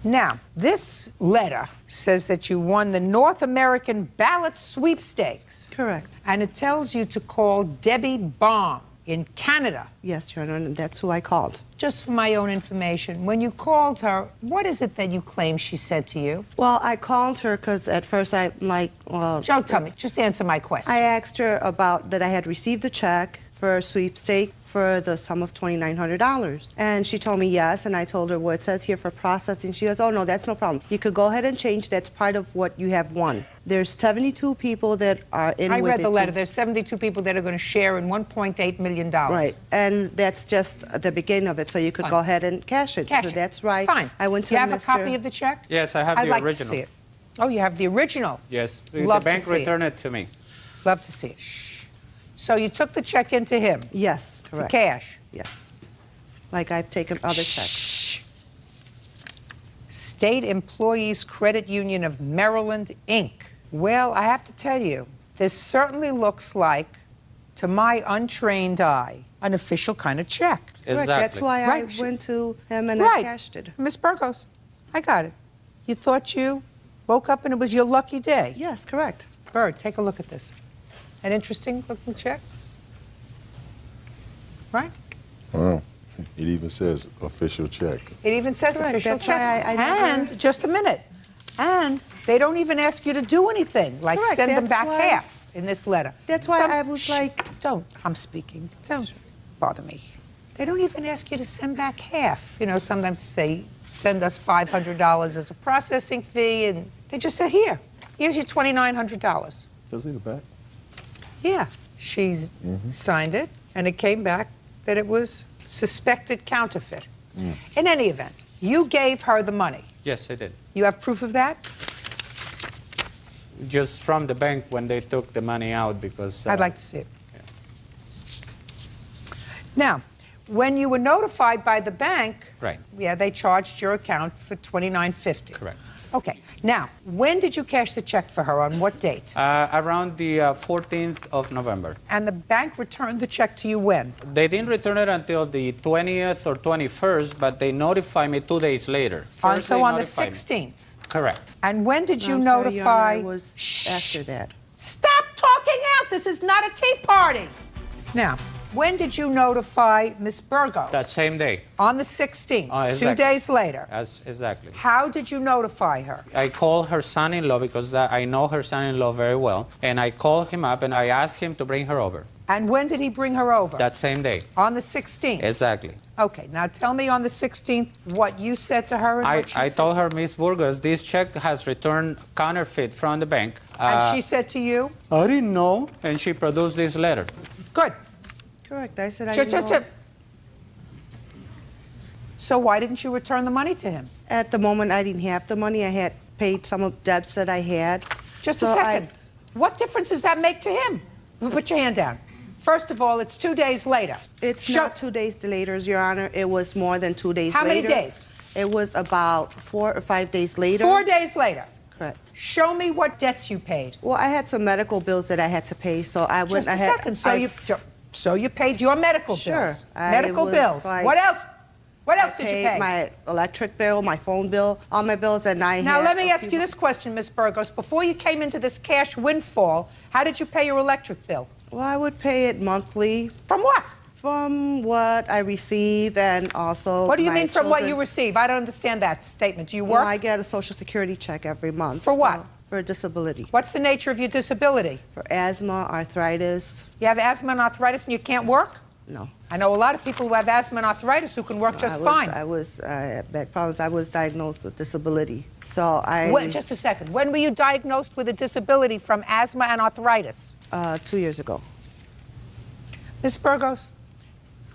Now, this letter says that you won the North American Ballot Sweepstakes. Correct. And it tells you to call Debbie Baum in Canada. Yes, Your Honor, and that's who I called. Just for my own information, when you called her, what is it that you claim she said to you? Well, I called her because at first I, like, well... Joe, tell me. Just answer my question. I asked her about that I had received a check for a sweepstake for the sum of $2,900. And she told me yes, and I told her, well, it says here for processing. She goes, oh, no, that's no problem. You could go ahead and change. That's part of what you have won. There's 72 people that are in with it. I read the letter. too. There's 72 people that are going to share in $1.8 million. Right, and that's just the beginning of it, so you could Fine. go ahead and cash it. Cash so it. that's right. Fine. I went Do to you have Mr. a copy of the check? Yes, I have I'd the like original. to see it. Oh, you have the original. Yes, Love the bank to see returned it to me. Love to see it. Shh. So you took the check into him? Yes, correct. To cash? Yes. Like I've taken other checks. State Employees Credit Union of Maryland, Inc. Well, I have to tell you, this certainly looks like, to my untrained eye, an official kind of check. Correct. That's why I went to him and I cashed it. Miss Burgos, I got it. You thought you woke up and it was your lucky day? Yes, correct. Bird, take a look at this. An interesting looking check? Right? Oh, it even says official check. It even says Correct. official That's check. why I never- And, just a minute, and they don't even ask you to do anything, like Correct. send them That's back why- half in this letter. That's why I was like... Don't, I'm speaking. Don't bother me. They don't even ask you to send back half. You know, sometimes say, send us $500 as a processing fee, and they just said, here's your $2,900. Does it in the back? Yeah, she signed it, and it came back that it was suspected counterfeit. In any event, you gave her the money. Yes, I did. You have proof of that? Just from the bank when they took the money out because... I'd like to see it. Now, when you were notified by the bank, Right. yeah, they charged your account for $29.50. Correct. Okay. Now, when did you cash the check for her? On what date? Around the 14th of November. And the bank returned the check to you when? They didn't return it until the 20th or 21st, but they notified me 2 days later. First, So they on the notified me. 16th. Correct. And when did you I'm sorry, Your notify? Honor, it was after that. Stop talking out. This is not a tea party. Now, when did you notify Miss Burgos? That same day. On the 16th, Exactly. 2 days later. Exactly. How did you notify her? I called her son-in-law because I know her son-in-law very well, and I called him up and I asked him to bring her over. And when did he bring her over? That same day. On the 16th? Exactly. Okay, now tell me on the 16th what you said to her and what she I said. told her, Miss Burgos, this check has returned counterfeit from the bank. And she said to you? I didn't know, and she produced this letter. Good. Correct. I said I Just- didn't just know. So why didn't you return the money to him? At the moment, I didn't have the money. I had paid some of debts that I had. Just So a second. What difference does that make to him? Put your hand down. First of all, it's 2 days later. It's not 2 days later, Your Honor. It was more than 2 days How later. many days? It was about 4 or 5 days later. 4 days later. Correct. Show me what debts you paid. Well, I had some medical bills that I had to pay, so I went Just a ahead. second. So you paid your medical Sure. bills. I Medical was bills. like- What else? What else I did you paid pay? my electric bill, my phone bill, all my bills, and I Now, had let me a ask few- you this question, Ms. Burgos. Before you came into this cash windfall, how did you pay your electric bill? Well, I would pay it monthly. From what? From what I receive and also What do you my mean from what you children's- receive? I don't understand that statement. Do you work? Well, I get a Social Security check every month. For what? So, for disability. What's the nature of your disability? For asthma, arthritis. You have asthma and arthritis and you can't work? No. I know a lot of people who have asthma and arthritis who can work just fine. I was diagnosed with disability. So I... Wait, just a second. When were you diagnosed with a disability from asthma and arthritis? 2 years ago. Ms. Burgos,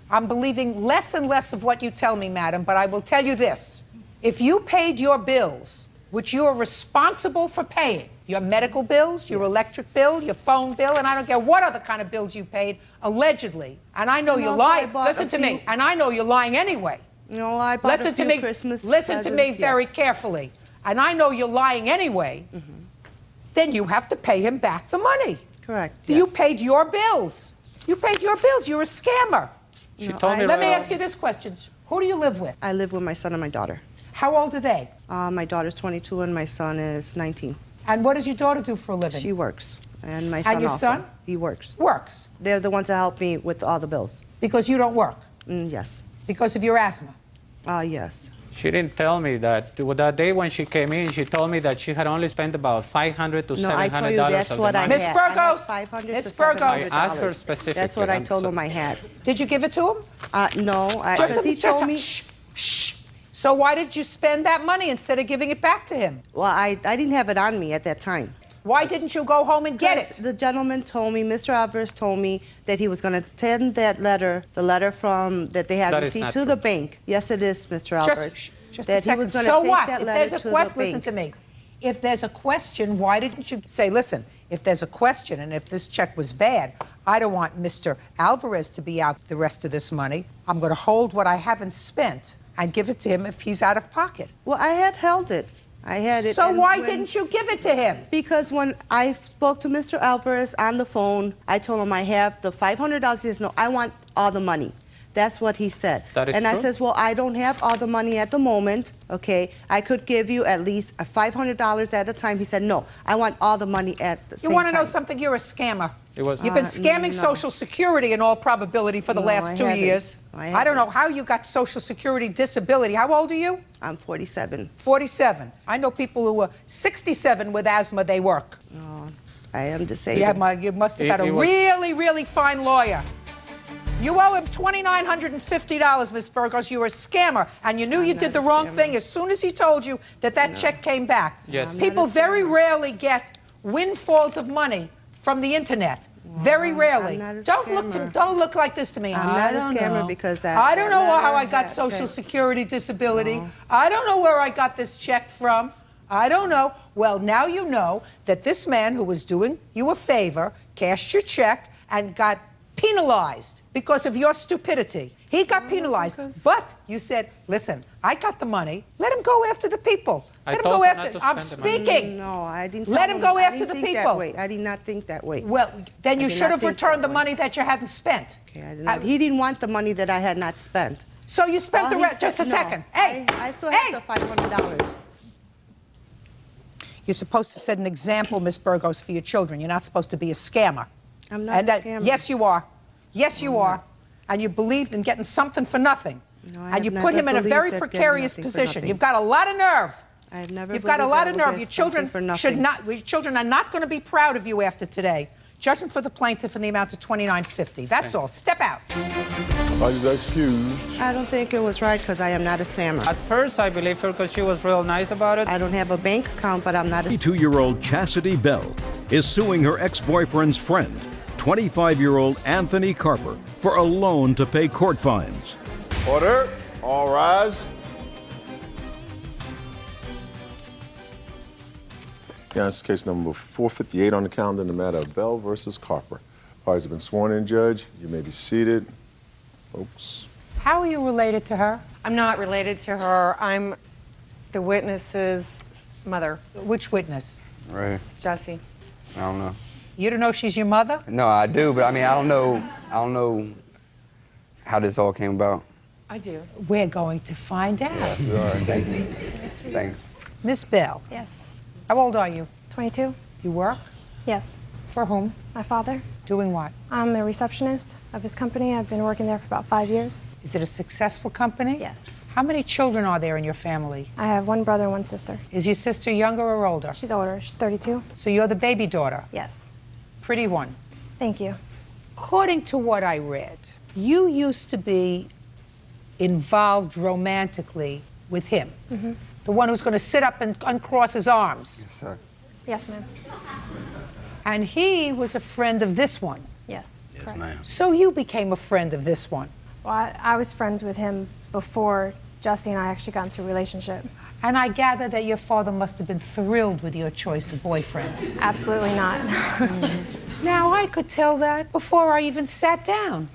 I'm believing less and less of what you tell me, madam, but I will tell you this. If you paid your bills, which you are responsible for paying, your medical bills, your electric bill, your phone bill, and I don't care what other kind of bills you paid, allegedly, and I know And you're also I lying. bought Listen a to me, few- and I know you're lying anyway. No, I bought Listen a few to me. Christmas Listen to me presents, very yes. carefully, and I know you're lying anyway. Then you have to pay him back the money. Correct. You paid your bills. You paid your bills. You're a scammer. She told me Let me right- ask you this question. Who do you live with? I live with my son and my daughter. How old are they? My daughter's 22 and my son is 19. And what does your daughter do for a living? She works. And my son And your also. son? He works. Works. They're the ones that help me with all the bills. Because you don't work? Yes. Because of your asthma? Yes. She didn't tell me that. That day when she came in, she told me that she had only spent about $500 to No, I $700 told you that's of what the I money. Miss had. I had Burgos, 500 Miss to Burgos. I $700. asked her specifically. That's what I I'm told so- him I had. Did you give it to him? No, because he told me... Shh. So why did you spend that money instead of giving it back to him? Well, I didn't have it on me at that time. Why didn't you go home and get it? The gentleman told me, Mr. Alvarez told me that he was going to send that letter, the letter from that they had That is received not to true. the bank. Yes, it is, Mr. Alvarez. Just that a second. he was going So to take what? that If letter there's a to question, the listen bank. to me. If there's a question, why didn't you say, listen, if there's a question and if this check was bad, I don't want Mr. Alvarez to be out the rest of this money. I'm going to hold what I haven't spent and give it to him if he's out of pocket. Well, I had held it. I had it. So why didn't you give it to him? Because when I spoke to Mr. Alvarez on the phone, I told him I have the $500. He says, no, I want all the money. That's what he said. That is and true? I says, well, I don't have all the money at the moment, okay? I could give you at least $500 at a time. He said, no, I want all the money at the same time. You want to know something? You're a scammer. It was. You've been scamming no. Social Security in all probability for the No, last I 2 haven't. years. I don't know how you got Social Security disability. How old are you? I'm 47. 47. I know people who are 67 with asthma, they work. No, I am disabled. You must have had a really, really fine lawyer. You owe him $2,950, Ms. Burgos. You were a scammer, and you knew you did the wrong thing as soon as he told you that check came back. Yes. People very rarely get windfalls of money from the internet. Very rarely. Don't look like this to me. I'm not a scammer because I don't know how I got Social Security disability. No. I don't know where I got this check from. I don't know. Well, now you know that this man who was doing you a favor cashed your check and got penalized because of your stupidity. He got penalized, but you said, listen, I got the money. Let him go after the people. Let him go after. I'm speaking. No, I didn't. Let him go after the think people. That way. I did not think that way. Well, then you I did should not have think returned that the way. money that you hadn't spent. Okay, I did not. He didn't want the money that I had not spent. So you spent All the he rest. said- Just a no, second. Hey, I still have the $500. You're supposed to set an example, Miss Burgos, for your children. You're not supposed to be a scammer. I'm not a scammer. Yes, you are. Yes, you are. And you believed in getting something for nothing. No, I And you have put never him in a believed very that getting precarious nothing for position. nothing. You've got a lot of nerve. I've never. You've got a believed lot I of would nerve. get Your children something for should nothing. not. Your children are not going to be proud of you after today. Judging for the plaintiff in the amount of $29.50. That's all. Step out. Parties are excused. I don't think it was right because I am not a scammer. At first, I believed her because she was real nice about it. I don't have a bank account, but I'm not a. 22-year-old Chastity Bell is suing her ex-boyfriend's friend, 25-year-old Anthony Carper, for a loan to pay court fines. Order. All rise. Yeah, this is case number 458 on the calendar in the matter of Bell versus Carper. Parties have been sworn in, Judge. You may be seated. Folks. How are you related to her? I'm not related to her. I'm the witness's mother. Which witness? Right. Jesse. I don't know. You don't know she's your mother? No, I do, but I mean, I don't know how this all came about. I do. We're going to find out. All right, thank you. Thanks. Miss Bell. Yes. How old are you? 22. You work? Yes. For whom? My father. Doing what? I'm a receptionist of his company. I've been working there for about 5 years. Is it a successful company? Yes. How many children are there in your family? I have one brother and one sister. Is your sister younger or older? She's older. She's 32. So you're the baby daughter? Yes. Pretty one. Thank you. According to what I read, you used to be involved romantically with him. Mm-hmm. The one who's going to sit up and uncross his arms. Yes, sir. Yes, ma'am. And he was a friend of this one. Yes. Yes, ma'am. So you became a friend of this one. Well, I was friends with him before Jesse and I actually got into a relationship. And I gather that your father must have been thrilled with your choice of boyfriends. Absolutely not. Now, I could tell that before I even sat down.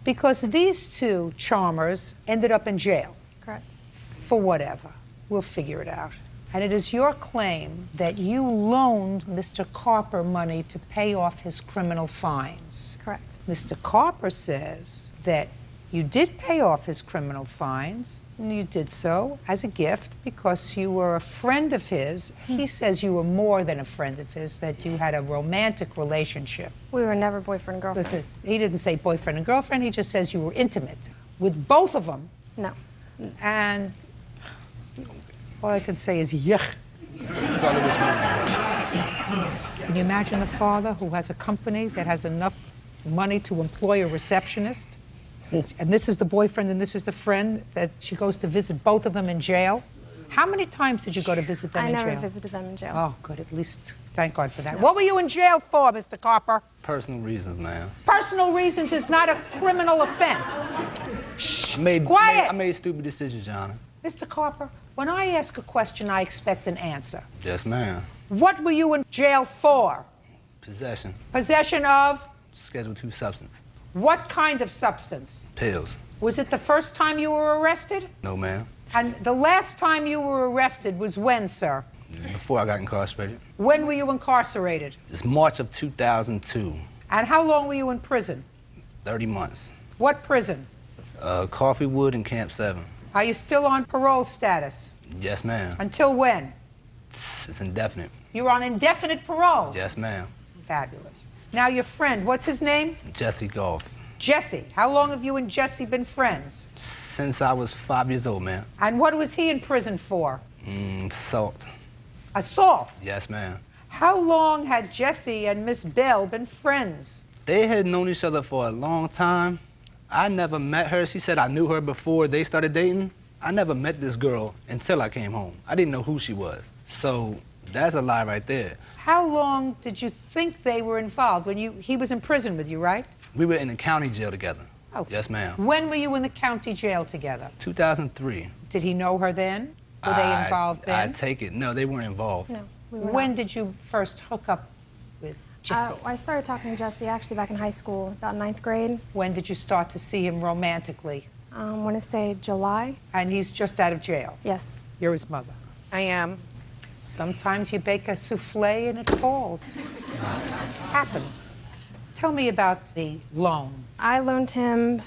Because these two charmers ended up in jail. Correct. For whatever. We'll figure it out. And it is your claim that you loaned Mr. Carper money to pay off his criminal fines. Correct. Mr. Carper says that you did pay off his criminal fines, and you did so as a gift because you were a friend of his. He says you were more than a friend of his, that you had a romantic relationship. We were never boyfriend and girlfriend. Listen, he didn't say boyfriend and girlfriend, he just says you were intimate with both of them. No. And all I can say is yuck. Can you imagine a father who has a company that has enough money to employ a receptionist? And this is the boyfriend and this is the friend that she goes to visit both of them in jail? How many times did you go to visit them in jail? I never visited them in jail. Oh, good. At least, thank God for that. No. What were you in jail for, Mr. Carper? Personal reasons, ma'am. Personal reasons is not a criminal offense. Shh. Quiet! I made stupid decisions, Your Honor. Mr. Carper, when I ask a question, I expect an answer. Yes, ma'am. What were you in jail for? Possession. Possession of? Schedule 2 substance. What kind of substance? Pills. Was it the first time you were arrested? No, ma'am. And the last time you were arrested was when, sir? Before I got incarcerated. When were you incarcerated? It's March of 2002. And how long were you in prison? 30 months. What prison? Coffeewood and Camp 7. Are you still on parole status? Yes, ma'am. Until when? It's indefinite. You're on indefinite parole? Yes, ma'am. Fabulous. Now your friend, what's his name? Jesse Goff. Jesse. How long have you and Jesse been friends? Since I was 5 years old, ma'am. And what was he in prison for? Assault. Assault? Yes, ma'am. How long had Jesse and Miss Bell been friends? They had known each other for a long time. I never met her. She said I knew her before they started dating. I never met this girl until I came home. I didn't know who she was. So that's a lie right there. How long did you think they were involved? He was in prison with you, right? We were in the county jail together. Oh. Yes, ma'am. When were you in the county jail together? 2003. Did he know her then? Were they involved then? I take it. No, they weren't involved. No, we were When not. did you first hook up with Jesse? I started talking to Jesse actually back in high school, about 9th grade. When did you start to see him romantically? I want to say July. And he's just out of jail? Yes. You're his mother? I am. Sometimes you bake a souffle and it falls. Happens. Tell me about the loan. I loaned him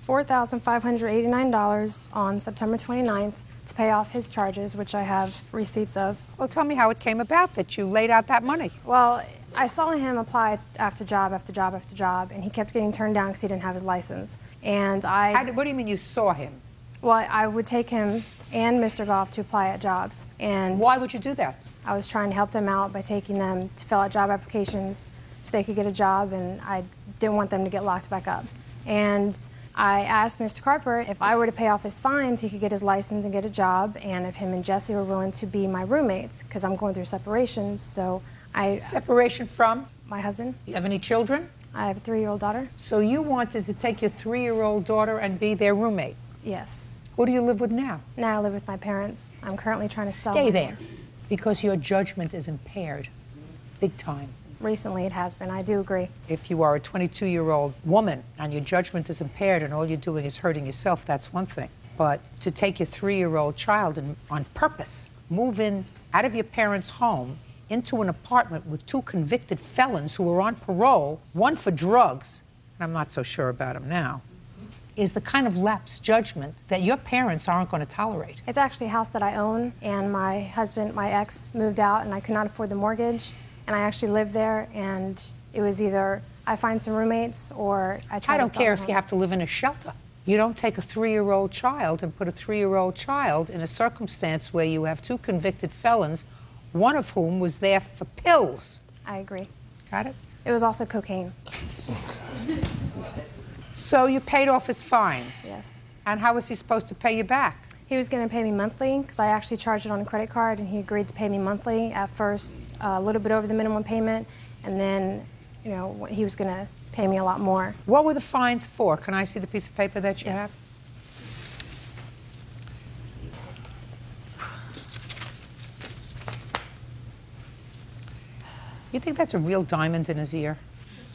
$4,589 on September 29th to pay off his charges, which I have receipts of. Well, tell me how it came about that you laid out that money. Well, I saw him apply after job after job after job, and he kept getting turned down because he didn't have his license. And what do you mean you saw him? Well, I would take him and Mr. Goff to apply at jobs. And why would you do that? I was trying to help them out by taking them to fill out job applications so they could get a job, and I didn't want them to get locked back up. And I asked Mr. Carper if I were to pay off his fines, he could get his license and get a job, and if him and Jesse were willing to be my roommates, because I'm going through separation, so Separation from? My husband. You have any children? I have a 3-year-old daughter. So you wanted to take your 3-year-old daughter and be their roommate? Yes. Who do you live with now? Now I live with my parents. I'm currently trying to sell. Stay there, because your judgment is impaired, big time. Recently it has been, I do agree. If you are a 22-year-old woman and your judgment is impaired and all you're doing is hurting yourself, that's one thing. But to take your 3-year-old child and on purpose, move in out of your parents' home into an apartment with 2 convicted felons who are on parole, one for drugs, and I'm not so sure about him now, is the kind of lapsed judgment that your parents aren't going to tolerate. It's actually a house that I own, and my husband, my ex, moved out, and I could not afford the mortgage, and I actually lived there, and it was either I find some roommates or I try to I don't sell care the if you home. have to live in a shelter. You don't take a 3-year-old child and put a 3-year-old child in a circumstance where you have 2 convicted felons, one of whom was there for pills. I agree. Got it? It was also cocaine. So you paid off his fines? Yes. And how was he supposed to pay you back? He was going to pay me monthly because I actually charged it on a credit card, and he agreed to pay me monthly. At first, a little bit over the minimum payment, and then, you know, he was going to pay me a lot more. What were the fines for? Can I see the piece of paper that you have? You think that's a real diamond in his ear?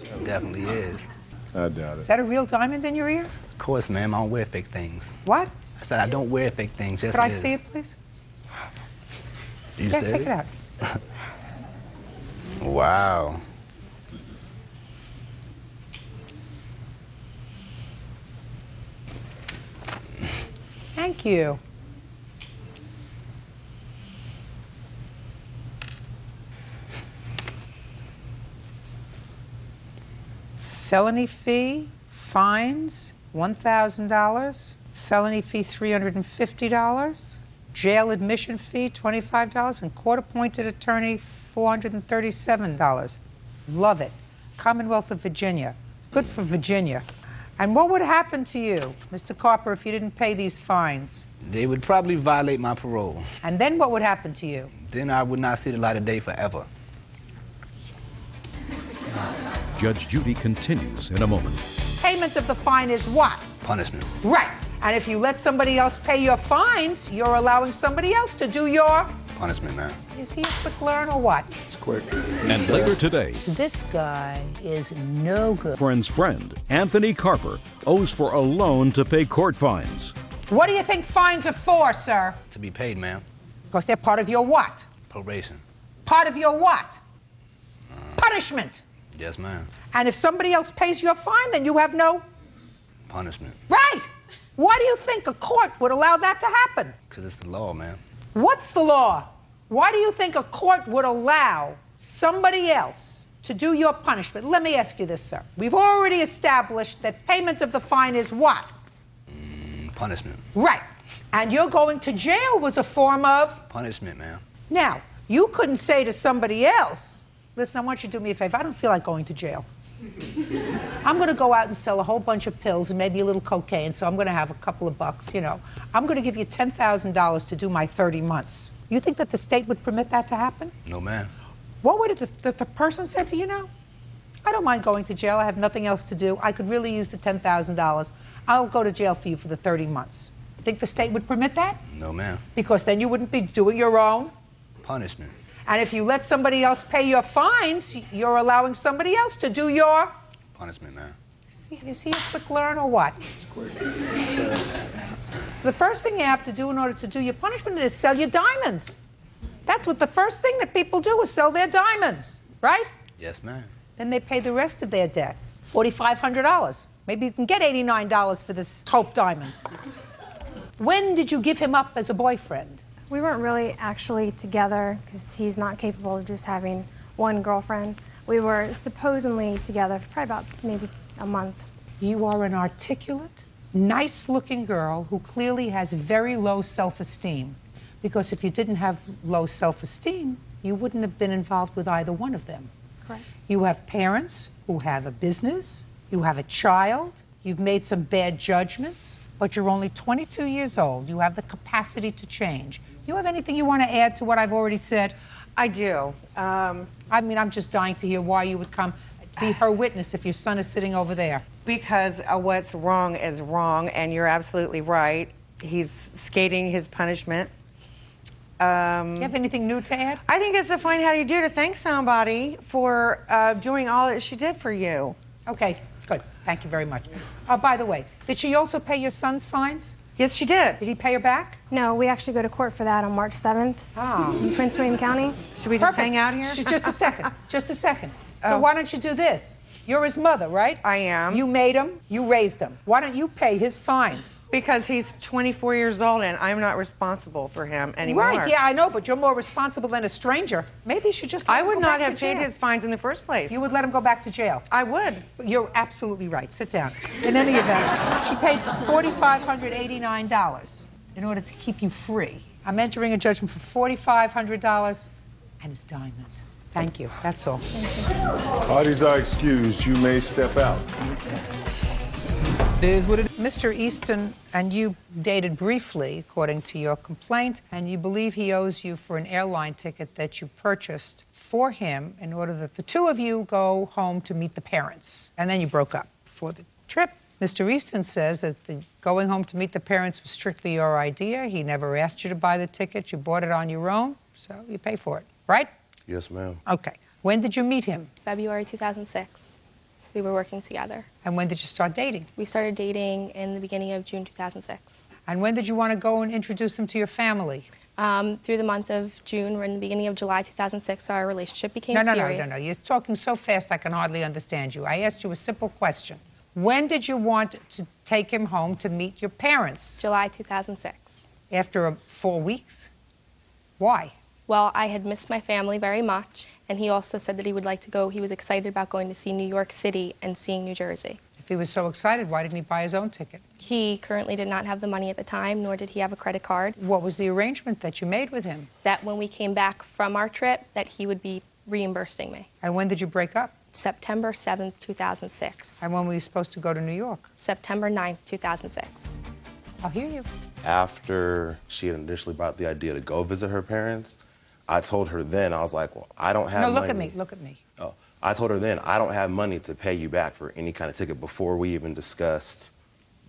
It definitely is. I doubt it. Is that a real diamond in your ear? Of course, ma'am. I don't wear fake things. What? I said I don't wear fake things. Just Could I is. see it, please? You Yeah, said take it out. Wow. Thank you. Felony fee, fines, $1,000. Felony fee, $350. Jail admission fee, $25. And court-appointed attorney, $437. Love it. Commonwealth of Virginia. Good for Virginia. And what would happen to you, Mr. Carper, if you didn't pay these fines? They would probably violate my parole. And then what would happen to you? Then I would not see the light of day forever. Judge Judy continues in a moment. Payment of the fine is what? Punishment. Right. And if you let somebody else pay your fines, you're allowing somebody else to do your Punishment, man. Is he a quick learner or what? It's quick. And later today, This guy is no good. friend's friend, Anthony Carper, owes for a loan to pay court fines. What do you think fines are for, sir? To be paid, ma'am. Because they're part of your what? Probation. Part of your what? Punishment. Yes, ma'am. And if somebody else pays your fine, then you have no... Punishment. Right! Why do you think a court would allow that to happen? Because it's the law, ma'am. What's the law? Why do you think a court would allow somebody else to do your punishment? Let me ask you this, sir. We've already established that payment of the fine is what? Punishment. Right. And you're going to jail was a form of... Punishment, ma'am. Now, you couldn't say to somebody else, listen, I want you to do me a favor. I don't feel like going to jail. I'm going to go out and sell a whole bunch of pills and maybe a little cocaine, so I'm going to have a couple of bucks, you know. I'm going to give you $10,000 to do my 30 months. You think that the state would permit that to happen? No, ma'am. What would the person say to you now? I don't mind going to jail. I have nothing else to do. I could really use the $10,000. I'll go to jail for you for the 30 months. You think the state would permit that? No, ma'am. Because then you wouldn't be doing your own Punishment. And if you let somebody else pay your fines, you're allowing somebody else to do your... Punishment, ma'am. Is he a quick learner or what? So the first thing you have to do in order to do your punishment is sell your diamonds. That's what the first thing that people do is sell their diamonds, right? Yes, ma'am. Then they pay the rest of their debt, $4,500. Maybe you can get $89 for this Hope diamond. When did you give him up as a boyfriend? We weren't really actually together because he's not capable of just having one girlfriend. We were supposedly together for probably about maybe a month. You are an articulate, nice-looking girl who clearly has very low self-esteem. Because if you didn't have low self-esteem, you wouldn't have been involved with either one of them. Correct. You have parents who have a business, you have a child, you've made some bad judgments, but you're only 22 years old. You have the capacity to change. You have anything you want to add to what I've already said? I do. I mean, I'm just dying to hear why you would come be her witness if your son is sitting over there. Because what's wrong is wrong, and you're absolutely right. He's skating his punishment. Do you have anything new to add? I think it's a fine how you do to thank somebody for doing all that she did for you. Okay, good. Thank you very much. By the way, did she also pay your son's fines? Yes, she did. Did he pay her back? No, we actually go to court for that on March 7th in Prince William County. Should we just hang out here? Just a second. Just a second. So why don't you do this? You're his mother, right? I am. You made him. You raised him. Why don't you pay his fines? Because he's 24 years old and I'm not responsible for him anymore. Right, yeah, I know, but you're more responsible than a stranger. Maybe you should just let I him would go not back have to paid jail. his fines in the first place. You would let him go back to jail? I would. You're absolutely right. Sit down. In any event, she paid $4,589 in order to keep you free. I'm entering a judgment for $4,500 and his diamond. Thank you. That's all. Parties are excused. You may step out. It is what it is. Mr. Easton and you dated briefly, according to your complaint, and you believe he owes you for an airline ticket that you purchased for him in order that the two of you go home to meet the parents. And then you broke up for the trip. Mr. Easton says that the going home to meet the parents was strictly your idea. He never asked you to buy the ticket. You bought it on your own, so you pay for it, right? Yes, ma'am. Okay. When did you meet him? February 2006. We were working together. And when did you start dating? We started dating in the beginning of June 2006. And when did you want to go and introduce him to your family? Through the month of June or in the beginning of July 2006, our relationship became serious. No. You're talking so fast I can hardly understand you. I asked you a simple question. When did you want to take him home to meet your parents? July 2006. After 4 weeks? Why? Well, I had missed my family very much, and he also said that he would like to go. He was excited about going to see New York City and seeing New Jersey. If he was so excited, why didn't he buy his own ticket? He currently did not have the money at the time, nor did he have a credit card. What was the arrangement that you made with him? That when we came back from our trip, that he would be reimbursing me. And when did you break up? September 7th, 2006. And when were you supposed to go to New York? September 9th, 2006. I'll hear you. After she had initially brought the idea to go visit her parents, I told her then, I was like, well, I don't have money. No, look at me, look at me. Oh, I told her then, I don't have money to pay you back for any kind of ticket before we even discussed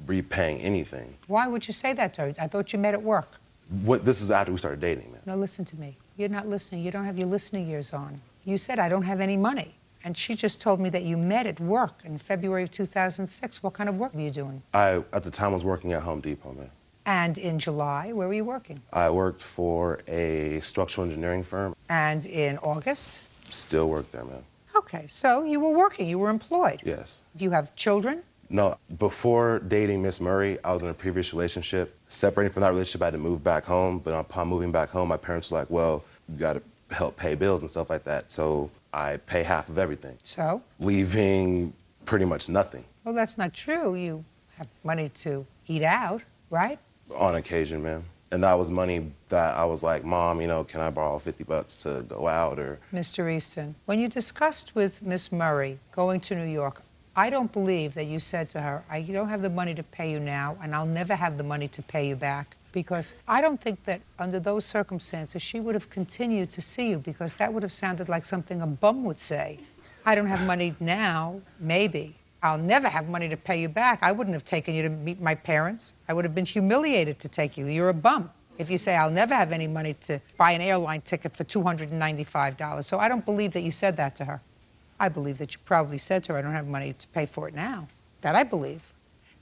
repaying anything. Why would you say that to her? I thought you met at work. This is after we started dating, man. No, listen to me. You're not listening. You don't have your listening ears on. You said, I don't have any money. And she just told me that you met at work in February of 2006. What kind of work were you doing? I, at the time, was working at Home Depot, man. And in July, where were you working? I worked for a structural engineering firm. And in August? Still work there, man. Okay, so you were working. You were employed. Yes. Do you have children? No, before dating Miss Murray, I was in a previous relationship. Separating from that relationship, I had to move back home. But upon moving back home, my parents were like, well, you got to help pay bills and stuff like that. So I pay half of everything. So? Leaving pretty much nothing. Well, that's not true. You have money to eat out, right? On occasion, man. And that was money that I was like, Mom, you know, can I borrow $50 to go out or... Mr. Easton, when you discussed with Miss Murray going to New York, I don't believe that you said to her, I don't have the money to pay you now, and I'll never have the money to pay you back. Because I don't think that under those circumstances she would have continued to see you, because that would have sounded like something a bum would say. I don't have money now, maybe. I'll never have money to pay you back. I wouldn't have taken you to meet my parents. I would have been humiliated to take you. You're a bum. If you say, I'll never have any money to buy an airline ticket for $295. So I don't believe that you said that to her. I believe that you probably said to her, I don't have money to pay for it now. That I believe.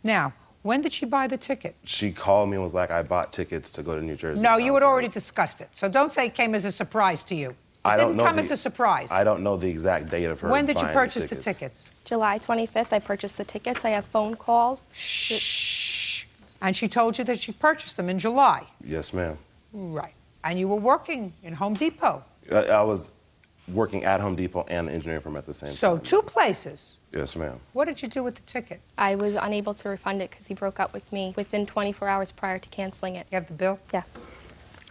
Now, when did she buy the ticket? She called me and was like, I bought tickets to go to New Jersey. No, you had already discussed it. So don't say it came as a surprise to you. It didn't come as a surprise. I don't know the exact date of her When did you buying purchase the tickets? July 25th, I purchased the tickets. I have phone calls. Shh. And she told you that she purchased them in July? Yes, ma'am. Right. And you were working in Home Depot? I was working at Home Depot and the engineering firm at the same time. So two places? Yes, ma'am. What did you do with the ticket? I was unable to refund it because he broke up with me within 24 hours prior to canceling it. You have the bill? Yes.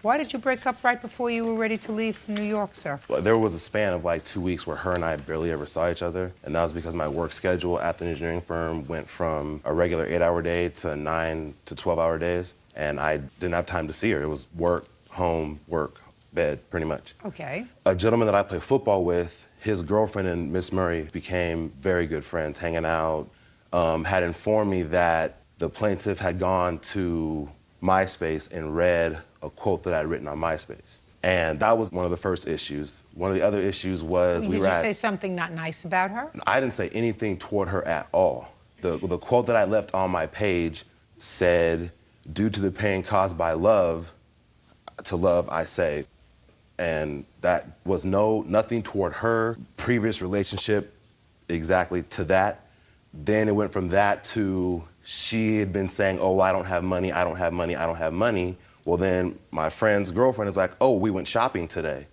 Why did you break up right before you were ready to leave for New York, sir? Well, there was a span of like 2 weeks where her and I barely ever saw each other. And that was because my work schedule at the engineering firm went from a regular 8-hour day to 9 to 12-hour days. And I didn't have time to see her. It was work, home, work, bed, pretty much. Okay. A gentleman that I play football with, his girlfriend and Miss Murray became very good friends, hanging out, had informed me that the plaintiff had gone to MySpace and read a quote that I'd written on MySpace. And that was one of the first issues. One of the other issues was Did you say something not nice about her? I didn't say anything toward her at all. The quote that I left on my page said, due to the pain caused by love, to love I say. And that was nothing toward her previous relationship exactly to that. Then it went from that to she had been saying, oh, I don't have money, I don't have money, I don't have money. Well, then my friend's girlfriend is like, oh, we went shopping today.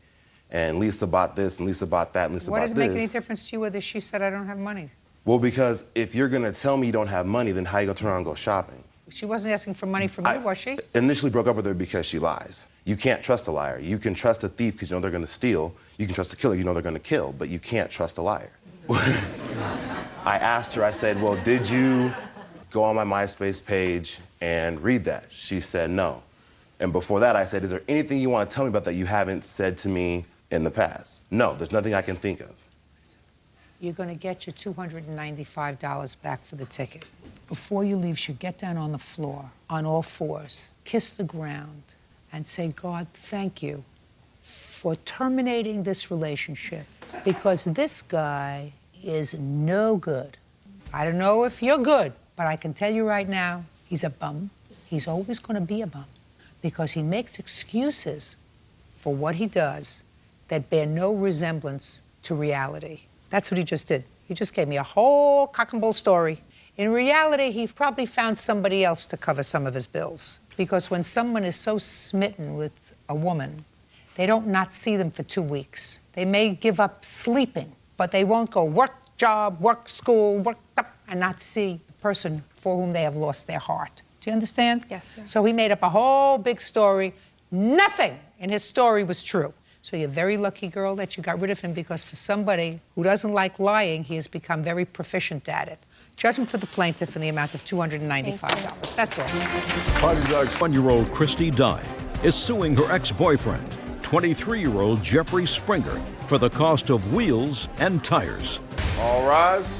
And Lisa bought this, and Lisa bought that, and Lisa bought this. What does it make any difference to you whether she said I don't have money? Well, because if you're going to tell me you don't have money, then how are you going to turn around and go shopping? She wasn't asking for money from you, was she? Initially broke up with her because she lies. You can't trust a liar. You can trust a thief because you know they're going to steal. You can trust a killer, you know they're going to kill, but you can't trust a liar. I asked her, I said, well, did you go on my MySpace page and read that? She said no. And before that, I said, is there anything you want to tell me about that you haven't said to me in the past? No, there's nothing I can think of. You're going to get your $295 back for the ticket. Before you leave, you should get down on the floor, on all fours, kiss the ground, and say, God, thank you for terminating this relationship, because this guy is no good. I don't know if you're good, but I can tell you right now, he's a bum. He's always going to be a bum, because he makes excuses for what he does that bear no resemblance to reality. That's what he just did. He just gave me a whole cock and bull story. In reality, he probably found somebody else to cover some of his bills. Because when someone is so smitten with a woman, they don't not see them for 2 weeks. They may give up sleeping, but they won't go work, job, work, school, work, and not see the person for whom they have lost their heart. Do you understand? Yes, sir. So he made up a whole big story. Nothing in his story was true. So you're a very lucky girl that you got rid of him, because for somebody who doesn't like lying, he has become very proficient at it. Judgment for the plaintiff in the amount of $295. That's all. 1-year-old Christy Dye is suing her ex-boyfriend, 23-year-old Jeffrey Springer, for the cost of wheels and tires. All rise.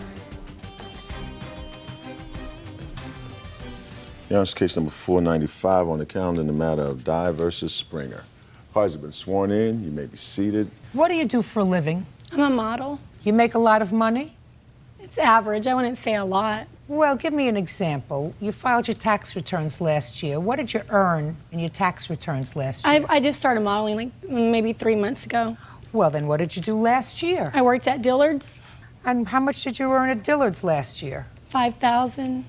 Your Honor, case number 495 on the calendar in the matter of Dye versus Springer. Parties have been sworn in. You may be seated. What do you do for a living? I'm a model. You make a lot of money? It's average. I wouldn't say a lot. Well, give me an example. You filed your tax returns last year. What did you earn in your tax returns last year? I just started modeling like maybe 3 months ago. Well, then what did you do last year? I worked at Dillard's. And how much did you earn at Dillard's last year? $5,000.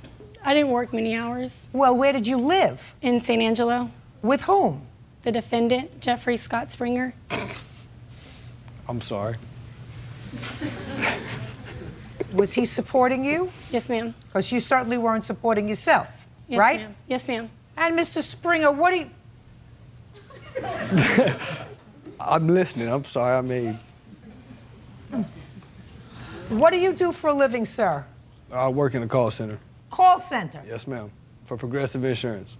I didn't work many hours. Well, where did you live? In St. Angelo. With whom? The defendant, Jeffrey Scott Springer. I'm sorry. Was he supporting you? Yes, ma'am. Because you certainly weren't supporting yourself, Yes, right? ma'am. Yes, ma'am. And Mr. Springer, what do you... I'm listening. I'm sorry. I mean, What do you do for a living, sir? I work in a call center. Call center. Yes, ma'am. For Progressive Insurance.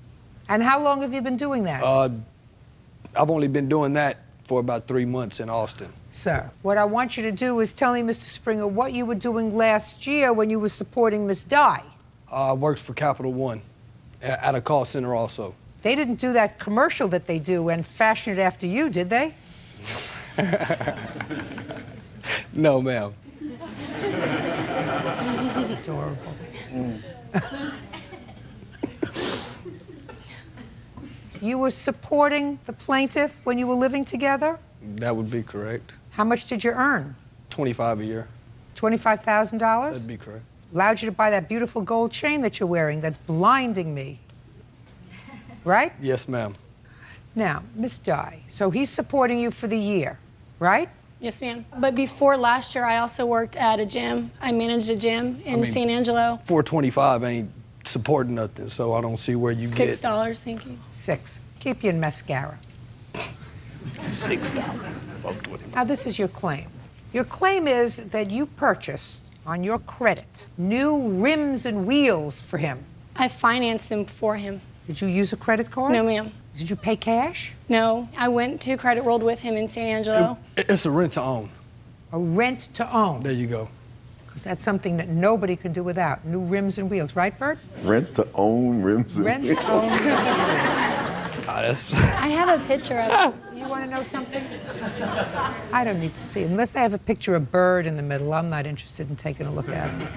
And how long have you been doing that? I've only been doing that for about 3 months in Austin. Sir, what I want you to do is tell me, Mr. Springer, what you were doing last year when you were supporting Miss Dye. I worked for Capital One at a call center also. They didn't do that commercial that they do and fashion it after you, did they? No, ma'am. Adorable. You were supporting the plaintiff when you were living together? That would be correct. How much did you earn? $25 a year. $25,000? That'd be correct. Allowed you to buy that beautiful gold chain that you're wearing that's blinding me. Right? Yes, ma'am. Now, Miss Dye, so he's supporting you for the year, right? Yes, ma'am. But before last year, I also worked at a gym. I managed a gym in St. Angelo. $425 ain't supporting nothing, so I don't see where you get $6, thank you. $6. Keep you in mascara. $6. Now, this is your claim. Your claim is that you purchased, on your credit, new rims and wheels for him. I financed them for him. Did you use a credit card? No, ma'am. Did you pay cash? No. I went to Credit World with him in St. Angelo. It's a rent to own. A rent to own. There you go. Because that's something that nobody could do without. New rims and wheels, right, Bert? Rent to own rims and Rent wheels. to own rims and wheels. I have a picture of it. You want to know something? I don't need to see it. Unless they have a picture of a bird in the middle, I'm not interested in taking a look at it.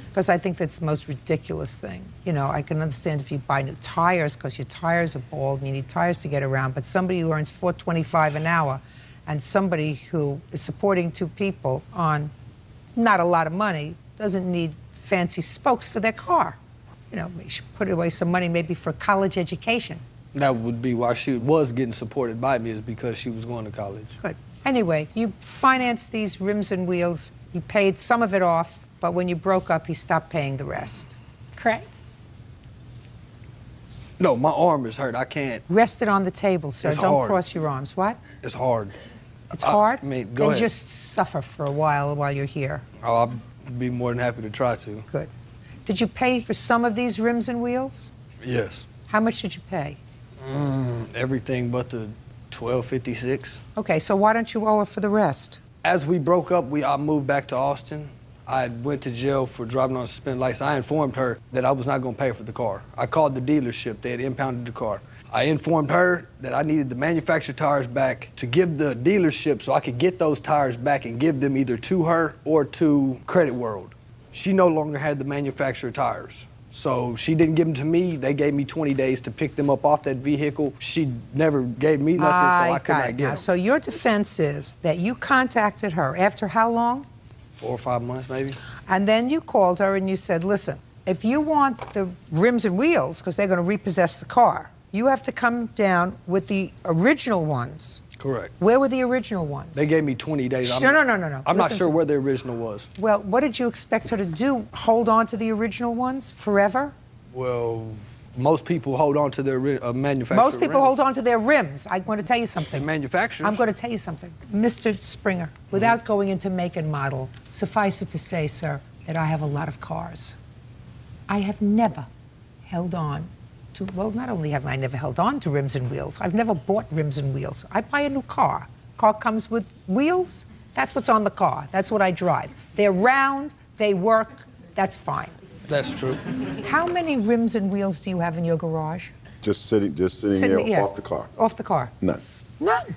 Because I think that's the most ridiculous thing. You know, I can understand if you buy new tires because your tires are bald and you need tires to get around, but somebody who earns $4.25 an hour and somebody who is supporting two people on not a lot of money doesn't need fancy spokes for their car. You know, you should put away some money maybe for college education. That would be why she was getting supported by me, is because she was going to college. Good. Anyway, you financed these rims and wheels. You paid some of it off. But when you broke up, he stopped paying the rest. Correct. No, my arm is hurt. I can't. Rest it on the table, sir. It's Don't hard. cross your arms. What? It's hard. It's hard? I mean, go then ahead. just suffer for a while you're here. Oh, I'd be more than happy to try to. Good. Did you pay for some of these rims and wheels? Yes. How much did you pay? Everything but the $12.56. Okay, so why don't you owe her for the rest? As we broke up, I moved back to Austin. I went to jail for driving on a suspended license. I informed her that I was not going to pay for the car. I called the dealership. They had impounded the car. I informed her that I needed the manufactured tires back to give the dealership so I could get those tires back and give them either to her or to Credit World. She no longer had the manufactured tires. So she didn't give them to me. They gave me 20 days to pick them up off that vehicle. She never gave me nothing, so I could not get them. So your defense is that you contacted her after how long? 4 or 5 months, maybe. And then you called her and you said, listen, if you want the rims and wheels, because they're going to repossess the car, you have to come down with the original ones. Correct. Where were the original ones? They gave me 20 days. No. I'm not Listen sure to where the original was. Well, what did you expect her to do? Hold on to the original ones forever? Well, most people hold on to their manufactured Most people hold on to their rims. I'm going to tell you something. The manufacturers. I'm going to tell you something. Mr. Springer, without going into make and model, suffice it to say, sir, that I have a lot of cars. I have never held on to, well, not only have I never held on to rims and wheels, I've never bought rims and wheels. I buy a new car. Car comes with wheels. That's what's on the car. That's what I drive. They're round. They work. That's fine. That's true. How many rims and wheels do you have in your garage? Just sitting here off the car. Off the car? None. None.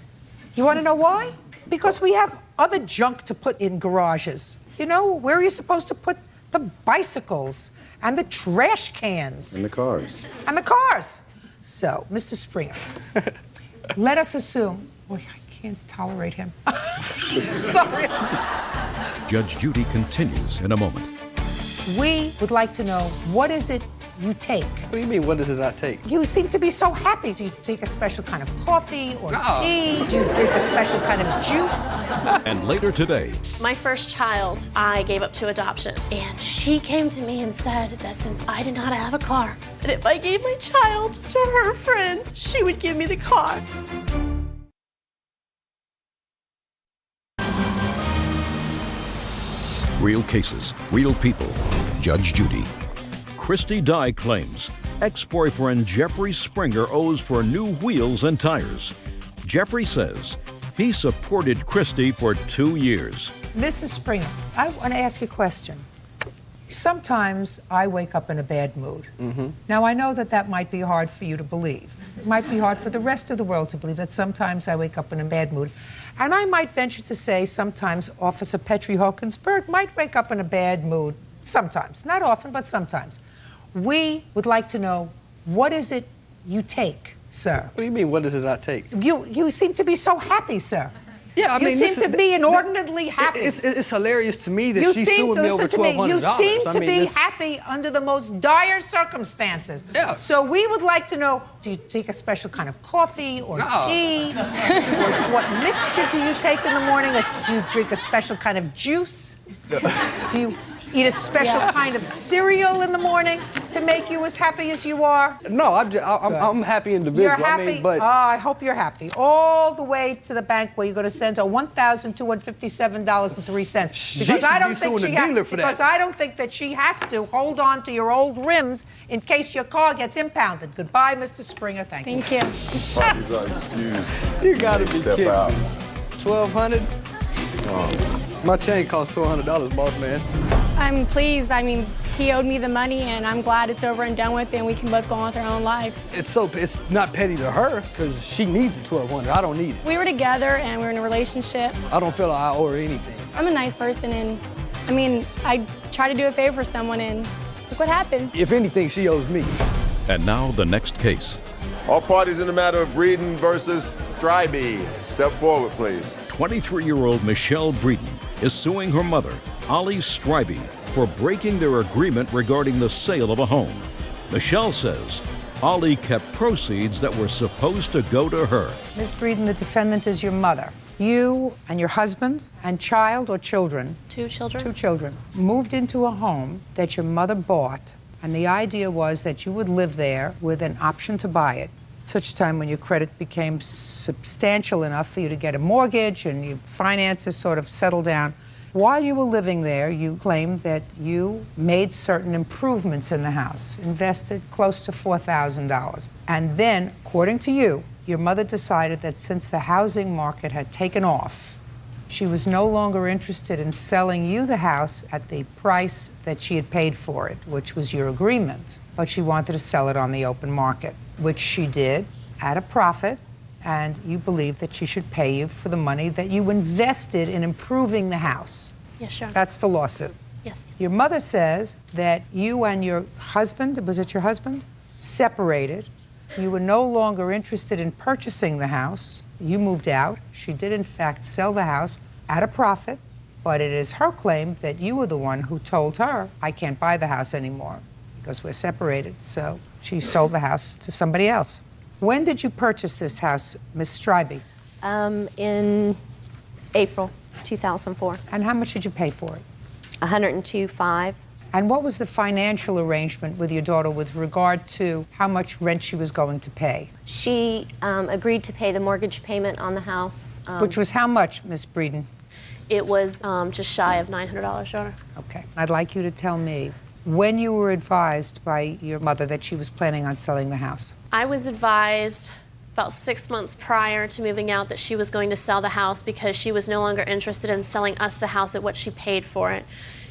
You want to know why? Because we have other junk to put in garages. You know, where are you supposed to put the bicycles and the trash cans? And the cars. And the cars. So, Mr. Springer, let us assume... Boy, I can't tolerate him. Sorry. Judge Judy continues in a moment. We would like to know, what is it you take? What do you mean, what does it not take? You seem to be so happy. Do you take a special kind of coffee or No. tea? Do you drink a special kind of juice? And later today, My first child, I gave up to adoption. And she came to me and said that since I did not have a car, that if I gave my child to her friends, she would give me the car. real cases, real people. Judge Judy. Christy Dye claims ex-boyfriend Jeffrey Springer owes for new wheels and tires. Jeffrey says he supported Christy for 2 years. Mr. Springer, I want to ask you a question. Sometimes I wake up in a bad mood. Now, I know that that might be hard for you to believe. It might be hard for the rest of the world to believe that sometimes I wake up in a bad mood. And I might venture to say sometimes Officer Petrie Hawkins Bird might wake up in a bad mood. Sometimes. Not often, but sometimes. We would like to know, what is it you take, sir? What do you mean, what does it not take? You seem to be so happy, sir. Yeah, I mean, you seem to be inordinately happy. It's hilarious to me that you she's seem suing me over $1,200. You seem to be it's... happy under the most dire circumstances. Yeah. So we would like to know, do you take a special kind of coffee or tea? What mixture do you take in the morning? Do you drink a special kind of juice? Do you eat a special kind of cereal in the morning to make you as happy as you are? No, I'm happy individual. You're happy? I mean, but... I hope you're happy. All the way to the bank where you're going to send her $1,257.03. Because I don't think because I don't think that she has to hold on to your old rims in case your car gets impounded. Goodbye, Mr. Springer. Thank you. Thank you. Parties are excused. You gotta be Step kidding out. me. $1,200? My chain costs $1,200, boss man. I'm pleased. I mean, he owed me the money, and I'm glad it's over and done with, and we can both go on with our own lives. It's not petty to her, because she needs the $1,200. I don't need it. We were together, and we were in a relationship. I don't feel like I owe her anything. I'm a nice person, and I mean, I try to do a favor for someone, and look what happened. If anything, she owes me. And now the next case. All parties in the matter of Breeden versus Strybee. Step forward, please. 23-year-old Michelle Breeden is suing her mother, Ollie Strybee, for breaking their agreement regarding the sale of a home. Michelle says Ollie kept proceeds that were supposed to go to her. Ms. Breeden, the defendant is your mother. You and your husband and child or children? 2 children. 2 children. Moved into a home that your mother bought, and the idea was that you would live there with an option to buy it. Such a time when your credit became substantial enough for you to get a mortgage and your finances sort of settled down. While you were living there, you claimed that you made certain improvements in the house, invested close to $4,000. And then, according to you, your mother decided that since the housing market had taken off, she was no longer interested in selling you the house at the price that she had paid for it, which was your agreement. But she wanted to sell it on the open market, which she did at a profit, and you believe that she should pay you for the money that you invested in improving the house. Yes, sure. That's the lawsuit. Yes. Your mother says that you and your husband, was it your husband, separated. You were no longer interested in purchasing the house. You moved out. She did, in fact, sell the house at a profit, but it is her claim that you were the one who told her, I can't buy the house anymore because we're separated. So she sold the house to somebody else. When did you purchase this house, Ms. Strybee? In April 2004. And how much did you pay for it? $102,500. And what was the financial arrangement with your daughter with regard to how much rent she was going to pay? She agreed to pay the mortgage payment on the house. Which was how much, Ms. Breeden? It was just shy of $900, Your Honor. Okay. I'd like you to tell me when you were advised by your mother that she was planning on selling the house. I was advised about 6 months prior to moving out that she was going to sell the house because she was no longer interested in selling us the house at what she paid for it.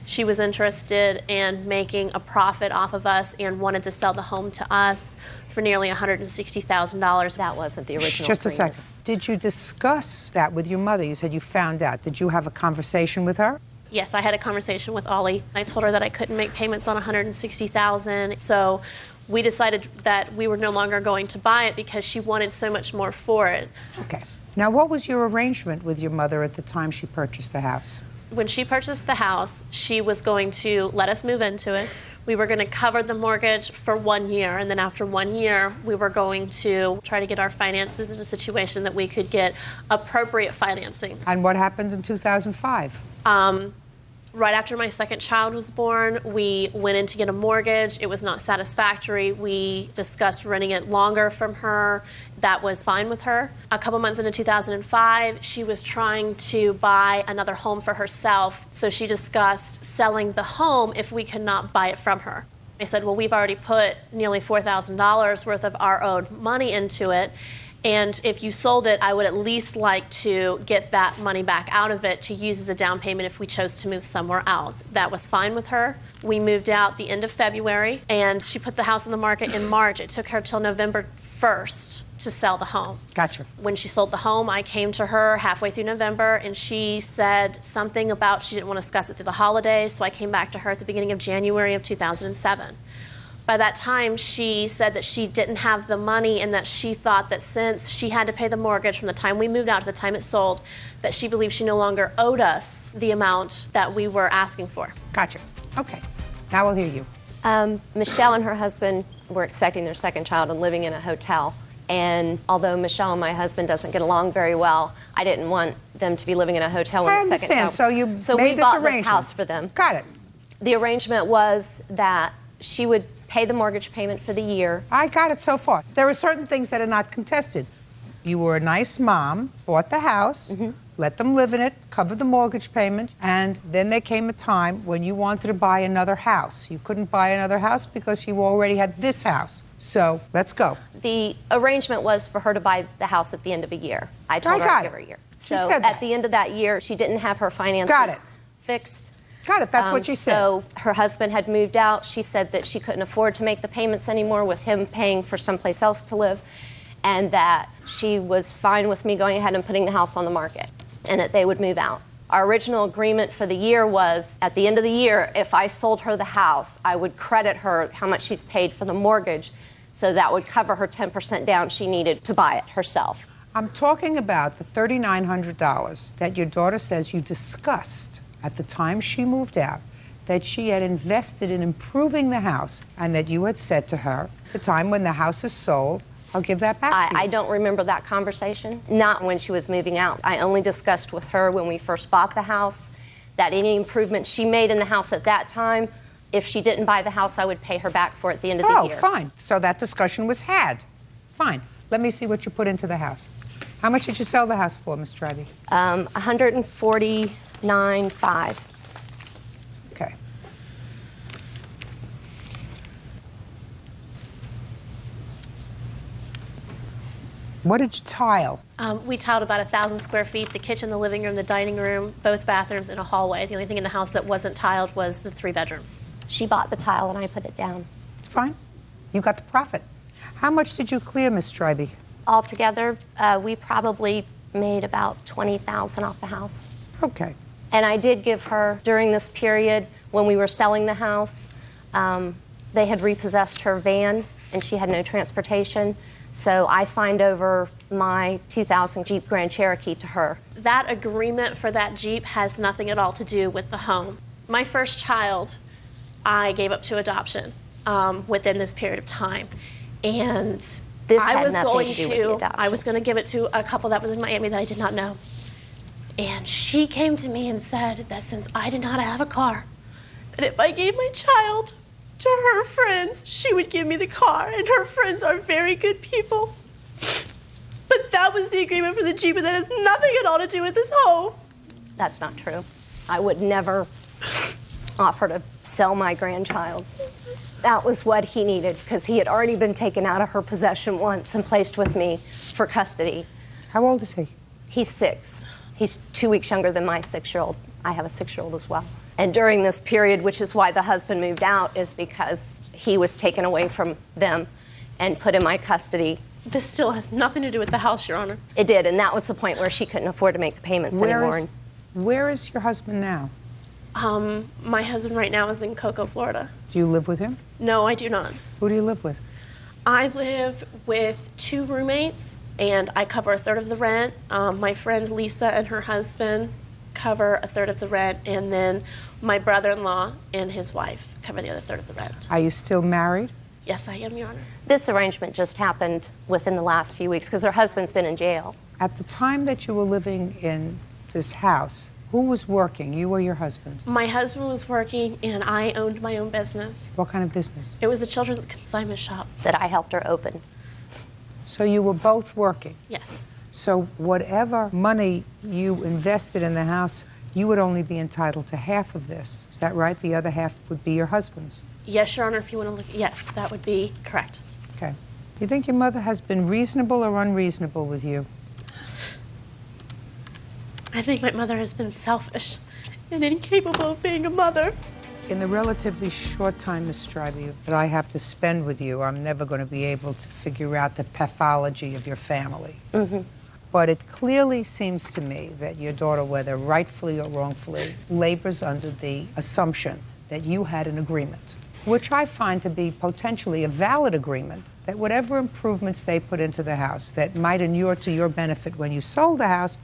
She was interested in making a profit off of us and wanted to sell the home to us for nearly $160,000. That wasn't the original Just a agreement. second. Did you discuss that with your mother? You said you found out. Did you have a conversation with her? Yes, I had a conversation with Ollie. I told her that I couldn't make payments on $160,000, so we decided that we were no longer going to buy it because she wanted so much more for it. Okay. Now, what was your arrangement with your mother at the time she purchased the house? When she purchased the house, she was going to let us move into it. We were going to cover the mortgage for 1 year, and then after 1 year, we were going to try to get our finances in a situation that we could get appropriate financing. And what happened in 2005? Right after my second child was born, we went in to get a mortgage. It was not satisfactory. We discussed renting it longer from her. That was fine with her. A couple months into 2005, she was trying to buy another home for herself. So she discussed selling the home if we could not buy it from her. I said, well, we've already put nearly $4,000 worth of our own money into it. And if you sold it, I would at least like to get that money back out of it to use as a down payment if we chose to move somewhere else. That was fine with her. We moved out the end of February, and she put the house on the market in March. It took her till November 1st to sell the home. Gotcha. When she sold the home, I came to her halfway through November, and she said something about she didn't want to discuss it through the holidays, so I came back to her at the beginning of January of 2007. By that time, she said that she didn't have the money and that she thought that since she had to pay the mortgage from the time we moved out to the time it sold, that she believed she no longer owed us the amount that we were asking for. Gotcha. Okay. Now we'll hear you. Michelle and her husband were expecting their second child and living in a hotel. And although Michelle and my husband doesn't get along very well, I didn't want them to be living in a hotel when I the second understand. child. So you we made this bought arrangement. this house for them. Got it. The arrangement was that she would pay the mortgage payment for the year. I got it so far. There are certain things that are not contested. You were a nice mom, bought the house, let them live in it, covered the mortgage payment, and then there came a time when you wanted to buy another house. You couldn't buy another house because you already had this house. So let's go. The arrangement was for her to buy the house at the end of a year. I told her got I'd give it. her a year. She So said at that. the end of that year, she didn't have her finances Got it. fixed. Got it. That's what she said. So her husband had moved out. She said that she couldn't afford to make the payments anymore with him paying for someplace else to live, and that she was fine with me going ahead and putting the house on the market, and that they would move out. Our original agreement for the year was, at the end of the year, if I sold her the house, I would credit her how much she's paid for the mortgage, so that would cover her 10% down she needed to buy it herself. I'm talking about the $3,900 that your daughter says you discussed at the time she moved out, that she had invested in improving the house, and that you had said to her, the time when the house is sold, I'll give that back to you. I don't remember that conversation, not when she was moving out. I only discussed with her when we first bought the house that any improvements she made in the house at that time, if she didn't buy the house, I would pay her back for it at the end of the year. Oh, fine. So that discussion was had. Fine. Let me see what you put into the house. How much did you sell the house for, Ms. Tribe? $149,500. Okay. What did you tile? We tiled about 1,000 square feet, the kitchen, the living room, the dining room, both bathrooms, and a hallway. The only thing in the house that wasn't tiled was the 3 bedrooms. She bought the tile and I put it down. It's fine. You got the profit. How much did you clear, Ms. Tribe? Altogether, we probably made about $20,000 off the house. Okay. And I did give her, during this period when we were selling the house, they had repossessed her van and she had no transportation. So I signed over my 2000 Jeep Grand Cherokee to her. That agreement for that Jeep has nothing at all to do with the home. My first child, I gave up to adoption within this period of time. And This I had was nothing going to do with the adoption. I was going to give it to a couple that was in Miami that I did not know. And she came to me and said that since I did not have a car, that if I gave my child to her friends, she would give me the car, and her friends are very good people. But that was the agreement for the Jeep, and that has nothing at all to do with this home. That's not true. I would never offer to sell my grandchild. That was what he needed, because he had already been taken out of her possession once and placed with me for custody. How old is he? He's 6. He's 2 weeks younger than my 6-year-old. I have a 6-year-old as well. And during this period, which is why the husband moved out, is because he was taken away from them and put in my custody. This still has nothing to do with the house, Your Honor. It did, and that was the point where she couldn't afford to make the payments anymore. Where is your husband now? My husband right now is in Cocoa, Florida. Do you live with him? No, I do not. Who do you live with? I live with 2 roommates, and I cover a third of the rent. My friend Lisa and her husband cover a third of the rent, and then my brother-in-law and his wife cover the other third of the rent. Are you still married? Yes, I am, Your Honor. This arrangement just happened within the last few weeks because her husband's been in jail. At the time that you were living in this house, who was working, you or your husband? My husband was working, and I owned my own business. What kind of business? It was a children's consignment shop. That I helped her open. So you were both working? Yes. So whatever money you invested in the house, you would only be entitled to half of this. Is that right? The other half would be your husband's? Yes, Your Honor, if you want to look, yes, that would be correct. Okay. You think your mother has been reasonable or unreasonable with you? I think my mother has been selfish and incapable of being a mother. In the relatively short time, Ms. Stribey, that I have to spend with you, I'm never going to be able to figure out the pathology of your family. Mm-hmm. But it clearly seems to me that your daughter, whether rightfully or wrongfully, labors under the assumption that you had an agreement, which I find to be potentially a valid agreement, that whatever improvements they put into the house that might inure to your benefit when you sold the house,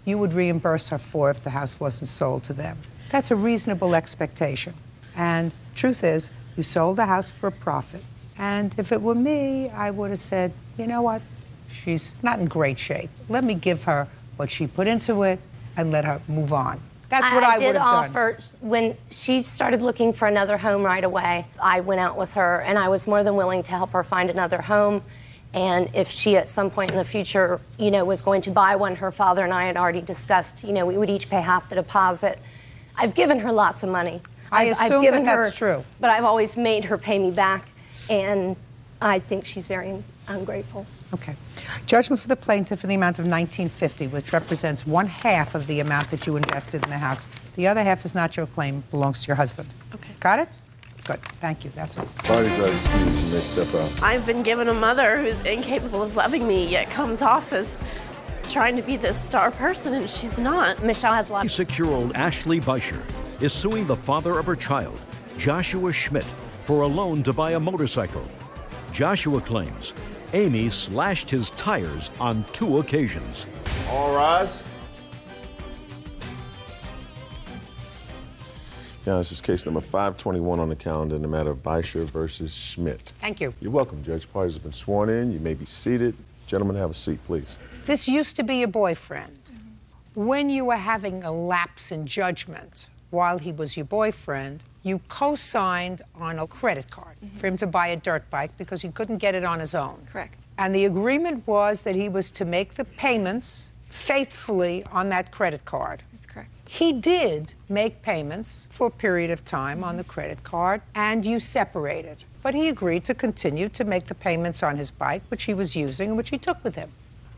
you would reimburse her for if the house wasn't sold to them. That's a reasonable expectation. And truth is, you sold the house for a profit. And if it were me, I would have said, you know what? She's not in great shape. Let me give her what she put into it and let her move on. That's what I would have done. I did offer, when she started looking for another home right away, I went out with her, and I was more than willing to help her find another home. And if she at some point in the future, was going to buy one, her father and I had already discussed, we would each pay half the deposit. I've given her lots of money. I've given that her, that's true. But I've always made her pay me back, and I think she's very ungrateful. Okay. Judgment for the plaintiff in the amount of $1950, which represents 1/2 of the amount that you invested in the house. The other half is not your claim, belongs to your husband. Okay. Got it? Good. Thank you. That's all. Parties are excused. You may step out. I've been given a mother who's incapable of loving me, yet comes off as trying to be this star person, and she's not. Michelle has a lot. 26-year-old Ashley Beischer is suing the father of her child, Joshua Schmidt, for a loan to buy a motorcycle. Joshua claims Amy slashed his tires on 2 occasions. All rise. Yeah, this is case number 521 on the calendar in the matter of Beischer versus Schmidt. Thank you. You're welcome, Judge. Parties have been sworn in. You may be seated. Gentlemen, have a seat, please. This used to be your boyfriend. When you were having a lapse in judgment while he was your boyfriend, you co-signed on a credit card for him to buy a dirt bike because he couldn't get it on his own. Correct. And the agreement was that he was to make the payments faithfully on that credit card. That's correct. He did make payments for a period of time on the credit card, and you separated. But he agreed to continue to make the payments on his bike, which he was using and which he took with him.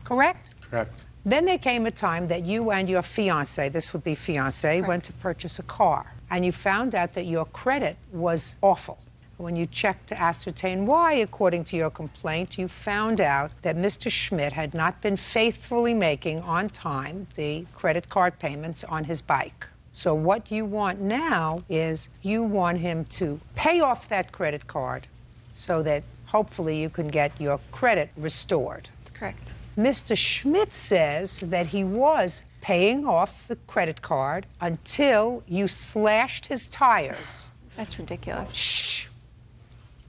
Correct? Correct. Then there came a time that you and your fiance, this would be fiance, went to purchase a car. And you found out that your credit was awful. When you checked to ascertain why, according to your complaint, you found out that Mr. Schmidt had not been faithfully making on time the credit card payments on his bike. So what you want now is you want him to pay off that credit card so that hopefully you can get your credit restored. That's correct. Mr. Schmidt says that he was paying off the credit card until you slashed his tires. That's ridiculous. Shh.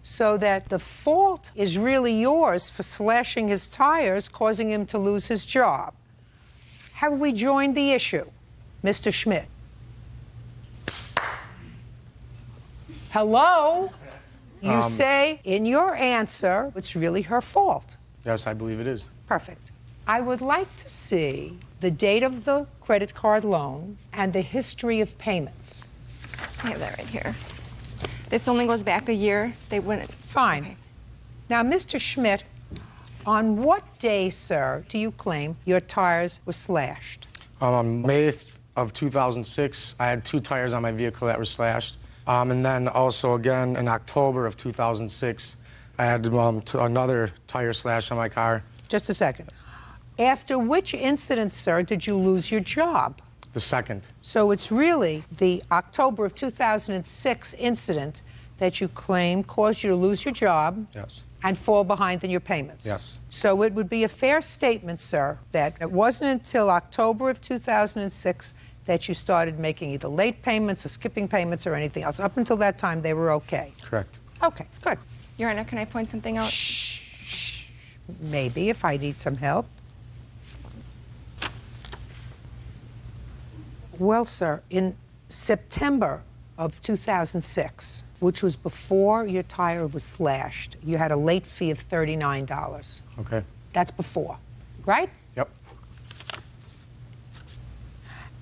So that the fault is really yours for slashing his tires, causing him to lose his job. Have we joined the issue, Mr. Schmidt? Hello? You say in your answer it's really her fault. Yes, I believe it is. Perfect. I would like to see the date of the credit card loan and the history of payments. I have that right here. This only goes back a year. They wouldn't. Fine. Okay. Now, Mr. Schmidt, on what day, sir, do you claim your tires were slashed? On May of 2006, I had 2 tires on my vehicle that were slashed. And then also again in October of 2006, I had another tire slash on my car. Just a second. After which incident, sir, did you lose your job? The second. So it's really the October of 2006 incident that you claim caused you to lose your job Yes. and fall behind in your payments. Yes. So it would be a fair statement, sir, that it wasn't until October of 2006 that you started making either late payments or skipping payments or anything else. Up until that time, they were okay. Correct. Okay, good. Your Honor, can I point something out? Shh. Maybe if I need some help. Well, sir, in September of 2006, which was before your tire was slashed, you had a late fee of $39. Okay. That's before, right? Yep.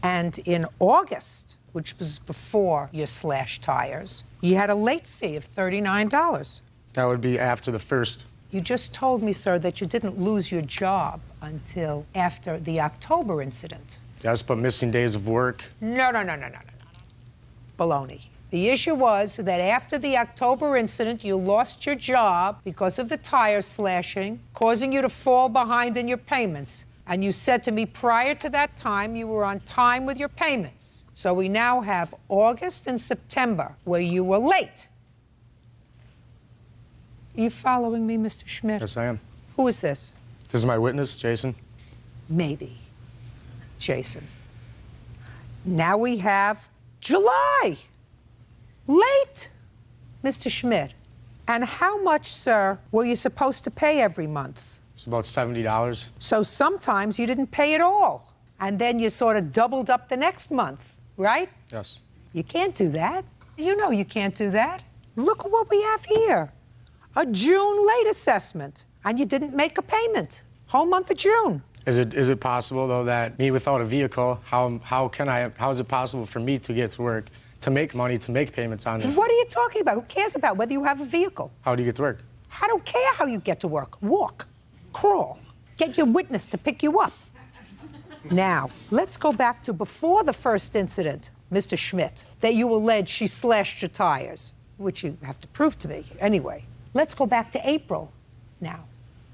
And in August, which was before your slashed tires, you had a late fee of $39. That would be after the first. You just told me, sir, that you didn't lose your job until after the October incident. Yes, but missing days of work. No. Baloney. The issue was that after the October incident, you lost your job because of the tire slashing, causing you to fall behind in your payments. And you said to me prior to that time you were on time with your payments. So we now have August and September where you were late. Are you following me, Mr. Schmidt? Yes, I am. Who is this? This is my witness, Jason. Maybe. Jason. Now we have July. Late, Mr. Schmidt. And how much, sir, were you supposed to pay every month? It's about $70. So sometimes you didn't pay at all. And then you sort of doubled up the next month, right? Yes. You can't do that. You know you can't do that. Look at what we have here. A June late assessment. And you didn't make a payment. Whole month of June. Is it possible, though, that me without a vehicle, how is it possible for me to get to work, to make money, to make payments on this? What are you talking about? Who cares about whether you have a vehicle? How do you get to work? I don't care how you get to work. Walk, crawl, get your witness to pick you up. Now, let's go back to before the first incident, Mr. Schmidt, that you allege she slashed your tires, which you have to prove to me anyway. Let's go back to April now.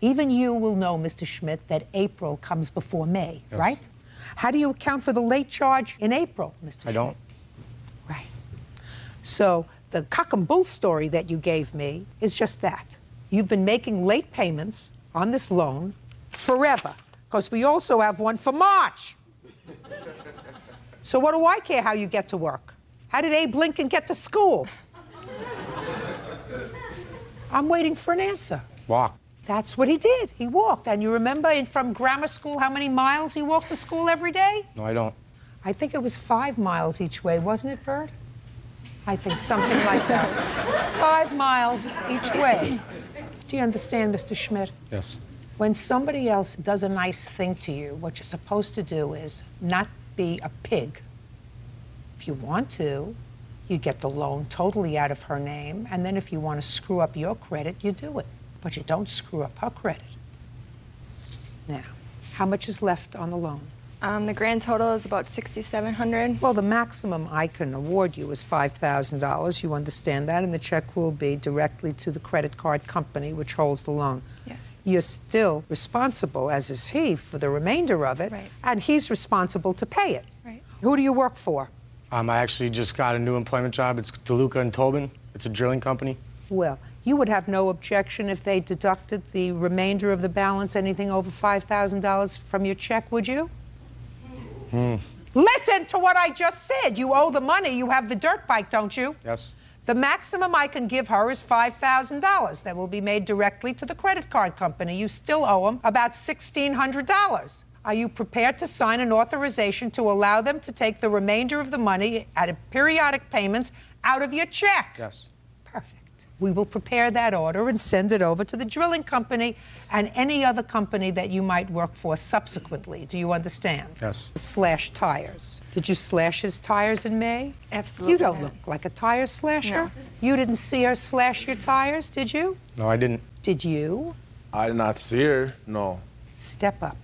Even you will know, Mr. Schmidt, that April comes before May, Yes. right? How do you account for the late charge in April, Mr. Schmidt? I don't. Right. So the cock and bull story that you gave me is just that. You've been making late payments on this loan forever, because we also have one for March. So what do I care how you get to work? How did Abe Lincoln get to school? I'm waiting for an answer. Walk. That's what he did. He walked. And you remember from grammar school how many miles he walked to school every day? No, I don't. I think it was 5 miles each way, wasn't it, Bert? I think something like that. 5 miles each way. Do you understand, Mr. Schmidt? Yes. When somebody else does a nice thing to you, what you're supposed to do is not be a pig. If you want to, you get the loan totally out of her name, and then if you want to screw up your credit, you do it. But you don't screw up her credit. Now, how much is left on the loan? The grand total is about $6,700. Well, the maximum I can award you is $5,000. You understand that, and the check will be directly to the credit card company which holds the loan. Yes. You're still responsible, as is he, for the remainder of it, Right. and he's responsible to pay it. Right. Who do you work for? I actually just got a new employment job. It's DeLuca and Tobin. It's a drilling company. Well, you would have no objection if they deducted the remainder of the balance, anything over $5,000 from your check, would you? Listen to what I just said. You owe the money. You have the dirt bike, don't you? Yes. The maximum I can give her is $5,000. That will be made directly to the credit card company. You still owe them about $1,600. Are you prepared to sign an authorization to allow them to take the remainder of the money at a periodic payments out of your check? Yes. Perfect. We will prepare that order and send it over to the drilling company and any other company that you might work for subsequently. Do you understand? Yes. Slash tires. Did you slash his tires in May? Absolutely You don't not. look like a tire slasher. No. You didn't see her slash your tires, did you? No, I didn't. Did you? I did not see her, no. Step up.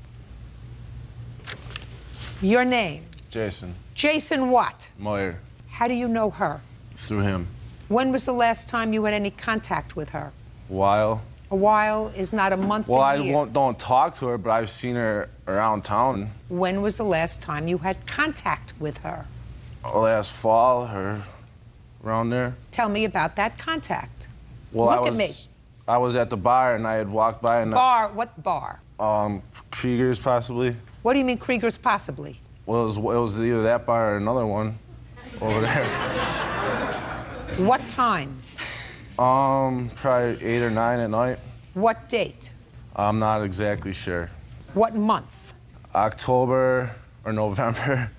Your name? Jason. Jason what? Moyer. How do you know her? Through him. When was the last time you had any contact with her? While. A while is not a month, Well, a year. don't talk to her, but I've seen her around town. When was the last time you had contact with her? Last fall, or around there. Tell me about that contact. Well, Look at me. I was at the bar and I had walked by and Bar? What bar? Krieger's possibly. What do you mean Krieger's possibly? Well, it was either that bar or another one over there. What time? Probably 8 or 9 at night. What date? I'm not exactly sure. What month? October or November.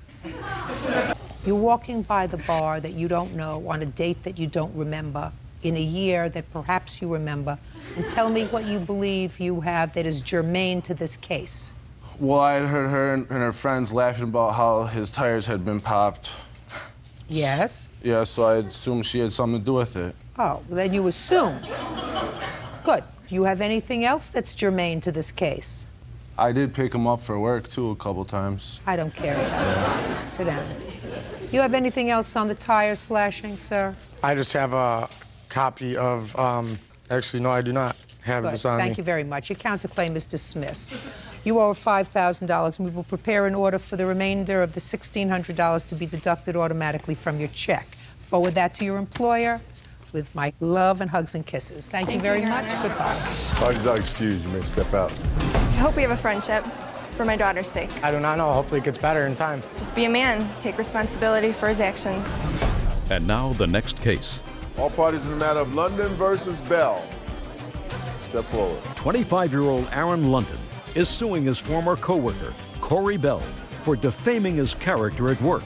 You're walking by the bar that you don't know on a date that you don't remember, in a year that perhaps you remember, and tell me what you believe you have that is germane to this case. Well, I had heard her and her friends laughing about how his tires had been popped. Yes? Yeah, so I assumed she had something to do with it. Oh, well, then you assume. Good. Do you have anything else that's germane to this case? I did pick him up for work, too, a couple times. I don't care about that. Sit down. You have anything else on the tire slashing, sir? I just have a copy of, actually, no, I do not have Good. this on me. Thank you very much. Your counterclaim is dismissed. You owe $5,000, and we will prepare an order for the remainder of the $1,600 to be deducted automatically from your check. Forward that to your employer with my love and hugs and kisses. Thank you very much. Goodbye. Parties are excused. You may step out. I hope we have a friendship for my daughter's sake. I do not know. Hopefully it gets better in time. Just be a man. Take responsibility for his actions. And now the next case. All parties in the matter of London versus Bell. Step forward. 25-year-old Aaron London is suing his former co-worker, Corey Bell, for defaming his character at work.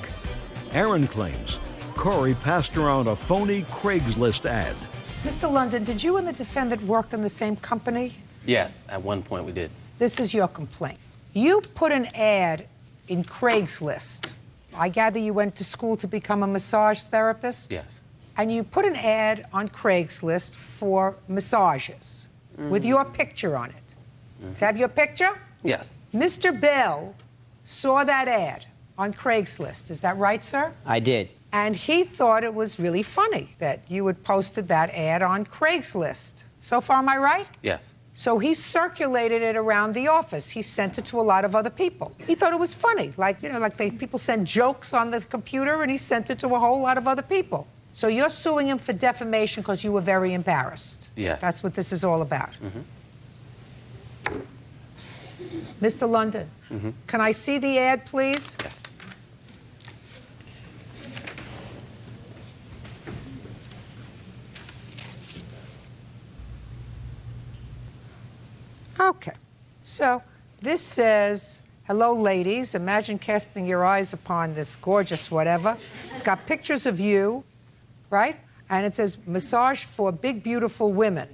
Aaron claims Corey passed around a phony Craigslist ad. Mr. London, did you and the defendant work in the same company? Yes, at one point we did. This is your complaint. You put an ad in Craigslist. I gather you went to school to become a massage therapist? Yes. And you put an ad on Craigslist for massages with your picture on it. Does that have your picture? Yes. Mr. Bell saw that ad on Craigslist. Is that right, sir? I did. And he thought it was really funny that you had posted that ad on Craigslist. So far, am I right? Yes. So he circulated it around the office. He sent it to a lot of other people. He thought it was funny, like, you know, like people send jokes on the computer, and he sent it to a whole lot of other people. So you're suing him for defamation because you were very embarrassed. Yes. That's what this is all about. Mm-hmm. Mr. London, can I see the ad, please? Yeah. Okay. So this says, hello, ladies. Imagine casting your eyes upon this gorgeous whatever. It's got pictures of you, right? And it says, massage for big, beautiful women.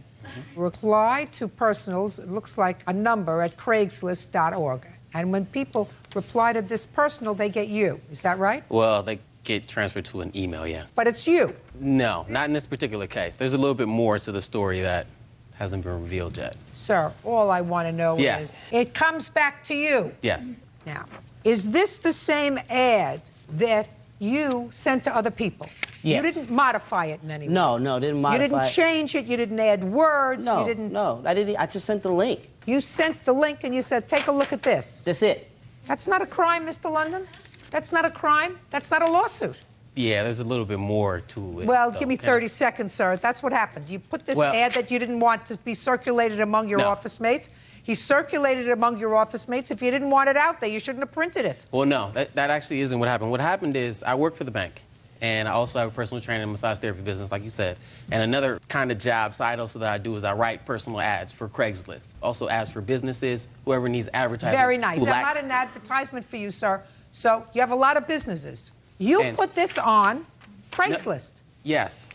Reply to personals, it looks like a number at Craigslist.org. And when people reply to this personal, they get you. Is that right? Well, they get transferred to an email, yeah. But it's you. No, not in this particular case. There's a little bit more to the story that hasn't been revealed yet. Sir, all I want to know Yes. is, it comes back to you. Yes. Now, is this the same ad that you sent to other people? Yes. You didn't modify it in any way? No, didn't modify You didn't it. change it, you didn't add words, No, you didn't... no, I didn't. I just sent the link. You sent the link and you said, take a look at this. That's it. That's not a crime, Mr. London. That's not a crime. That's not a lawsuit. Yeah, there's a little bit more to it. Well, though. give me 30 seconds, sir. That's what happened. You put this Well- ad that you didn't want to be circulated among your No. office mates. He circulated it among your office mates. If you didn't want it out there, you shouldn't have printed it. Well, no, that actually isn't what happened. What happened is I work for the bank, and I also have a personal training and massage therapy business, like you said. And another kind of job side also that I do is I write personal ads for Craigslist. Also ads for businesses, whoever needs advertising. Very nice. who I'm lacks- not an advertisement for you, sir. So you have a lot of businesses. You And- put this on Craigslist. Yes,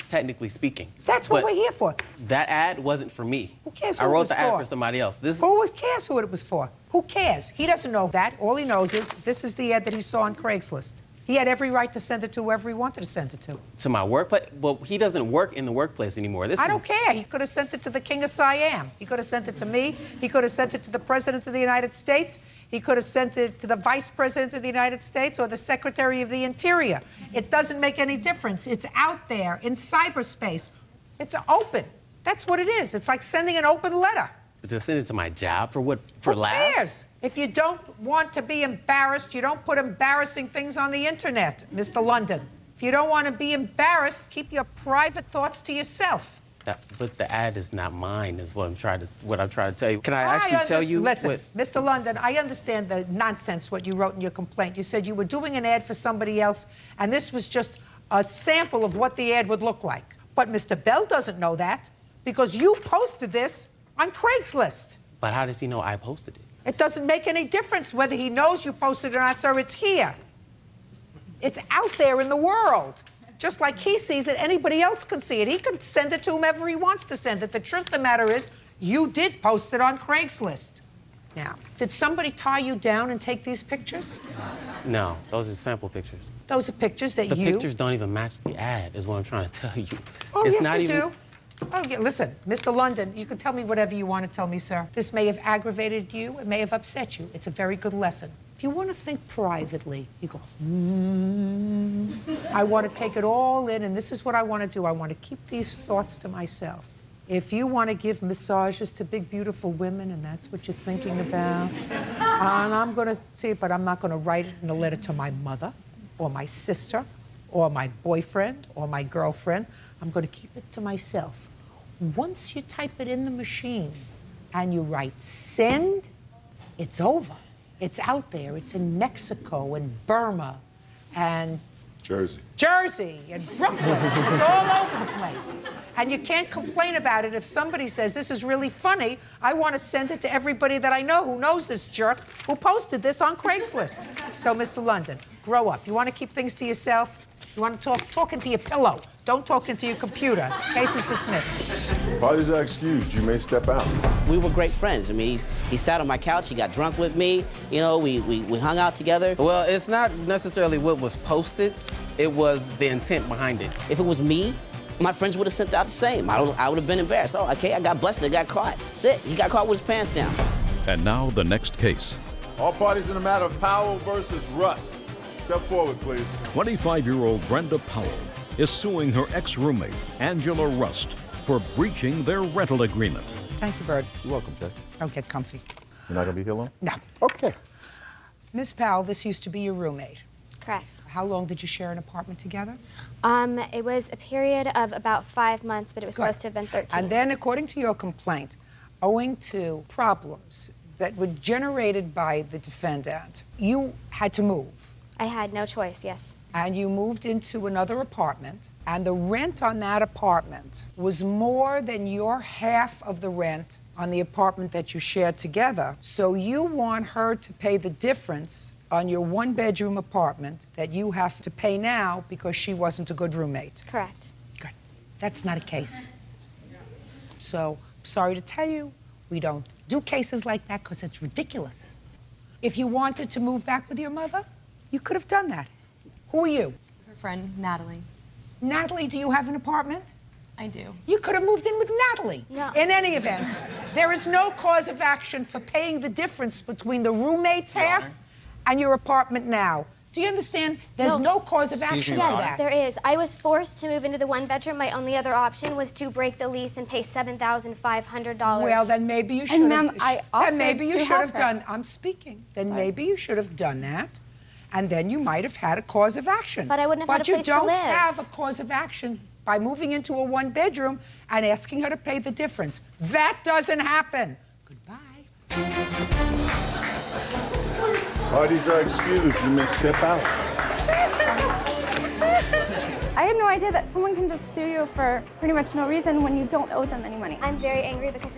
technically speaking. That's what But we're here for. That ad wasn't for me. Who cares I who it wrote was the ad for? for somebody else. Who cares who it was for? Who cares? He doesn't know that. All he knows is this is the ad that he saw on Craigslist. He had every right to send it to whoever he wanted to send it to. To my workplace? Well, he doesn't work in the workplace anymore. I don't care. He could have sent it to the King of Siam. He could have sent it to me. He could have sent it to the President of the United States. He could have sent it to the Vice President of the United States or the Secretary of the Interior. It doesn't make any difference. It's out there in cyberspace. It's open. That's what it is. It's like sending an open letter. To send it to my job for what? For laughs? Who cares? If you don't want to be embarrassed, you don't put embarrassing things on the internet, Mr. London. If you don't want to be embarrassed, keep your private thoughts to yourself. But the ad is not mine, is what I'm trying to tell you. Can I actually tell you? Listen, Mr. London, I understand the nonsense what you wrote in your complaint. You said you were doing an ad for somebody else, and this was just a sample of what the ad would look like. But Mr. Bell doesn't know that because you posted this on Craigslist. But how does he know I posted it? It doesn't make any difference whether he knows you posted it or not, sir. It's here. It's out there in the world. Just like he sees it, anybody else can see it. He can send it to whomever he wants to send it. The truth of the matter is, you did post it on Craigslist. Now, did somebody tie you down and take these pictures? No, those are sample pictures. Those are pictures that The pictures don't even match the ad, is what I'm trying to tell you. Oh, it's yes, not they even... do. Oh, yeah, listen, Mr. London, you can tell me whatever you want to tell me, sir. This may have aggravated you. It may have upset you. It's a very good lesson. If you want to think privately, you go, I want to take it all in, and this is what I want to do. I want to keep these thoughts to myself. If you want to give massages to big, beautiful women, and that's what you're thinking about, and I'm going to see it, but I'm not going to write it in a letter to my mother or my sister or my boyfriend or my girlfriend. I'm going to keep it to myself. Once you type it in the machine and you write send, it's over. It's out there. It's in Mexico and Burma and Jersey and Brooklyn. It's all over the place. And you can't complain about it if somebody says, this is really funny. I want to send it to everybody that I know who knows this jerk who posted this on Craigslist. So, Mr. London, grow up. You want to keep things to yourself? You want to talk into your pillow. Don't talk into your computer. Case is dismissed. Parties are excused. You may step out. We were great friends. I mean, he sat on my couch. He got drunk with me. You know, we hung out together. Well, it's not necessarily what was posted. It was the intent behind it. If it was me, my friends would have sent out the same. I would have been embarrassed. Oh, okay, I got busted. I got caught. That's it. He got caught with his pants down. And now the next case. All parties in a matter of Powell versus Rust. Step forward, please. 25-year-old Brenda Powell is suing her ex-roommate, Angela Rust, for breaching their rental agreement. Thank you, Bird. You're welcome, Jay. Don't get comfy. You're not going to be here long? No. Okay. Miss Powell, this used to be your roommate. Correct. How long did you share an apartment together? It was a period of about 5 months, but it was supposed to have been 13. And then, according to your complaint, owing to problems that were generated by the defendant, you had to move. I had no choice, yes. And you moved into another apartment, and the rent on that apartment was more than your half of the rent on the apartment that you shared together. So you want her to pay the difference on your one-bedroom apartment that you have to pay now because she wasn't a good roommate. Correct. Good. That's not a case. So, sorry to tell you, we don't do cases like that because it's ridiculous. If you wanted to move back with your mother, you could have done that. Who are you? Her friend, Natalie. Natalie, do you have an apartment? I do. You could have moved in with Natalie. No. In any event, there is no cause of action for paying the difference between the roommate's half and your apartment now. Do you understand? There's no cause of action for that. Yes, there is. I was forced to move into the one bedroom. My only other option was to break the lease and pay $7,500. Well, then maybe you should And have. ma'am, I then maybe you offered to should have help her. done. I'm speaking. Then maybe you should have done that, and then you might have had a cause of action. But I wouldn't have had a place to But you live. don't have a cause of action by moving into a one bedroom and asking her to pay the difference. That doesn't happen. Parties are excused. You may step out. I had no idea that someone can just sue you for pretty much no reason when you don't owe them any money. I'm very angry because this